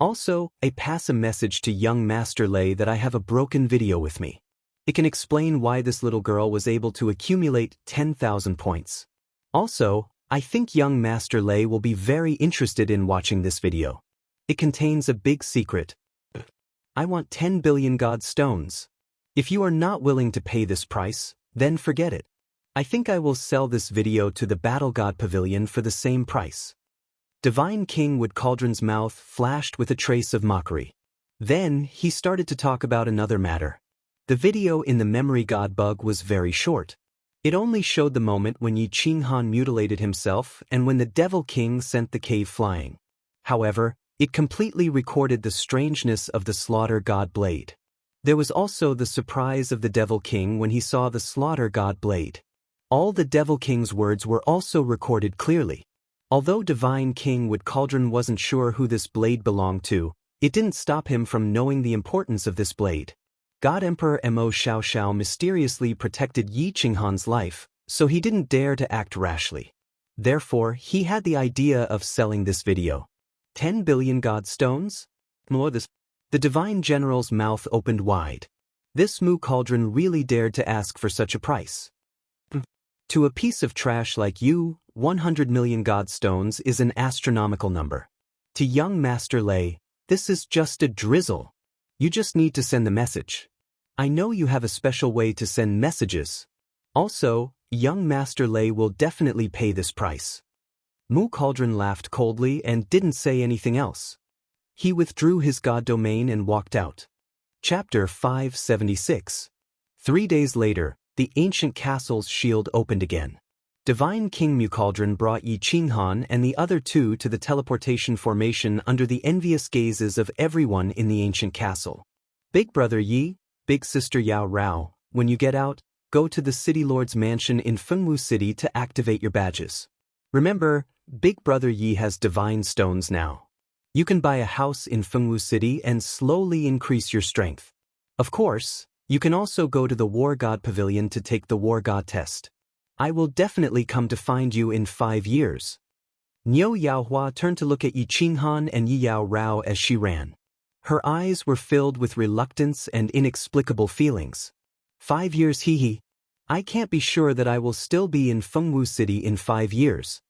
Also, I pass a message to young Master Lei that I have a broken video with me. It can explain why this little girl was able to accumulate 10,000 points. Also, I think young Master Lei will be very interested in watching this video. It contains a big secret. I want 10 billion God stones. If you are not willing to pay this price, then forget it. I think I will sell this video to the Battle God Pavilion for the same price. Divine King Wood Cauldron's mouth flashed with a trace of mockery. Then, he started to talk about another matter. The video in the Memory God bug was very short. It only showed the moment when Yi Qinghan mutilated himself and when the Devil King sent the cave flying. However, it completely recorded the strangeness of the Slaughter God blade. There was also the surprise of the Devil King when he saw the Slaughter God blade. All the Devil King's words were also recorded clearly. Although Divine King Wood Cauldron wasn't sure who this blade belonged to, it didn't stop him from knowing the importance of this blade. God Emperor Mo Xiaoxiao mysteriously protected Yi Qinghan's life, so he didn't dare to act rashly. Therefore, he had the idea of selling this video. 10 billion God stones? The Divine General's mouth opened wide. This Mu Cauldron really dared to ask for such a price. To a piece of trash like you, 100 million God stones is an astronomical number. To young Master Lei, this is just a drizzle. You just need to send the message. I know you have a special way to send messages. Also, young Master Lei will definitely pay this price. Mu Cauldron laughed coldly and didn't say anything else. He withdrew his god domain and walked out. Chapter 576. 3 days later, the ancient castle's shield opened again. Divine King Mu Cauldron brought Yi Qinghan and the other two to the teleportation formation under the envious gazes of everyone in the ancient castle. Big Brother Yi, Big Sister Yao Rao, when you get out, go to the City Lord's mansion in Fengwu City to activate your badges. Remember, Big Brother Yi has divine stones now. You can buy a house in Fengwu City and slowly increase your strength. Of course, you can also go to the War God Pavilion to take the War God test. I will definitely come to find you in 5 years. Niu Yaohua turned to look at Yi Qinghan and Yi Yao Rao as she ran. Her eyes were filled with reluctance and inexplicable feelings. 5 years hee. I can't be sure that I will still be in Fengwu City in 5 years.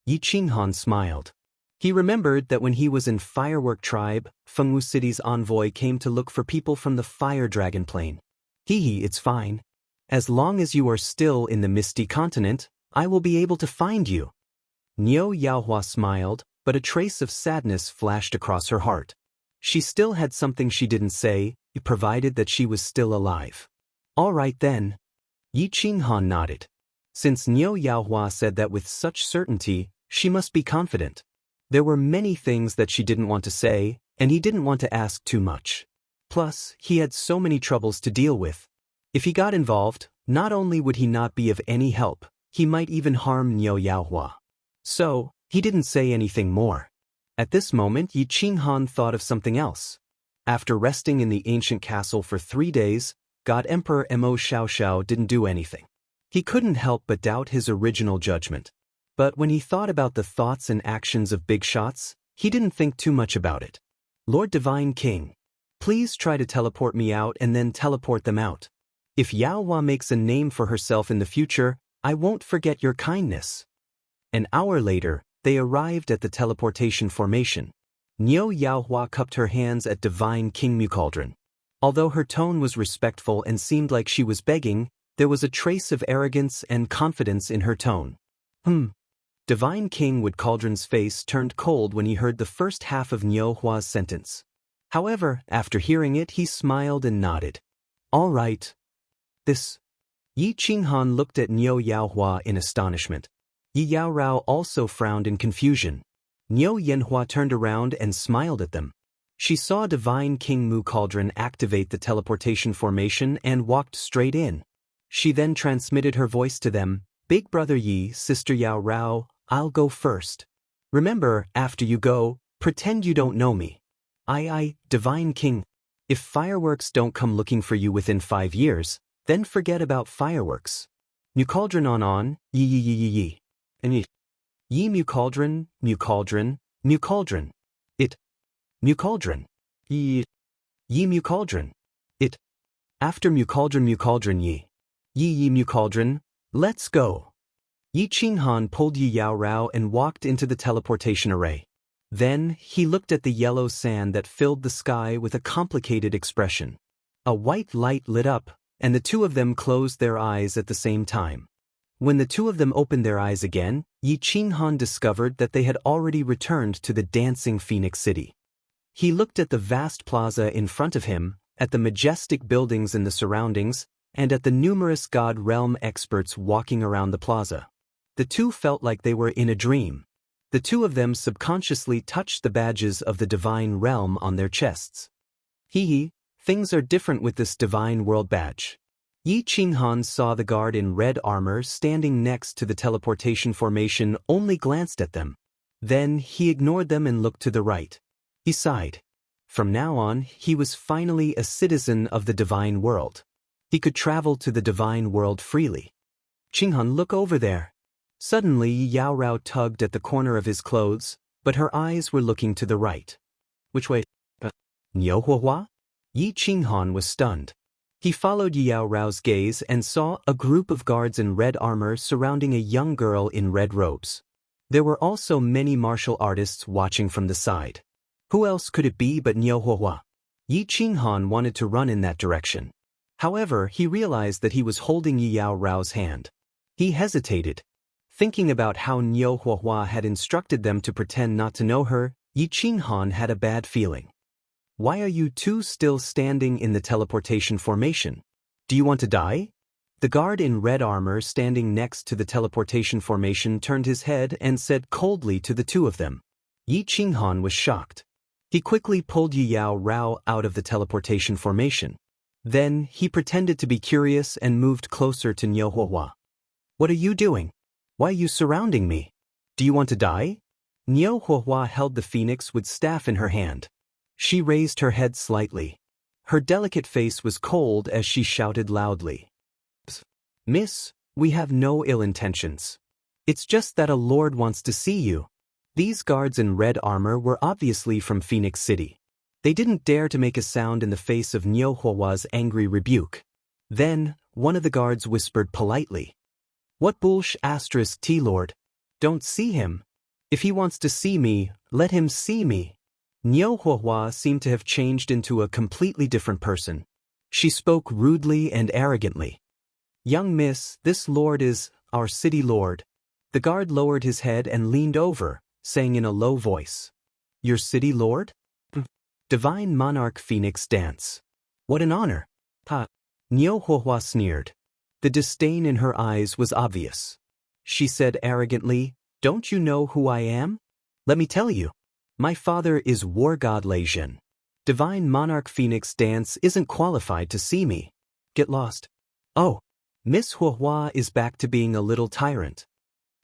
Yi Qinghan smiled. He remembered that when he was in Firework Tribe, Fengwu City's envoy came to look for people from the Fire Dragon Plane. It's fine. As long as you are still in the Misty Continent, I will be able to find you. Niu Yaohua smiled, but a trace of sadness flashed across her heart. She still had something she didn't say, provided that she was still alive. All right then. Yi Qinghan nodded. Since Niu Yaohua said that with such certainty, she must be confident. There were many things that she didn't want to say, and he didn't want to ask too much. Plus, he had so many troubles to deal with. If he got involved, not only would he not be of any help, he might even harm Niu Yaohua. So, he didn't say anything more. At this moment, Yi Qinghan thought of something else. After resting in the ancient castle for 3 days, God Emperor Mo Xiaoxiao didn't do anything. He couldn't help but doubt his original judgment. But when he thought about the thoughts and actions of big shots, he didn't think too much about it. Lord Divine King, please try to teleport me out and then teleport them out. If Yaohua makes a name for herself in the future, I won't forget your kindness. An hour later, they arrived at the teleportation formation. Niu Yaohua cupped her hands at Divine King Mu Cauldron. Although her tone was respectful and seemed like she was begging, there was a trace of arrogance and confidence in her tone. Divine King Wood Cauldron's face turned cold when he heard the first half of Niu Hua's sentence. However, after hearing it, he smiled and nodded. All right. This. Yi Qinghan looked at Niu Yaohua in astonishment. Yi Yao Rao also frowned in confusion. Niu Yanhua turned around and smiled at them. She saw Divine King Mu Cauldron activate the teleportation formation and walked straight in. She then transmitted her voice to them. Big Brother Yi, Sister Yao Rao, I'll go first. Remember, after you go, pretend you don't know me. Divine King. If fireworks don't come looking for you within 5 years, Then forget about fireworks. Mu cauldron on, yi. And ye mu cauldron, mu cauldron, mu cauldron. It. Mu cauldron. Ye mu cauldron. It. After mu cauldron ye. Ye mu cauldron, let's go. Yi Qinghan pulled Yi Yao Rao and walked into the teleportation array. Then, he looked at the yellow sand that filled the sky with a complicated expression. A white light lit up, and the two of them closed their eyes at the same time. When the two of them opened their eyes again, Yi Qinghan discovered that they had already returned to the dancing Phoenix City. He looked at the vast plaza in front of him, at the majestic buildings in the surroundings, and at the numerous God Realm experts walking around the plaza. The two felt like they were in a dream. The two of them subconsciously touched the badges of the Divine Realm on their chests. Things are different with this Divine World badge. Yi Qinghan saw the guard in red armor standing next to the teleportation formation, only glanced at them. Then he ignored them and looked to the right. He sighed. From now on, he was finally a citizen of the Divine World. He could travel to the Divine World freely. Qinghan, look over there. Suddenly Yao Rao tugged at the corner of his clothes, but her eyes were looking to the right. Which way? Niu Huahua? Yi Qinghan was stunned. He followed Yao Rao's gaze and saw a group of guards in red armor surrounding a young girl in red robes. There were also many martial artists watching from the side. Who else could it be but Niu Huahua? Yi Qinghan wanted to run in that direction. However, he realized that he was holding Yao Rao's hand. He hesitated. Thinking about how Niu Huahua had instructed them to pretend not to know her, Yi Qinghan had a bad feeling. Why are you two still standing in the teleportation formation? Do you want to die? The guard in red armor standing next to the teleportation formation turned his head and said coldly to the two of them. Yi Qinghan was shocked. He quickly pulled Yao Rao out of the teleportation formation. Then, he pretended to be curious and moved closer to Niu Huahua. What are you doing? Why are you surrounding me? Do you want to die? Niu Huahua held the phoenix with staff in her hand. She raised her head slightly. Her delicate face was cold as she shouted loudly. Miss, we have no ill intentions. It's just that a lord wants to see you. These guards in red armor were obviously from Phoenix City. They didn't dare to make a sound in the face of Niu Huahua's angry rebuke. Then, one of the guards whispered politely. What bullsh *T Lord? Don't see him. If he wants to see me, let him see me. Niu Huahua seemed to have changed into a completely different person. She spoke rudely and arrogantly. Young miss, this lord is our city lord. The guard lowered his head and leaned over, saying in a low voice. Your city lord? Divine Monarch Phoenix Dance. What an honor. Ha! Niu Huahua sneered. The disdain in her eyes was obvious. She said arrogantly, Don't you know who I am? Let me tell you. My father is War God Lei Zhen. Divine Monarch Phoenix Dance isn't qualified to see me. Get lost. Oh, Miss Huahua is back to being a little tyrant.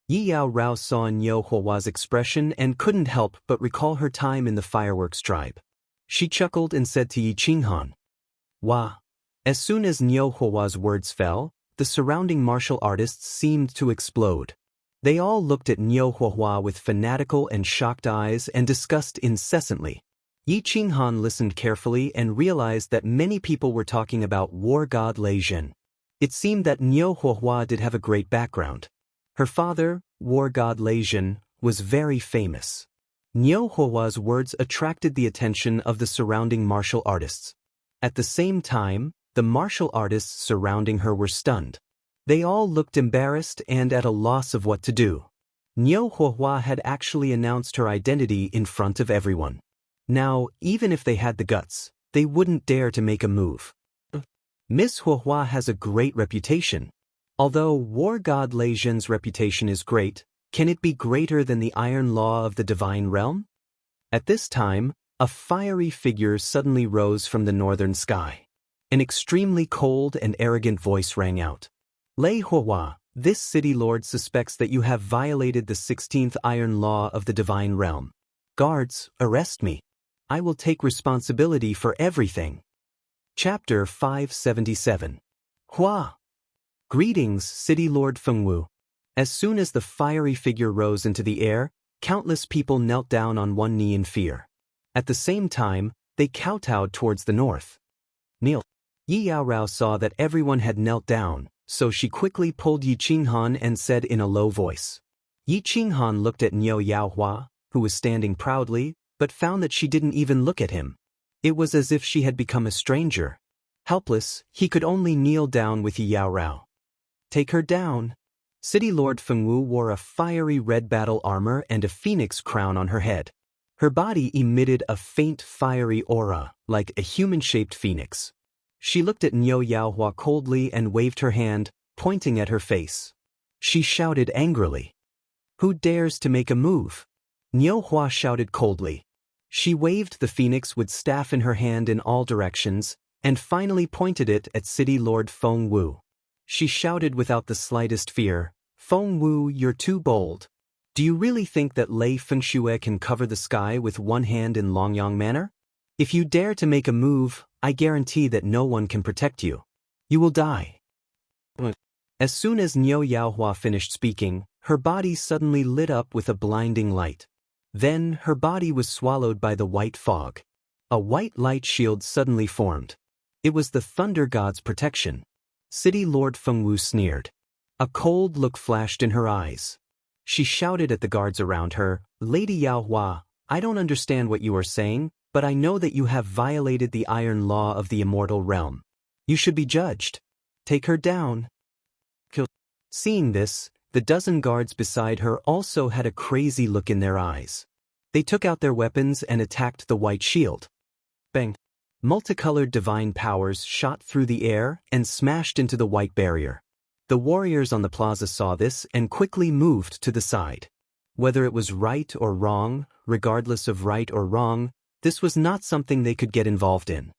Yi Yao Rao saw Niu Huahua's expression and couldn't help but recall her time in the fireworks tribe. She chuckled and said to Yi Qinghan, Wah. As soon as Niu Huahua's words fell, the surrounding martial artists seemed to explode. They all looked at Niu Huahua with fanatical and shocked eyes and discussed incessantly. Yi Qinghan listened carefully and realized that many people were talking about War God Lei Zhen. It seemed that Niu Huahua did have a great background. Her father, War God Lei Zhen, was very famous. Niu Huahua's words attracted the attention of the surrounding martial artists. At the same time, the martial artists surrounding her were stunned. They all looked embarrassed and at a loss of what to do. Niu Huahua had actually announced her identity in front of everyone. Now, even if they had the guts, they wouldn't dare to make a move. Miss Huahua has a great reputation. Although War God Lei Zhen's reputation is great, can it be greater than the iron law of the Divine Realm? At this time, a fiery figure suddenly rose from the northern sky. An extremely cold and arrogant voice rang out. Lei Huahua, this city lord suspects that you have violated the 16th iron law of the Divine Realm. Guards, arrest me. I will take responsibility for everything. Chapter 577. Hua! Greetings, City Lord Fengwu. As soon as the fiery figure rose into the air, countless people knelt down on one knee in fear. At the same time, they kowtowed towards the north. Kneel. Yi Yaorao saw that everyone had knelt down, so she quickly pulled Yi Qinghan and said in a low voice. Yi Qinghan looked at Niu Yaohua, who was standing proudly, but found that she didn't even look at him. It was as if she had become a stranger. Helpless, he could only kneel down with Yi Yaorao. Take her down. City Lord Fengwu wore a fiery red battle armor and a phoenix crown on her head. Her body emitted a faint fiery aura, like a human-shaped phoenix. She looked at Niu Yaohua coldly and waved her hand, pointing at her face. She shouted angrily. Who dares to make a move? Niu Hua shouted coldly. She waved the phoenix with staff in her hand in all directions, and finally pointed it at City Lord Fengwu. She shouted without the slightest fear, Fengwu, you're too bold. Do you really think that Lei Fengxue can cover the sky with one hand in Longyang manner? If you dare to make a move, I guarantee that no one can protect you. You will die. As soon as Niu Yaohua finished speaking, her body suddenly lit up with a blinding light. Then her body was swallowed by the white fog. A white light shield suddenly formed. It was the Thunder God's protection. City Lord Fengwu sneered. A cold look flashed in her eyes. She shouted at the guards around her, Lady Yaohua, I don't understand what you are saying, but I know that you have violated the iron law of the immortal realm. You should be judged. Take her down. Kill. Seeing this, the dozen guards beside her also had a crazy look in their eyes. They took out their weapons and attacked the white shield. Bang! Multicolored divine powers shot through the air and smashed into the white barrier. The warriors on the plaza saw this and quickly moved to the side. Whether it was right or wrong, regardless of right or wrong, this was not something they could get involved in.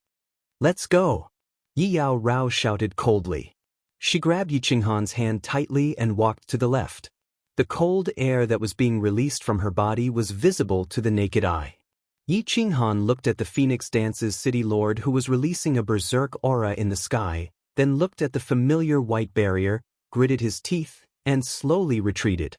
Let's go! Yi Yaorao shouted coldly. She grabbed Yi Qinghan's hand tightly and walked to the left. The cold air that was being released from her body was visible to the naked eye. Yi Qinghan looked at the Phoenix Dance's city lord who was releasing a berserk aura in the sky, then looked at the familiar white barrier, gritted his teeth, and slowly retreated.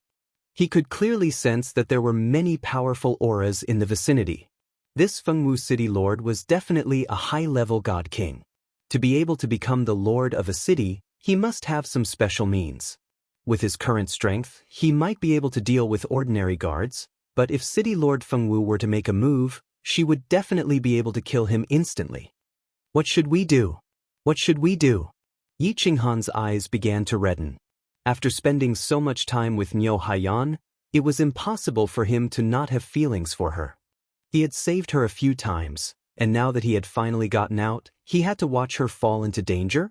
He could clearly sense that there were many powerful auras in the vicinity. This Fengwu city lord was definitely a high-level god king. To be able to become the lord of a city, he must have some special means. With his current strength, he might be able to deal with ordinary guards, but if City Lord Fengwu were to make a move, she would definitely be able to kill him instantly. What should we do? What should we do? Yi Qinghan's eyes began to redden. After spending so much time with Niu Haiyan, it was impossible for him to not have feelings for her. He had saved her a few times, and now that he had finally gotten out, he had to watch her fall into danger?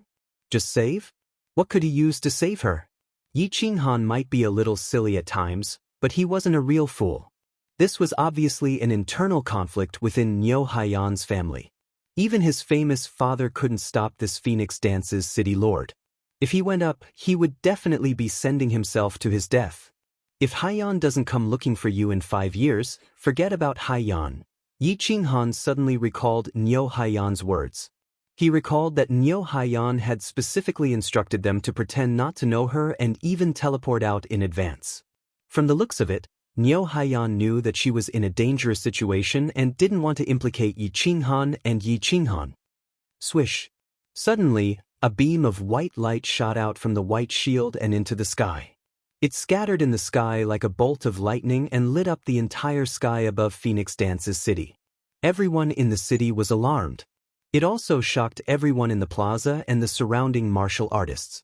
Just save? What could he use to save her? Yi Qinghan might be a little silly at times, but he wasn't a real fool. This was obviously an internal conflict within Niu Haiyan's family. Even his famous father couldn't stop this Phoenix Dance's city lord. If he went up, he would definitely be sending himself to his death. If Haiyan doesn't come looking for you in 5 years, forget about Haiyan. Yi Qinghan suddenly recalled Niu Haiyan's words. He recalled that Niu Haiyan had specifically instructed them to pretend not to know her and even teleport out in advance. From the looks of it, Niu Haiyan knew that she was in a dangerous situation and didn't want to implicate Yi Qinghan and Yi Qinghan. Swish! Suddenly, a beam of white light shot out from the white shield and into the sky. It scattered in the sky like a bolt of lightning and lit up the entire sky above Phoenix Dance's city. Everyone in the city was alarmed. It also shocked everyone in the plaza and the surrounding martial artists.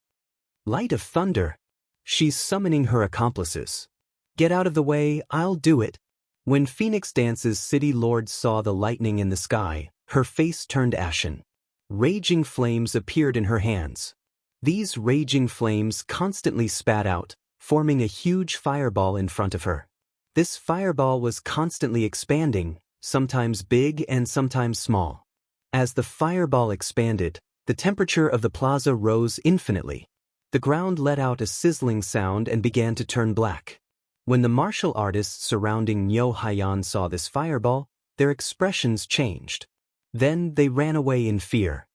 Light of thunder! She's summoning her accomplices. Get out of the way, I'll do it. When Phoenix Dance's city lord saw the lightning in the sky, her face turned ashen. Raging flames appeared in her hands. These raging flames constantly spat out, forming a huge fireball in front of her. This fireball was constantly expanding, sometimes big and sometimes small. As the fireball expanded, the temperature of the plaza rose infinitely. The ground let out a sizzling sound and began to turn black. When the martial artists surrounding Niu Haiyan saw this fireball, their expressions changed. Then they ran away in fear.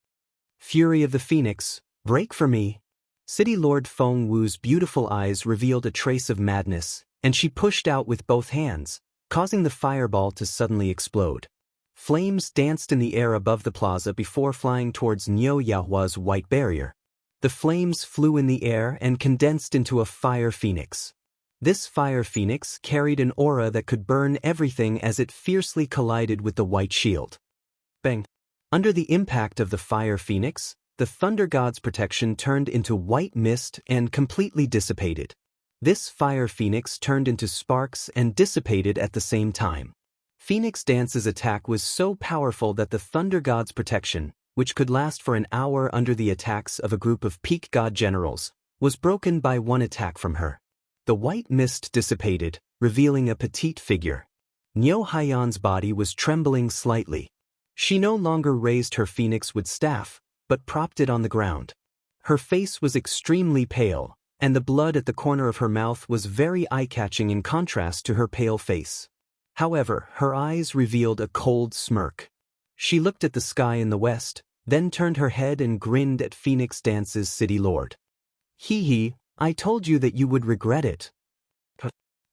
Fury of the Phoenix, Break for me. City Lord Feng Wu's beautiful eyes revealed a trace of madness, and she pushed out with both hands, causing the fireball to suddenly explode. Flames danced in the air above the plaza before flying towards Niu Yahua's white barrier. The flames flew in the air and condensed into a fire phoenix. This fire phoenix carried an aura that could burn everything as it fiercely collided with the white shield. Bang! Under the impact of the fire phoenix, the thunder god's protection turned into white mist and completely dissipated. This fire phoenix turned into sparks and dissipated at the same time. Phoenix Dance's attack was so powerful that the thunder god's protection, which could last for an hour under the attacks of a group of peak god generals, was broken by one attack from her. The white mist dissipated, revealing a petite figure. Niu Haiyan's body was trembling slightly. She no longer raised her phoenix with staff, but propped it on the ground. Her face was extremely pale, and the blood at the corner of her mouth was very eye-catching in contrast to her pale face. However, her eyes revealed a cold smirk. She looked at the sky in the west, then turned her head and grinned at Phoenix Dance's city lord. Hee hee, I told you that you would regret it.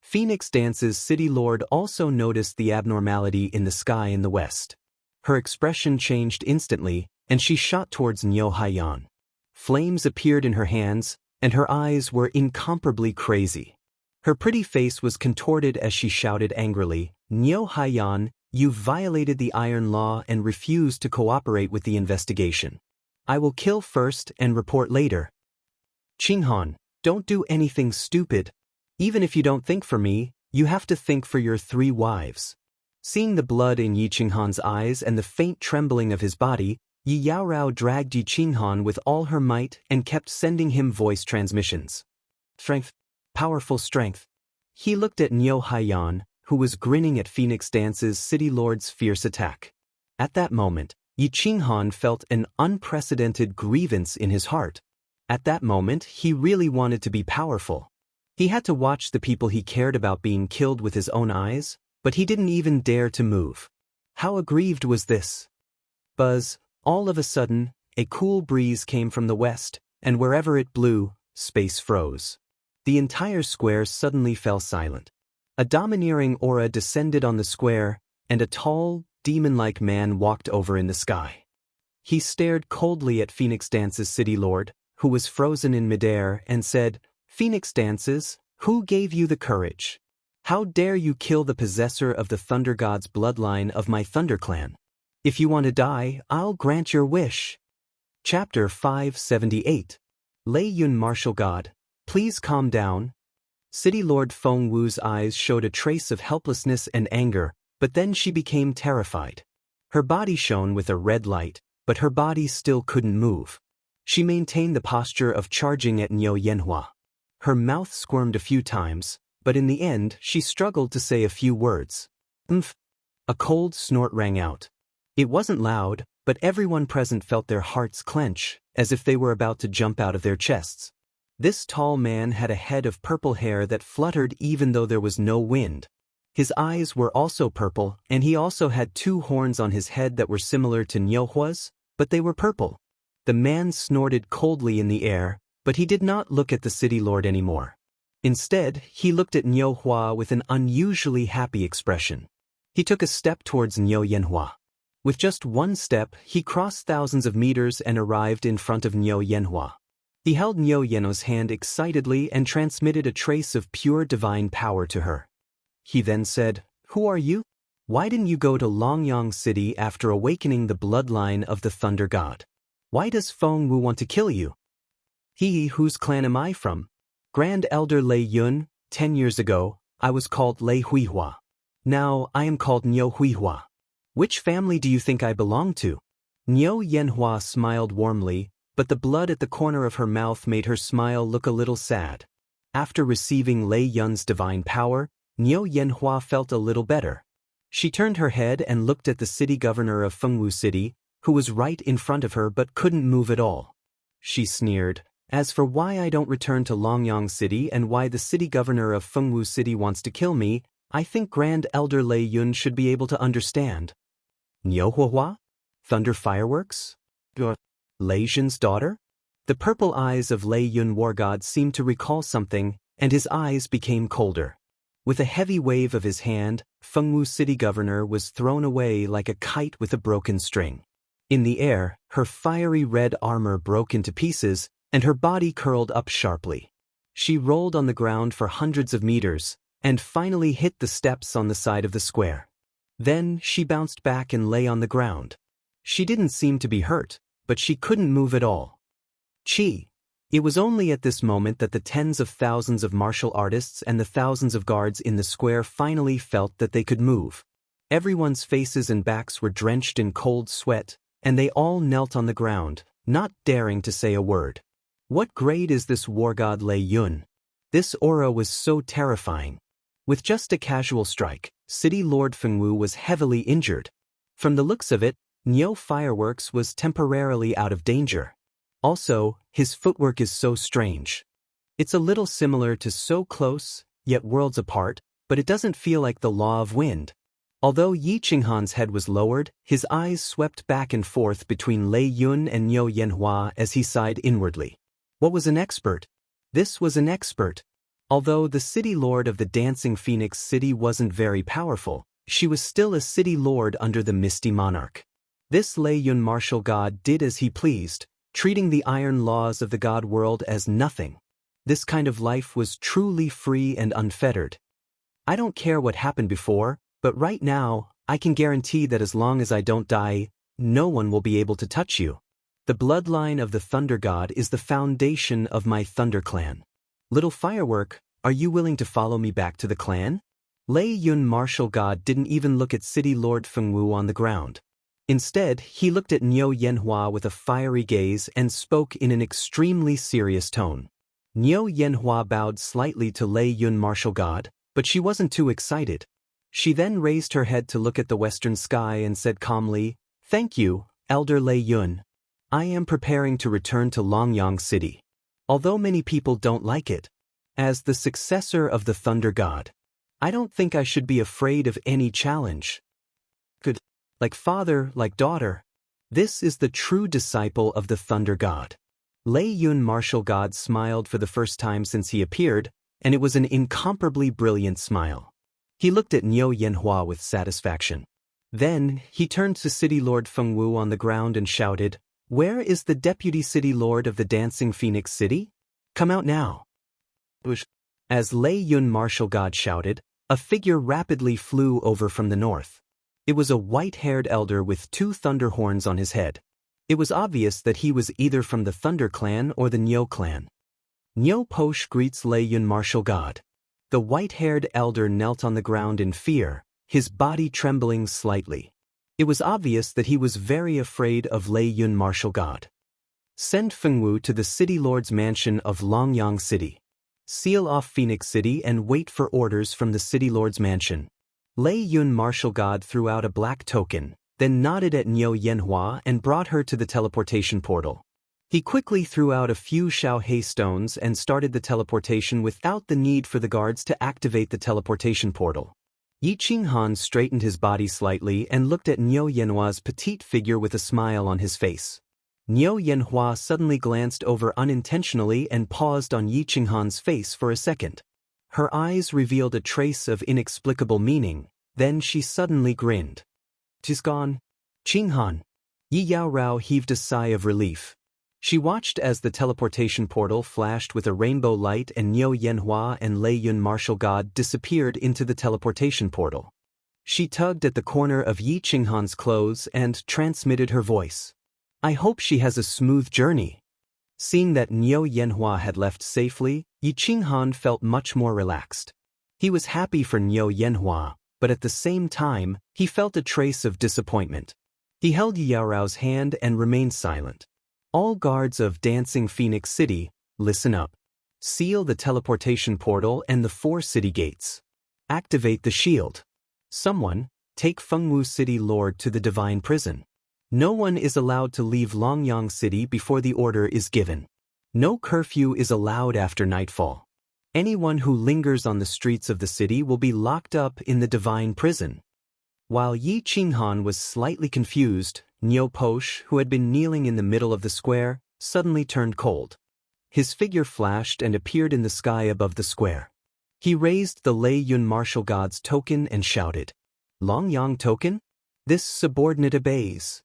Phoenix Dance's city lord also noticed the abnormality in the sky in the west. Her expression changed instantly, and she shot towards Niu Haiyan. Flames appeared in her hands, and her eyes were incomparably crazy. Her pretty face was contorted as she shouted angrily, Niu Haiyan, you violated the Iron Law and refused to cooperate with the investigation. I will kill first and report later. Qinghan, don't do anything stupid. Even if you don't think for me, you have to think for your 3 wives. Seeing the blood in Yi Qinghan's eyes and the faint trembling of his body, Yi Yaorao dragged Yi Qinghan with all her might and kept sending him voice transmissions. Strength. Powerful strength. He looked at Niu Haiyan, who was grinning at Phoenix Dance's city lord's fierce attack. At that moment, Yi Qinghan felt an unprecedented grievance in his heart. At that moment, he really wanted to be powerful. He had to watch the people he cared about being killed with his own eyes, but he didn't even dare to move. How aggrieved was this? Buzz, all of a sudden, a cool breeze came from the west, and wherever it blew, space froze. The entire square suddenly fell silent. A domineering aura descended on the square, and a tall, demon-like man walked over in the sky. He stared coldly at Phoenix Dance's city lord, who was frozen in midair, and said, Phoenix Dances, who gave you the courage? How dare you kill the possessor of the Thunder God's bloodline of my Thunder Clan? If you want to die, I'll grant your wish. Chapter 578. Lei Yun Martial God, please calm down. City Lord Feng Wu's eyes showed a trace of helplessness and anger, but then she became terrified. Her body shone with a red light, but her body still couldn't move. She maintained the posture of charging at Niu Yanhua. Her mouth squirmed a few times, but in the end she struggled to say a few words. Umph! A cold snort rang out. It wasn't loud, but everyone present felt their hearts clench, as if they were about to jump out of their chests. This tall man had a head of purple hair that fluttered even though there was no wind. His eyes were also purple, and he also had 2 horns on his head that were similar to Niu Hua's, but they were purple. The man snorted coldly in the air, but he did not look at the city lord anymore. Instead, he looked at Niu Hua with an unusually happy expression. He took a step towards Niu Yanhua. With just one step, he crossed thousands of meters and arrived in front of Niu Yanhua. He held Niu Yanhua's hand excitedly and transmitted a trace of pure divine power to her. He then said, Who are you? Why didn't you go to Longyang City after awakening the bloodline of the Thunder God? Why does Feng Wu want to kill you? Whose clan am I from? Grand Elder Lei Yun, 10 years ago, I was called Lei Huihua. Now I am called Niu Huihua. Which family do you think I belong to? Niu Yanhua smiled warmly, but the blood at the corner of her mouth made her smile look a little sad. After receiving Lei Yun's divine power, Niu Yanhua felt a little better. She turned her head and looked at the city governor of Fengwu City, who was right in front of her but couldn't move at all. She sneered, As for why I don't return to Longyang City and why the city governor of Fengwu City wants to kill me, I think Grand Elder Lei Yun should be able to understand. Niu Huihua? Thunder fireworks? Lei Yun's daughter? The purple eyes of Lei Yun War God seemed to recall something, and his eyes became colder. With a heavy wave of his hand, Fengwu city governor was thrown away like a kite with a broken string. In the air, her fiery red armor broke into pieces, and her body curled up sharply. She rolled on the ground for hundreds of meters, and finally hit the steps on the side of the square. Then she bounced back and lay on the ground. She didn't seem to be hurt, but she couldn't move at all. Chi. It was only at this moment that the tens of thousands of martial artists and the thousands of guards in the square finally felt that they could move. Everyone's faces and backs were drenched in cold sweat, and they all knelt on the ground, not daring to say a word. What grade is this war god Lei Yun? This aura was so terrifying. With just a casual strike, City Lord Fengwu was heavily injured. From the looks of it, Niu Fireworks was temporarily out of danger. Also, his footwork is so strange. It's a little similar to So Close, Yet Worlds Apart, but it doesn't feel like the law of wind. Although Yi Qinghan's head was lowered, his eyes swept back and forth between Lei Yun and Niu Yanhua as he sighed inwardly. What was an expert? This was an expert. Although the city lord of the Dancing Phoenix City wasn't very powerful, she was still a city lord under the Misty Monarch. This Lei Yun martial god did as he pleased, treating the iron laws of the god world as nothing. This kind of life was truly free and unfettered. I don't care what happened before, but right now, I can guarantee that as long as I don't die, no one will be able to touch you. The bloodline of the Thunder God is the foundation of my Thunder Clan. Little Firework, are you willing to follow me back to the clan? Lei Yun martial god didn't even look at City Lord Fengwu on the ground. Instead, he looked at Niu Yanhua with a fiery gaze and spoke in an extremely serious tone. Niu Yanhua bowed slightly to Lei Yun martial god, but she wasn't too excited. She then raised her head to look at the western sky and said calmly, "Thank you, Elder Lei Yun. I am preparing to return to Longyang City. Although many people don't like it. As the successor of the Thunder God, I don't think I should be afraid of any challenge. Good. Like father, like daughter. This is the true disciple of the Thunder God." Lei Yun martial god smiled for the first time since he appeared, and it was an incomparably brilliant smile. He looked at Niu Yanhua with satisfaction. Then, he turned to City Lord Fengwu on the ground and shouted, "Where is the Deputy City Lord of the Dancing Phoenix City? Come out now." As Lei Yun martial god shouted, a figure rapidly flew over from the north. It was a white-haired elder with two thunder horns on his head. It was obvious that he was either from the Thunder Clan or the Niu clan. Niu Posh greets Lei Yun martial god. The white-haired elder knelt on the ground in fear, his body trembling slightly. It was obvious that he was very afraid of Lei Yun martial god. Send Fengwu to the City Lord's mansion of Longyang City. Seal off Phoenix City and wait for orders from the City Lord's mansion. Lei Yun martial god threw out a black token, then nodded at Niu Yanhua and brought her to the teleportation portal. He quickly threw out a few Xiaohei stones and started the teleportation without the need for the guards to activate the teleportation portal. Yi Qinghan straightened his body slightly and looked at Niu Yanhua's petite figure with a smile on his face. Niu Yanhua suddenly glanced over unintentionally and paused on Yi Qinghan's face for a second. Her eyes revealed a trace of inexplicable meaning, then she suddenly grinned. "She's gone. Qinghan." Yi Yaorao heaved a sigh of relief. She watched as the teleportation portal flashed with a rainbow light and Niu Yanhua and Lei Yun martial god disappeared into the teleportation portal. She tugged at the corner of Yi Qinghan's clothes and transmitted her voice. "I hope she has a smooth journey." Seeing that Niu Yanhua had left safely, Yi Qinghan felt much more relaxed. He was happy for Niu Yanhua, but at the same time, he felt a trace of disappointment. He held Yi Yaorao's hand and remained silent. "All guards of Dancing Phoenix City, listen up. Seal the teleportation portal and the 4 city gates. Activate the shield. Someone, take Fengwu City Lord to the Divine Prison. No one is allowed to leave Longyang City before the order is given. No curfew is allowed after nightfall. Anyone who lingers on the streets of the city will be locked up in the Divine Prison." While Yi Qinghan was slightly confused, Niu Posh, who had been kneeling in the middle of the square, suddenly turned cold. His figure flashed and appeared in the sky above the square. He raised the Lei Yun martial god's token and shouted, "Long Yang token? This subordinate obeys."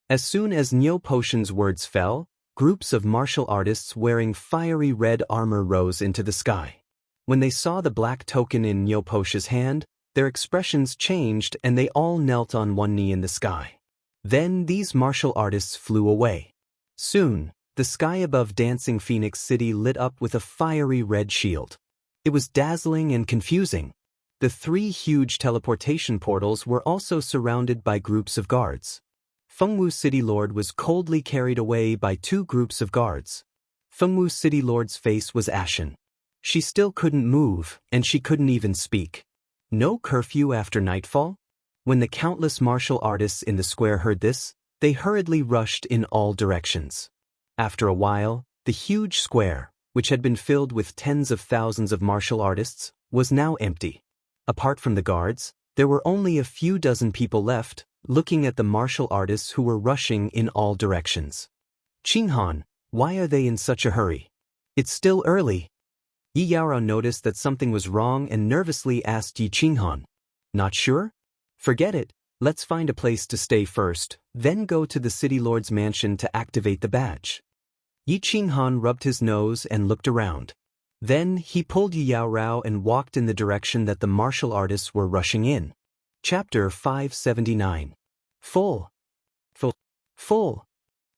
As soon as Niu Potion's words fell, groups of martial artists wearing fiery red armor rose into the sky. When they saw the black token in Niu Potion's hand, their expressions changed and they all knelt on one knee in the sky. Then these martial artists flew away. Soon, the sky above Dancing Phoenix City lit up with a fiery red shield. It was dazzling and confusing. The 3 huge teleportation portals were also surrounded by groups of guards. Fengwu City Lord was coldly carried away by 2 groups of guards. Fengwu City Lord's face was ashen. She still couldn't move, and she couldn't even speak. No curfew after nightfall? When the countless martial artists in the square heard this, they hurriedly rushed in all directions. After a while, the huge square, which had been filled with tens of thousands of martial artists, was now empty. Apart from the guards, there were only a few dozen people left, looking at the martial artists who were rushing in all directions. "Qinghan, why are they in such a hurry? It's still early." Yi Yaorao noticed that something was wrong and nervously asked Yi Qinghan, "Not sure? Forget it, let's find a place to stay first, then go to the city lord's mansion to activate the badge." Yi Qinghan rubbed his nose and looked around. Then he pulled Yi Yaorao and walked in the direction that the martial artists were rushing in. Chapter 579. Full.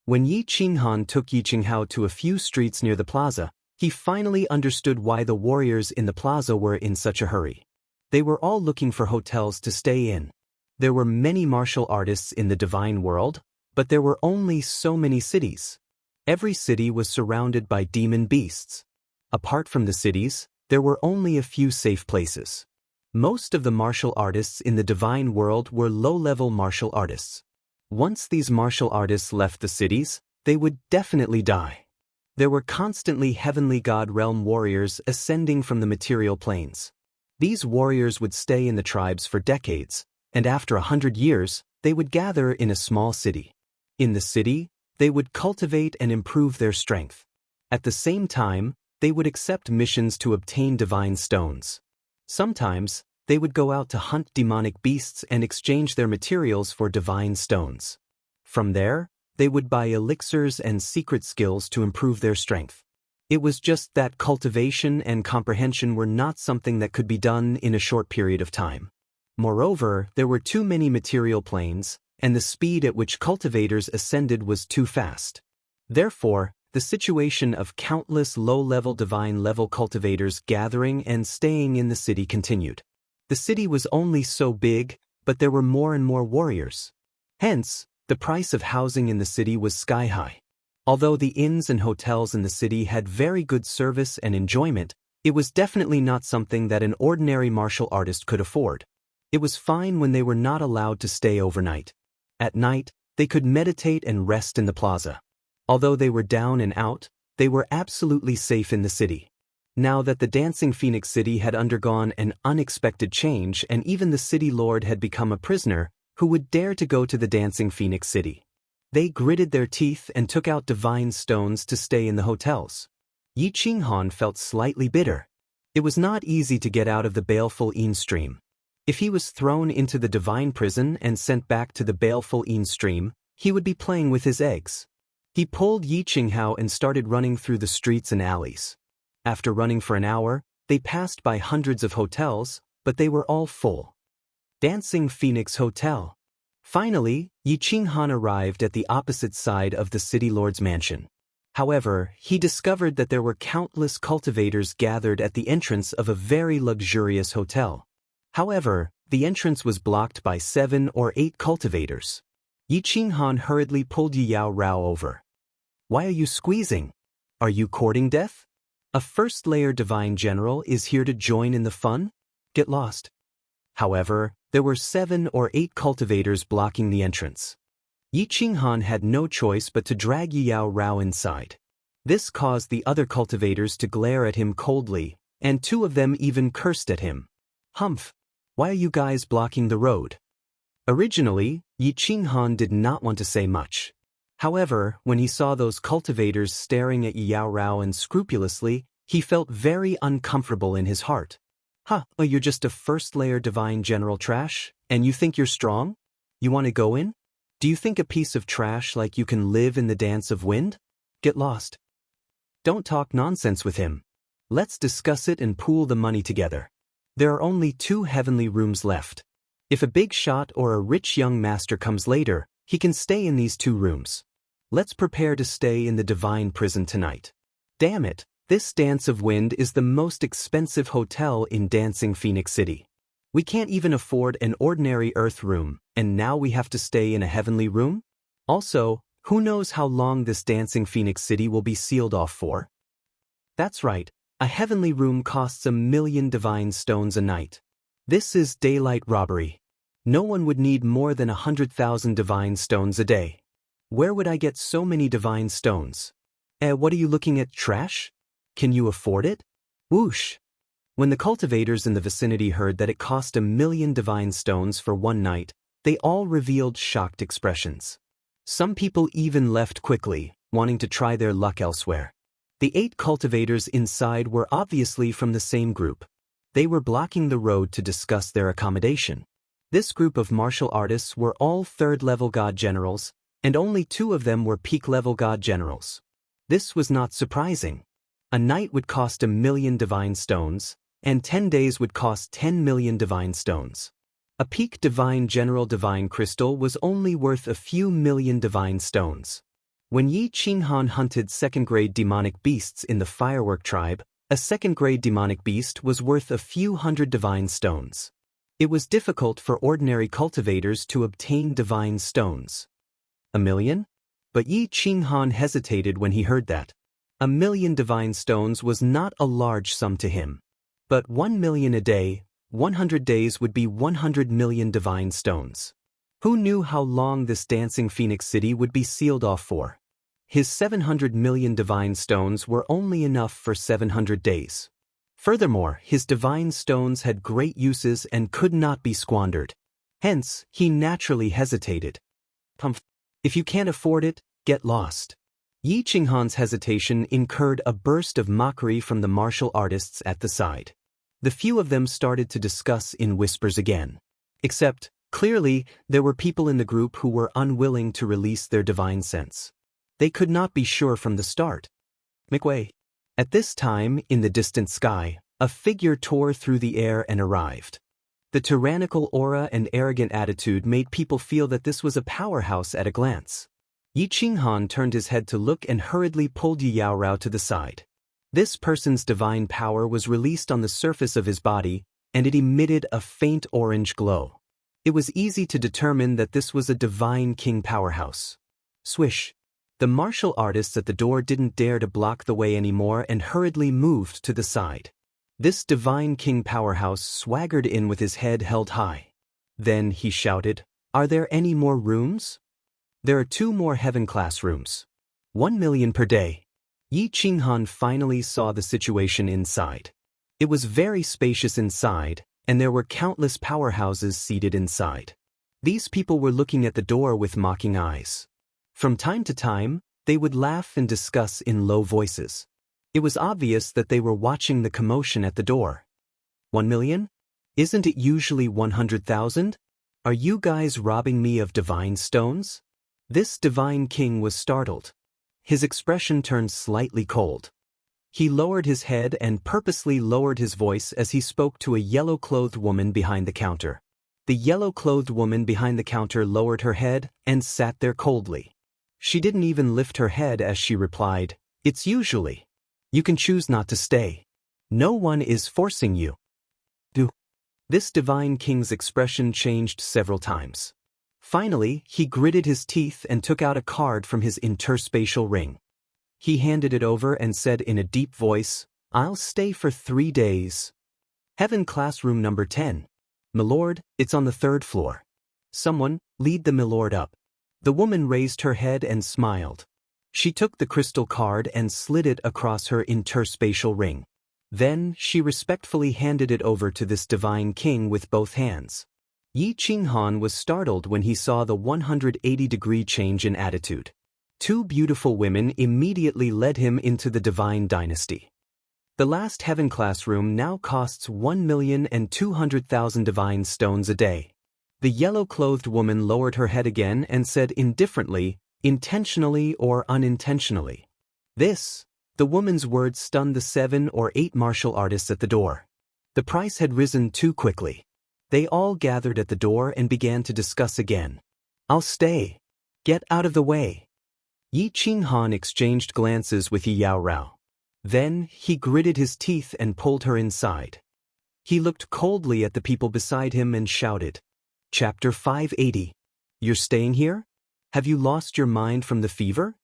When Yi Qinghan took Yi Qinghao to a few streets near the plaza, he finally understood why the warriors in the plaza were in such a hurry. They were all looking for hotels to stay in. There were many martial artists in the divine world, but there were only so many cities. Every city was surrounded by demon beasts. Apart from the cities, there were only a few safe places. Most of the martial artists in the divine world were low-level martial artists. Once these martial artists left the cities, they would definitely die. There were constantly heavenly god realm warriors ascending from the material planes. These warriors would stay in the tribes for decades, and after 100 years, they would gather in a small city. In the city, they would cultivate and improve their strength. At the same time, they would accept missions to obtain divine stones. Sometimes, they would go out to hunt demonic beasts and exchange their materials for divine stones. From there, they would buy elixirs and secret skills to improve their strength. It was just that cultivation and comprehension were not something that could be done in a short period of time. Moreover, there were too many material planes, and the speed at which cultivators ascended was too fast. Therefore, the situation of countless low-level divine-level cultivators gathering and staying in the city continued. The city was only so big, but there were more and more warriors. Hence, the price of housing in the city was sky-high. Although the inns and hotels in the city had very good service and enjoyment, it was definitely not something that an ordinary martial artist could afford. It was fine when they were not allowed to stay overnight. At night, they could meditate and rest in the plaza. Although they were down and out, they were absolutely safe in the city. Now that the Dancing Phoenix City had undergone an unexpected change and even the city lord had become a prisoner, who would dare to go to the Dancing Phoenix City? They gritted their teeth and took out divine stones to stay in the hotels. Yi Qinghan felt slightly bitter. It was not easy to get out of the baleful Yin stream. If he was thrown into the divine prison and sent back to the baleful Yin stream, he would be playing with his eggs. He pulled Yi Qinghao and started running through the streets and alleys. After running for an hour, they passed by hundreds of hotels, but they were all full. Dancing Phoenix Hotel. Finally, Yi Qinghan arrived at the opposite side of the city lord's mansion. However, he discovered that there were countless cultivators gathered at the entrance of a very luxurious hotel. However, the entrance was blocked by 7 or 8 cultivators. Yi Qinghan hurriedly pulled Yi Yaorao over. "Why are you squeezing? Are you courting death? A first-layer divine general is here to join in the fun? Get lost." However, there were 7 or 8 cultivators blocking the entrance. Yi Qinghan had no choice but to drag Yi Yaorao inside. This caused the other cultivators to glare at him coldly, and 2 of them even cursed at him. "Humph! Why are you guys blocking the road?" Originally, Yi Qinghan did not want to say much. However, when he saw those cultivators staring at Yao Rao unscrupulously, he felt very uncomfortable in his heart. You're just a first-layer divine general trash, and you think you're strong? You want to go in? Do you think a piece of trash like you can live in the dance of wind? Get lost. Don't talk nonsense with him. Let's discuss it and pool the money together. There are only 2 heavenly rooms left. If a big shot or a rich young master comes later, he can stay in these 2 rooms. Let's prepare to stay in the divine prison tonight. Damn it, this Dance of Wind is the most expensive hotel in Dancing Phoenix City. We can't even afford an ordinary earth room, and now we have to stay in a heavenly room? Also, who knows how long this Dancing Phoenix City will be sealed off for? That's right, a heavenly room costs 1,000,000 divine stones a night. This is daylight robbery. No one would need more than 100,000 divine stones a day. Where would I get so many divine stones? What are you looking at, trash? Can you afford it? Whoosh! When the cultivators in the vicinity heard that it cost 1,000,000 divine stones for one night, they all revealed shocked expressions. Some people even left quickly, wanting to try their luck elsewhere. The 8 cultivators inside were obviously from the same group. They were blocking the road to discuss their accommodation. This group of martial artists were all 3rd-level god generals, and only 2 of them were peak-level god generals. This was not surprising. A night would cost 1,000,000 divine stones, and 10 days would cost 10,000,000 divine stones. A peak divine general divine crystal was only worth a few million divine stones. When Yi Qinghan hunted 2nd-grade demonic beasts in the Firework tribe, a 2nd-grade demonic beast was worth a few hundred divine stones. It was difficult for ordinary cultivators to obtain divine stones. 1,000,000? But Yi Qinghan hesitated when he heard that. 1,000,000 divine stones was not a large sum to him. But 1,000,000 a day, 100 days would be 100,000,000 divine stones. Who knew how long this Dancing Phoenix City would be sealed off for? His 700,000,000 divine stones were only enough for 700 days. Furthermore, his divine stones had great uses and could not be squandered. Hence, he naturally hesitated. If you can't afford it, get lost. Yi Qinghan's hesitation incurred a burst of mockery from the martial artists at the side. The few of them started to discuss in whispers again. Except, clearly, there were people in the group who were unwilling to release their divine sense. They could not be sure from the start. McWay. At this time, in the distant sky, a figure tore through the air and arrived. The tyrannical aura and arrogant attitude made people feel that this was a powerhouse at a glance. Yi Qinghan turned his head to look and hurriedly pulled Yao Rao to the side. This person's divine power was released on the surface of his body, and it emitted a faint orange glow. It was easy to determine that this was a divine king powerhouse. Swish! The martial artists at the door didn't dare to block the way anymore and hurriedly moved to the side. This divine king powerhouse swaggered in with his head held high. Then he shouted, "Are there any more rooms?" "There are 2 more heaven-class rooms. 1,000,000 per day." Yi Qinghan finally saw the situation inside. It was very spacious inside, and there were countless powerhouses seated inside. These people were looking at the door with mocking eyes. From time to time, they would laugh and discuss in low voices. It was obvious that they were watching the commotion at the door. 1,000,000? Isn't it usually 100,000? Are you guys robbing me of divine stones? This divine king was startled. His expression turned slightly cold. He lowered his head and purposely lowered his voice as he spoke to a yellow-clothed woman behind the counter. The yellow-clothed woman behind the counter lowered her head and sat there coldly. She didn't even lift her head as she replied, "It's usually. You can choose not to stay. No one is forcing you." This divine king's expression changed several times. Finally, he gritted his teeth and took out a card from his interspatial ring. He handed it over and said in a deep voice, "I'll stay for 3 days. Heaven classroom number 10. Milord, it's on the 3rd floor. Someone, lead the milord up." The woman raised her head and smiled. She took the crystal card and slid it across her interspatial ring. Then, she respectfully handed it over to this divine king with both hands. Yi Qinghan was startled when he saw the 180-degree change in attitude. Two beautiful women immediately led him into the divine dynasty. The last heaven classroom now costs 1,200,000 divine stones a day. The yellow-clothed woman lowered her head again and said indifferently, intentionally or unintentionally. The woman's words stunned the 7 or 8 martial artists at the door. The price had risen too quickly. They all gathered at the door and began to discuss again. "I'll stay. Get out of the way." Yi Qinghan exchanged glances with Yi Yaorao. Then, he gritted his teeth and pulled her inside. He looked coldly at the people beside him and shouted. Chapter 580. You're staying here? Have you lost your mind from the fever?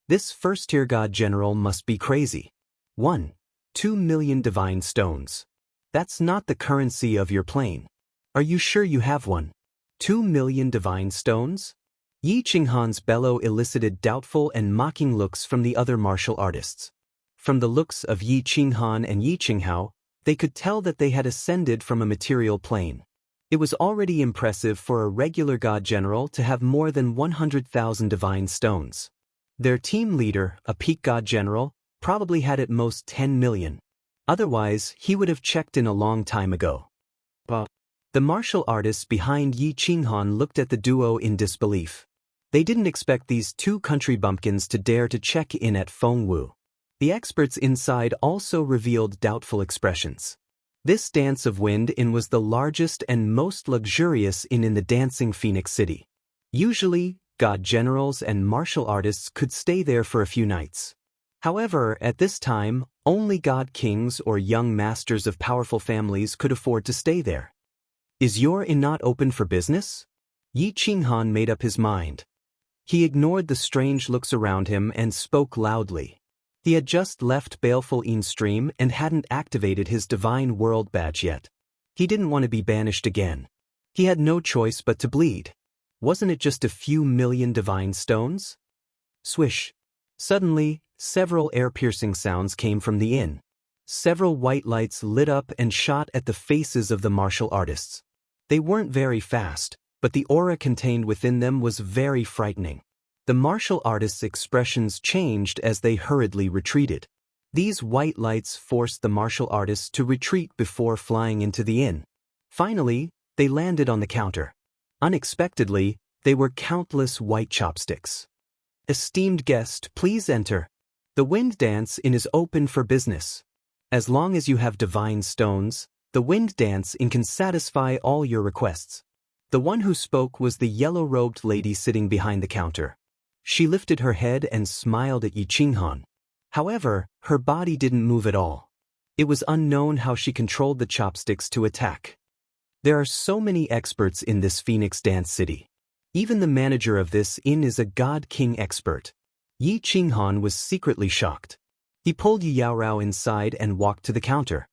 This first-tier god general must be crazy. 1. 2 million divine stones. That's not the currency of your plane. Are you sure you have one? 2 million divine stones? Yi Qinghan's bellow elicited doubtful and mocking looks from the other martial artists. From the looks of Yi Qinghan and Yi Qinghao, they could tell that they had ascended from a material plane. It was already impressive for a regular god general to have more than 100,000 divine stones. Their team leader, a peak god general, probably had at most 10 million. Otherwise, he would have checked in a long time ago. But the martial artists behind Yi Qinghan looked at the duo in disbelief. They didn't expect these two country bumpkins to dare to check in at Fengwu. The experts inside also revealed doubtful expressions. This dance of wind in was the largest and most luxurious inn in the dancing Phoenix City. Usually, god generals and martial artists could stay there for a few nights. However, at this time, only god kings or young masters of powerful families could afford to stay there. Is your inn not open for business? Yi Qinghan made up his mind. He ignored the strange looks around him and spoke loudly. He had just left Baleful Inn Stream and hadn't activated his Divine World badge yet. He didn't want to be banished again. He had no choice but to bleed. Wasn't it just a few million divine stones? Swish. Suddenly, several air-piercing sounds came from the inn. Several white lights lit up and shot at the faces of the martial artists. They weren't very fast, but the aura contained within them was very frightening. The martial artists' expressions changed as they hurriedly retreated. These white lights forced the martial artists to retreat before flying into the inn. Finally, they landed on the counter. Unexpectedly, they were countless white chopsticks. Esteemed guest, please enter. The Wind Dance Inn is open for business. As long as you have divine stones, the Wind Dance Inn can satisfy all your requests. The one who spoke was the yellow-robed lady sitting behind the counter. She lifted her head and smiled at Yi Qinghan. However, her body didn't move at all. It was unknown how she controlled the chopsticks to attack. There are so many experts in this Phoenix Dance City. Even the manager of this inn is a God King expert. Yi Qinghan was secretly shocked. He pulled Yi Yaorao inside and walked to the counter.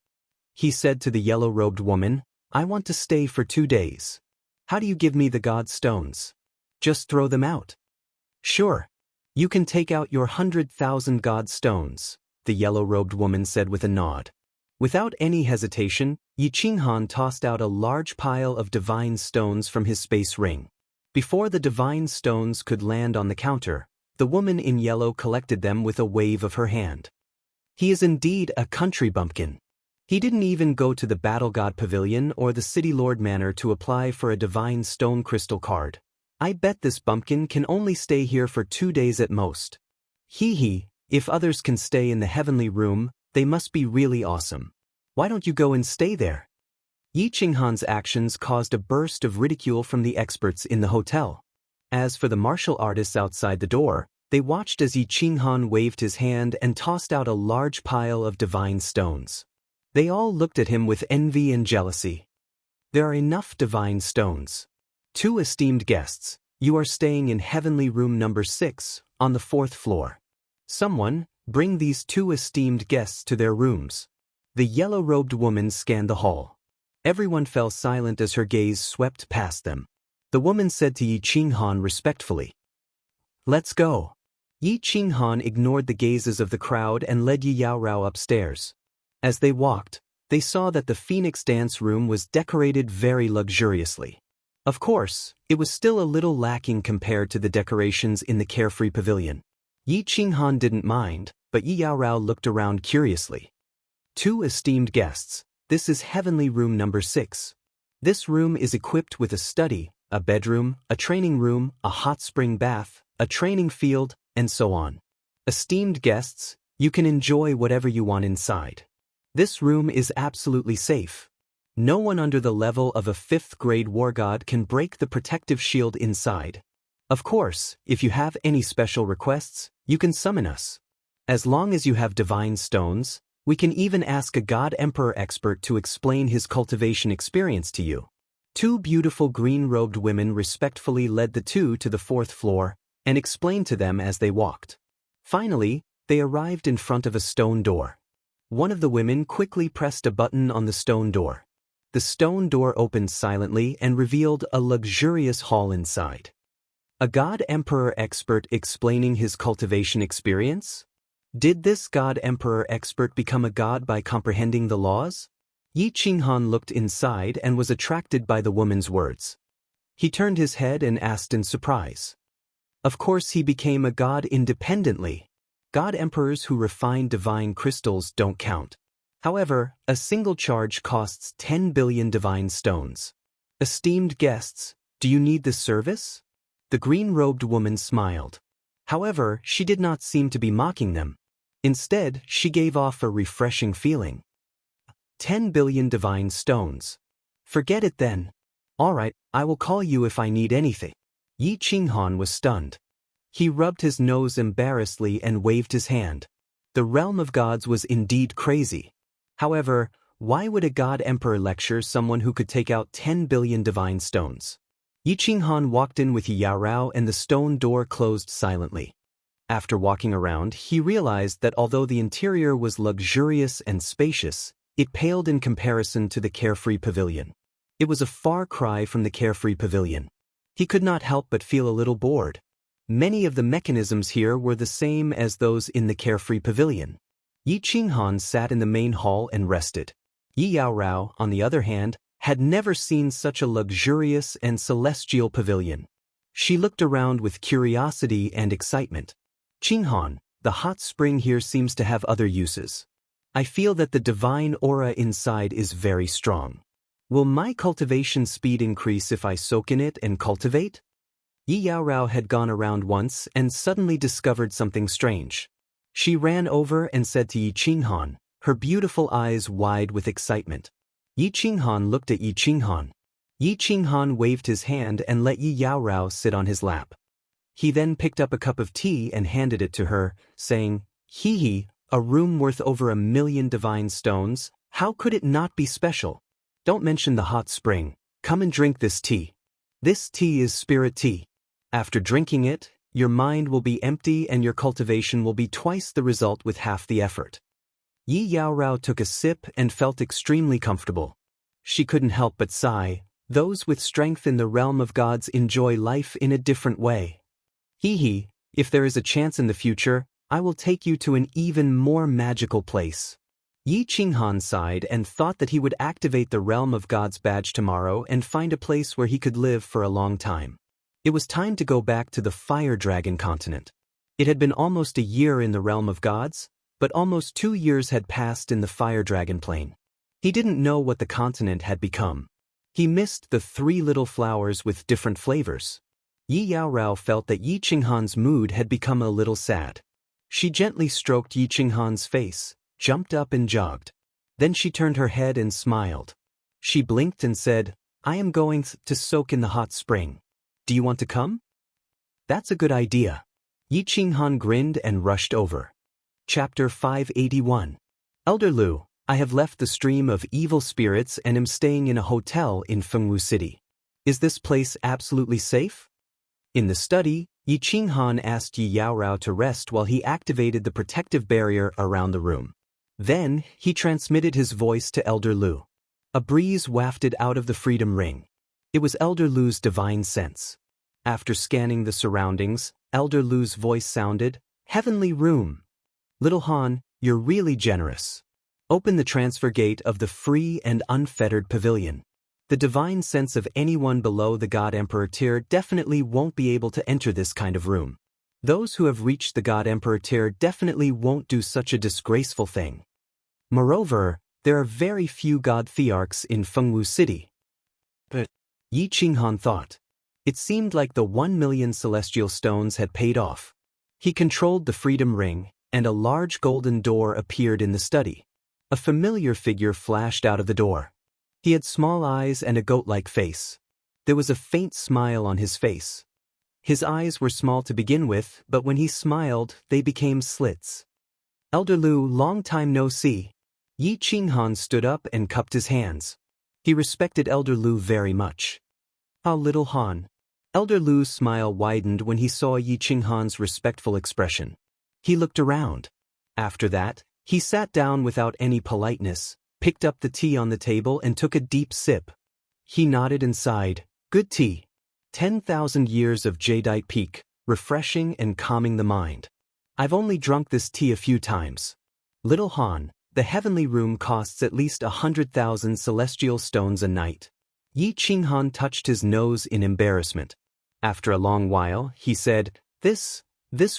He said to the yellow-robed woman, "I want to stay for 2 days. How do you give me the god stones? Just throw them out." "Sure. You can take out your 100,000 god stones," the yellow-robed woman said with a nod. Without any hesitation, Yi Qinghan tossed out a large pile of divine stones from his space ring. Before the divine stones could land on the counter, the woman in yellow collected them with a wave of her hand. He is indeed a country bumpkin. He didn't even go to the Battle God Pavilion or the City Lord Manor to apply for a divine stone crystal card. I bet this bumpkin can only stay here for 2 days at most. Hee, if others can stay in the heavenly room, they must be really awesome. Why don't you go and stay there? Yi Qinghan's actions caused a burst of ridicule from the experts in the hotel. As for the martial artists outside the door, they watched as Yi Qinghan waved his hand and tossed out a large pile of divine stones. They all looked at him with envy and jealousy. There are enough divine stones. 2 esteemed guests, you are staying in heavenly room number 6, on the 4th floor. Someone, bring these 2 esteemed guests to their rooms. The yellow-robed woman scanned the hall. Everyone fell silent as her gaze swept past them. The woman said to Yi Qinghan respectfully, "Let's go." Yi Qinghan ignored the gazes of the crowd and led Yi Yaorao upstairs. As they walked, they saw that the Phoenix dance room was decorated very luxuriously. Of course, it was still a little lacking compared to the decorations in the carefree pavilion. Yi Qinghan didn't mind, but Yi Yaorao looked around curiously. "Two esteemed guests, this is heavenly room number 6. This room is equipped with a study, a bedroom, a training room, a hot spring bath, a training field, and so on. Esteemed guests, you can enjoy whatever you want inside. This room is absolutely safe. No one under the level of a 5th grade war god can break the protective shield inside. Of course, if you have any special requests, you can summon us. As long as you have divine stones, we can even ask a God Emperor expert to explain his cultivation experience to you." 2 beautiful green-robed women respectfully led the two to the 4th floor and explained to them as they walked. Finally, they arrived in front of a stone door. One of the women quickly pressed a button on the stone door. The stone door opened silently and revealed a luxurious hall inside. A God Emperor expert explaining his cultivation experience? Did this God Emperor expert become a god by comprehending the laws? Yi Qinghan looked inside and was attracted by the woman's words. He turned his head and asked in surprise. Of course he became a god independently. God Emperors who refine divine crystals don't count. However, a single charge costs 10 billion divine stones. Esteemed guests, do you need this service? The green-robed woman smiled. However, she did not seem to be mocking them. Instead, she gave off a refreshing feeling. 10 billion divine stones. Forget it then. All right, I will call you if I need anything. Yi Qinghan was stunned. He rubbed his nose embarrassedly and waved his hand. The realm of gods was indeed crazy. However, why would a god emperor lecture someone who could take out 10 billion divine stones? Yi Qinghan walked in with Yi Yaorao and the stone door closed silently. After walking around, he realized that although the interior was luxurious and spacious, it paled in comparison to the carefree pavilion. It was a far cry from the carefree pavilion. He could not help but feel a little bored. Many of the mechanisms here were the same as those in the carefree pavilion. Yi Qinghan sat in the main hall and rested. Yi Yaorao, on the other hand, had never seen such a luxurious and celestial pavilion. She looked around with curiosity and excitement. "Qinghan, the hot spring here seems to have other uses. I feel that the divine aura inside is very strong. Will my cultivation speed increase if I soak in it and cultivate?" Yi Yaorao had gone around once and suddenly discovered something strange. She ran over and said to Yi Qinghan, her beautiful eyes wide with excitement. Yi Qinghan looked at Yi Qinghan. Yi Qinghan waved his hand and let Yi Yaorao sit on his lap. He then picked up a cup of tea and handed it to her, saying, "Hee, a room worth over 1 million divine stones, how could it not be special? Don't mention the hot spring, come and drink this tea. This tea is spirit tea. After drinking it, your mind will be empty and your cultivation will be twice the result with half the effort." Yi Yaorao took a sip and felt extremely comfortable. She couldn't help but sigh. Those with strength in the realm of gods enjoy life in a different way. "Hee, if there is a chance in the future, I will take you to an even more magical place." Yi Qinghan sighed and thought that he would activate the Realm of Gods badge tomorrow and find a place where he could live for a long time. It was time to go back to the Fire Dragon continent. It had been almost a year in the Realm of Gods, but almost 2 years had passed in the Fire Dragon Plain. He didn't know what the continent had become. He missed the 3 little flowers with different flavors. Yi Yaorao felt that Yi Qinghan's mood had become a little sad. She gently stroked Yi Qinghan's face, jumped up and jogged. Then she turned her head and smiled. She blinked and said, "I am going to soak in the hot spring. Do you want to come?" "That's a good idea." Yi Qinghan grinned and rushed over. Chapter 581. Elder Lu, I have left the stream of evil spirits and am staying in a hotel in Fengwu City. Is this place absolutely safe? In the study, Yi Qinghan asked Yi Yaorao to rest while he activated the protective barrier around the room. Then, he transmitted his voice to Elder Lu. A breeze wafted out of the Freedom Ring. It was Elder Lu's divine sense. After scanning the surroundings, Elder Lu's voice sounded, "Heavenly room. Little Han, you're really generous. Open the transfer gate of the free and unfettered pavilion." The divine sense of anyone below the God Emperor tier definitely won't be able to enter this kind of room. Those who have reached the God Emperor tier definitely won't do such a disgraceful thing. Moreover, there are very few God Thearchs in Fengwu City. But Yi Qinghan thought. It seemed like the 1,000,000 celestial stones had paid off. He controlled the freedom ring, and a large golden door appeared in the study. A familiar figure flashed out of the door. He had small eyes and a goat-like face. There was a faint smile on his face. His eyes were small to begin with, but when he smiled, they became slits. Elder Lu, long time no see. Yi Qinghan stood up and cupped his hands. He respected Elder Lu very much. Ah, little Han. Elder Lu's smile widened when he saw Yi Qinghan's respectful expression. He looked around. After that, he sat down without any politeness, picked up the tea on the table and took a deep sip. He nodded and sighed. Good tea. 10,000 years of jadeite peak, refreshing and calming the mind. I've only drunk this tea a few times. Little Han, the heavenly room costs at least 100,000 celestial stones a night. Yi Qinghan touched his nose in embarrassment. After a long while, he said, This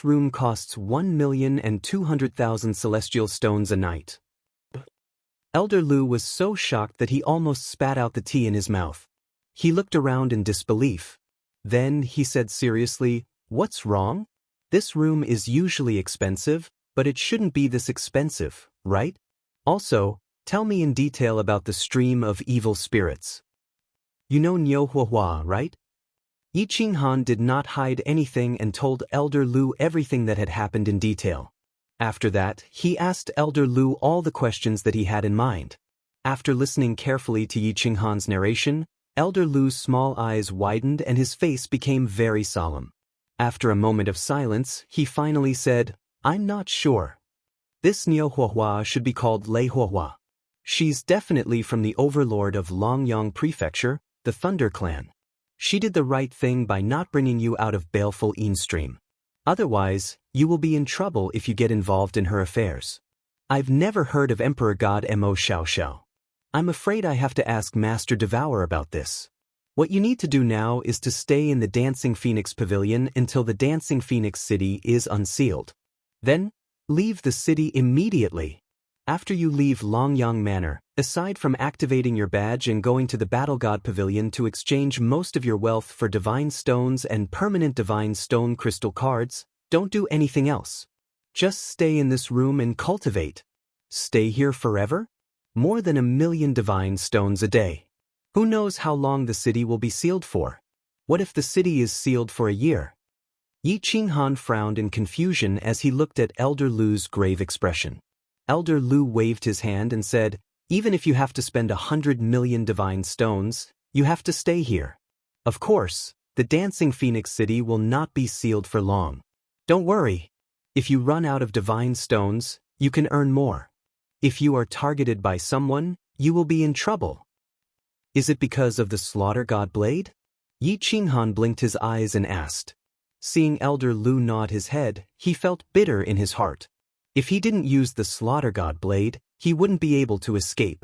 room costs 1,200,000 celestial stones a night. Elder Lu was so shocked that he almost spat out the tea in his mouth. He looked around in disbelief. Then he said seriously, What's wrong? This room is usually expensive, but it shouldn't be this expensive, right? Also, tell me in detail about the stream of evil spirits. You know Niu Huahua, right? Yi Qinghan did not hide anything and told Elder Lu everything that had happened in detail. After that, he asked Elder Lu all the questions that he had in mind. After listening carefully to Yi Qinghan's narration, Elder Lu's small eyes widened and his face became very solemn. After a moment of silence, he finally said, I'm not sure. This Niu Huahua should be called Lei Huahua. She's definitely from the overlord of Longyang Prefecture, the Thunder Clan. She did the right thing by not bringing you out of baleful Yin stream. Otherwise, you will be in trouble if you get involved in her affairs. I've never heard of Emperor God Mo Xiaoxiao. I'm afraid I have to ask Master Devourer about this. What you need to do now is to stay in the Dancing Phoenix Pavilion until the Dancing Phoenix City is unsealed. Then, leave the city immediately. After you leave Longyang Manor, aside from activating your badge and going to the Battle God Pavilion to exchange most of your wealth for divine stones and permanent divine stone crystal cards, don't do anything else. Just stay in this room and cultivate. Stay here forever? More than 1,000,000 divine stones a day. Who knows how long the city will be sealed for? What if the city is sealed for a year? Yi Qinghan frowned in confusion as he looked at Elder Lu's grave expression. Elder Lu waved his hand and said, Even if you have to spend 100,000,000 divine stones, you have to stay here. Of course, the Dancing Phoenix City will not be sealed for long. Don't worry. If you run out of divine stones, you can earn more. If you are targeted by someone, you will be in trouble. Is it because of the Slaughter God Blade? Yi Qinghan blinked his eyes and asked. Seeing Elder Lu nod his head, he felt bitter in his heart. If he didn't use the Slaughter God Blade, he wouldn't be able to escape.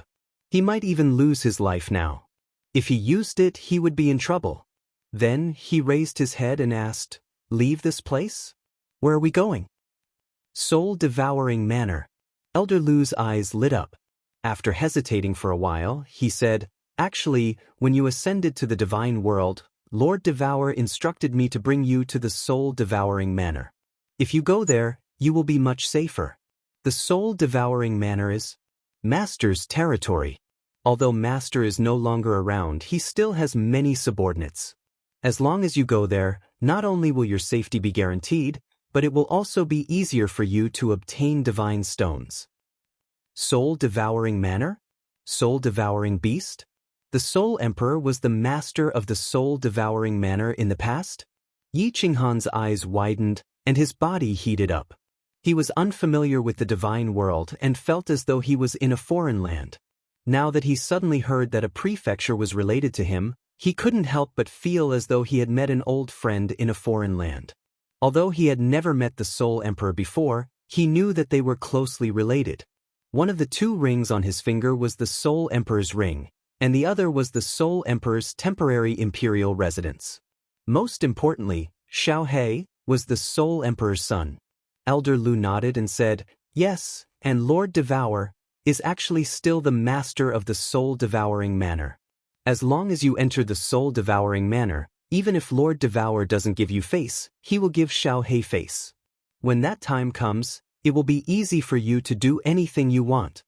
He might even lose his life now. If he used it, he would be in trouble. Then he raised his head and asked, Leave this place? Where are we going? Soul-devouring manor. Elder Lu's eyes lit up. After hesitating for a while, he said, Actually, when you ascended to the divine world, Lord Devourer instructed me to bring you to the soul-devouring manor. If you go there, you will be much safer. The soul-devouring manor is Master's territory. Although Master is no longer around, he still has many subordinates. As long as you go there, not only will your safety be guaranteed, but it will also be easier for you to obtain divine stones. Soul-devouring manor? Soul-devouring beast? The Soul Emperor was the master of the soul-devouring manor in the past? Yi Qinghan's eyes widened, and his body heated up. He was unfamiliar with the divine world and felt as though he was in a foreign land. Now that he suddenly heard that a prefecture was related to him, he couldn't help but feel as though he had met an old friend in a foreign land. Although he had never met the Soul Emperor before, he knew that they were closely related. One of the 2 rings on his finger was the Soul Emperor's ring, and the other was the sole emperor's temporary imperial residence. Most importantly, Xiaohe was the sole emperor's son. Elder Lu nodded and said, "Yes, and Lord Devour is actually still the master of the soul-devouring manor. As long as you enter the soul-devouring manor, even if Lord Devour doesn't give you face, he will give Xiaohe face. When that time comes, it will be easy for you to do anything you want."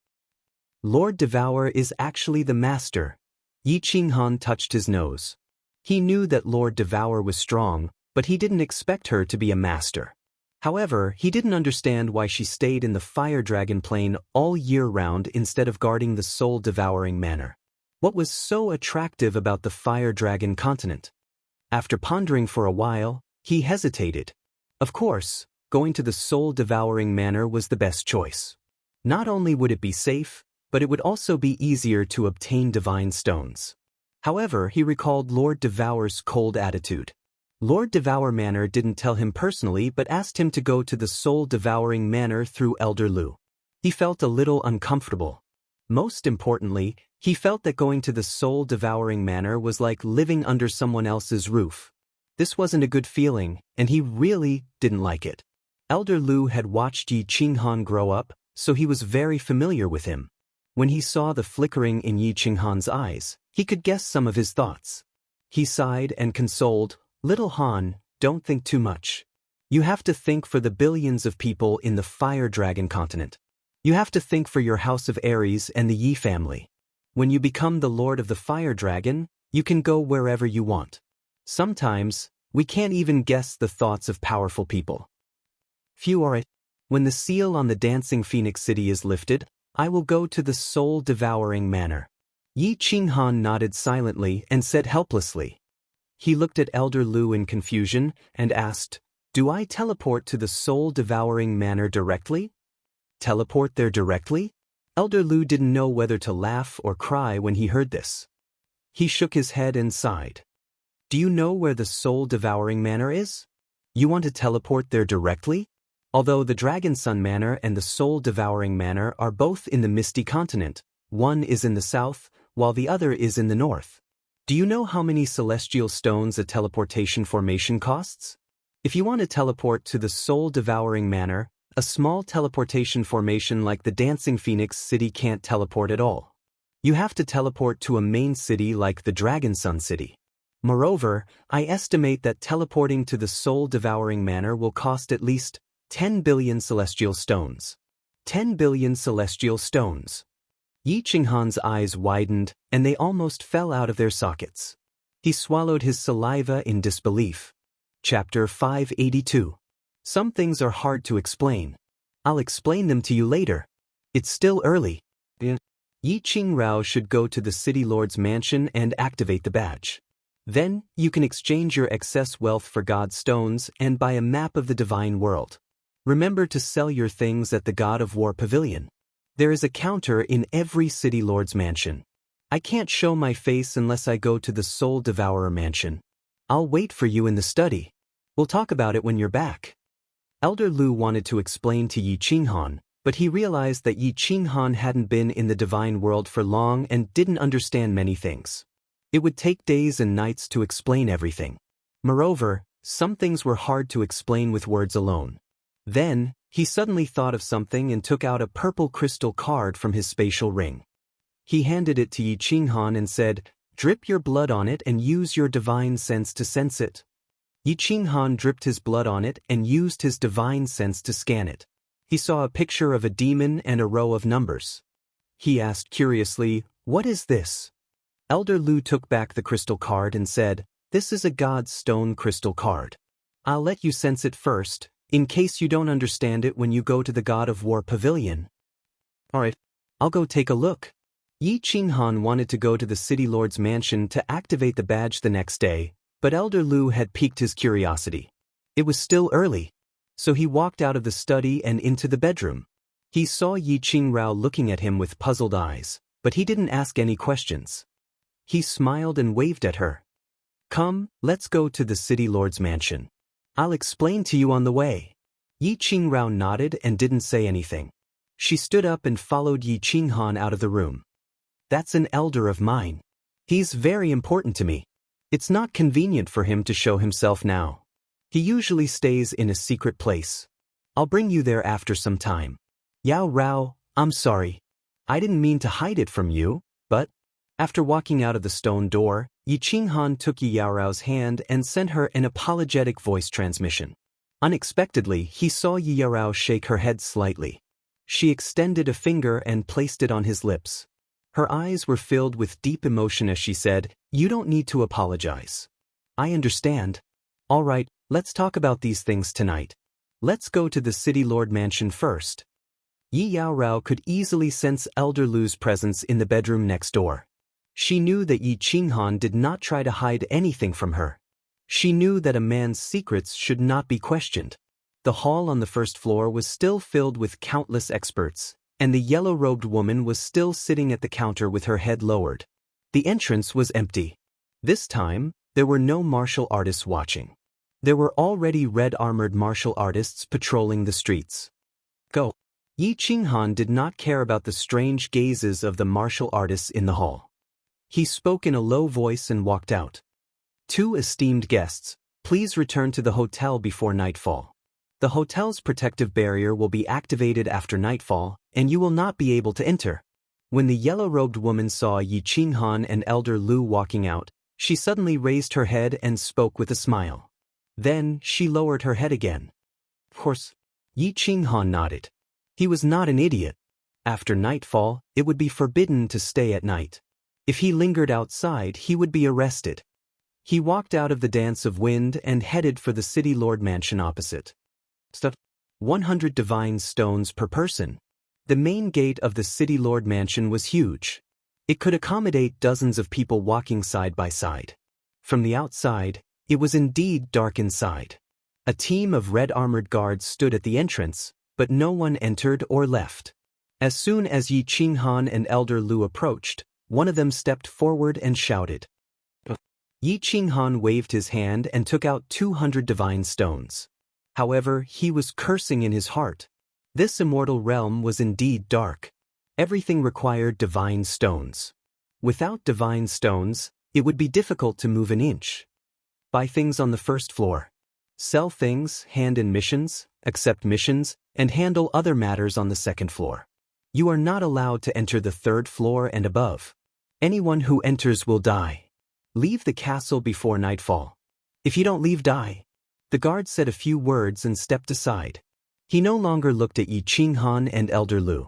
Lord Devour is actually the master. Yi Qinghan touched his nose. He knew that Lord Devour was strong, but he didn't expect her to be a master. However, he didn't understand why she stayed in the Fire Dragon Plain all year round instead of guarding the soul-devouring manor. What was so attractive about the Fire Dragon continent? After pondering for a while, he hesitated. Of course, going to the soul-devouring manor was the best choice. Not only would it be safe, but it would also be easier to obtain divine stones. However, he recalled Lord Devour's cold attitude. Lord Devour Manor didn't tell him personally but asked him to go to the soul-devouring manor through Elder Lu. He felt a little uncomfortable. Most importantly, he felt that going to the soul-devouring manor was like living under someone else's roof. This wasn't a good feeling, and he really didn't like it. Elder Lu had watched Yi Qinghan grow up, so he was very familiar with him. When he saw the flickering in Yi Qinghan's eyes, he could guess some of his thoughts. He sighed and consoled, "Little Han, don't think too much. You have to think for the billions of people in the Fire Dragon continent. You have to think for your House of Aries and the Yi family. When you become the Lord of the Fire Dragon, you can go wherever you want. Sometimes, we can't even guess the thoughts of powerful people. Few are it. When the seal on the Dancing Phoenix City is lifted, I will go to the soul-devouring manor." Yi Qinghan nodded silently and said helplessly. He looked at Elder Lu in confusion and asked, "Do I teleport to the soul-devouring manor directly?" Teleport there directly? Elder Lu didn't know whether to laugh or cry when he heard this. He shook his head and sighed. "Do you know where the soul-devouring manor is? You want to teleport there directly? Although the Dragon Sun Manor and the Soul-Devouring Manor are both in the Misty Continent, one is in the south, while the other is in the north. Do you know how many celestial stones a teleportation formation costs? If you want to teleport to the Soul-Devouring Manor, a small teleportation formation like the Dancing Phoenix City can't teleport at all. You have to teleport to a main city like the Dragon Sun City. Moreover, I estimate that teleporting to the Soul-Devouring Manor will cost at least 10 billion celestial stones. 10 billion celestial stones. Yi Qinghan's eyes widened, and they almost fell out of their sockets. He swallowed his saliva in disbelief. Chapter 582. Some things are hard to explain. I'll explain them to you later. It's still early. Yi Qingrao should go to the City Lord's mansion and activate the badge. Then, you can exchange your excess wealth for God stones and buy a map of the divine world. Remember to sell your things at the God of War Pavilion. There is a counter in every City Lord's mansion. I can't show my face unless I go to the Soul Devourer mansion. I'll wait for you in the study. We'll talk about it when you're back. Elder Lu wanted to explain to Yi Qinghan, but he realized that Yi Qinghan hadn't been in the divine world for long and didn't understand many things. It would take days and nights to explain everything. Moreover, some things were hard to explain with words alone. Then, he suddenly thought of something and took out a purple crystal card from his spatial ring. He handed it to Yi Qinghan and said, "Drip your blood on it and use your divine sense to sense it." Yi Qinghan dripped his blood on it and used his divine sense to scan it. He saw a picture of a demon and a row of numbers. He asked curiously, "What is this?" Elder Lu took back the crystal card and said, "This is a God's stone crystal card. I'll let you sense it first, in case you don't understand it when you go to the God of War Pavilion." "Alright, I'll go take a look." Yi Qinghan wanted to go to the City Lord's mansion to activate the badge the next day, but Elder Lu had piqued his curiosity. It was still early, so he walked out of the study and into the bedroom. He saw Yi Qingrao looking at him with puzzled eyes, but he didn't ask any questions. He smiled and waved at her. "Come, let's go to the City Lord's mansion. I'll explain to you on the way." Yi Qingrao nodded and didn't say anything. She stood up and followed Yi Qinghan out of the room. That's an elder of mine. He's very important to me. It's not convenient for him to show himself now. He usually stays in a secret place. I'll bring you there after some time. Yao Rao, I'm sorry. I didn't mean to hide it from you, but... After walking out of the stone door, Yi Qinghan took Yi Yaorao's hand and sent her an apologetic voice transmission. Unexpectedly, he saw Yi Yaorao shake her head slightly. She extended a finger and placed it on his lips. Her eyes were filled with deep emotion as she said, "You don't need to apologize. I understand. All right, let's talk about these things tonight. Let's go to the City Lord Mansion first." Yi Yaorao could easily sense Elder Lu's presence in the bedroom next door. She knew that Yi Qinghan did not try to hide anything from her. She knew that a man's secrets should not be questioned. The hall on the first floor was still filled with countless experts, and the yellow-robed woman was still sitting at the counter with her head lowered. The entrance was empty. This time, there were no martial artists watching. There were already red-armored martial artists patrolling the streets. Go. Yi Qinghan did not care about the strange gazes of the martial artists in the hall. He spoke in a low voice and walked out. "Two esteemed guests, please return to the hotel before nightfall. The hotel's protective barrier will be activated after nightfall, and you will not be able to enter." When the yellow-robed woman saw Yi Qinghan and Elder Lu walking out, she suddenly raised her head and spoke with a smile. Then, she lowered her head again. Of course. Yi Qinghan nodded. He was not an idiot. After nightfall, it would be forbidden to stay at night. If he lingered outside, he would be arrested. He walked out of the Dance of Wind and headed for the City Lord Mansion opposite. 100 divine stones per person. The main gate of the City Lord Mansion was huge. It could accommodate dozens of people walking side by side. From the outside, it was indeed dark inside. A team of red-armored guards stood at the entrance, but no one entered or left. As soon as Yi Qinghan and Elder Lu approached, one of them stepped forward and shouted. Yi Qinghan waved his hand and took out 200 divine stones. However, he was cursing in his heart. This immortal realm was indeed dark. Everything required divine stones. Without divine stones, it would be difficult to move an inch. Buy things on the first floor. Sell things, hand in missions, accept missions, and handle other matters on the second floor. You are not allowed to enter the third floor and above. Anyone who enters will die. Leave the castle before nightfall. If you don't leave, die. The guard said a few words and stepped aside. He no longer looked at Yi Qinghan and Elder Lu.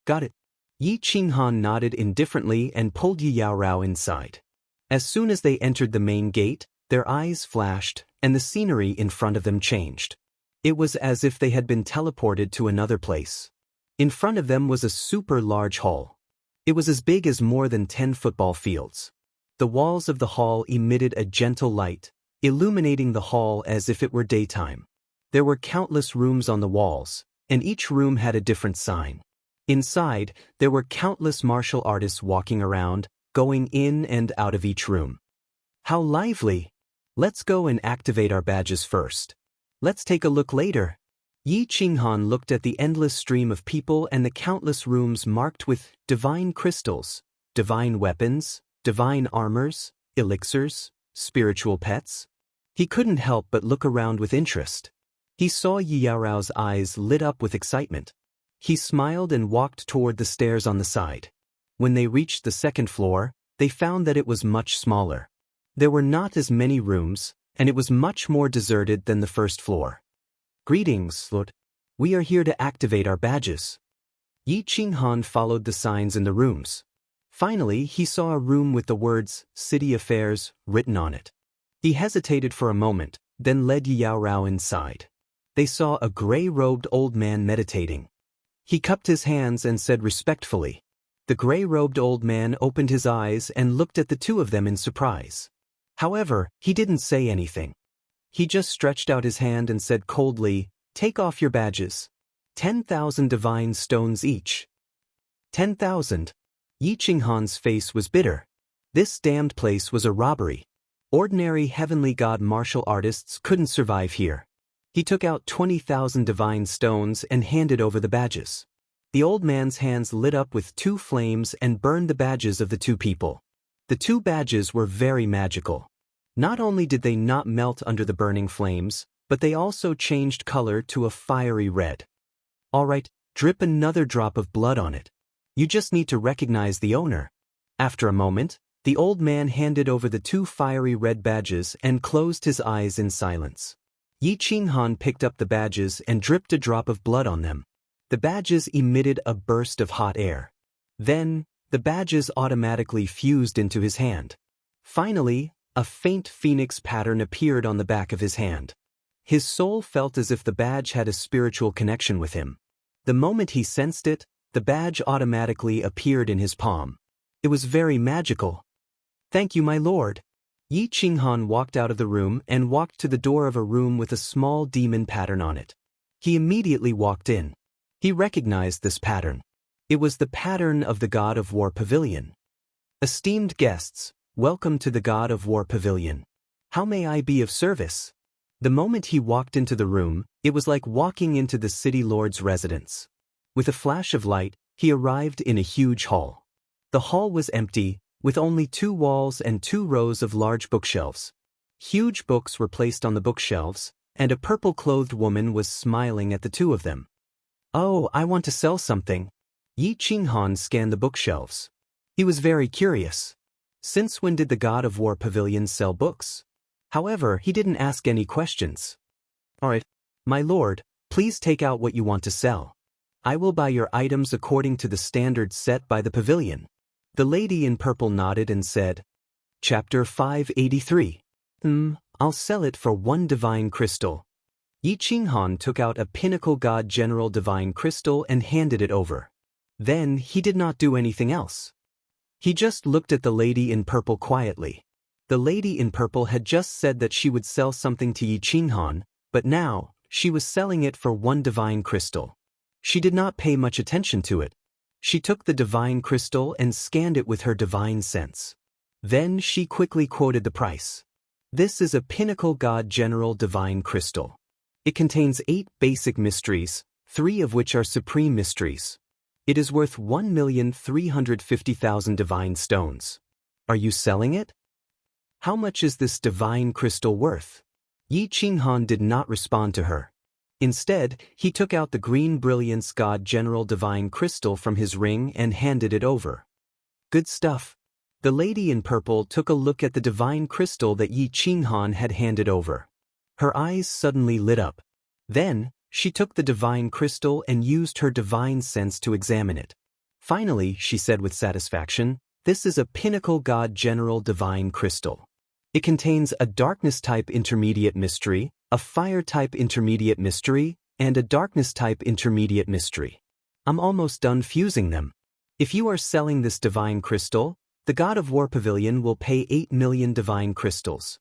Got it. Yi Qinghan nodded indifferently and pulled Yi Yaorao inside. As soon as they entered the main gate, their eyes flashed, and the scenery in front of them changed. It was as if they had been teleported to another place. In front of them was a super large hall. It was as big as more than 10 football fields. The walls of the hall emitted a gentle light, illuminating the hall as if it were daytime. There were countless rooms on the walls, and each room had a different sign. Inside, there were countless martial artists walking around, going in and out of each room. How lively! Let's go and activate our badges first. Let's take a look later. Yi Qinghan looked at the endless stream of people and the countless rooms marked with divine crystals, divine weapons, divine armors, elixirs, spiritual pets. He couldn't help but look around with interest. He saw Yi Yaorao's eyes lit up with excitement. He smiled and walked toward the stairs on the side. When they reached the second floor, they found that it was much smaller. There were not as many rooms, and it was much more deserted than the first floor. Greetings, Lord. We are here to activate our badges. Yi Qinghan followed the signs in the rooms. Finally, he saw a room with the words, City Affairs, written on it. He hesitated for a moment, then led Yi Yaorao inside. They saw a gray-robed old man meditating. He cupped his hands and said respectfully. The gray-robed old man opened his eyes and looked at the two of them in surprise. However, he didn't say anything. He just stretched out his hand and said coldly, "Take off your badges. 10,000 divine stones each." 10,000. Yi Qinghan's face was bitter. This damned place was a robbery. Ordinary heavenly god martial artists couldn't survive here. He took out 20,000 divine stones and handed over the badges. The old man's hands lit up with 2 flames and burned the badges of the 2 people. The 2 badges were very magical. Not only did they not melt under the burning flames, but they also changed color to a fiery red. All right, drip another drop of blood on it. You just need to recognize the owner. After a moment, the old man handed over the 2 fiery red badges and closed his eyes in silence. Yi Qinghan picked up the badges and dripped a drop of blood on them. The badges emitted a burst of hot air. Then, the badges automatically fused into his hand. Finally, a faint phoenix pattern appeared on the back of his hand. His soul felt as if the badge had a spiritual connection with him. The moment he sensed it, the badge automatically appeared in his palm. It was very magical. "Thank you, my lord." Yi Qinghan walked out of the room and walked to the door of a room with a small demon pattern on it. He immediately walked in. He recognized this pattern. It was the pattern of the God of War Pavilion. "Esteemed guests, welcome to the God of War Pavilion. How may I be of service?" The moment he walked into the room, it was like walking into the city lord's residence. With a flash of light, he arrived in a huge hall. The hall was empty, with only 2 walls and 2 rows of large bookshelves. Huge books were placed on the bookshelves, and a purple-clothed woman was smiling at the 2 of them. "Oh, I want to sell something." Yi Qinghan scanned the bookshelves. He was very curious. Since when did the God of War Pavilion sell books? However, he didn't ask any questions. "All right, my lord, please take out what you want to sell. I will buy your items according to the standards set by the pavilion." The lady in purple nodded and said, Chapter 583. I'll sell it for 1 divine crystal. Yi Qinghan took out a Pinnacle God General divine crystal and handed it over. Then he did not do anything else. He just looked at the lady in purple quietly. The lady in purple had just said that she would sell something to Yi Qinghan, but now, she was selling it for 1 divine crystal. She did not pay much attention to it. She took the divine crystal and scanned it with her divine sense. Then she quickly quoted the price. "This is a Pinnacle God General divine crystal. It contains 8 basic mysteries, 3 of which are supreme mysteries. It is worth 1,350,000 divine stones. Are you selling it? How much is this divine crystal worth?" Yi Qinghan did not respond to her. Instead, he took out the Green Brilliance God General divine crystal from his ring and handed it over. "Good stuff." The lady in purple took a look at the divine crystal that Yi Qinghan had handed over. Her eyes suddenly lit up. Then, she took the divine crystal and used her divine sense to examine it. Finally, she said with satisfaction, "This is a Pinnacle God General divine crystal. It contains a darkness-type intermediate mystery, a fire-type intermediate mystery, and a darkness-type intermediate mystery. I'm almost done fusing them. If you are selling this divine crystal, the God of War Pavilion will pay 8 million divine crystals."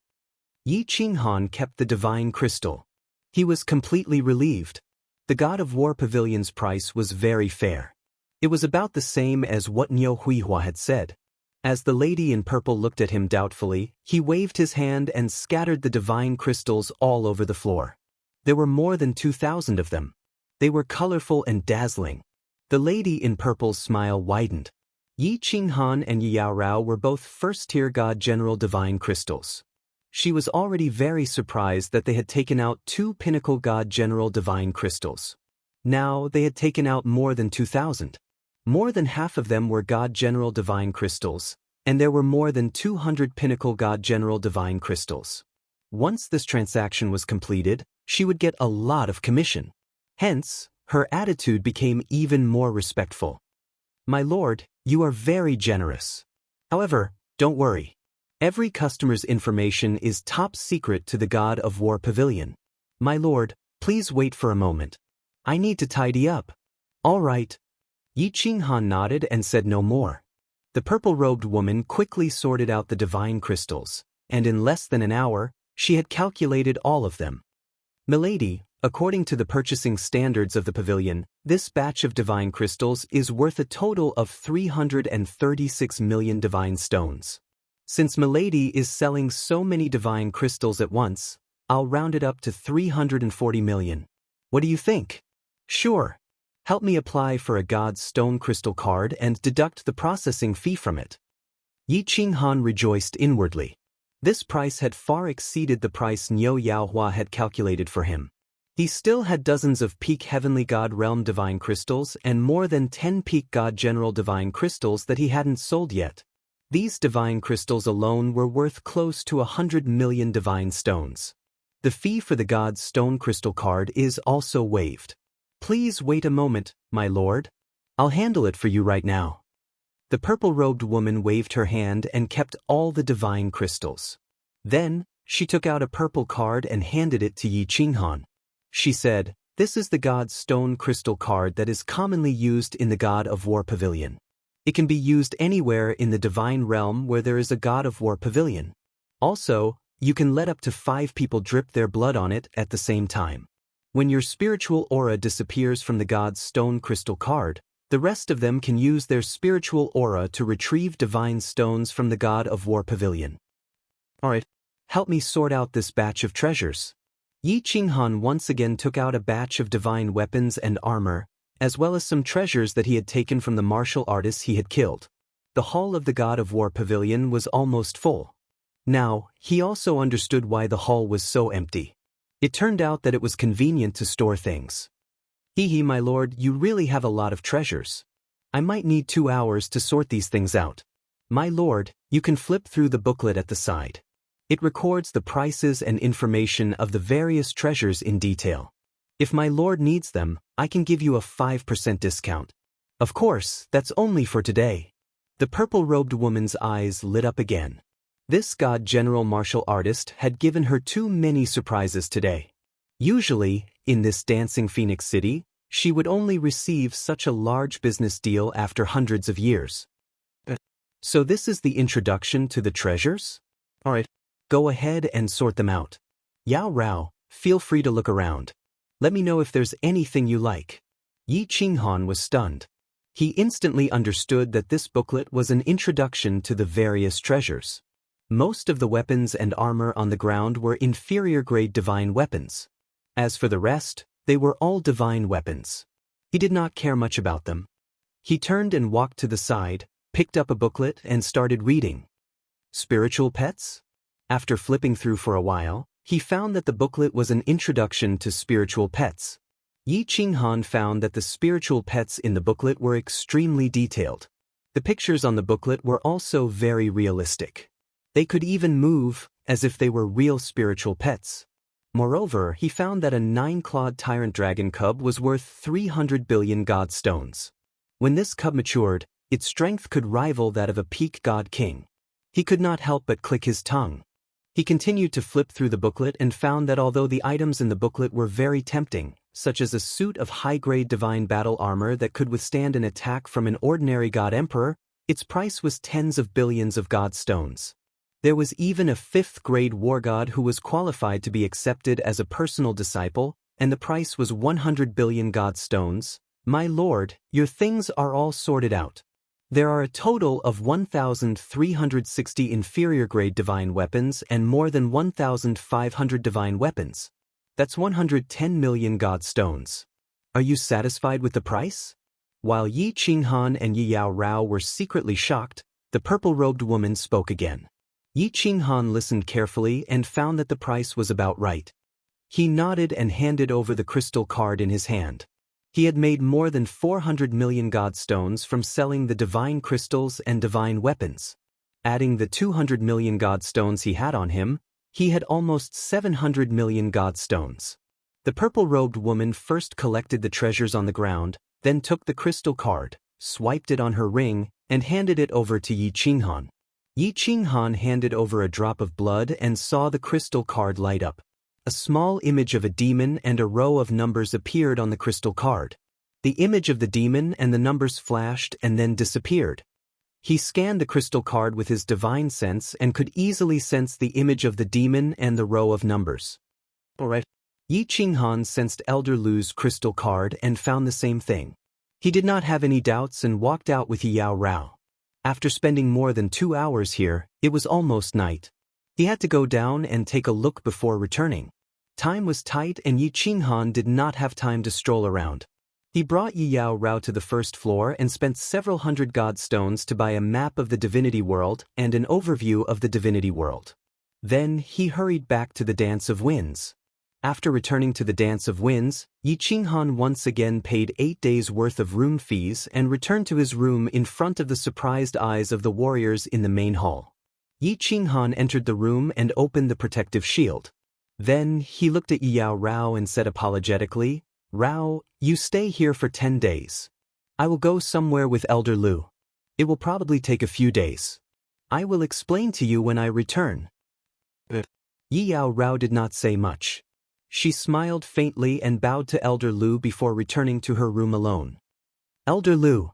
Yi Qinghan kept the divine crystal. He was completely relieved. The God of War Pavilion's price was very fair. It was about the same as what Niu Huihua had said. As the lady in purple looked at him doubtfully, he waved his hand and scattered the divine crystals all over the floor. There were more than 2,000 of them. They were colorful and dazzling. The lady in purple's smile widened. Yi Qinghan and Yi Yaorao were both first-tier God General divine crystals. She was already very surprised that they had taken out 2 Pinnacle God General divine crystals. Now they had taken out more than 2,000. More than half of them were God General divine crystals, and there were more than 200 Pinnacle God General divine crystals. Once this transaction was completed, she would get a lot of commission. Hence, her attitude became even more respectful. "My lord, you are very generous. However, don't worry. Every customer's information is top secret to the God of War Pavilion. My lord, please wait for a moment. I need to tidy up." "All right." Yi Qinghan nodded and said no more. The purple-robed woman quickly sorted out the divine crystals, and in less than an hour, she had calculated all of them. "Milady, according to the purchasing standards of the pavilion, this batch of divine crystals is worth a total of 336 million divine stones. Since Milady is selling so many divine crystals at once, I'll round it up to 340 million. What do you think?" "Sure." Help me apply for a God's stone crystal card and deduct the processing fee from it. Yi Qinghan rejoiced inwardly. This price had far exceeded the price Niu Yaohua had calculated for him. He still had dozens of peak Heavenly God Realm Divine Crystals and more than 10 peak God General Divine Crystals that he hadn't sold yet. These Divine Crystals alone were worth close to 100 million Divine Stones. The fee for the God's Stone Crystal card is also waived. Please wait a moment, my lord. I'll handle it for you right now. The purple-robed woman waved her hand and kept all the divine crystals. Then, she took out a purple card and handed it to Yi Qinghan. She said, "This is the God's Stone Crystal card that is commonly used in the God of War Pavilion. It can be used anywhere in the divine realm where there is a God of War Pavilion. Also, you can let up to 5 people drip their blood on it at the same time. When your spiritual aura disappears from the God's Stone Crystal card, the rest of them can use their spiritual aura to retrieve divine stones from the God of War Pavilion. Alright, help me sort out this batch of treasures." Yi Qinghan once again took out a batch of divine weapons and armor, as well as some treasures that he had taken from the martial artists he had killed. The hall of the God of War Pavilion was almost full. Now, he also understood why the hall was so empty. It turned out that it was convenient to store things. "Hee, my lord, you really have a lot of treasures. I might need 2 hours to sort these things out. My lord, you can flip through the booklet at the side. It records the prices and information of the various treasures in detail. If my lord needs them, I can give you a 5% discount. Of course, that's only for today." The purple-robed woman's eyes lit up again. This God General martial artist had given her too many surprises today. Usually, in this dancing Phoenix City, she would only receive such a large business deal after hundreds of years. So this is the introduction to the treasures? Alright, go ahead and sort them out. Yao Rao, feel free to look around. Let me know if there's anything you like. Yi Qinghan was stunned. He instantly understood that this booklet was an introduction to the various treasures. Most of the weapons and armor on the ground were inferior-grade divine weapons. As for the rest, they were all divine weapons. He did not care much about them. He turned and walked to the side, picked up a booklet and started reading. Spiritual pets? After flipping through for a while, he found that the booklet was an introduction to spiritual pets. Yi Qinghan found that the spiritual pets in the booklet were extremely detailed. The pictures on the booklet were also very realistic. They could even move, as if they were real spiritual pets. Moreover, he found that a 9-clawed tyrant dragon cub was worth 300 billion god stones. When this cub matured, its strength could rival that of a peak god king. He could not help but click his tongue. He continued to flip through the booklet and found that although the items in the booklet were very tempting, such as a suit of high-grade divine battle armor that could withstand an attack from an ordinary god emperor, its price was tens of billions of god stones. There was even a 5th-grade war god who was qualified to be accepted as a personal disciple, and the price was 100 billion god stones. My lord, your things are all sorted out. There are a total of 1,360 inferior-grade divine weapons and more than 1,500 divine weapons. That's 110 million god stones. Are you satisfied with the price? While Yi Qinghan and Yi Yao Rao were secretly shocked, the purple-robed woman spoke again. Yi Qinghan listened carefully and found that the price was about right. He nodded and handed over the crystal card in his hand. He had made more than 400 million god stones from selling the divine crystals and divine weapons. Adding the 200 million god stones he had on him, he had almost 700 million god stones. The purple-robed woman first collected the treasures on the ground, then took the crystal card, swiped it on her ring, and handed it over to Yi Qinghan. Yi Qinghan handed over a drop of blood and saw the crystal card light up. A small image of a demon and a row of numbers appeared on the crystal card. The image of the demon and the numbers flashed and then disappeared. He scanned the crystal card with his divine sense and could easily sense the image of the demon and the row of numbers. Alright. Yi Qinghan sensed Elder Lu's crystal card and found the same thing. He did not have any doubts and walked out with Yi Yao Rao. After spending more than 2 hours here, it was almost night. He had to go down and take a look before returning. Time was tight and Yi Qinghan did not have time to stroll around. He brought Yi Yao Rao to the first floor and spent several hundred god stones to buy a map of the divinity world and an overview of the divinity world. Then he hurried back to the Dance of Winds. After returning to the Dance of Winds, Yi Qinghan once again paid 8 days' worth of room fees and returned to his room in front of the surprised eyes of the warriors in the main hall. Yi Qinghan entered the room and opened the protective shield. Then he looked at Yi Yao Rao and said apologetically, "Rao, you stay here for 10 days. I will go somewhere with Elder Lu. It will probably take a few days. I will explain to you when I return." Yi Yao Rao did not say much. She smiled faintly and bowed to Elder Lu before returning to her room alone. "Elder Lu,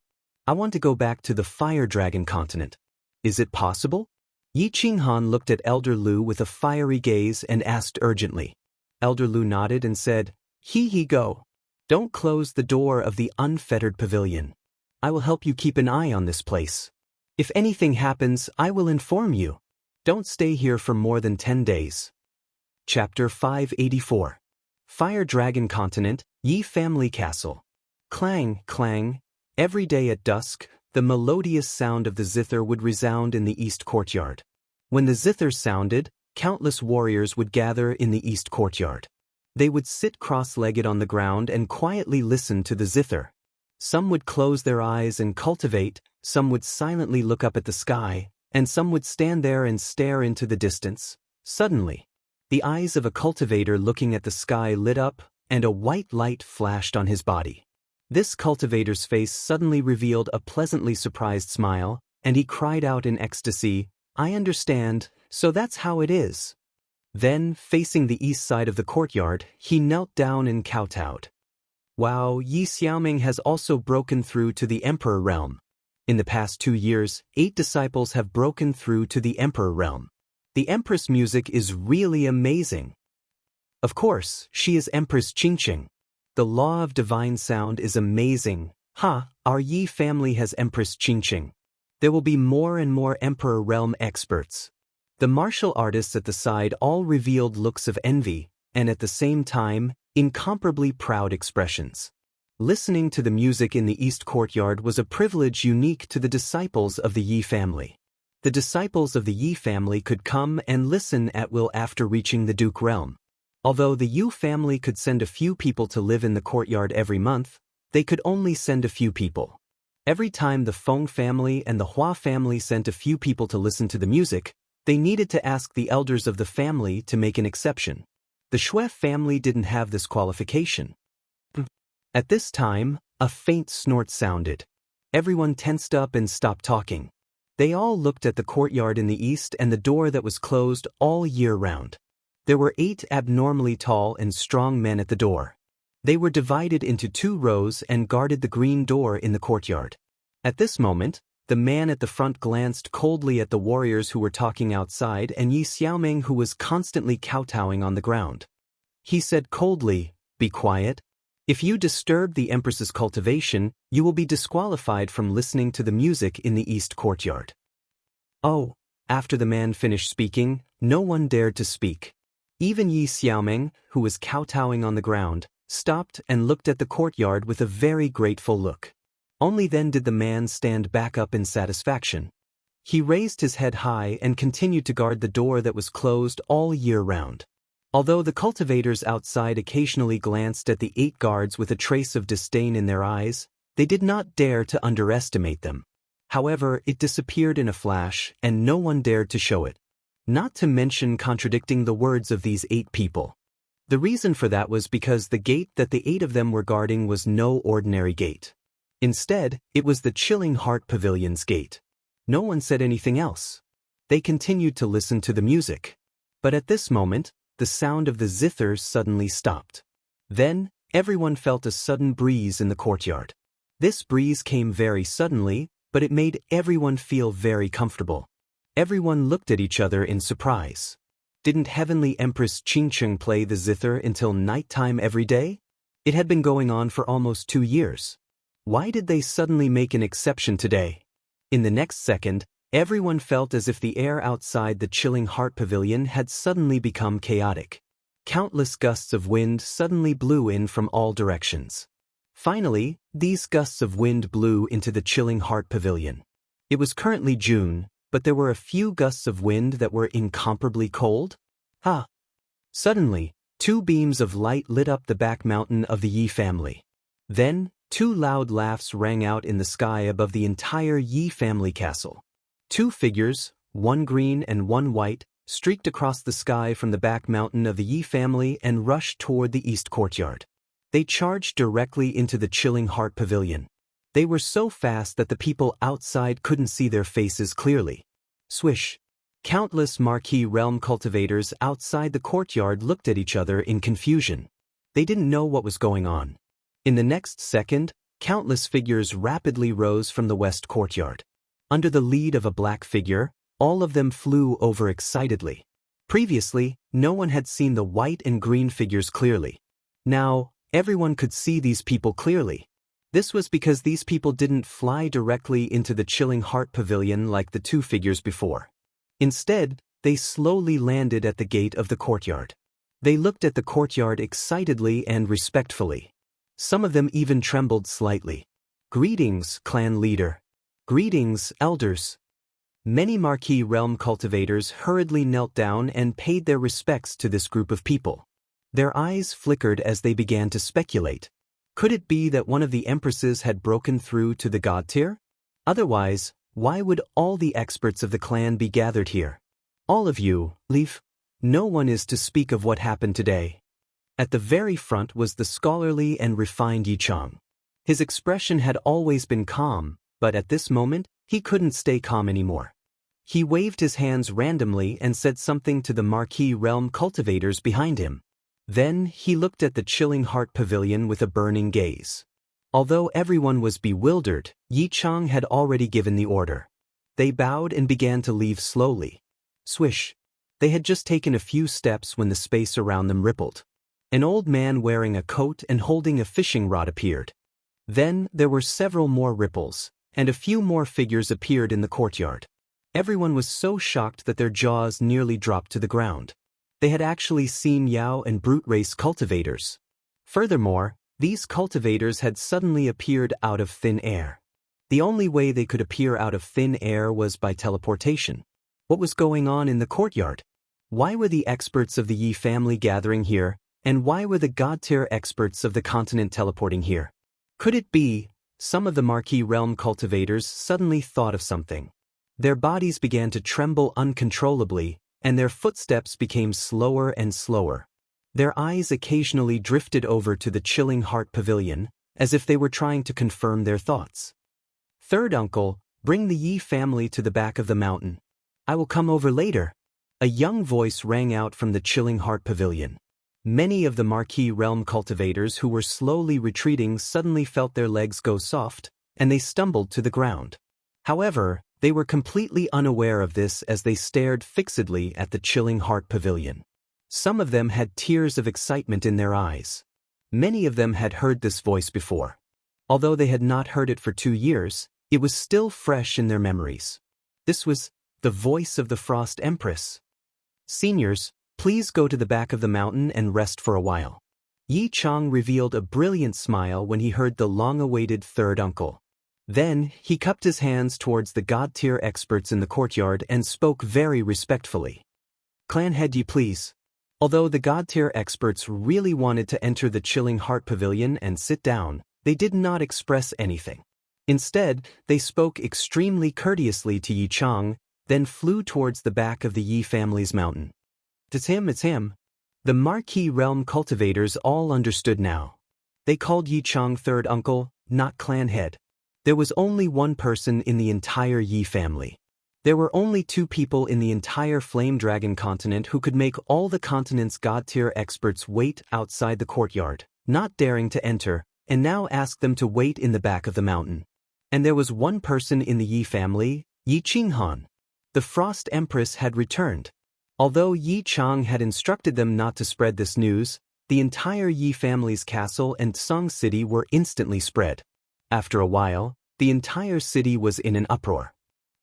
I want to go back to the Fire Dragon continent. Is it possible?" Yi Qinghan looked at Elder Lu with a fiery gaze and asked urgently. Elder Lu nodded and said, He go. Don't close the door of the unfettered pavilion. I will help you keep an eye on this place. If anything happens, I will inform you. Don't stay here for more than 10 days. Chapter 584. Fire Dragon Continent, Yi Family Castle. Clang, clang. Every day at dusk, the melodious sound of the zither would resound in the east courtyard. When the zither sounded, countless warriors would gather in the east courtyard. They would sit cross-legged on the ground and quietly listen to the zither. Some would close their eyes and cultivate, some would silently look up at the sky, and some would stand there and stare into the distance. Suddenly, the eyes of a cultivator looking at the sky lit up, and a white light flashed on his body. This cultivator's face suddenly revealed a pleasantly surprised smile, and he cried out in ecstasy, "I understand, so that's how it is." Then, facing the east side of the courtyard, he knelt down and kowtowed. Wow, Yi Xiaoming has also broken through to the Emperor realm. In the past 2 years, 8 disciples have broken through to the Emperor realm. The Empress music is really amazing. Of course, she is Empress Qingqing. The law of divine sound is amazing. Our Yi family has Empress Qingqing. There will be more and more Emperor realm experts. The martial artists at the side all revealed looks of envy, and at the same time, incomparably proud expressions. Listening to the music in the east courtyard was a privilege unique to the disciples of the Yi family. The disciples of the Yi family could come and listen at will after reaching the Duke realm. Although the Yu family could send a few people to live in the courtyard every month, they could only send a few people. Every time the Feng family and the Hua family sent a few people to listen to the music, they needed to ask the elders of the family to make an exception. The Shui family didn't have this qualification. At this time, a faint snort sounded. Everyone tensed up and stopped talking. They all looked at the courtyard in the east and the door that was closed all year round. There were 8 abnormally tall and strong men at the door. They were divided into 2 rows and guarded the green door in the courtyard. At this moment, the man at the front glanced coldly at the warriors who were talking outside and Yi Xiaoming who was constantly kowtowing on the ground. He said coldly, "Be quiet. If you disturb the Empress's cultivation, you will be disqualified from listening to the music in the east courtyard." Oh, after the man finished speaking, no one dared to speak. Even Yi Xiaoming, who was kowtowing on the ground, stopped and looked at the courtyard with a very grateful look. Only then did the man stand back up in satisfaction. He raised his head high and continued to guard the door that was closed all year round. Although the cultivators outside occasionally glanced at the 8 guards with a trace of disdain in their eyes, they did not dare to underestimate them. However, it disappeared in a flash, and no one dared to show it. Not to mention contradicting the words of these 8 people. The reason for that was because the gate that the 8 of them were guarding was no ordinary gate. Instead, it was the Chilling Heart Pavilion's gate. No one said anything else. They continued to listen to the music. But at this moment, the sound of the zither suddenly stopped. Then, everyone felt a sudden breeze in the courtyard. This breeze came very suddenly, but it made everyone feel very comfortable. Everyone looked at each other in surprise. Didn't Heavenly Empress Qingqing play the zither until nighttime every day? It had been going on for almost 2 years. Why did they suddenly make an exception today? In the next second, everyone felt as if the air outside the Chilling Heart Pavilion had suddenly become chaotic. Countless gusts of wind suddenly blew in from all directions. Finally, these gusts of wind blew into the chilling heart pavilion. It was currently June, but there were a few gusts of wind that were incomparably cold. Ha! Suddenly, two beams of light lit up the back mountain of the Yi family. Then, two loud laughs rang out in the sky above the entire Yi family castle. Two figures, one green and one white, streaked across the sky from the back mountain of the Yi family and rushed toward the east courtyard. They charged directly into the chilling heart pavilion. They were so fast that the people outside couldn't see their faces clearly. Swish! Countless marquee realm cultivators outside the courtyard looked at each other in confusion. They didn't know what was going on. In the next second, countless figures rapidly rose from the west courtyard. Under the lead of a black figure, all of them flew over excitedly. Previously, no one had seen the white and green figures clearly. Now, everyone could see these people clearly. This was because these people didn't fly directly into the chilling heart pavilion like the two figures before. Instead, they slowly landed at the gate of the courtyard. They looked at the courtyard excitedly and respectfully. Some of them even trembled slightly. "Greetings, clan leader. Greetings, elders." Many marquee realm cultivators hurriedly knelt down and paid their respects to this group of people. Their eyes flickered as they began to speculate. Could it be that one of the empresses had broken through to the god tier? Otherwise, why would all the experts of the clan be gathered here? All of you, leave. No one is to speak of what happened today. At the very front was the scholarly and refined Yichang. His expression had always been calm, but at this moment, he couldn't stay calm anymore. He waved his hands randomly and said something to the marquee realm cultivators behind him. Then he looked at the chilling heart pavilion with a burning gaze. Although everyone was bewildered, Yichang had already given the order. They bowed and began to leave slowly. Swish! They had just taken a few steps when the space around them rippled. An old man wearing a coat and holding a fishing rod appeared. Then there were several more ripples, and a few more figures appeared in the courtyard. Everyone was so shocked that their jaws nearly dropped to the ground. They had actually seen Yao and brute race cultivators. Furthermore, these cultivators had suddenly appeared out of thin air. The only way they could appear out of thin air was by teleportation. What was going on in the courtyard? Why were the experts of the Yi family gathering here, and why were the god-tier experts of the continent teleporting here? Could it be, some of the marquee realm cultivators suddenly thought of something. Their bodies began to tremble uncontrollably, and their footsteps became slower and slower. Their eyes occasionally drifted over to the chilling heart pavilion, as if they were trying to confirm their thoughts. "Third uncle, bring the Yi family to the back of the mountain. I will come over later." A young voice rang out from the chilling heart pavilion. Many of the marquee realm cultivators who were slowly retreating suddenly felt their legs go soft, and they stumbled to the ground. However, they were completely unaware of this as they stared fixedly at the chilling heart pavilion. Some of them had tears of excitement in their eyes. Many of them had heard this voice before. Although they had not heard it for 2 years, it was still fresh in their memories. This was the voice of the Frost Empress. "Seniors, please go to the back of the mountain and rest for a while." Yi Chang revealed a brilliant smile when he heard the long-awaited third uncle. Then, he cupped his hands towards the god-tier experts in the courtyard and spoke very respectfully. "Clan head, you please." Although the god-tier experts really wanted to enter the chilling heart pavilion and sit down, they did not express anything. Instead, they spoke extremely courteously to Yi Chang, then flew towards the back of the Yi family's mountain. "It's him, it's him." The marquee realm cultivators all understood now. They called Yi Chang third uncle, not clan head. There was only one person in the entire Yi family. There were only 2 people in the entire Flame Dragon continent who could make all the continent's god-tier experts wait outside the courtyard, not daring to enter, and now ask them to wait in the back of the mountain. And there was one person in the Yi family, Yi Qinghan. The Frost Empress had returned. Although Yi Chang had instructed them not to spread this news, the entire Yi family's castle and Song City were instantly spread. After a while, the entire city was in an uproar.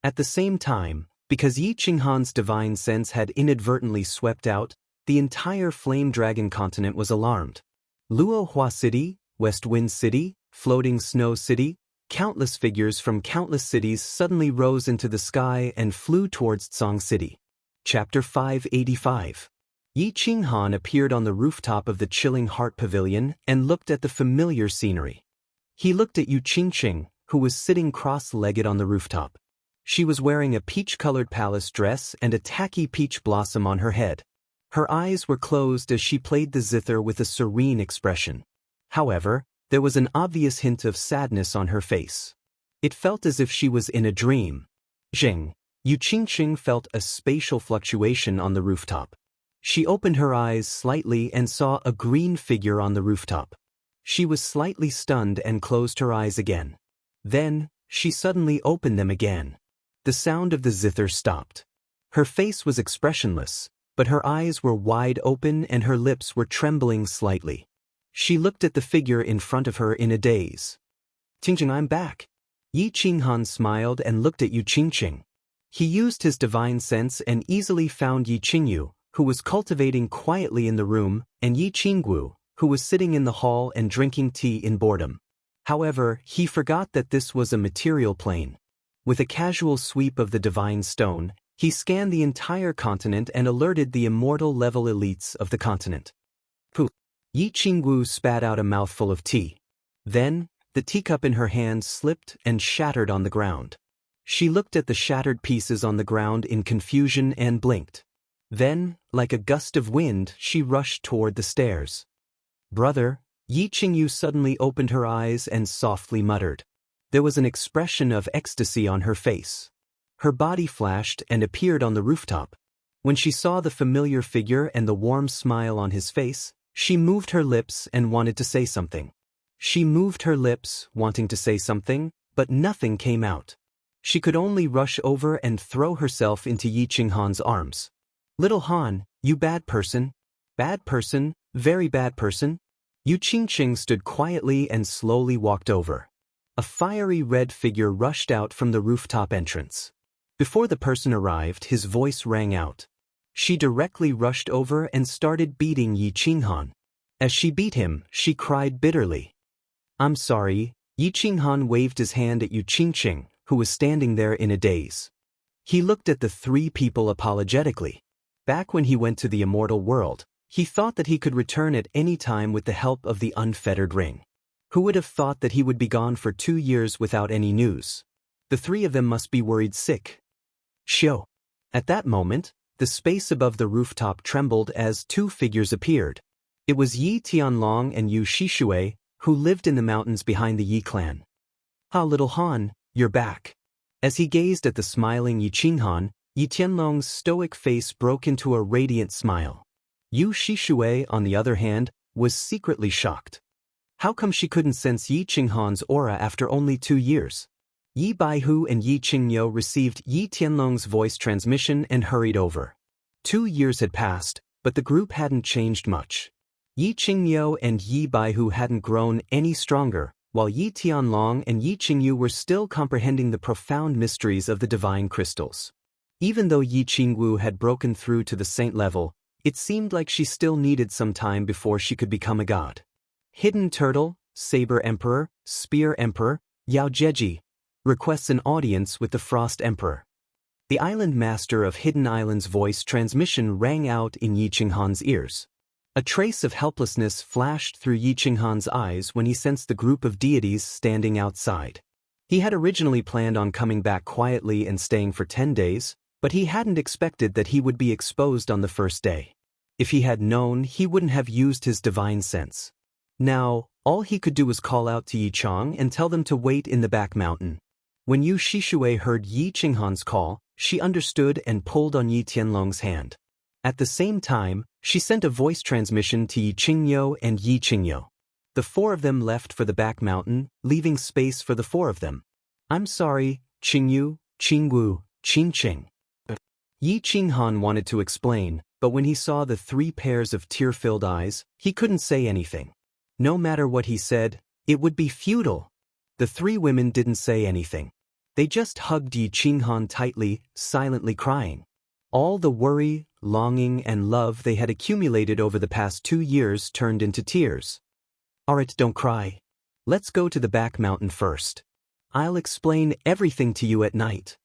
At the same time, because Yi Qinghan's divine sense had inadvertently swept out, the entire Flame Dragon continent was alarmed. Luohua City, West Wind City, floating snow city, countless figures from countless cities suddenly rose into the sky and flew towards Tsang City. Chapter 585. Yi Qinghan appeared on the rooftop of the Chilling Heart Pavilion and looked at the familiar scenery. He looked at Yu Qingqing, who was sitting cross-legged on the rooftop. She was wearing a peach-colored palace dress and a tacky peach blossom on her head. Her eyes were closed as she played the zither with a serene expression. However, there was an obvious hint of sadness on her face. It felt as if she was in a dream. Zheng, Yu Qingqing felt a spatial fluctuation on the rooftop. She opened her eyes slightly and saw a green figure on the rooftop. She was slightly stunned and closed her eyes again. Then, she suddenly opened them again. The sound of the zither stopped. Her face was expressionless, but her eyes were wide open and her lips were trembling slightly. She looked at the figure in front of her in a daze. "Qingqing, I'm back." Yi Qinghan smiled and looked at Yu Qingqing. He used his divine sense and easily found Yi Qingyu, who was cultivating quietly in the room, and Yi Qinggu, who was sitting in the hall and drinking tea in boredom. However, he forgot that this was a material plane. With a casual sweep of the divine stone, he scanned the entire continent and alerted the immortal-level elites of the continent. Pooh! Yi Qinggu spat out a mouthful of tea. Then, the teacup in her hand slipped and shattered on the ground. She looked at the shattered pieces on the ground in confusion and blinked. Then, like a gust of wind, she rushed toward the stairs. "Brother," Yi Qingyu suddenly opened her eyes and softly muttered. There was an expression of ecstasy on her face. Her body flashed and appeared on the rooftop. When she saw the familiar figure and the warm smile on his face, she moved her lips and wanted to say something. She moved her lips, wanting to say something, but nothing came out. She could only rush over and throw herself into Yi Qinghan's arms. "Little Han, you bad person." "Bad person, very bad person." Yu Qingqing stood quietly and slowly walked over. A fiery red figure rushed out from the rooftop entrance. Before the person arrived, his voice rang out. She directly rushed over and started beating Yi Qinghan. As she beat him, she cried bitterly. "I'm sorry." Yi Qinghan waved his hand at Yu Qingqing, who was standing there in a daze. He looked at the three people apologetically. Back when he went to the immortal world, he thought that he could return at any time with the help of the unfettered ring. Who would have thought that he would be gone for 2 years without any news? The three of them must be worried sick. Shio. At that moment, the space above the rooftop trembled as two figures appeared. It was Yi Tianlong and Yu Shishue, who lived in the mountains behind the Yi clan. "Ah, little Han, you're back." As he gazed at the smiling Yi Qinghan, Yi Tianlong's stoic face broke into a radiant smile. Yu Shishue, on the other hand, was secretly shocked. How come she couldn't sense Yi Qinghan's aura after only 2 years? Yi Baihu and Yi Qingyo received Yi Tianlong's voice transmission and hurried over. 2 years had passed, but the group hadn't changed much. Yi Qingyo and Yi Baihu hadn't grown any stronger, while Yi Tianlong and Yi Qingyu were still comprehending the profound mysteries of the divine crystals. Even though Yi Qingwu had broken through to the saint level, it seemed like she still needed some time before she could become a god. Hidden Turtle, Saber Emperor, Spear Emperor, Yao Jeji, requests an audience with the Frost Emperor. The island master of Hidden Island's voice transmission rang out in Yi Qinghan's ears. A trace of helplessness flashed through Yi Qinghan's eyes when he sensed the group of deities standing outside. He had originally planned on coming back quietly and staying for 10 days, but he hadn't expected that he would be exposed on the first day. If he had known, he wouldn't have used his divine sense. Now, all he could do was call out to Yi Chong and tell them to wait in the back mountain. When Yu Shishue heard Yi Qinghan's call, she understood and pulled on Yi Tianlong's hand. At the same time, she sent a voice transmission to Yi Qingyo and Yi Qingyo. The 4 of them left for the back mountain, leaving space for the 4 of them. "I'm sorry, Qingyu, Qingwu, Qingqing." Yi Qinghan wanted to explain, but when he saw the 3 pairs of tear-filled eyes, he couldn't say anything. No matter what he said, it would be futile. The 3 women didn't say anything. They just hugged Yi Qinghan tightly, silently crying. All the worry, longing, and love they had accumulated over the past 2 years turned into tears. "Alright, don't cry." Let's go to the back mountain first. I'll explain everything to you at night.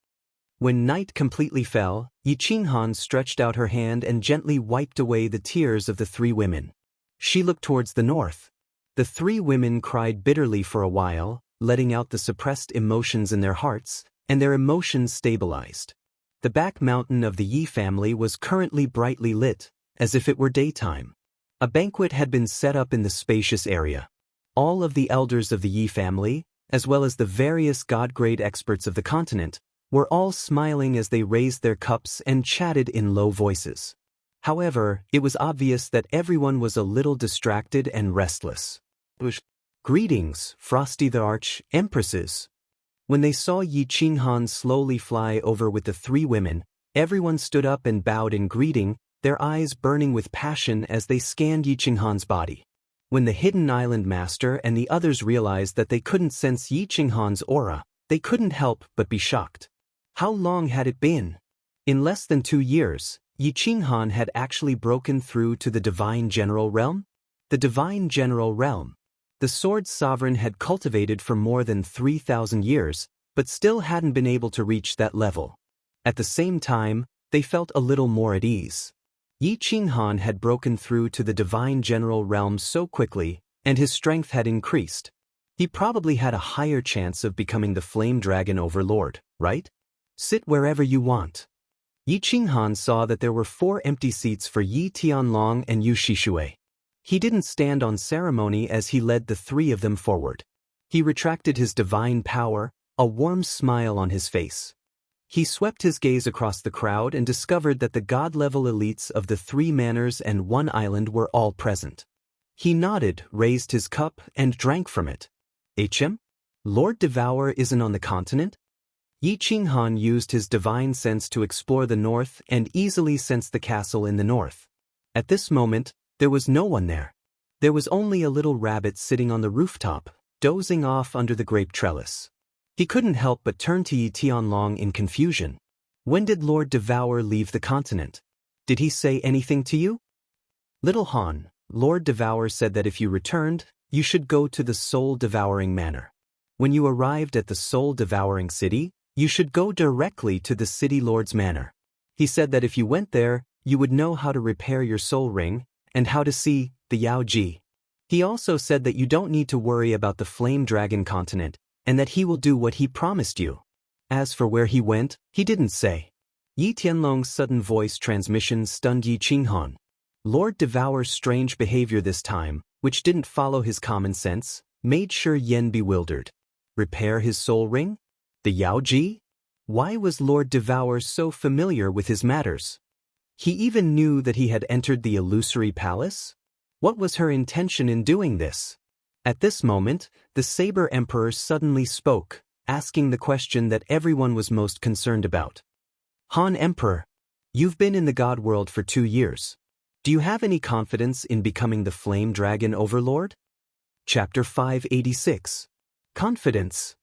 When night completely fell, Yiqinghan stretched out her hand and gently wiped away the tears of the three women. She looked towards the north. The three women cried bitterly for a while, letting out the suppressed emotions in their hearts, and their emotions stabilized. The back mountain of the Yi family was currently brightly lit, as if it were daytime. A banquet had been set up in the spacious area. All of the elders of the Yi family, as well as the various god-grade experts of the continent, were all smiling as they raised their cups and chatted in low voices. However, it was obvious that everyone was a little distracted and restless. Greetings, Frosty the Arch-Empresses. When they saw Yiqinghan slowly fly over with the three women, everyone stood up and bowed in greeting, their eyes burning with passion as they scanned Yiqinghan's body. When the hidden island master and the others realized that they couldn't sense Yiqinghan's aura, they couldn't help but be shocked. How long had it been? In less than 2 years, Yiqinghan had actually broken through to the Divine General Realm? The Divine General Realm. The sword sovereign had cultivated for more than 3,000 years, but still hadn't been able to reach that level. At the same time, they felt a little more at ease. Yiqinghan had broken through to the Divine General Realm so quickly, and his strength had increased. He probably had a higher chance of becoming the Flame Dragon Overlord, right? Sit wherever you want. Yiqinghan saw that there were 4 empty seats for Yi Tianlong and Yu Shishui. He didn't stand on ceremony as he led the 3 of them forward. He retracted his divine power, a warm smile on his face. He swept his gaze across the crowd and discovered that the god-level elites of the 3 manors and 1 island were all present. He nodded, raised his cup, and drank from it. HM? Lord Devour isn't on the continent? Yiqinghan used his divine sense to explore the north and easily sensed the castle in the north. At this moment, there was no one there. There was only a little rabbit sitting on the rooftop, dozing off under the grape trellis. He couldn't help but turn to Yi Tianlong in confusion. When did Lord Devour leave the continent? Did he say anything to you? Little Han, Lord Devour said that if you returned, you should go to the soul-devouring manor. When you arrived at the soul-devouring city, you should go directly to the city lord's manor. He said that if you went there, you would know how to repair your soul ring, and how to see the Yao Ji. He also said that you don't need to worry about the Flame Dragon continent, and that he will do what he promised you. As for where he went, he didn't say. Yi Tianlong's sudden voice transmission stunned Yiqinghan. Lord Devour's strange behavior this time, which didn't follow his common sense, made sure Yen bewildered. Repair his soul ring? The Yao Ji? Why was Lord Devour so familiar with his matters? He even knew that he had entered the illusory palace? What was her intention in doing this? At this moment, the Saber Emperor suddenly spoke, asking the question that everyone was most concerned about. Han Emperor, you've been in the God world for 2 years. Do you have any confidence in becoming the Flame Dragon Overlord? Chapter 586. Confidence.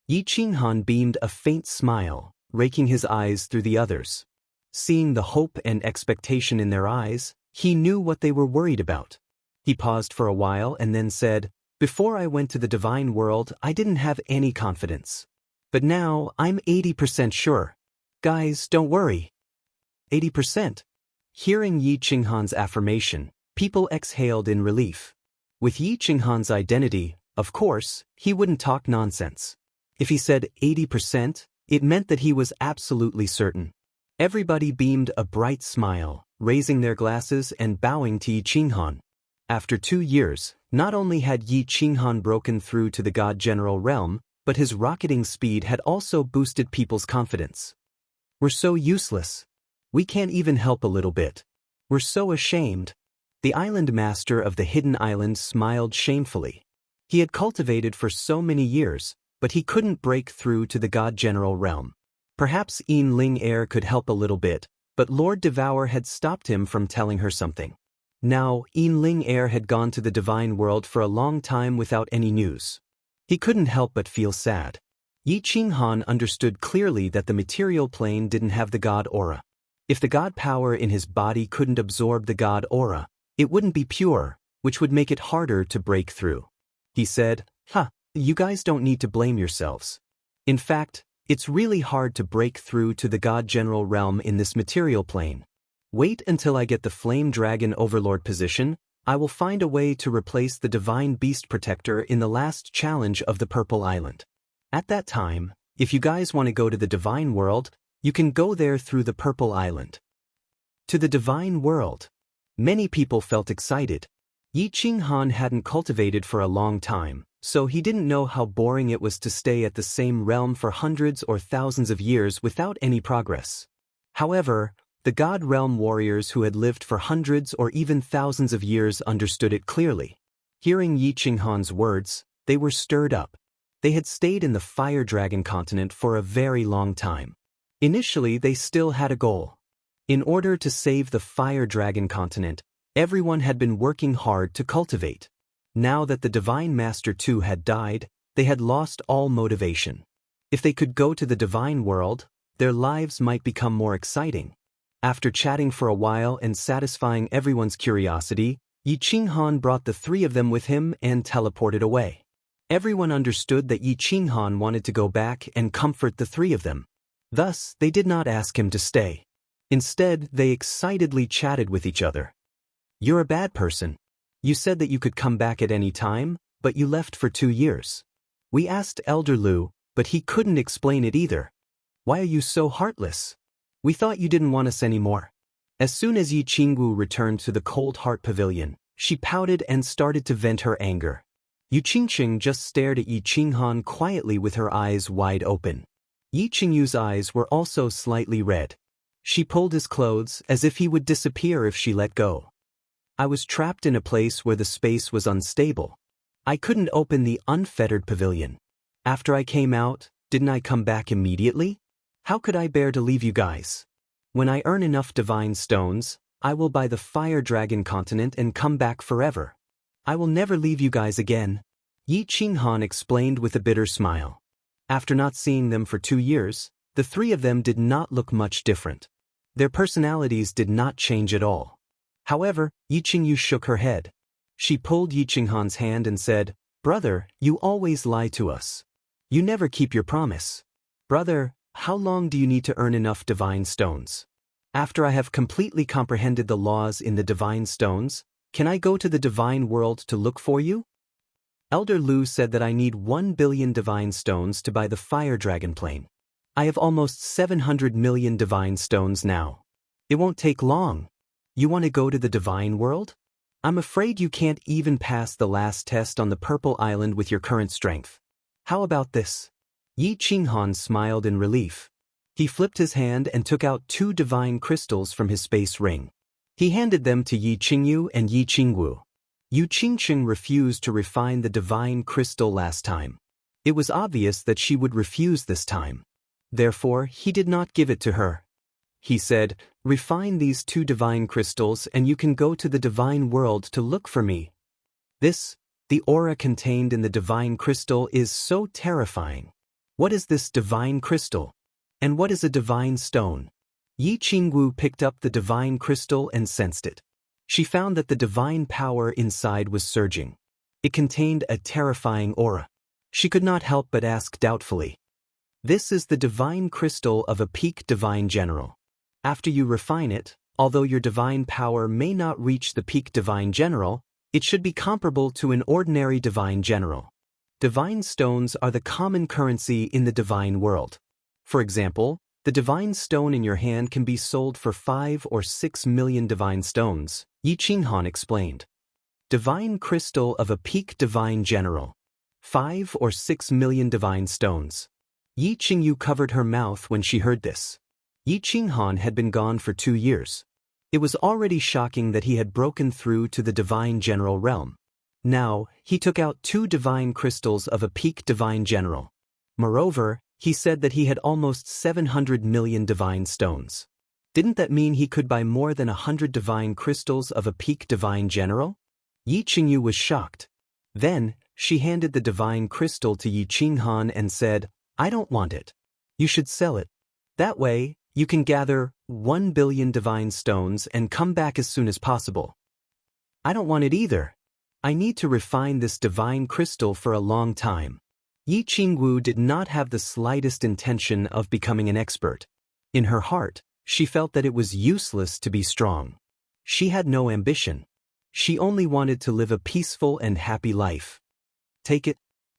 Yiqinghan beamed a faint smile, raking his eyes through the others. Seeing the hope and expectation in their eyes, he knew what they were worried about. He paused for a while and then said, Before I went to the divine world, I didn't have any confidence. But now, I'm 80% sure. Guys, don't worry. 80%. Hearing Yiqinghan's affirmation, people exhaled in relief. With Yiqinghan's identity, of course, he wouldn't talk nonsense. If he said 80%, it meant that he was absolutely certain. Everybody beamed a bright smile, raising their glasses and bowing to Yiqinghan. After 2 years, not only had Yiqinghan broken through to the God General Realm, but his rocketing speed had also boosted people's confidence. We're so useless. We can't even help a little bit. We're so ashamed. The island master of the hidden island smiled shamefully. He had cultivated for so many years, but he couldn't break through to the God General Realm. Perhaps Yin Ling Air could help a little bit, but Lord Devour had stopped him from telling her something. Now, Yin Ling Air had gone to the divine world for a long time without any news. He couldn't help but feel sad. Yiqinghan understood clearly that the material plane didn't have the god aura. If the god power in his body couldn't absorb the god aura, it wouldn't be pure, which would make it harder to break through. He said, Ha, you guys don't need to blame yourselves. In fact, it's really hard to break through to the God General realm in this material plane. Wait until I get the Flame Dragon Overlord position. I will find a way to replace the Divine Beast Protector in the last challenge of the Purple Island. At that time, if you guys want to go to the Divine World, you can go there through the Purple Island. To the Divine World. Many people felt excited. Yi Qinghan hadn't cultivated for a long time, so he didn't know how boring it was to stay at the same realm for hundreds or thousands of years without any progress. However, the God Realm warriors who had lived for hundreds or even thousands of years understood it clearly. Hearing Yi Qinghan's words, they were stirred up. They had stayed in the Fire Dragon continent for a very long time. Initially, they still had a goal. In order to save the Fire Dragon continent, everyone had been working hard to cultivate. Now that the Divine Master too had died, they had lost all motivation. If they could go to the Divine World, their lives might become more exciting. After chatting for a while and satisfying everyone's curiosity, Yi Qinghan brought the three of them with him and teleported away. Everyone understood that Yi Qinghan wanted to go back and comfort the three of them. Thus, they did not ask him to stay. Instead, they excitedly chatted with each other. "You're a bad person. You said that you could come back at any time, but you left for 2 years. We asked Elder Lu, but he couldn't explain it either. Why are you so heartless? We thought you didn't want us anymore." As soon as Yi Qingwu returned to the Cold Heart Pavilion, she pouted and started to vent her anger. Yu Qingqing just stared at Yi Qinghan quietly with her eyes wide open. Yi Qingyu's eyes were also slightly red. She pulled his clothes as if he would disappear if she let go. "I was trapped in a place where the space was unstable. I couldn't open the unfettered pavilion. After I came out, didn't I come back immediately? How could I bear to leave you guys? When I earn enough divine stones, I will buy the Fire Dragon continent and come back forever. I will never leave you guys again," Yi Qinghan explained with a bitter smile. After not seeing them for 2 years, the three of them did not look much different. Their personalities did not change at all. However, Yi Qingyu shook her head. She pulled Yi Qinghan's hand and said, "Brother, you always lie to us. You never keep your promise. Brother, how long do you need to earn enough divine stones? After I have completely comprehended the laws in the divine stones, can I go to the divine world to look for you?" Elder Lu said that I need 1 billion divine stones to buy the Fire Dragon plane. I have almost 700 million divine stones now. It won't take long. You want to go to the divine world? I'm afraid you can't even pass the last test on the Purple Island with your current strength. How about this? Yi Qinghan smiled in relief. He flipped his hand and took out 2 divine crystals from his space ring. He handed them to Yi Qingyu and Yi Qingwu. Yu Qingqing refused to refine the divine crystal last time. It was obvious that she would refuse this time. Therefore, he did not give it to her. He said, "Refine these 2 divine crystals and you can go to the divine world to look for me." The aura contained in the divine crystal is so terrifying. What is this divine crystal? And what is a divine stone? Yi Qingwu picked up the divine crystal and sensed it. She found that the divine power inside was surging. It contained a terrifying aura. She could not help but ask doubtfully. "This is the divine crystal of a peak divine general. After you refine it, although your divine power may not reach the peak divine general, it should be comparable to an ordinary divine general. Divine stones are the common currency in the divine world. For example, the divine stone in your hand can be sold for 5 or 6 million divine stones," Yi Qinghan explained. Divine crystal of a peak divine general. 5 or 6 million divine stones. Yi Qingyu covered her mouth when she heard this. Yi Qinghan had been gone for 2 years. It was already shocking that he had broken through to the divine general realm. Now, he took out 2 divine crystals of a peak divine general. Moreover, he said that he had almost 700 million divine stones. Didn't that mean he could buy more than 100 divine crystals of a peak divine general? Yi Qingyu was shocked. Then, she handed the divine crystal to Yi Qinghan and said, "I don't want it. You should sell it. That way, you can gather 1 billion divine stones and come back as soon as possible." "I don't want it either. I need to refine this divine crystal for a long time. Yi Qingwu did not have the slightest intention of becoming an expert. In her heart, she felt that it was useless to be strong. She had no ambition. She only wanted to live a peaceful and happy life. Take it.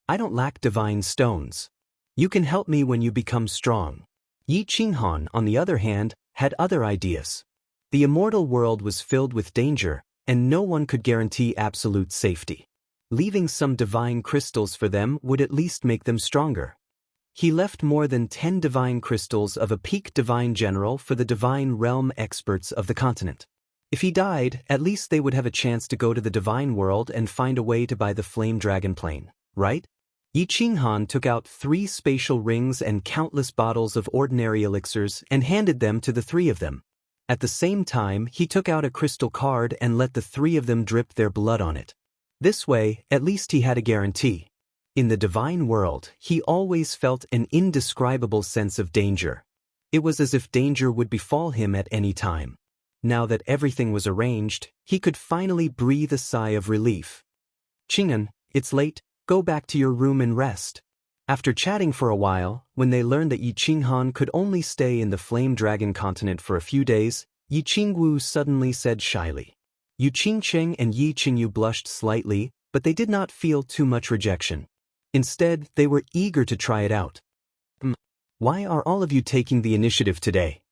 I don't lack divine stones. You can help me when you become strong. Yi Qinghan, on the other hand, had other ideas. The immortal world was filled with danger, and no one could guarantee absolute safety. Leaving some divine crystals for them would at least make them stronger. He left more than 10 divine crystals of a peak divine general for the divine realm experts of the continent. If he died, at least they would have a chance to go to the divine world and find a way to buy the flame dragon plane, right? Yi Qinghan took out 3 spatial rings and countless bottles of ordinary elixirs and handed them to the 3 of them. At the same time, he took out a crystal card and let the 3 of them drip their blood on it. This way, at least he had a guarantee. In the divine world, he always felt an indescribable sense of danger. It was as if danger would befall him at any time. Now that everything was arranged, he could finally breathe a sigh of relief. Qing'an, it's late, go back to your room and rest. After chatting for a while, when they learned that Yi Qinghan could only stay in the Flame Dragon continent for a few days, Yi Qingwu suddenly said shyly. Yu Qingcheng and Yi Qingyu blushed slightly, but they did not feel too much rejection. Instead, they were eager to try it out. Why are all of you taking the initiative today?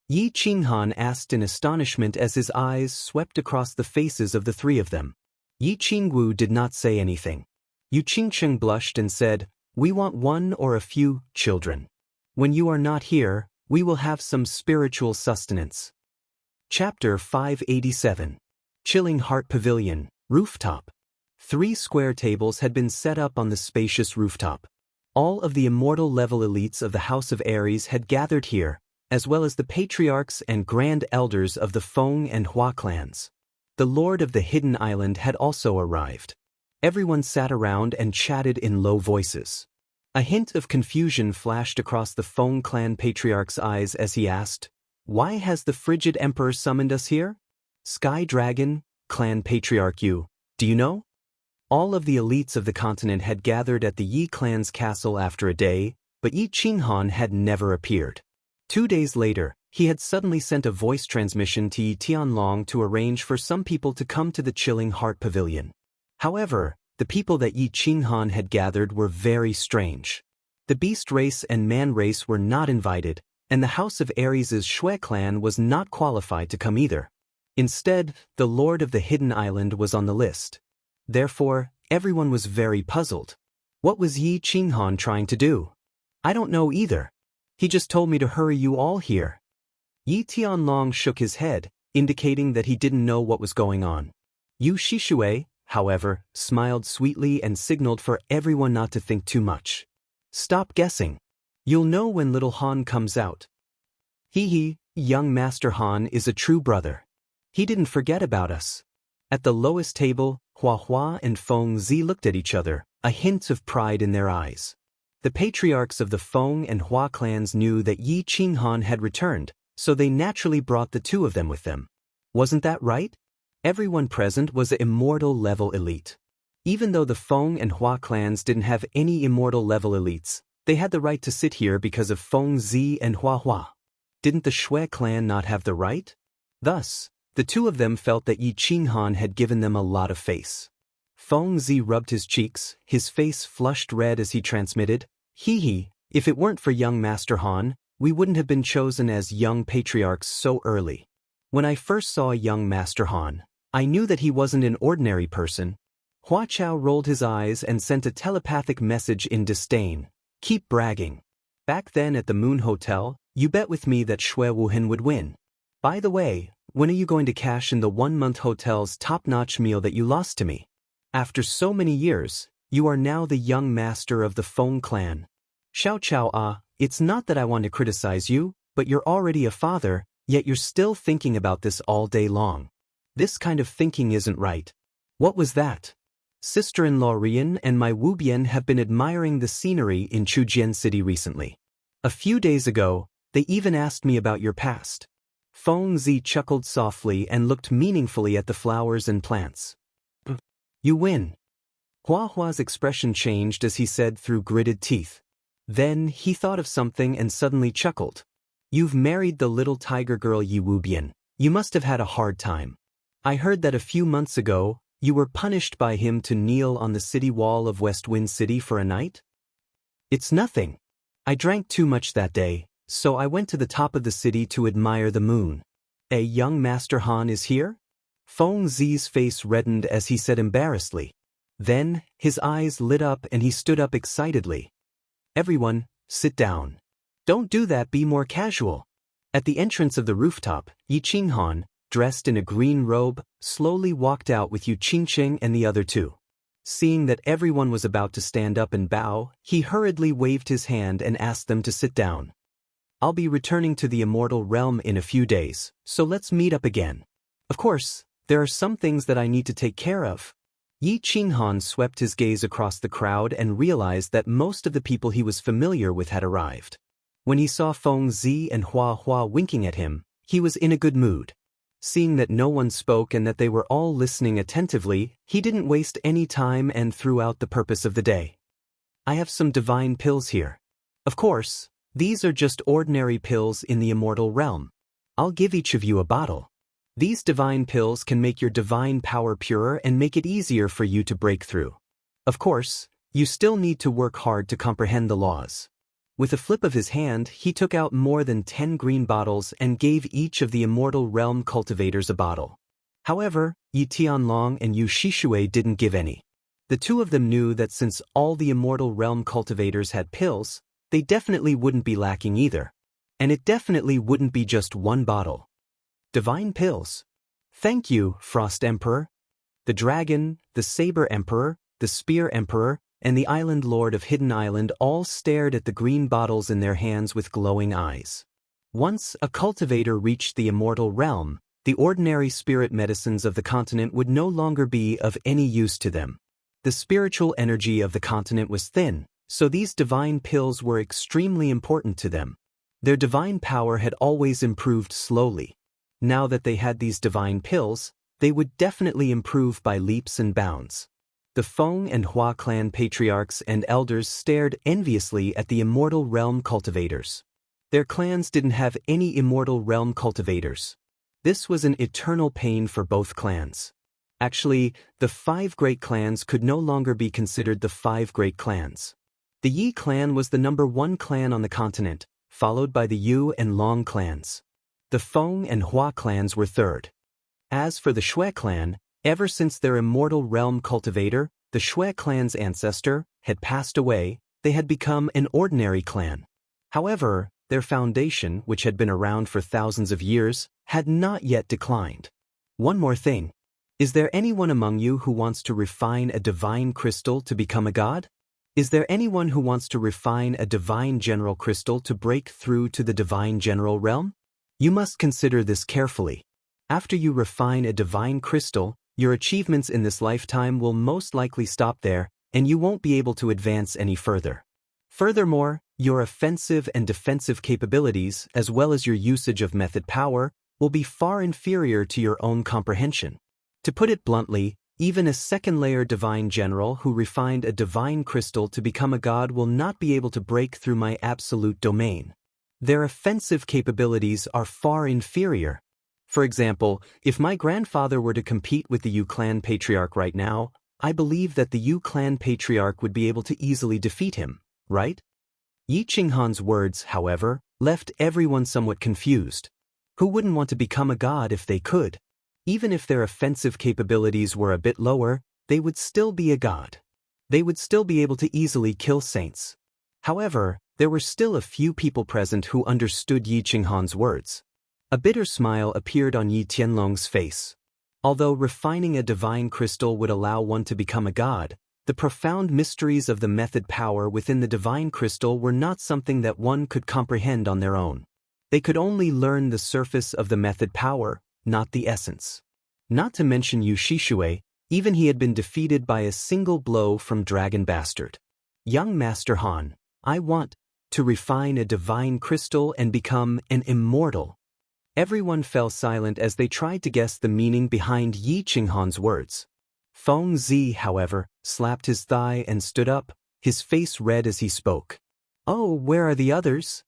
Yi Qinghan asked in astonishment as his eyes swept across the faces of the 3 of them. Yi Qingwu did not say anything. Yu Qingcheng blushed and said, we want 1 or a few children. When you are not here, we will have some spiritual sustenance. Chapter 587. Chilling Heart Pavilion, Rooftop. 3 square tables had been set up on the spacious rooftop. All of the immortal level elites of the House of Aries had gathered here, as well as the patriarchs and grand elders of the Feng and Hua clans. The Lord of the Hidden Island had also arrived. Everyone sat around and chatted in low voices. A hint of confusion flashed across the Feng clan patriarch's eyes as he asked, why has the frigid emperor summoned us here? Sky Dragon, clan patriarch Yu, do you know? All of the elites of the continent had gathered at the Yi clan's castle after a day, but Yi Qinghan had never appeared. 2 days later, he had suddenly sent a voice transmission to Yi Tianlong to arrange for some people to come to the Chilling Heart Pavilion. However, the people that Yi Qinghan had gathered were very strange. The beast race and man race were not invited, and the House of Aries' Shui clan was not qualified to come either. Instead, the Lord of the Hidden Island was on the list. Therefore, everyone was very puzzled. What was Yi Qinghan trying to do? I don't know either. He just told me to hurry you all here. Yi Tianlong shook his head, indicating that he didn't know what was going on. Yu Shishue, however, smiled sweetly and signaled for everyone not to think too much. Stop guessing. You'll know when little Han comes out. He, young Master Han is a true brother. He didn't forget about us. At the lowest table, Hua Hua and Feng Zi looked at each other, a hint of pride in their eyes. The patriarchs of the Feng and Hua clans knew that Yi Qinghan had returned, so they naturally brought the 2 of them with them. Wasn't that right? Everyone present was an immortal level elite. Even though the Feng and Hua clans didn't have any immortal level elites, they had the right to sit here because of Feng Zi and Hua Hua. Didn't the Shui clan not have the right? Thus, the 2 of them felt that Yi Qinghan had given them a lot of face. Feng Zi rubbed his cheeks, his face flushed red as he transmitted, if it weren't for young Master Han, we wouldn't have been chosen as young patriarchs so early. When I first saw young Master Han, I knew that he wasn't an ordinary person. Hua Chao rolled his eyes and sent a telepathic message in disdain. Keep bragging. Back then at the Moon Hotel, you bet with me that Shui Wuhan would win. By the way, when are you going to cash in the 1-month hotel's top-notch meal that you lost to me? After so many years, you are now the young master of the Feng clan. Xiao Chao, it's not that I want to criticize you, but you're already a father, yet you're still thinking about this all day long. This kind of thinking isn't right. What was that? Sister-in-law Rian and my Wubian have been admiring the scenery in Chujian City recently. A few days ago, they even asked me about your past. Feng Zi chuckled softly and looked meaningfully at the flowers and plants. You win. Hua Hua's expression changed as he said through gritted teeth. Then he thought of something and suddenly chuckled. You've married the little tiger girl Yi Wubian. You must have had a hard time. I heard that a few months ago, you were punished by him to kneel on the city wall of West Wind City for a night? It's nothing. I drank too much that day, so I went to the top of the city to admire the moon. A young Master Han is here? Feng Zi's face reddened as he said embarrassedly. Then, his eyes lit up and he stood up excitedly. Everyone, sit down. Don't do that, be more casual. At the entrance of the rooftop, Yi Qinghan, dressed in a green robe, slowly walked out with Yu Qingqing and the other two. Seeing that everyone was about to stand up and bow, he hurriedly waved his hand and asked them to sit down. I'll be returning to the immortal realm in a few days, so let's meet up again. Of course, there are some things that I need to take care of. Yi Qinghan swept his gaze across the crowd and realized that most of the people he was familiar with had arrived. When he saw Feng Zi and Hua Hua winking at him, he was in a good mood. Seeing that no one spoke and that they were all listening attentively, he didn't waste any time and threw out the purpose of the day. I have some divine pills here. Of course, these are just ordinary pills in the immortal realm. I'll give each of you a bottle. These divine pills can make your divine power purer and make it easier for you to break through. Of course, you still need to work hard to comprehend the laws. With a flip of his hand, he took out more than 10 green bottles and gave each of the immortal realm cultivators a bottle. However, Yi Tianlong and Yu Shishui didn't give any. The two of them knew that since all the immortal realm cultivators had pills, they definitely wouldn't be lacking either. And it definitely wouldn't be just one bottle. Divine pills. Thank you, Frost Emperor. The Dragon, the Saber Emperor, the Spear Emperor, and the Island Lord of Hidden Island all stared at the green bottles in their hands with glowing eyes. Once a cultivator reached the immortal realm, the ordinary spirit medicines of the continent would no longer be of any use to them. The spiritual energy of the continent was thin, so these divine pills were extremely important to them. Their divine power had always improved slowly. Now that they had these divine pills, they would definitely improve by leaps and bounds. The Feng and Hua clan patriarchs and elders stared enviously at the immortal realm cultivators. Their clans didn't have any immortal realm cultivators. This was an eternal pain for both clans. Actually, the 5 great clans could no longer be considered the 5 great clans. The Yi clan was the #1 clan on the continent, followed by the Yu and Long clans. The Feng and Hua clans were third. As for the Shui clan, ever since their immortal realm cultivator, the Shui clan's ancestor, had passed away, they had become an ordinary clan. However, their foundation, which had been around for thousands of years, had not yet declined. One more thing. Is there anyone among you who wants to refine a divine crystal to become a god? Is there anyone who wants to refine a divine general crystal to break through to the divine general realm? You must consider this carefully. After you refine a divine crystal, your achievements in this lifetime will most likely stop there, and you won't be able to advance any further. Furthermore, your offensive and defensive capabilities, as well as your usage of method power, will be far inferior to your own comprehension. To put it bluntly, even a second-layer divine general who refined a divine crystal to become a god will not be able to break through my absolute domain. Their offensive capabilities are far inferior. For example, if my grandfather were to compete with the Yu clan patriarch right now, I believe that the Yu clan patriarch would be able to easily defeat him, right? Yi Qinghan's words, however, left everyone somewhat confused. Who wouldn't want to become a god if they could? Even if their offensive capabilities were a bit lower, they would still be a god. They would still be able to easily kill saints. However, there were still a few people present who understood Yi Qinghan's words. A bitter smile appeared on Yi Tianlong's face. Although refining a divine crystal would allow one to become a god, the profound mysteries of the method power within the divine crystal were not something that one could comprehend on their own. They could only learn the surface of the method power, not the essence. Not to mention Yu Shishui, even he had been defeated by a single blow from Dragon Bastard. Young Master Han, I want to refine a divine crystal and become an immortal. Everyone fell silent as they tried to guess the meaning behind Yi Qinghan's words. Feng Zi, however, slapped his thigh and stood up, his face red as he spoke. "Oh, where are the others?"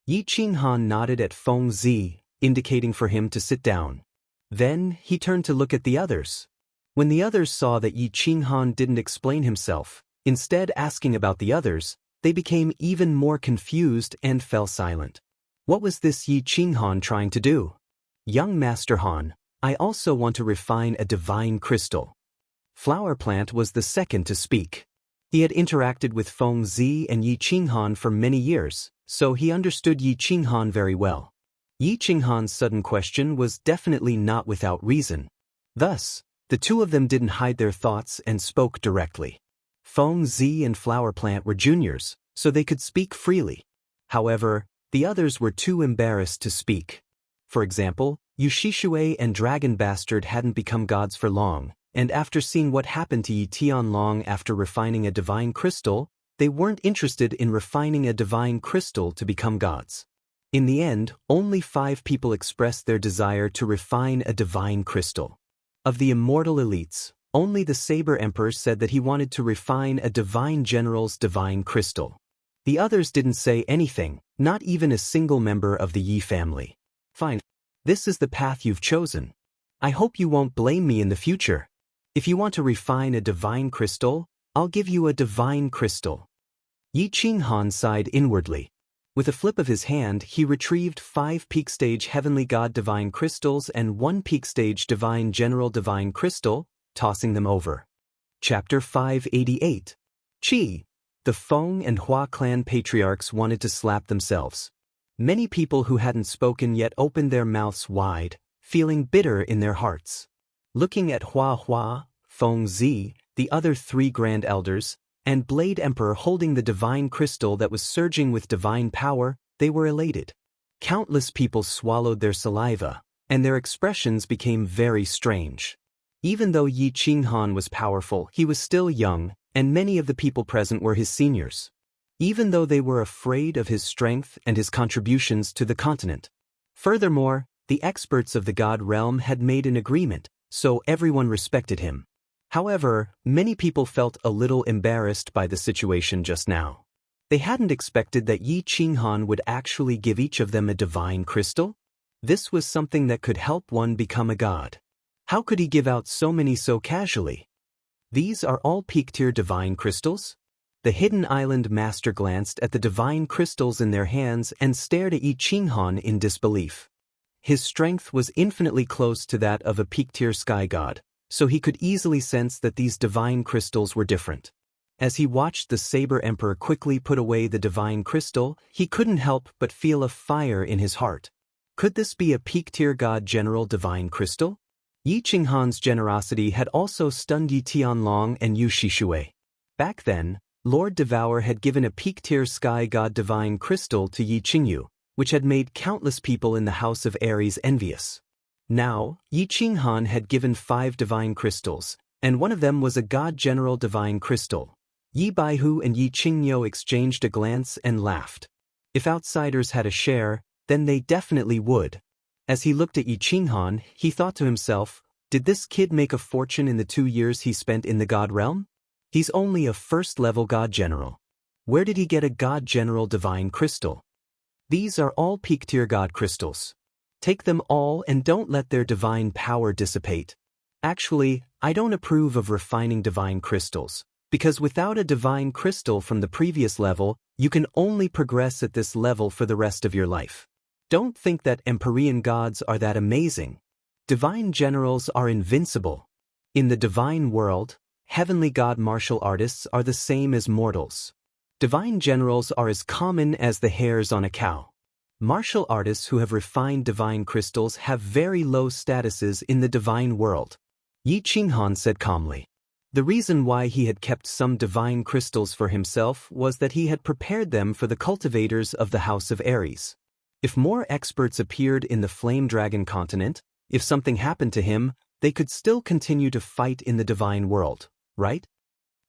Yi Qinghan nodded at Feng Zi, indicating for him to sit down. Then, he turned to look at the others. When the others saw that Yi Qinghan didn't explain himself, instead asking about the others, they became even more confused and fell silent. What was this Yi Qinghan trying to do? "Young Master Han, I also want to refine a divine crystal." Flower Plant was the second to speak. He had interacted with Feng Zi and Yi Qinghan for many years, so he understood Yi Qinghan very well. Yi Qinghan's sudden question was definitely not without reason. Thus, the two of them didn't hide their thoughts and spoke directly. Feng Zi and Flower Plant were juniors, so they could speak freely. However, the others were too embarrassed to speak. For example, Yu Shishui and Dragon Bastard hadn't become gods for long, and after seeing what happened to Yi Tianlong after refining a divine crystal, they weren't interested in refining a divine crystal to become gods. In the end, only 5 people expressed their desire to refine a divine crystal. Of the immortal elites, only the Saber Emperor said that he wanted to refine a divine general's divine crystal. The others didn't say anything, not even a single member of the Yi family. "Fine. This is the path you've chosen. I hope you won't blame me in the future. If you want to refine a divine crystal, I'll give you a divine crystal." Yi Qinghan sighed inwardly. With a flip of his hand, he retrieved 5 peak stage Heavenly God divine crystals and 1 peak stage Divine General divine crystal, tossing them over. Chapter 588. Qi. The Feng and Hua clan patriarchs wanted to slap themselves. Many people who hadn't spoken yet opened their mouths wide, feeling bitter in their hearts. Looking at Hua, Feng Zi, the other 3 grand elders, and Blade Emperor holding the divine crystal that was surging with divine power, they were elated. Countless people swallowed their saliva, and their expressions became very strange. Even though Yi Qinghan was powerful, he was still young, and many of the people present were his seniors. Even though they were afraid of his strength and his contributions to the continent. Furthermore, the experts of the God realm had made an agreement, so everyone respected him. However, many people felt a little embarrassed by the situation just now. They hadn't expected that Yi Qinghan would actually give each of them a divine crystal. This was something that could help one become a god. How could he give out so many so casually? These are all peak-tier divine crystals? The Hidden Island master glanced at the divine crystals in their hands and stared at Yi Qinghan in disbelief. His strength was infinitely close to that of a peak-tier sky god, so he could easily sense that these divine crystals were different. As he watched the Saber Emperor quickly put away the divine crystal, he couldn't help but feel a fire in his heart. Could this be a peak-tier god general divine crystal? Yi Qinghan's generosity had also stunned Yi Tianlong and Yu Shishui. Back then, Lord Devour had given a peak-tier sky god divine crystal to Yi Qingyu, which had made countless people in the House of Aries envious. Now, Yi Qinghan had given 5 divine crystals, and one of them was a God General divine crystal. Yi Baihu and Yi Qingyo exchanged a glance and laughed. If outsiders had a share, then they definitely would. As he looked at Yi Qinghan, he thought to himself, did this kid make a fortune in the 2 years he spent in the God realm? He's only a first-level God General. Where did he get a God General divine crystal? These are all peak-tier God crystals. Take them all and don't let their divine power dissipate. Actually, I don't approve of refining divine crystals, because without a divine crystal from the previous level, you can only progress at this level for the rest of your life. Don't think that Empyrean gods are that amazing. Divine generals are invincible. In the divine world, heavenly god martial artists are the same as mortals. Divine generals are as common as the hairs on a cow. Martial artists who have refined divine crystals have very low statuses in the divine world. Yi Qinghan said calmly. The reason why he had kept some divine crystals for himself was that he had prepared them for the cultivators of the House of Aries. If more experts appeared in the Flame Dragon continent, if something happened to him, they could still continue to fight in the divine world, right?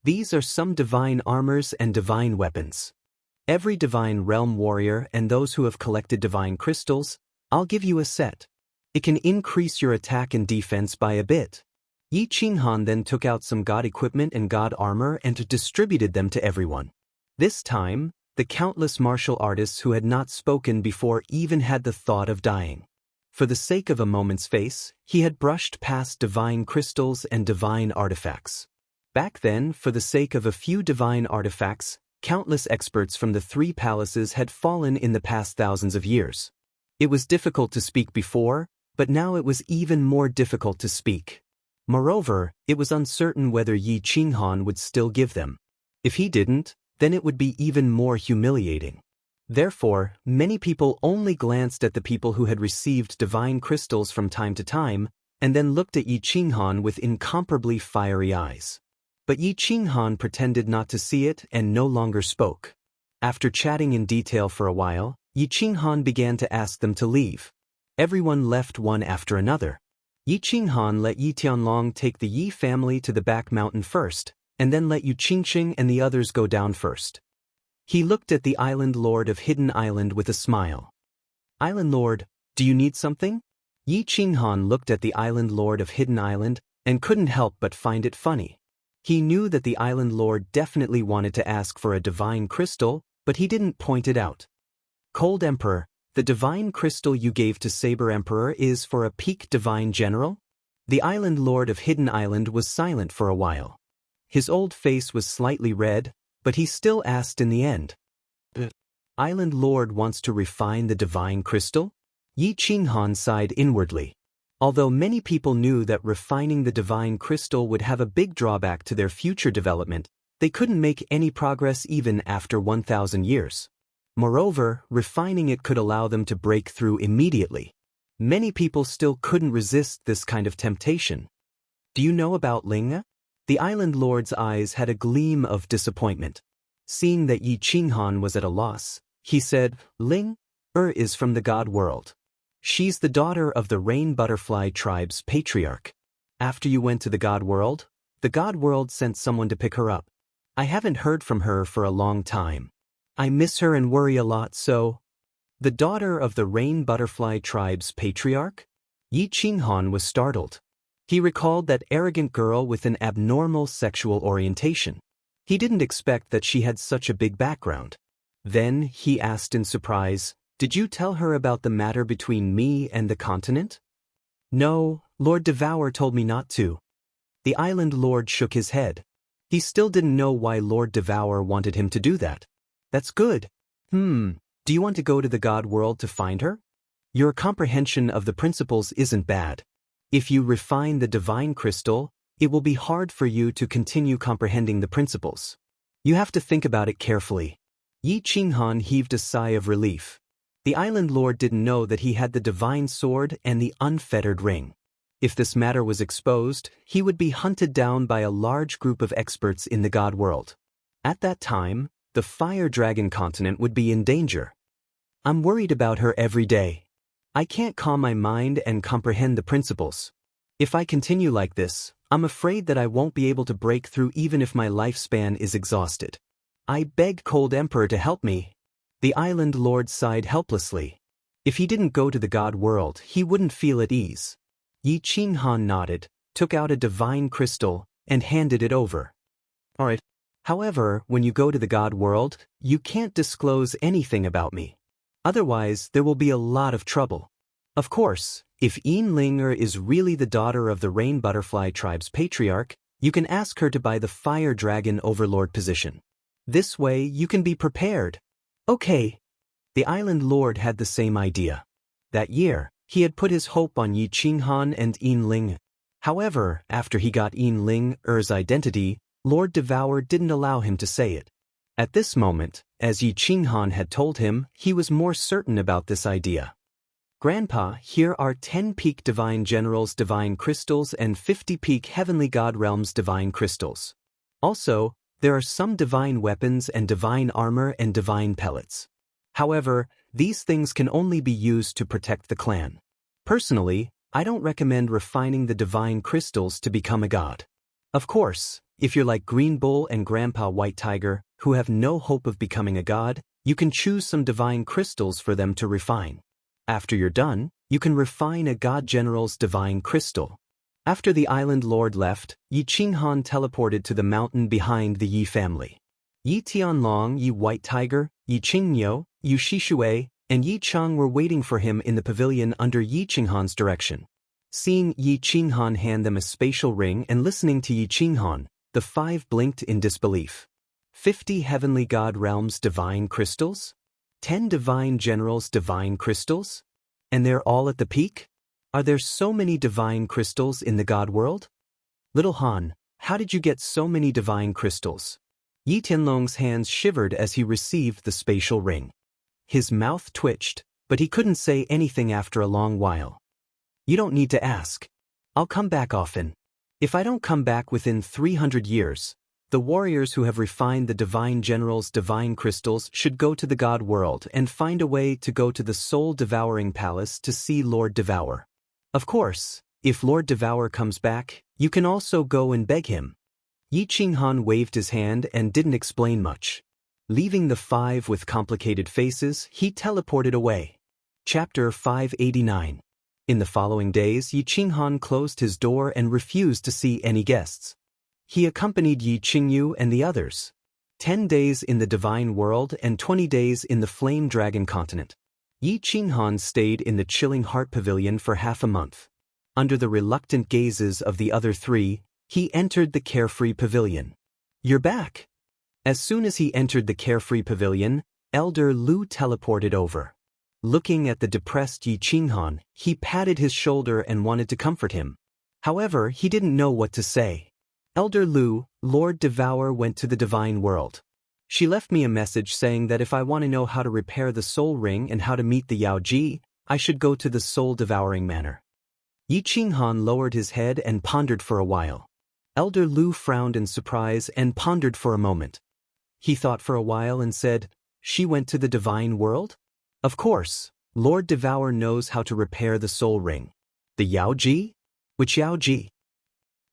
These are some divine armors and divine weapons. Every divine realm warrior and those who have collected divine crystals, I'll give you a set. It can increase your attack and defense by a bit. Yi Qinghan then took out some god equipment and god armor and distributed them to everyone. This time, the countless martial artists who had not spoken before even had the thought of dying. For the sake of a moment's face, he had brushed past divine crystals and divine artifacts. Back then, for the sake of a few divine artifacts, countless experts from the three palaces had fallen in the past thousands of years. It was difficult to speak before, but now it was even more difficult to speak. Moreover, it was uncertain whether Yi Qinghan would still give them. If he didn't, then it would be even more humiliating. Therefore, many people only glanced at the people who had received divine crystals from time to time, and then looked at Yi Qinghan with incomparably fiery eyes. But Yi Qinghan pretended not to see it and no longer spoke. After chatting in detail for a while, Yi Qinghan began to ask them to leave. Everyone left one after another. Yi Qinghan let Yi Tianlong take the Yi family to the back mountain first, and then let Yu Qingxing and the others go down first. He looked at the island lord of Hidden Island with a smile. "Island lord, do you need something?" Yi Qinghan looked at the island lord of Hidden Island and couldn't help but find it funny. He knew that the island lord definitely wanted to ask for a divine crystal, but he didn't point it out. "Cold Emperor, the divine crystal you gave to Saber Emperor is for a peak divine general?" The island lord of Hidden Island was silent for a while. His old face was slightly red, but he still asked in the end. "The island lord wants to refine the divine crystal?" Yi Qinghan sighed inwardly. Although many people knew that refining the divine crystal would have a big drawback to their future development, they couldn't make any progress even after 1,000 years. Moreover, refining it could allow them to break through immediately. Many people still couldn't resist this kind of temptation. "Do you know about Ling?" The island lord's eyes had a gleam of disappointment. Seeing that Yi Qinghan was at a loss, he said, "Ling is from the god world. She's the daughter of the rain butterfly tribe's patriarch. After you went to the god world sent someone to pick her up. I haven't heard from her for a long time. I miss her and worry a lot, so—" "The daughter of the rain butterfly tribe's patriarch?" Yi Qinghan was startled. He recalled that arrogant girl with an abnormal sexual orientation. He didn't expect that she had such a big background. Then he asked in surprise, "Did you tell her about the matter between me and the continent?" "No, Lord Devour told me not to." The island lord shook his head. He still didn't know why Lord Devour wanted him to do that. "That's good. Do you want to go to the god world to find her? Your comprehension of the principles isn't bad. If you refine the divine crystal, it will be hard for you to continue comprehending the principles. You have to think about it carefully." Yi Qinghan heaved a sigh of relief. The island lord didn't know that he had the divine sword and the unfettered ring. If this matter was exposed, he would be hunted down by a large group of experts in the god world. At that time, the fire dragon continent would be in danger. "I'm worried about her every day. I can't calm my mind and comprehend the principles. If I continue like this, I'm afraid that I won't be able to break through even if my lifespan is exhausted. I beg Cold Emperor to help me." The island lord sighed helplessly. If he didn't go to the god world, he wouldn't feel at ease. Yi Qinghan nodded, took out a divine crystal, and handed it over. "All right. However, when you go to the god world, you can't disclose anything about me. Otherwise, there will be a lot of trouble. Of course, if Yin Linger is really the daughter of the rain butterfly tribe's patriarch, you can ask her to buy the fire dragon overlord position. This way, you can be prepared." "Okay." The island lord had the same idea. That year, he had put his hope on Yi Qinghan and Yin Ling. However, after he got Yin Linger's identity, Lord Devour didn't allow him to say it. At this moment, as Yi Qinghan had told him, he was more certain about this idea. "Grandpa, here are 10 peak divine generals divine crystals and 50 peak heavenly god realms divine crystals. Also, there are some divine weapons and divine armor and divine pellets. However, these things can only be used to protect the clan. Personally, I don't recommend refining the divine crystals to become a god. Of course, if you're like Green Bull and Grandpa White Tiger, who have no hope of becoming a god, you can choose some divine crystals for them to refine. After you're done, you can refine a god general's divine crystal. After the island lord left, Yi Qinghan teleported to the mountain behind the Yi family. Yi Tianlong, Yi White Tiger, Yi Qingniu, Yu Shishui, and Yi Cheng were waiting for him in the pavilion under Yi Qinghan's direction. Seeing Yi Qinghan hand them a spatial ring and listening to Yi Qinghan, the five blinked in disbelief. 50 heavenly god realms divine crystals? 10 divine generals divine crystals? And they're all at the peak? Are there so many divine crystals in the god world? Little Han, how did you get so many divine crystals? Yi Tianlong's hands shivered as he received the spatial ring. His mouth twitched, but he couldn't say anything after a long while. You don't need to ask. I'll come back often. If I don't come back within 300 years, the warriors who have refined the divine general's divine crystals should go to the god world and find a way to go to the soul-devouring palace to see Lord Devour. Of course, if Lord Devour comes back, you can also go and beg him. Yi Qinghan waved his hand and didn't explain much. Leaving the five with complicated faces, he teleported away. Chapter 589. In the following days, Yi Qinghan closed his door and refused to see any guests. He accompanied Yi Qingyu and the others. 10 days in the divine world and 20 days in the flame dragon continent. Yi Qinghan stayed in the chilling heart pavilion for half a month. Under the reluctant gazes of the other three, he entered the carefree pavilion. You're back. As soon as he entered the carefree pavilion, Elder Lu teleported over. Looking at the depressed Yi Qinghan, he patted his shoulder and wanted to comfort him. However, he didn't know what to say. Elder Lu, Lord Devour went to the divine world. She left me a message saying that if I want to know how to repair the soul ring and how to meet the Yao Ji, I should go to the soul-devouring manor. Yi Qinghan lowered his head and pondered for a while. Elder Lu frowned in surprise and pondered for a moment. He thought for a while and said, "She went to the divine world?" Of course, Lord Devour knows how to repair the soul ring. The Yao Ji? Which Yao Ji?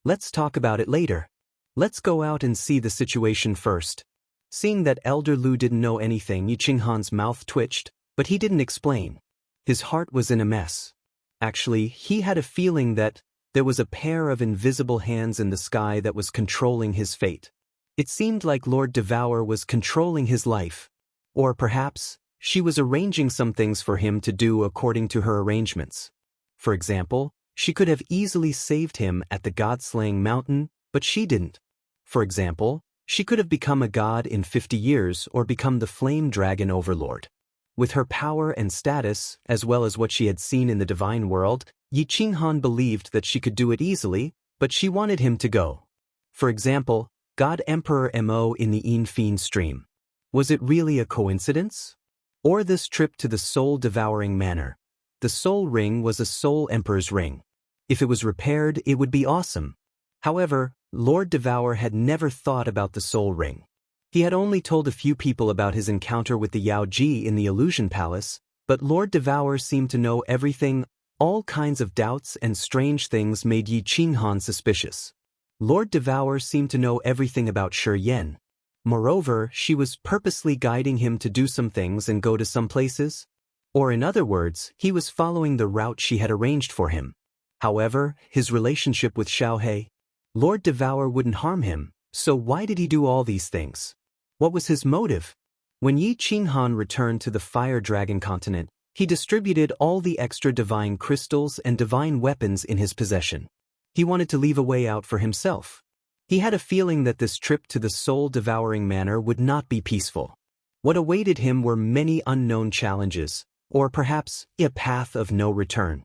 Let's talk about it later. Let's go out and see the situation first. Seeing that Elder Lu didn't know anything, Yi Qinghan's mouth twitched, but he didn't explain. His heart was in a mess. Actually, he had a feeling that there was a pair of invisible hands in the sky that was controlling his fate. It seemed like Lord Devour was controlling his life. Or perhaps, she was arranging some things for him to do according to her arrangements. For example, she could have easily saved him at the God-slaying mountain, but she didn't. For example, she could have become a god in 50 years or become the flame dragon overlord. With her power and status, as well as what she had seen in the divine world, Yi Qinghan believed that she could do it easily, but she wanted him to go. For example, God Emperor Mo in the Infine stream. Was it really a coincidence? Or this trip to the soul-devouring manor? The soul ring was a soul emperor's ring. If it was repaired, it would be awesome. However, Lord Devour had never thought about the soul ring. He had only told a few people about his encounter with the Yao Ji in the Illusion Palace, but Lord Devour seemed to know everything. All kinds of doubts and strange things made Yi Qinghan suspicious. Lord Devour seemed to know everything about Shi Yan. Moreover, she was purposely guiding him to do some things and go to some places. Or in other words, he was following the route she had arranged for him. However, his relationship with Xiaohe, Lord Devour wouldn't harm him, so why did he do all these things? What was his motive? When Yi Qinghan returned to the Fire Dragon continent, he distributed all the extra divine crystals and divine weapons in his possession. He wanted to leave a way out for himself. He had a feeling that this trip to the soul-devouring manor would not be peaceful. What awaited him were many unknown challenges, or perhaps a path of no return.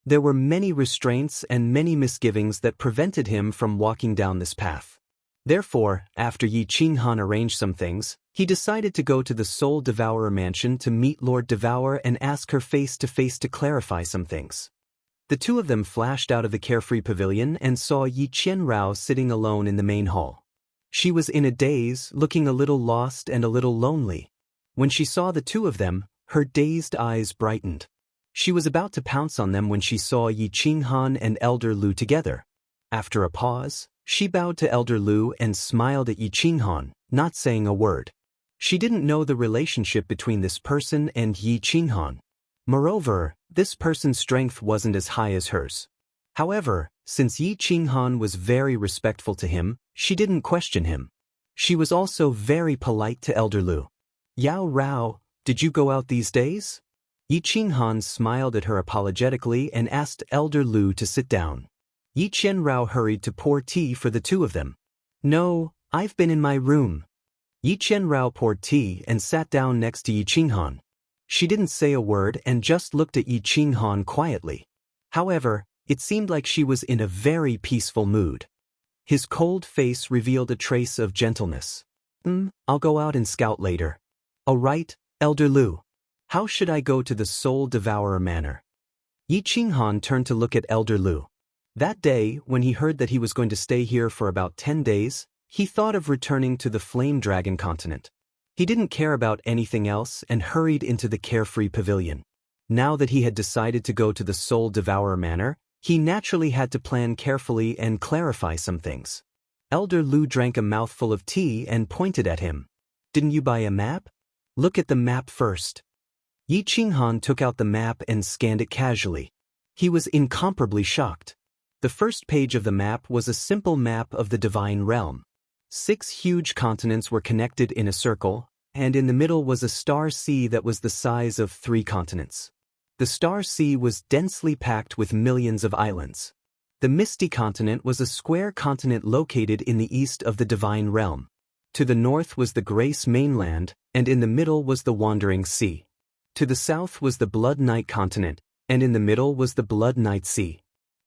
There were many restraints and many misgivings that prevented him from walking down this path. Therefore, after Yi Qinghan arranged some things, he decided to go to the Soul Devourer mansion to meet Lord Devour and ask her face-to-face to clarify some things. The two of them flashed out of the carefree pavilion and saw Yi Qianrao sitting alone in the main hall. She was in a daze, looking a little lost and a little lonely. When she saw the two of them, her dazed eyes brightened. She was about to pounce on them when she saw Yi Qinghan and Elder Lu together. After a pause, she bowed to Elder Lu and smiled at Yi Qinghan, not saying a word. She didn't know the relationship between this person and Yi Qinghan. Moreover, this person's strength wasn't as high as hers. However, since Yi Qinghan was very respectful to him, she didn't question him. She was also very polite to Elder Lu. Yao Rao, did you go out these days? Yi Qinghan smiled at her apologetically and asked Elder Lu to sit down. Yi Qianrao hurried to pour tea for the two of them. No, I've been in my room. Yi Qianrao poured tea and sat down next to Yi Qinghan. She didn't say a word and just looked at Yi Qinghan quietly. However, it seemed like she was in a very peaceful mood. His cold face revealed a trace of gentleness. I'll go out and scout later. All right, Elder Lu. How should I go to the Soul Devourer Manor? Yi Qinghan turned to look at Elder Lu. That day, when he heard that he was going to stay here for about 10 days, he thought of returning to the Flame Dragon continent. He didn't care about anything else and hurried into the carefree pavilion. Now that he had decided to go to the Soul Devourer Manor, he naturally had to plan carefully and clarify some things. Elder Lu drank a mouthful of tea and pointed at him. Didn't you buy a map? Look at the map first. Yi Qinghan took out the map and scanned it casually. He was incomparably shocked. The first page of the map was a simple map of the Divine Realm. 6 huge continents were connected in a circle, and in the middle was a star sea that was the size of 3 continents. The star sea was densely packed with millions of islands. The Misty Continent was a square continent located in the east of the Divine Realm. To the north was the Grace Mainland, and in the middle was the Wandering Sea. To the south was the Blood Night Continent, and in the middle was the Blood Night Sea.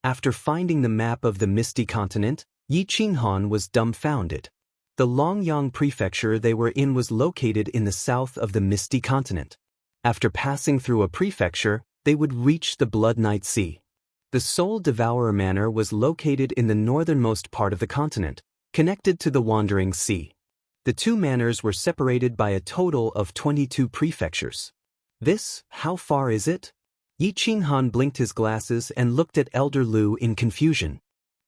After finding the map of the Misty Continent, Yi Qinghan was dumbfounded. The Longyang prefecture they were in was located in the south of the Misty Continent. After passing through a prefecture, they would reach the Blood Night Sea. The Soul Devourer Manor was located in the northernmost part of the continent, connected to the Wandering Sea. The 2 manors were separated by a total of 22 prefectures. How far is it? Yi Qinghan blinked his glasses and looked at Elder Lu in confusion.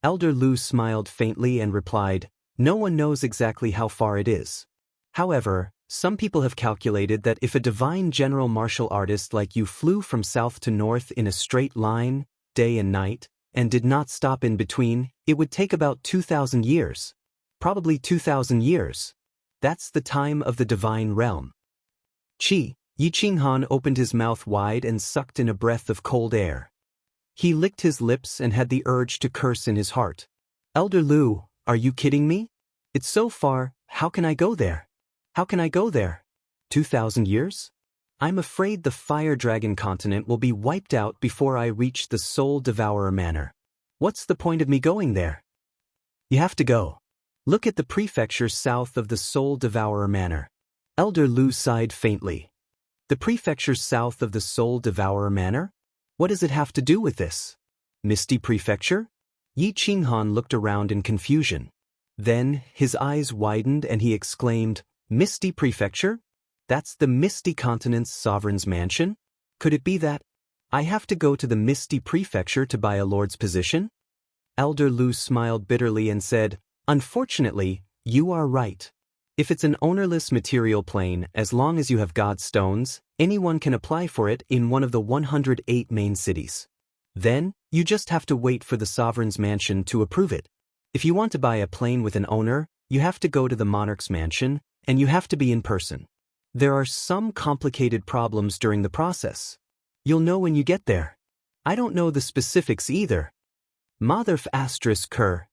Elder Lu smiled faintly and replied, "No one knows exactly how far it is. However, some people have calculated that if a divine general martial artist like you flew from south to north in a straight line, day and night, and did not stop in between, it would take about 2,000 years. Probably 2,000 years. That's the time of the Divine Realm." Yi Qinghan opened his mouth wide and sucked in a breath of cold air. He licked his lips and had the urge to curse in his heart. "Elder Lu, are you kidding me? It's so far, how can I go there? How can I go there? 2,000 years? I'm afraid the Fire Dragon continent will be wiped out before I reach the Soul Devourer Manor. What's the point of me going there?" "You have to go. Look at the prefecture south of the Soul Devourer Manor." Elder Lu sighed faintly. "The prefecture south of the Soul Devourer Manor? What does it have to do with this? Misty Prefecture?" Yi Qinghan looked around in confusion. Then, his eyes widened and he exclaimed, "Misty Prefecture? That's the Misty Continent's sovereign's mansion? Could it be that I have to go to the Misty Prefecture to buy a lord's position?" Elder Lu smiled bitterly and said, "Unfortunately, you are right. If it's an ownerless material plane, as long as you have God's stones, anyone can apply for it in one of the 108 main cities. Then, you just have to wait for the sovereign's mansion to approve it. If you want to buy a plane with an owner, you have to go to the monarch's mansion, and you have to be in person. There are some complicated problems during the process. You'll know when you get there. I don't know the specifics either." Motherf asterisk cur.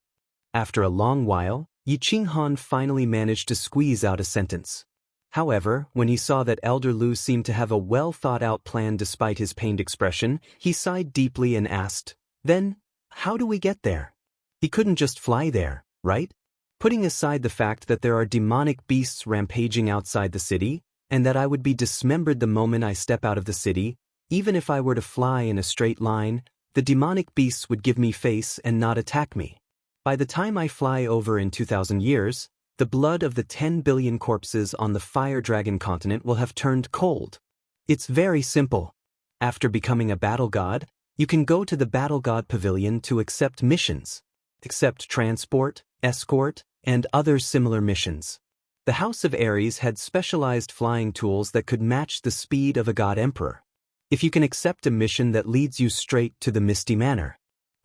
After a long while, Yi Qinghan finally managed to squeeze out a sentence. However, when he saw that Elder Lu seemed to have a well-thought-out plan despite his pained expression, he sighed deeply and asked, "Then, how do we get there? He couldn't just fly there, right? Putting aside the fact that there are demonic beasts rampaging outside the city, and that I would be dismembered the moment I step out of the city, even if I were to fly in a straight line, the demonic beasts would give me face and not attack me. By the time I fly over in 2,000 years, the blood of the 10 billion corpses on the Fire Dragon continent will have turned cold. It's very simple. After becoming a battle god, you can go to the Battle God Pavilion to accept missions. Accept transport, escort, and other similar missions. The House of Ares had specialized flying tools that could match the speed of a god emperor. If you can accept a mission that leads you straight to the Misty Manor,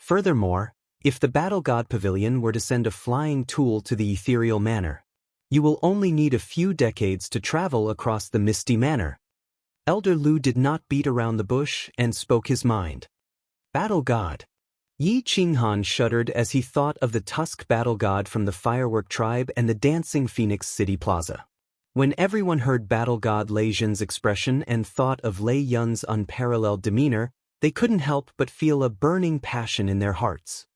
Furthermore, if the Battle God Pavilion were to send a flying tool to the ethereal manor, you will only need a few decades to travel across the misty manor. Elder Lu did not beat around the bush and spoke his mind. Battle God. Yi Qinghan shuddered as he thought of the Tusk Battle God from the Firework Tribe and the Dancing Phoenix City Plaza. When everyone heard Battle God Lei Yun's expression and thought of Lei Yun's unparalleled demeanor, they couldn't help but feel a burning passion in their hearts.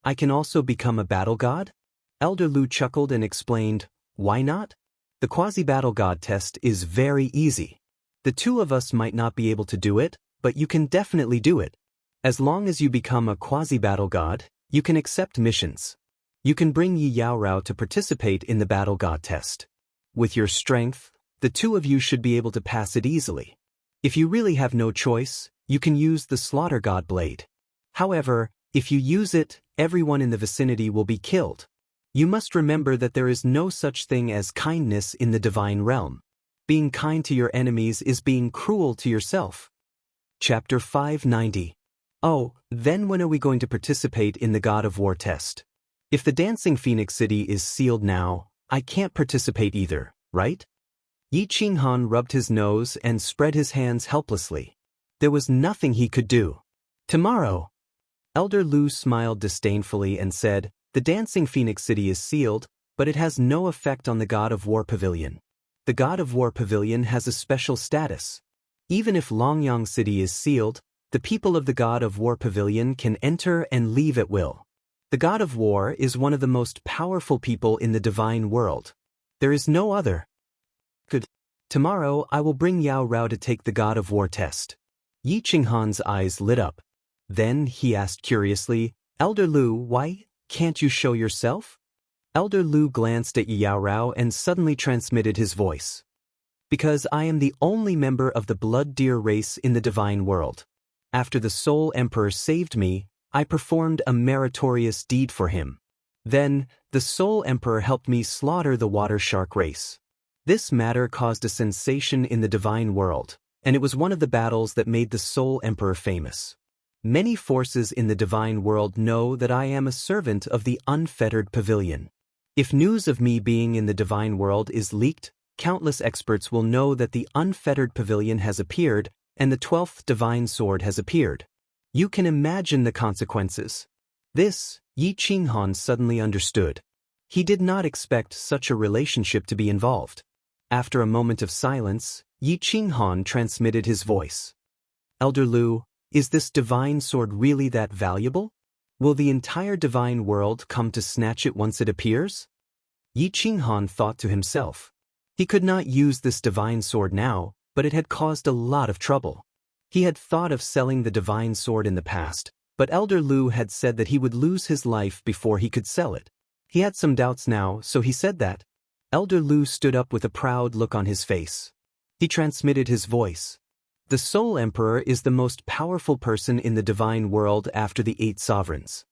I can also become a battle god? Elder Lu chuckled and explained, why not? The quasi-battle god test is very easy. The two of us might not be able to do it, but you can definitely do it. As long as you become a quasi-battle god, you can accept missions. You can bring Yi Yaorao to participate in the battle god test. With your strength, the two of you should be able to pass it easily. If you really have no choice, you can use the Slaughter God Blade. However, if you use it, everyone in the vicinity will be killed. You must remember that there is no such thing as kindness in the divine realm. Being kind to your enemies is being cruel to yourself. Chapter 590. Oh, then when are we going to participate in the God of War test? If the Dancing Phoenix City is sealed now, I can't participate either, right? Yi Qinghan rubbed his nose and spread his hands helplessly. There was nothing he could do. Tomorrow. Elder Lu smiled disdainfully and said, the Dancing Phoenix City is sealed, but it has no effect on the God of War Pavilion. The God of War Pavilion has a special status. Even if Longyang City is sealed, the people of the God of War Pavilion can enter and leave at will. The God of War is one of the most powerful people in the divine world. There is no other. Good. Tomorrow I will bring Yao Rao to take the God of War test. Yi Qinghan's eyes lit up. Then he asked curiously, Elder Lu, why can't you show yourself? Elder Lu glanced at Yao Rao and suddenly transmitted his voice. Because I am the only member of the blood deer race in the divine world. After the Soul Emperor saved me, I performed a meritorious deed for him. Then, the Soul Emperor helped me slaughter the water shark race. This matter caused a sensation in the divine world, and it was one of the battles that made the Soul Emperor famous. Many forces in the divine world know that I am a servant of the unfettered pavilion. If news of me being in the divine world is leaked, countless experts will know that the unfettered pavilion has appeared and the 12th divine sword has appeared. You can imagine the consequences. This, Yi Qinghan suddenly understood. He did not expect such a relationship to be involved. After a moment of silence, Yi Qinghan transmitted his voice. Elder Lu, is this divine sword really that valuable? Will the entire divine world come to snatch it once it appears? Yi Qinghan thought to himself. He could not use this divine sword now, but it had caused a lot of trouble. He had thought of selling the divine sword in the past, but Elder Lu had said that he would lose his life before he could sell it. He had some doubts now, so he said that. Elder Lu stood up with a proud look on his face. He transmitted his voice. The Soul Emperor is the most powerful person in the divine world after the 8 sovereigns.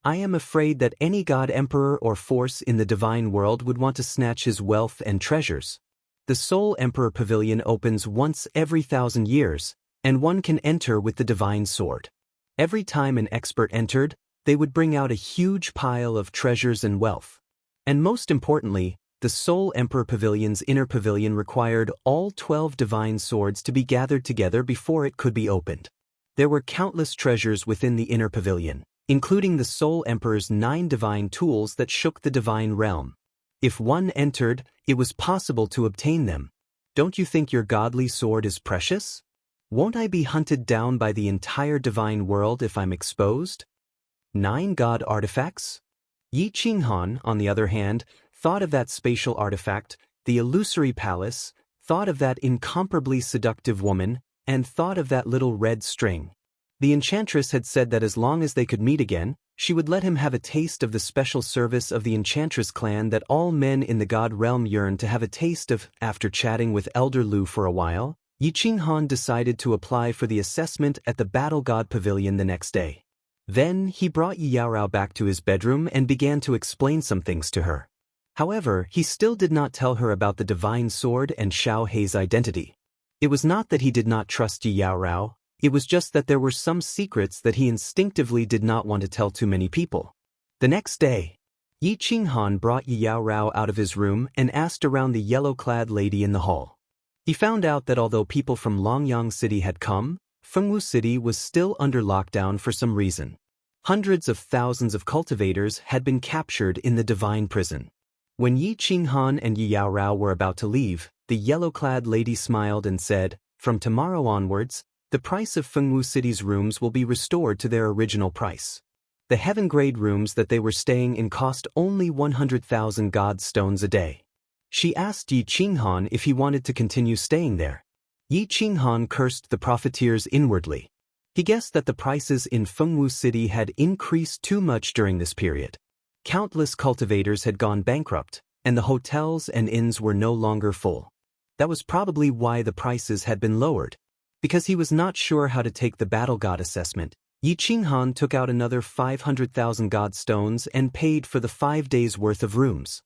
I am afraid that any god emperor or force in the divine world would want to snatch his wealth and treasures. The Soul Emperor Pavilion opens once every 1,000 years, and one can enter with the divine sword. Every time an expert entered, they would bring out a huge pile of treasures and wealth. And most importantly, the Soul Emperor Pavilion's inner pavilion required all 12 divine swords to be gathered together before it could be opened. There were countless treasures within the inner pavilion, including the Soul Emperor's 9 divine tools that shook the divine realm. If one entered, it was possible to obtain them. Don't you think your godly sword is precious? Won't I be hunted down by the entire divine world if I'm exposed? 9 god artifacts? Yi Qinghan, on the other hand, thought of that spatial artifact, the illusory palace, thought of that incomparably seductive woman, and thought of that little red string. The enchantress had said that as long as they could meet again, she would let him have a taste of the special service of the enchantress clan that all men in the god realm yearned to have a taste of. After chatting with Elder Lu for a while, Yi Qinghan decided to apply for the assessment at the Battle God Pavilion the next day. Then he brought Yi Yaorao back to his bedroom and began to explain some things to her. However, he still did not tell her about the divine sword and Xiao Hei's identity. It was not that he did not trust Yi Yaorao, It was just that there were some secrets that he instinctively did not want to tell too many people. The next day, Yi Qinghan brought Yi Yaorao out of his room and asked around the yellow-clad lady in the hall. He found out that although people from Longyang City had come, Fengwu City was still under lockdown for some reason. Hundreds of thousands of cultivators had been captured in the divine prison. When Yi Qinghan and Yi Yaorao were about to leave, the yellow-clad lady smiled and said, "From tomorrow onwards, the price of Fengwu City's rooms will be restored to their original price. The heaven-grade rooms that they were staying in cost only 100,000 god stones a day." She asked Yi Qinghan if he wanted to continue staying there. Yi Qinghan cursed the profiteers inwardly. He guessed that the prices in Fengwu City had increased too much during this period. Countless cultivators had gone bankrupt, and the hotels and inns were no longer full. That was probably why the prices had been lowered. Because he was not sure how to take the battle god assessment, Yi Qinghan took out another 500,000 god stones and paid for the 5 days' worth of rooms.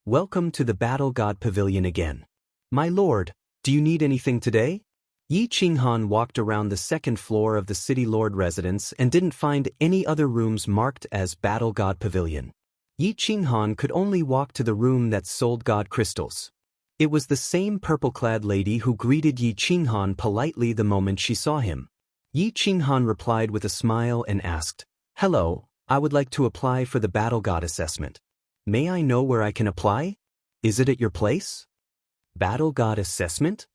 "Welcome to the battle god pavilion again. My lord, do you need anything today?" Yi Qinghan walked around the second floor of the city lord residence and didn't find any other rooms marked as battle god pavilion. Yi Qinghan could only walk to the room that sold god crystals. It was the same purple-clad lady who greeted Yi Qinghan politely the moment she saw him. Yi Qinghan replied with a smile and asked, "Hello, I would like to apply for the battle god assessment. May I know where I can apply? Is it at your place?" Battle god assessment?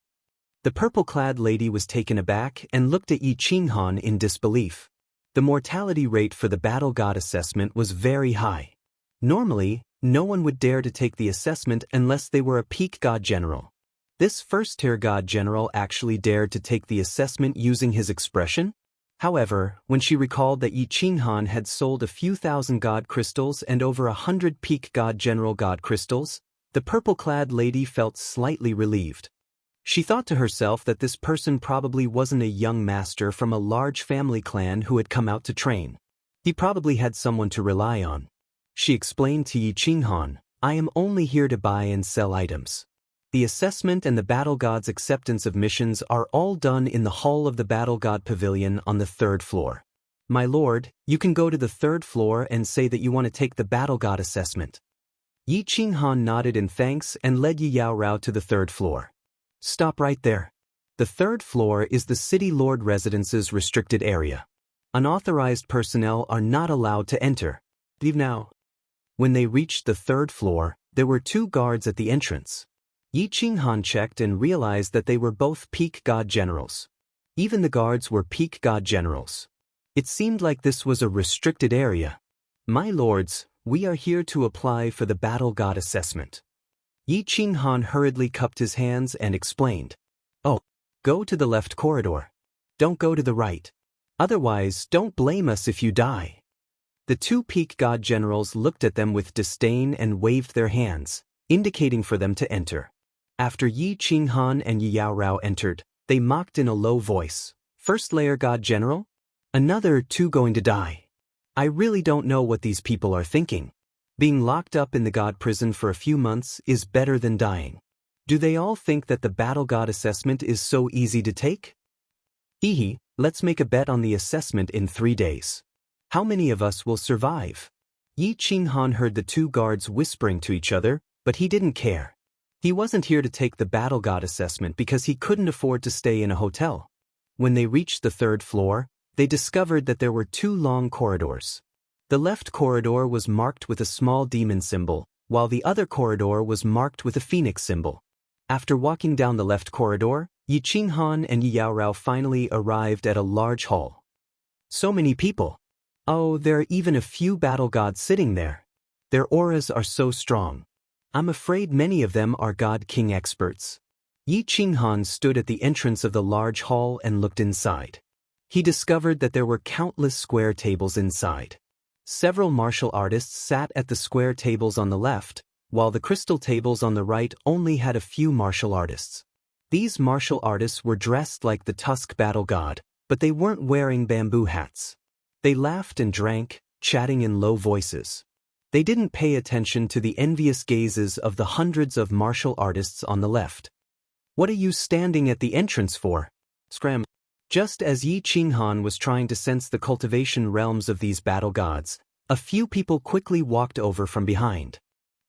The purple-clad lady was taken aback and looked at Yi Qinghan in disbelief. The mortality rate for the battle god assessment was very high. Normally, no one would dare to take the assessment unless they were a peak god general. This first-tier god general actually dared to take the assessment using his expression. However, when she recalled that Yi Qinghan had sold a few thousand god crystals and over 100 peak god general god crystals, the purple-clad lady felt slightly relieved. She thought to herself that this person probably wasn't a young master from a large family clan who had come out to train. He probably had someone to rely on. She explained to Yi Qinghan, "I am only here to buy and sell items. The assessment and the battle god's acceptance of missions are all done in the hall of the battle god pavilion on the 3rd floor. My lord, you can go to the 3rd floor and say that you want to take the battle god assessment." Yi Qinghan nodded in thanks and led Yi Yaorao to the 3rd floor. "Stop right there. The 3rd floor is the city lord residence's restricted area. Unauthorized personnel are not allowed to enter. Leave now." When they reached the 3rd floor, there were 2 guards at the entrance. Yi Qinghan checked and realized that they were both peak god generals. Even the guards were peak god generals. It seemed like this was a restricted area. "My lords, we are here to apply for the battle god assessment." Yi Qinghan hurriedly cupped his hands and explained, "Oh, go to the left corridor. Don't go to the right. Otherwise, don't blame us if you die." The 2 peak god generals looked at them with disdain and waved their hands, indicating for them to enter. After Yi Qinghan and Yi Yaorao entered, they mocked in a low voice, "First layer god general? Another 2 going to die. I really don't know what these people are thinking. Being locked up in the god prison for a few months is better than dying. Do they all think that the battle god assessment is so easy to take? Hehe, let's make a bet on the assessment in 3 days. How many of us will survive?" Yi Qinghan heard the 2 guards whispering to each other, but he didn't care. He wasn't here to take the battle god assessment because he couldn't afford to stay in a hotel. When they reached the 3rd floor, they discovered that there were 2 long corridors. The left corridor was marked with a small demon symbol, while the other corridor was marked with a phoenix symbol. After walking down the left corridor, Yi Qinghan and Yi Yaorao finally arrived at a large hall. So many people. Oh, there are even a few battle gods sitting there. Their auras are so strong. I'm afraid many of them are god king experts. Yi Qinghan stood at the entrance of the large hall and looked inside. He discovered that there were countless square tables inside. Several martial artists sat at the square tables on the left, while the crystal tables on the right only had a few martial artists. These martial artists were dressed like the Tusk battle god, but they weren't wearing bamboo hats. They laughed and drank, chatting in low voices. They didn't pay attention to the envious gazes of the hundreds of martial artists on the left. "What are you standing at the entrance for?" Scram. Just as Yi Qinghan was trying to sense the cultivation realms of these battle gods, a few people quickly walked over from behind.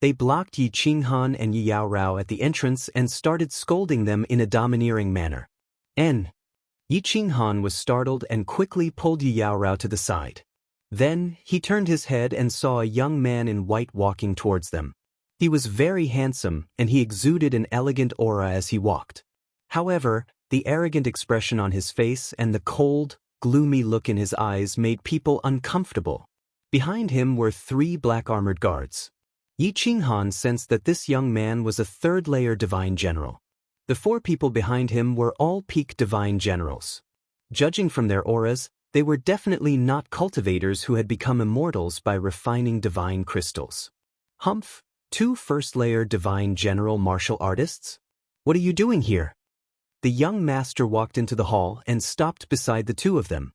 They blocked Yi Qinghan and Yi Yaorao at the entrance and started scolding them in a domineering manner. Yi Qinghan was startled and quickly pulled Yi Yaorao to the side. Then, he turned his head and saw a young man in white walking towards them. He was very handsome, and he exuded an elegant aura as he walked. However, the arrogant expression on his face and the cold, gloomy look in his eyes made people uncomfortable. Behind him were 3 black-armored guards. Yi Qinghan sensed that this young man was a third-layer divine general. The 4 people behind him were all peak divine generals. Judging from their auras, they were definitely not cultivators who had become immortals by refining divine crystals. Humph, 2 first-layer divine general martial artists? What are you doing here? The young master walked into the hall and stopped beside the 2 of them.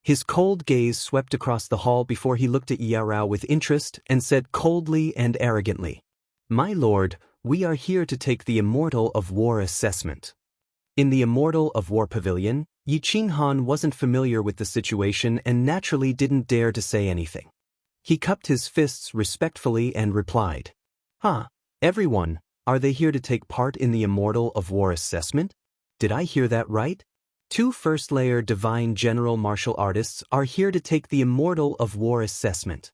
His cold gaze swept across the hall before he looked at Yi Yaorao with interest and said coldly and arrogantly, "My lord, we are here to take the Immortal of War assessment." In the Immortal of War pavilion, Yi Qinghan wasn't familiar with the situation and naturally didn't dare to say anything. He cupped his fists respectfully and replied, Everyone, are they here to take part in the Immortal of War assessment? Did I hear that right? 2 first-layer divine general martial artists are here to take the Immortal of War assessment.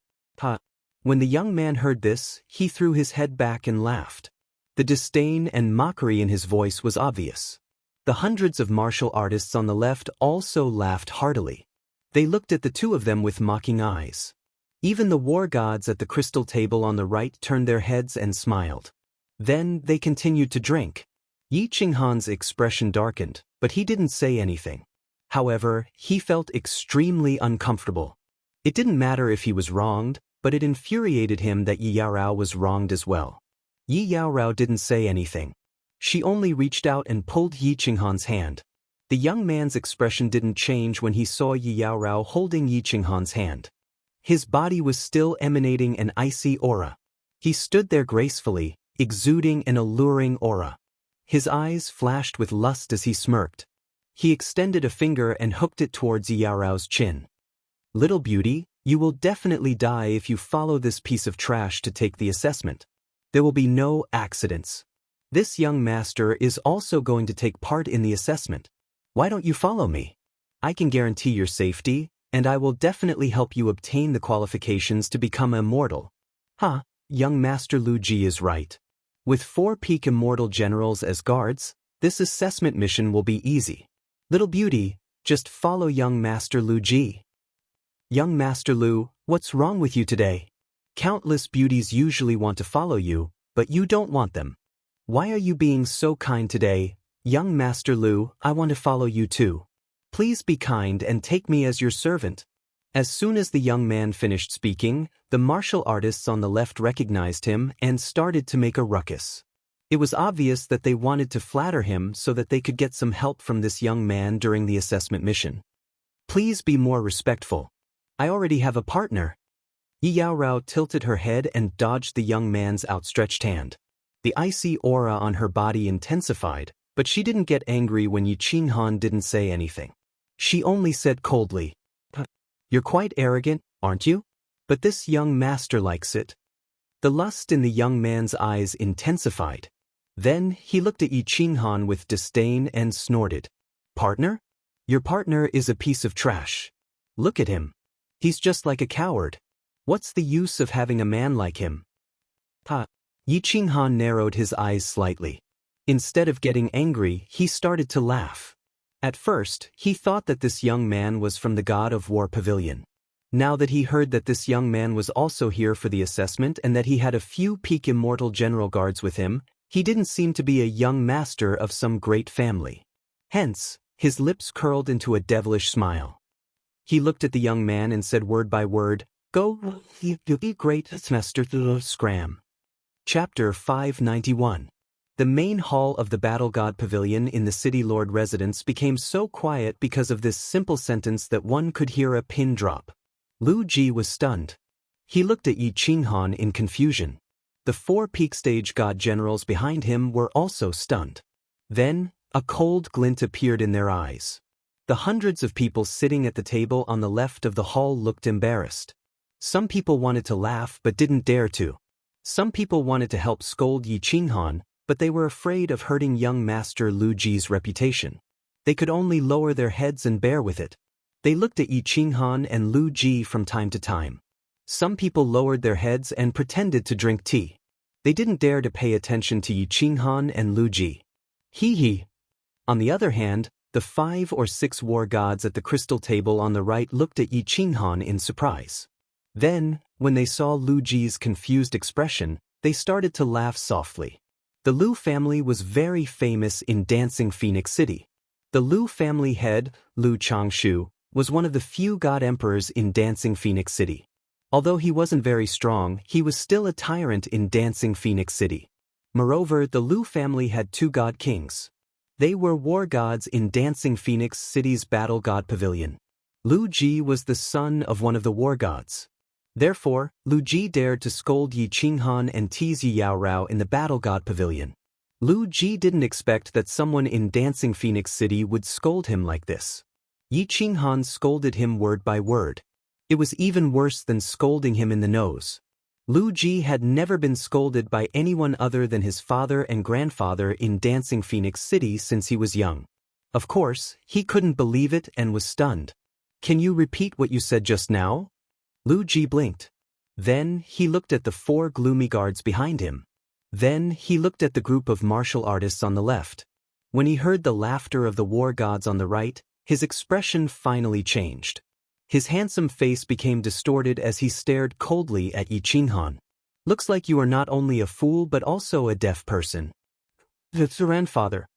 When the young man heard this, he threw his head back and laughed. The disdain and mockery in his voice was obvious. The hundreds of martial artists on the left also laughed heartily. They looked at the 2 of them with mocking eyes. Even the war gods at the crystal table on the right turned their heads and smiled. Then they continued to drink. Yi Qinghan's expression darkened, but he didn't say anything. However, he felt extremely uncomfortable. It didn't matter if he was wronged, but it infuriated him that Yi Yaorao was wronged as well. Yi Yaorao didn't say anything. She only reached out and pulled Yi Qinghan's hand. The young man's expression didn't change when he saw Yi Yaorao holding Yi Qinghan's hand. His body was still emanating an icy aura. He stood there gracefully, exuding an alluring aura. His eyes flashed with lust as he smirked. He extended a finger and hooked it towards Yi Yaorao's chin. "Little beauty, you will definitely die if you follow this piece of trash to take the assessment. There will be no accidents. This young master is also going to take part in the assessment. Why don't you follow me? I can guarantee your safety, and I will definitely help you obtain the qualifications to become immortal." Young Master Lu Ji is right. With 4 peak immortal generals as guards, this assessment mission will be easy. Little beauty, just follow young Master Lu Ji. Young Master Lu, what's wrong with you today? Countless beauties usually want to follow you, but you don't want them. Why are you being so kind today? Young Master Lu, I want to follow you too. Please be kind and take me as your servant. As soon as the young man finished speaking, the martial artists on the left recognized him and started to make a ruckus. It was obvious that they wanted to flatter him so that they could get some help from this young man during the assessment mission. Please be more respectful. I already have a partner. Yi Yaorao tilted her head and dodged the young man's outstretched hand. The icy aura on her body intensified, but she didn't get angry when Yi Qinghan didn't say anything. She only said coldly, "You're quite arrogant, aren't you? But this young master likes it." The lust in the young man's eyes intensified. Then he looked at Yi Qinghan with disdain and snorted. "Partner? Your partner is a piece of trash. Look at him. He's just like a coward. What's the use of having a man like him?" Yi Qinghan narrowed his eyes slightly. Instead of getting angry, he started to laugh. At first, he thought that this young man was from the God of War Pavilion. Now that he heard that this young man was also here for the assessment and that he had a few peak immortal general guards with him, he didn't seem to be a young master of some great family. Hence, his lips curled into a devilish smile. He looked at the young man and said word by word, "Go, you be great master to scram." Chapter 591. The main hall of the Battle God Pavilion in the City Lord residence became so quiet because of this simple sentence that one could hear a pin drop. Lu Ji was stunned. He looked at Yi Qinghan in confusion. The 4 peak stage god generals behind him were also stunned. Then, a cold glint appeared in their eyes. The hundreds of people sitting at the table on the left of the hall looked embarrassed. Some people wanted to laugh but didn't dare to. Some people wanted to help scold Yi Qinghan, but they were afraid of hurting young Master Lu Ji's reputation. They could only lower their heads and bear with it. They looked at Yi Qinghan and Lu Ji from time to time. Some people lowered their heads and pretended to drink tea. They didn't dare to pay attention to Yi Qinghan and Lu Ji. Hee. On the other hand, the 5 or 6 war gods at the crystal table on the right looked at Yi Qinghan in surprise. Then, when they saw Lu Ji's confused expression, they started to laugh softly. The Lu family was very famous in Dancing Phoenix City. The Lu family head, Lu Changshu, was one of the few god emperors in Dancing Phoenix City. Although he wasn't very strong, he was still a tyrant in Dancing Phoenix City. Moreover, the Lu family had 2 god kings. They were war gods in Dancing Phoenix City's battle god pavilion. Lu Ji was the son of one of the war gods. Therefore, Lu Ji dared to scold Yi Qinghan and tease Yi Yaorao in the battle god pavilion. Lu Ji didn't expect that someone in Dancing Phoenix City would scold him like this. Yi Qinghan scolded him word by word. It was even worse than scolding him in the nose. Lu Ji had never been scolded by anyone other than his father and grandfather in Dancing Phoenix City since he was young. Of course, he couldn't believe it and was stunned. "Can you repeat what you said just now?" Lu Ji blinked. Then he looked at the 4 gloomy guards behind him. Then he looked at the group of martial artists on the left. When he heard the laughter of the war gods on the right, his expression finally changed. His handsome face became distorted as he stared coldly at Yi Qinghan. "Looks like you are not only a fool but also a deaf person." "The grandfather."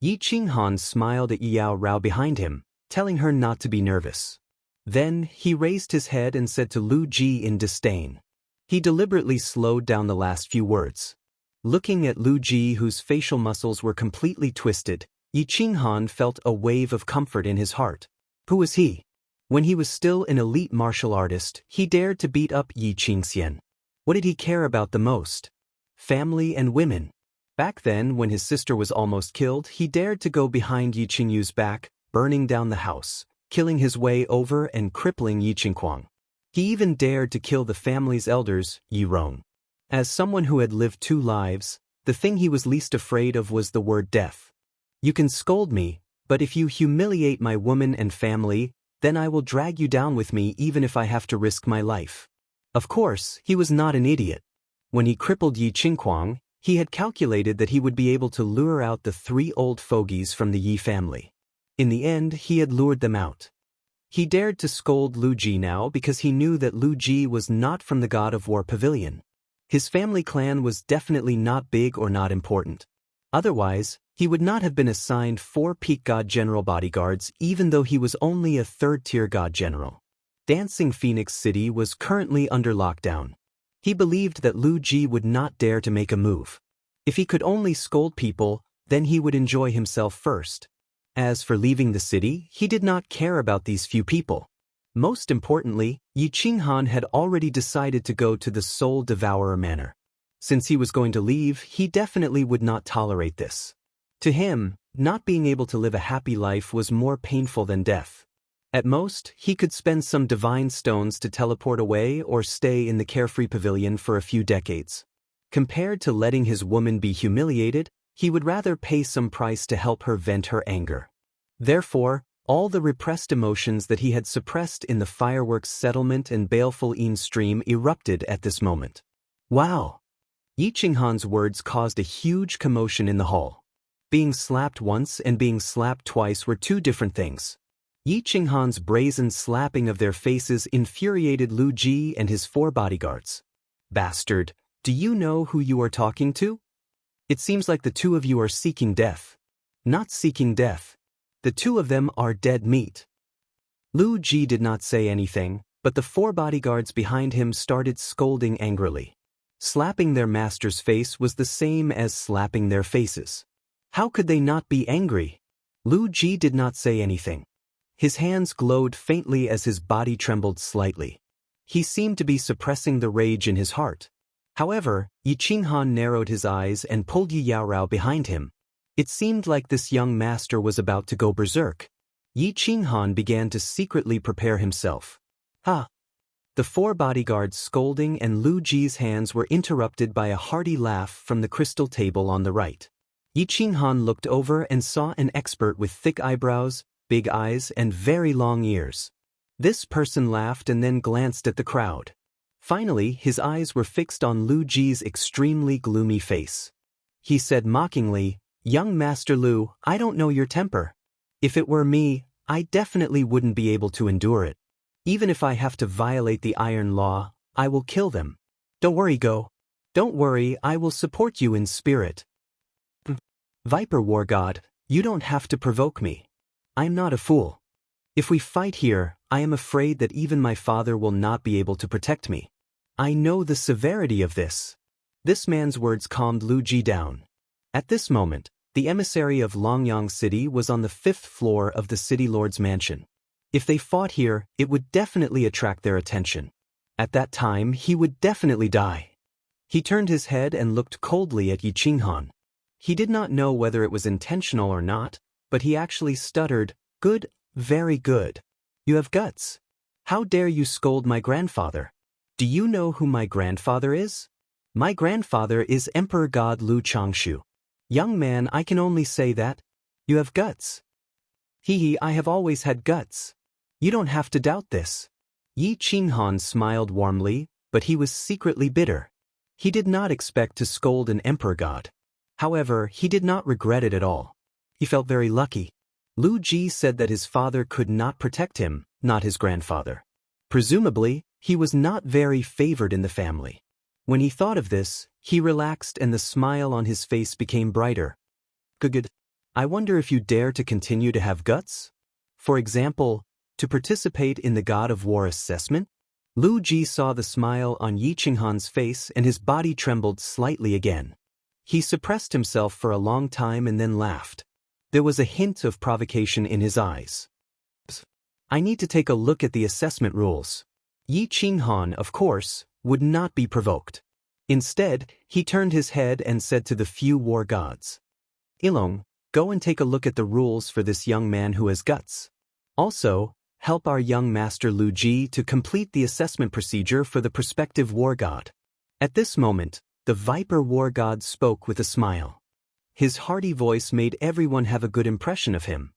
Yi Qinghan smiled at Yi Yaorao behind him, telling her not to be nervous. Then he raised his head and said to Lu Ji in disdain. He deliberately slowed down the last few words. Looking at Lu Ji, whose facial muscles were completely twisted, Yi Qinghan felt a wave of comfort in his heart. Who was he? When he was still an elite martial artist, he dared to beat up Yi Qingxian. What did he care about the most? Family and women. Back then, when his sister was almost killed, he dared to go behind Yi Qingyu's back, burning down the house, killing his way over and crippling Yi Qingquang. He even dared to kill the family's elders, Yi Rong. As someone who had lived 2 lives, the thing he was least afraid of was the word death. "You can scold me, but if you humiliate my woman and family, then I will drag you down with me even if I have to risk my life." Of course, he was not an idiot. When he crippled Yi Qingquang, he had calculated that he would be able to lure out the 3 old fogies from the Yi family. In the end, he had lured them out. He dared to scold Lu Ji now because he knew that Lu Ji was not from the God of War Pavilion. His family clan was definitely not big or not important. Otherwise, he would not have been assigned 4 peak god general bodyguards even though he was only a 3rd-tier god general. Dancing Phoenix City was currently under lockdown. He believed that Lu Ji would not dare to make a move. If he could only scold people, then he would enjoy himself first. As for leaving the city, he did not care about these few people. Most importantly, Yi Qinghan had already decided to go to the Soul Devourer Manor. Since he was going to leave, he definitely would not tolerate this. To him, not being able to live a happy life was more painful than death. At most, he could spend some divine stones to teleport away or stay in the carefree pavilion for a few decades. Compared to letting his woman be humiliated, he would rather pay some price to help her vent her anger. Therefore, all the repressed emotions that he had suppressed in the fireworks settlement and baleful stream erupted at this moment. Wow! Yi Qinghan's words caused a huge commotion in the hall. Being slapped once and being slapped twice were 2 different things. Yi Qinghan's brazen slapping of their faces infuriated Lu Ji and his 4 bodyguards. "Bastard, do you know who you are talking to? It seems like the 2 of you are seeking death." "Not seeking death. The 2 of them are dead meat." Lu Ji did not say anything, but the 4 bodyguards behind him started scolding angrily. Slapping their master's face was the same as slapping their faces. How could they not be angry? Lu Ji did not say anything. His hands glowed faintly as his body trembled slightly. He seemed to be suppressing the rage in his heart. However, Yi Qinghan narrowed his eyes and pulled Yi Yaorao behind him. It seemed like this young master was about to go berserk. Yi Qinghan began to secretly prepare himself. Ah! The four bodyguards scolding and Lu Ji's hands were interrupted by a hearty laugh from the crystal table on the right. Yi Qinghan looked over and saw an expert with thick eyebrows, big eyes and very long ears. This person laughed and then glanced at the crowd. Finally, his eyes were fixed on Lu Ji's extremely gloomy face. He said mockingly, "Young Master Lu, I don't know your temper. If it were me, I definitely wouldn't be able to endure it. Even if I have to violate the Iron Law, I will kill them. Don't worry, Go. Don't worry, I will support you in spirit." Viper War God, you don't have to provoke me. I'm not a fool. If we fight here, I am afraid that even my father will not be able to protect me. I know the severity of this. This man's words calmed Lu Ji down. At this moment, the emissary of Longyang City was on the 5th floor of the city lord's mansion. If they fought here, it would definitely attract their attention. At that time, he would definitely die. He turned his head and looked coldly at Yi Qinghan. He did not know whether it was intentional or not, but he actually stuttered, "Good, very good. You have guts. How dare you scold my grandfather? Do you know who my grandfather is? My grandfather is Emperor God Lu Changshu. Young man, I can only say that. You have guts." "Hee, I have always had guts. You don't have to doubt this." Yi Qinghan smiled warmly, but he was secretly bitter. He did not expect to scold an emperor god. However, he did not regret it at all. He felt very lucky. Lu Ji said that his father could not protect him, not his grandfather. Presumably, he was not very favored in the family. When he thought of this, he relaxed and the smile on his face became brighter. "Good. I wonder if you dare to continue to have guts? For example, to participate in the God of War assessment?" Lu Ji saw the smile on Yi Qinghan's face and his body trembled slightly again. He suppressed himself for a long time and then laughed. There was a hint of provocation in his eyes. "I need to take a look at the assessment rules." Yi Qinghan, of course, would not be provoked. Instead, he turned his head and said to the few war gods, "Ilong, go and take a look at the rules for this young man who has guts. Also, help our young master Lu Ji to complete the assessment procedure for the prospective war god." At this moment, the Viper war god spoke with a smile. His hearty voice made everyone have a good impression of him.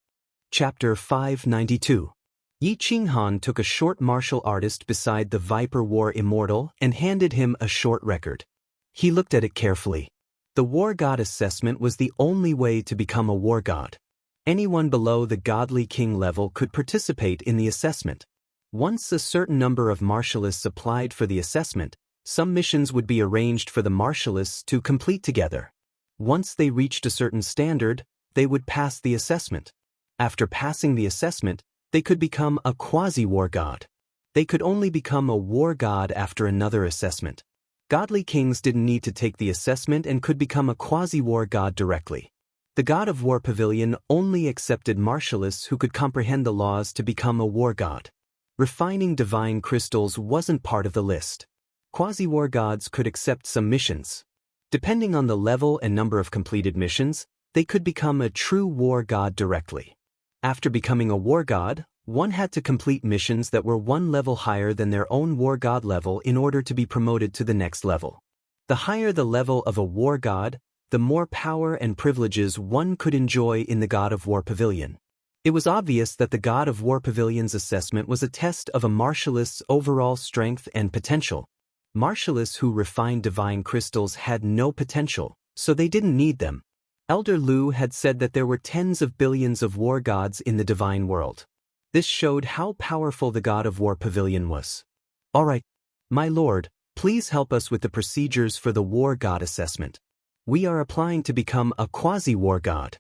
Chapter 592. Yi Qinghan took a short martial artist beside the Viper War Immortal and handed him a short record. He looked at it carefully. The war god assessment was the only way to become a war god. Anyone below the godly king level could participate in the assessment. Once a certain number of martialists applied for the assessment, some missions would be arranged for the martialists to complete together. Once they reached a certain standard, they would pass the assessment. After passing the assessment, they could become a quasi-war god. They could only become a war god after another assessment. Godly kings didn't need to take the assessment and could become a quasi-war god directly. The God of War Pavilion only accepted martialists who could comprehend the laws to become a war god. Refining divine crystals wasn't part of the list. Quasi-war gods could accept some missions. Depending on the level and number of completed missions, they could become a true war god directly. After becoming a war god, one had to complete missions that were one level higher than their own war god level in order to be promoted to the next level. The higher the level of a war god, the more power and privileges one could enjoy in the God of War Pavilion. It was obvious that the God of War Pavilion's assessment was a test of a martialist's overall strength and potential. Martialists who refined divine crystals had no potential, so they didn't need them. Elder Lu had said that there were tens of billions of war gods in the divine world. This showed how powerful the God of War Pavilion was. "All right, my lord, please help us with the procedures for the war god assessment. We are applying to become a quasi-war god."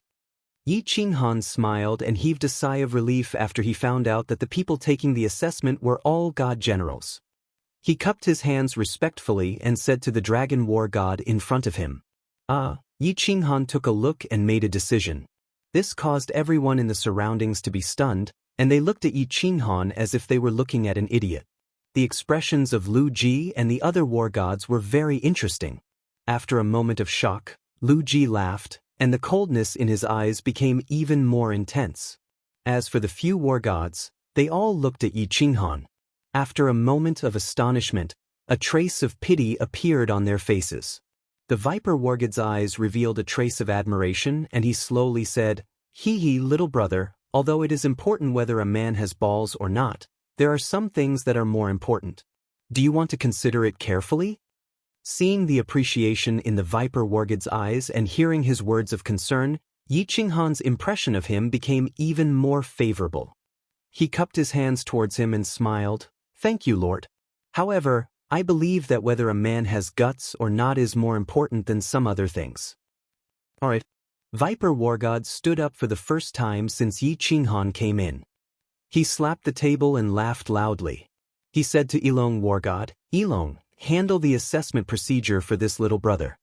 Yi Qinghan smiled and heaved a sigh of relief after he found out that the people taking the assessment were all god generals. He cupped his hands respectfully and said to the dragon war god in front of him, Yi Qinghan took a look and made a decision. This caused everyone in the surroundings to be stunned, and they looked at Yi Qinghan as if they were looking at an idiot. The expressions of Lu Ji and the other war gods were very interesting. After a moment of shock, Lu Ji laughed, and the coldness in his eyes became even more intense. As for the few war gods, they all looked at Yi Qinghan. After a moment of astonishment, a trace of pity appeared on their faces. The Viper Wargod's eyes revealed a trace of admiration, and he slowly said, "Hee, little brother, although it is important whether a man has balls or not, there are some things that are more important. Do you want to consider it carefully?" Seeing the appreciation in the Viper Wargod's eyes and hearing his words of concern, Yi Qinghan's impression of him became even more favorable. He cupped his hands towards him and smiled, "Thank you, Lord. However, I believe that whether a man has guts or not is more important than some other things." Alright. Viper Wargod stood up for the first time since Yi Qinghan came in. He slapped the table and laughed loudly. He said to Ilong Wargod, "Ilong, handle the assessment procedure for this little brother.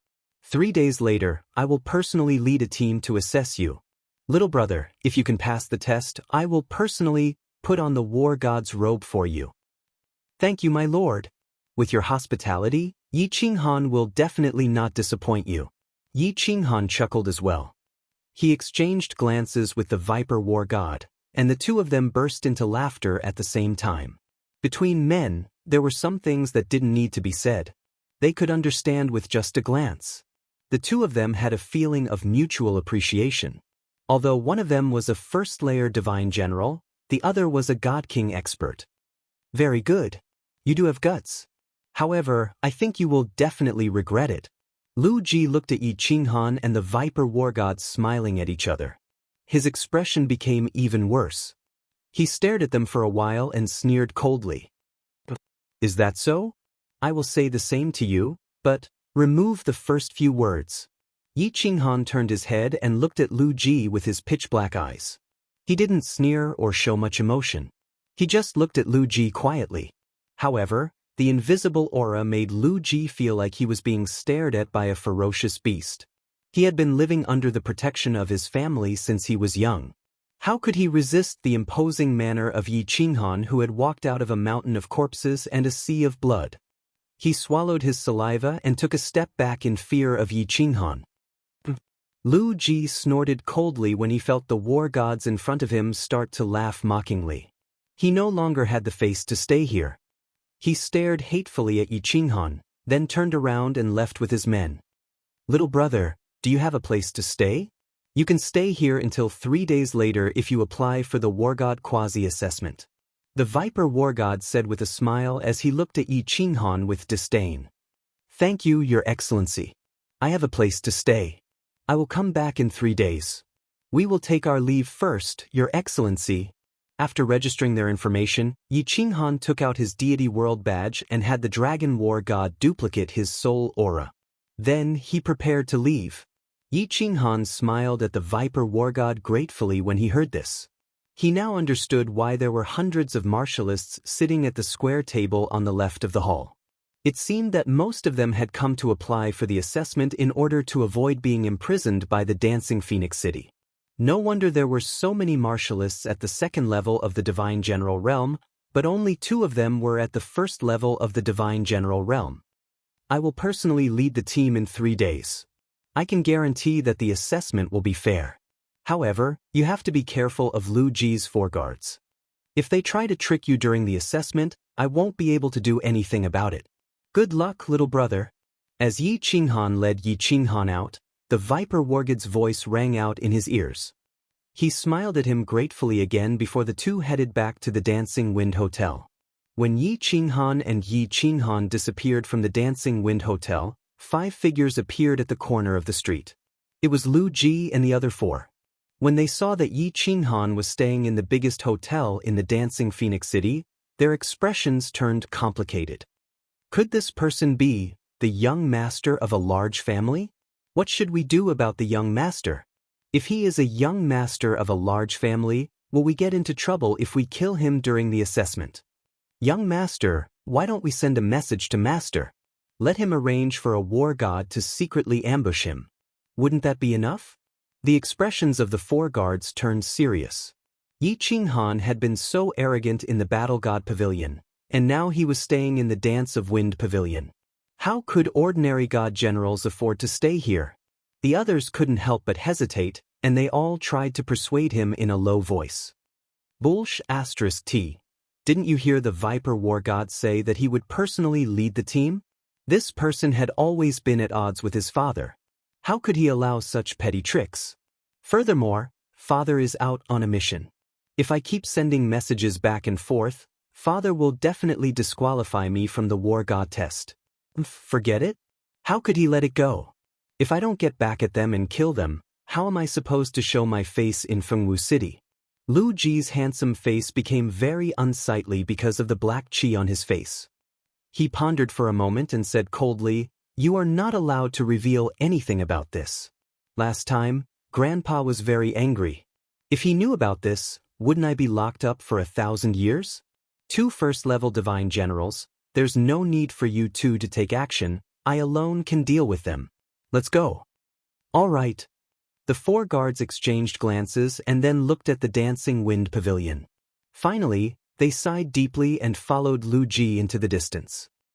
3 days later, I will personally lead a team to assess you. Little brother, if you can pass the test, I will personally put on the war god's robe for you." "Thank you, my lord. With your hospitality, Yi Qinghan will definitely not disappoint you." Yi Qinghan chuckled as well. He exchanged glances with the Viper War God, and the two of them burst into laughter at the same time. Between men, there were some things that didn't need to be said. They could understand with just a glance. The two of them had a feeling of mutual appreciation. Although one of them was a first-layer divine general, the other was a God King expert. "Very good. You do have guts. However, I think you will definitely regret it." Lu Ji looked at Yi Qinghan and the Viper War God smiling at each other. His expression became even worse. He stared at them for a while and sneered coldly. "Is that so? I will say the same to you, but remove the first few words." Yi Qinghan turned his head and looked at Lu Ji with his pitch-black eyes. He didn't sneer or show much emotion. He just looked at Lu Ji quietly. However, the invisible aura made Lu Ji feel like he was being stared at by a ferocious beast. He had been living under the protection of his family since he was young. How could he resist the imposing manner of Yi Qinghan, who had walked out of a mountain of corpses and a sea of blood? He swallowed his saliva and took a step back in fear of Yi Qinghan. Lu Ji snorted coldly when he felt the war gods in front of him start to laugh mockingly. He no longer had the face to stay here. He stared hatefully at Yi Qinghan, then turned around and left with his men. "Little brother, do you have a place to stay? You can stay here until 3 days later if you apply for the Wargod quasi-assessment." The Viper Wargod said with a smile as he looked at Yi Qinghan with disdain. "Thank you, Your Excellency. I have a place to stay. I will come back in 3 days. We will take our leave first, Your Excellency." After registering their information, Yi Qinghan took out his deity world badge and had the Dragon War God duplicate his soul aura. Then he prepared to leave. Yi Qinghan smiled at the Viper War God gratefully when he heard this. He now understood why there were hundreds of martialists sitting at the square table on the left of the hall. It seemed that most of them had come to apply for the assessment in order to avoid being imprisoned by the Dancing Phoenix City. No wonder there were so many martialists at the second level of the Divine General Realm, but only 2 of them were at the first level of the Divine General Realm. "I will personally lead the team in 3 days. I can guarantee that the assessment will be fair. However, you have to be careful of Lu Ji's 4 guards. If they try to trick you during the assessment, I won't be able to do anything about it. Good luck, little brother." As Yi Qinghan led Yi Qinghan out, the Viper Wargod's voice rang out in his ears. He smiled at him gratefully again before the two headed back to the Dancing Wind Hotel. When Yi Qinghan and Yi Qinghan disappeared from the Dancing Wind Hotel, 5 figures appeared at the corner of the street. It was Lu Ji and the other 4. When they saw that Yi Qinghan was staying in the biggest hotel in the Dancing Phoenix City, their expressions turned complicated. Could this person be the young master of a large family? What should we do about the young master? If he is a young master of a large family, will we get into trouble if we kill him during the assessment? Young master, why don't we send a message to master? Let him arrange for a war god to secretly ambush him. Wouldn't that be enough? The expressions of the 4 guards turned serious. Yi Qinghan had been so arrogant in the Battle God Pavilion, and now he was staying in the Dance of Wind Pavilion. How could ordinary god generals afford to stay here? The others couldn't help but hesitate, and they all tried to persuade him in a low voice. Bullsh asterisk T. Didn't you hear the Viper War God say that he would personally lead the team? This person had always been at odds with his father. How could he allow such petty tricks? Furthermore, father is out on a mission. If I keep sending messages back and forth, father will definitely disqualify me from the war god test. Forget it? How could he let it go? If I don't get back at them and kill them, how am I supposed to show my face in Fengwu City? Lu Ji's handsome face became very unsightly because of the black qi on his face. He pondered for a moment and said coldly, "You are not allowed to reveal anything about this. Last time, Grandpa was very angry. If he knew about this, wouldn't I be locked up for 1,000 years? 2 first-level divine generals, there's no need for you two to take action, I alone can deal with them. Let's go." All right. The 4 guards exchanged glances and then looked at the dancing wind pavilion. Finally, they sighed deeply and followed Lu Ji into the distance.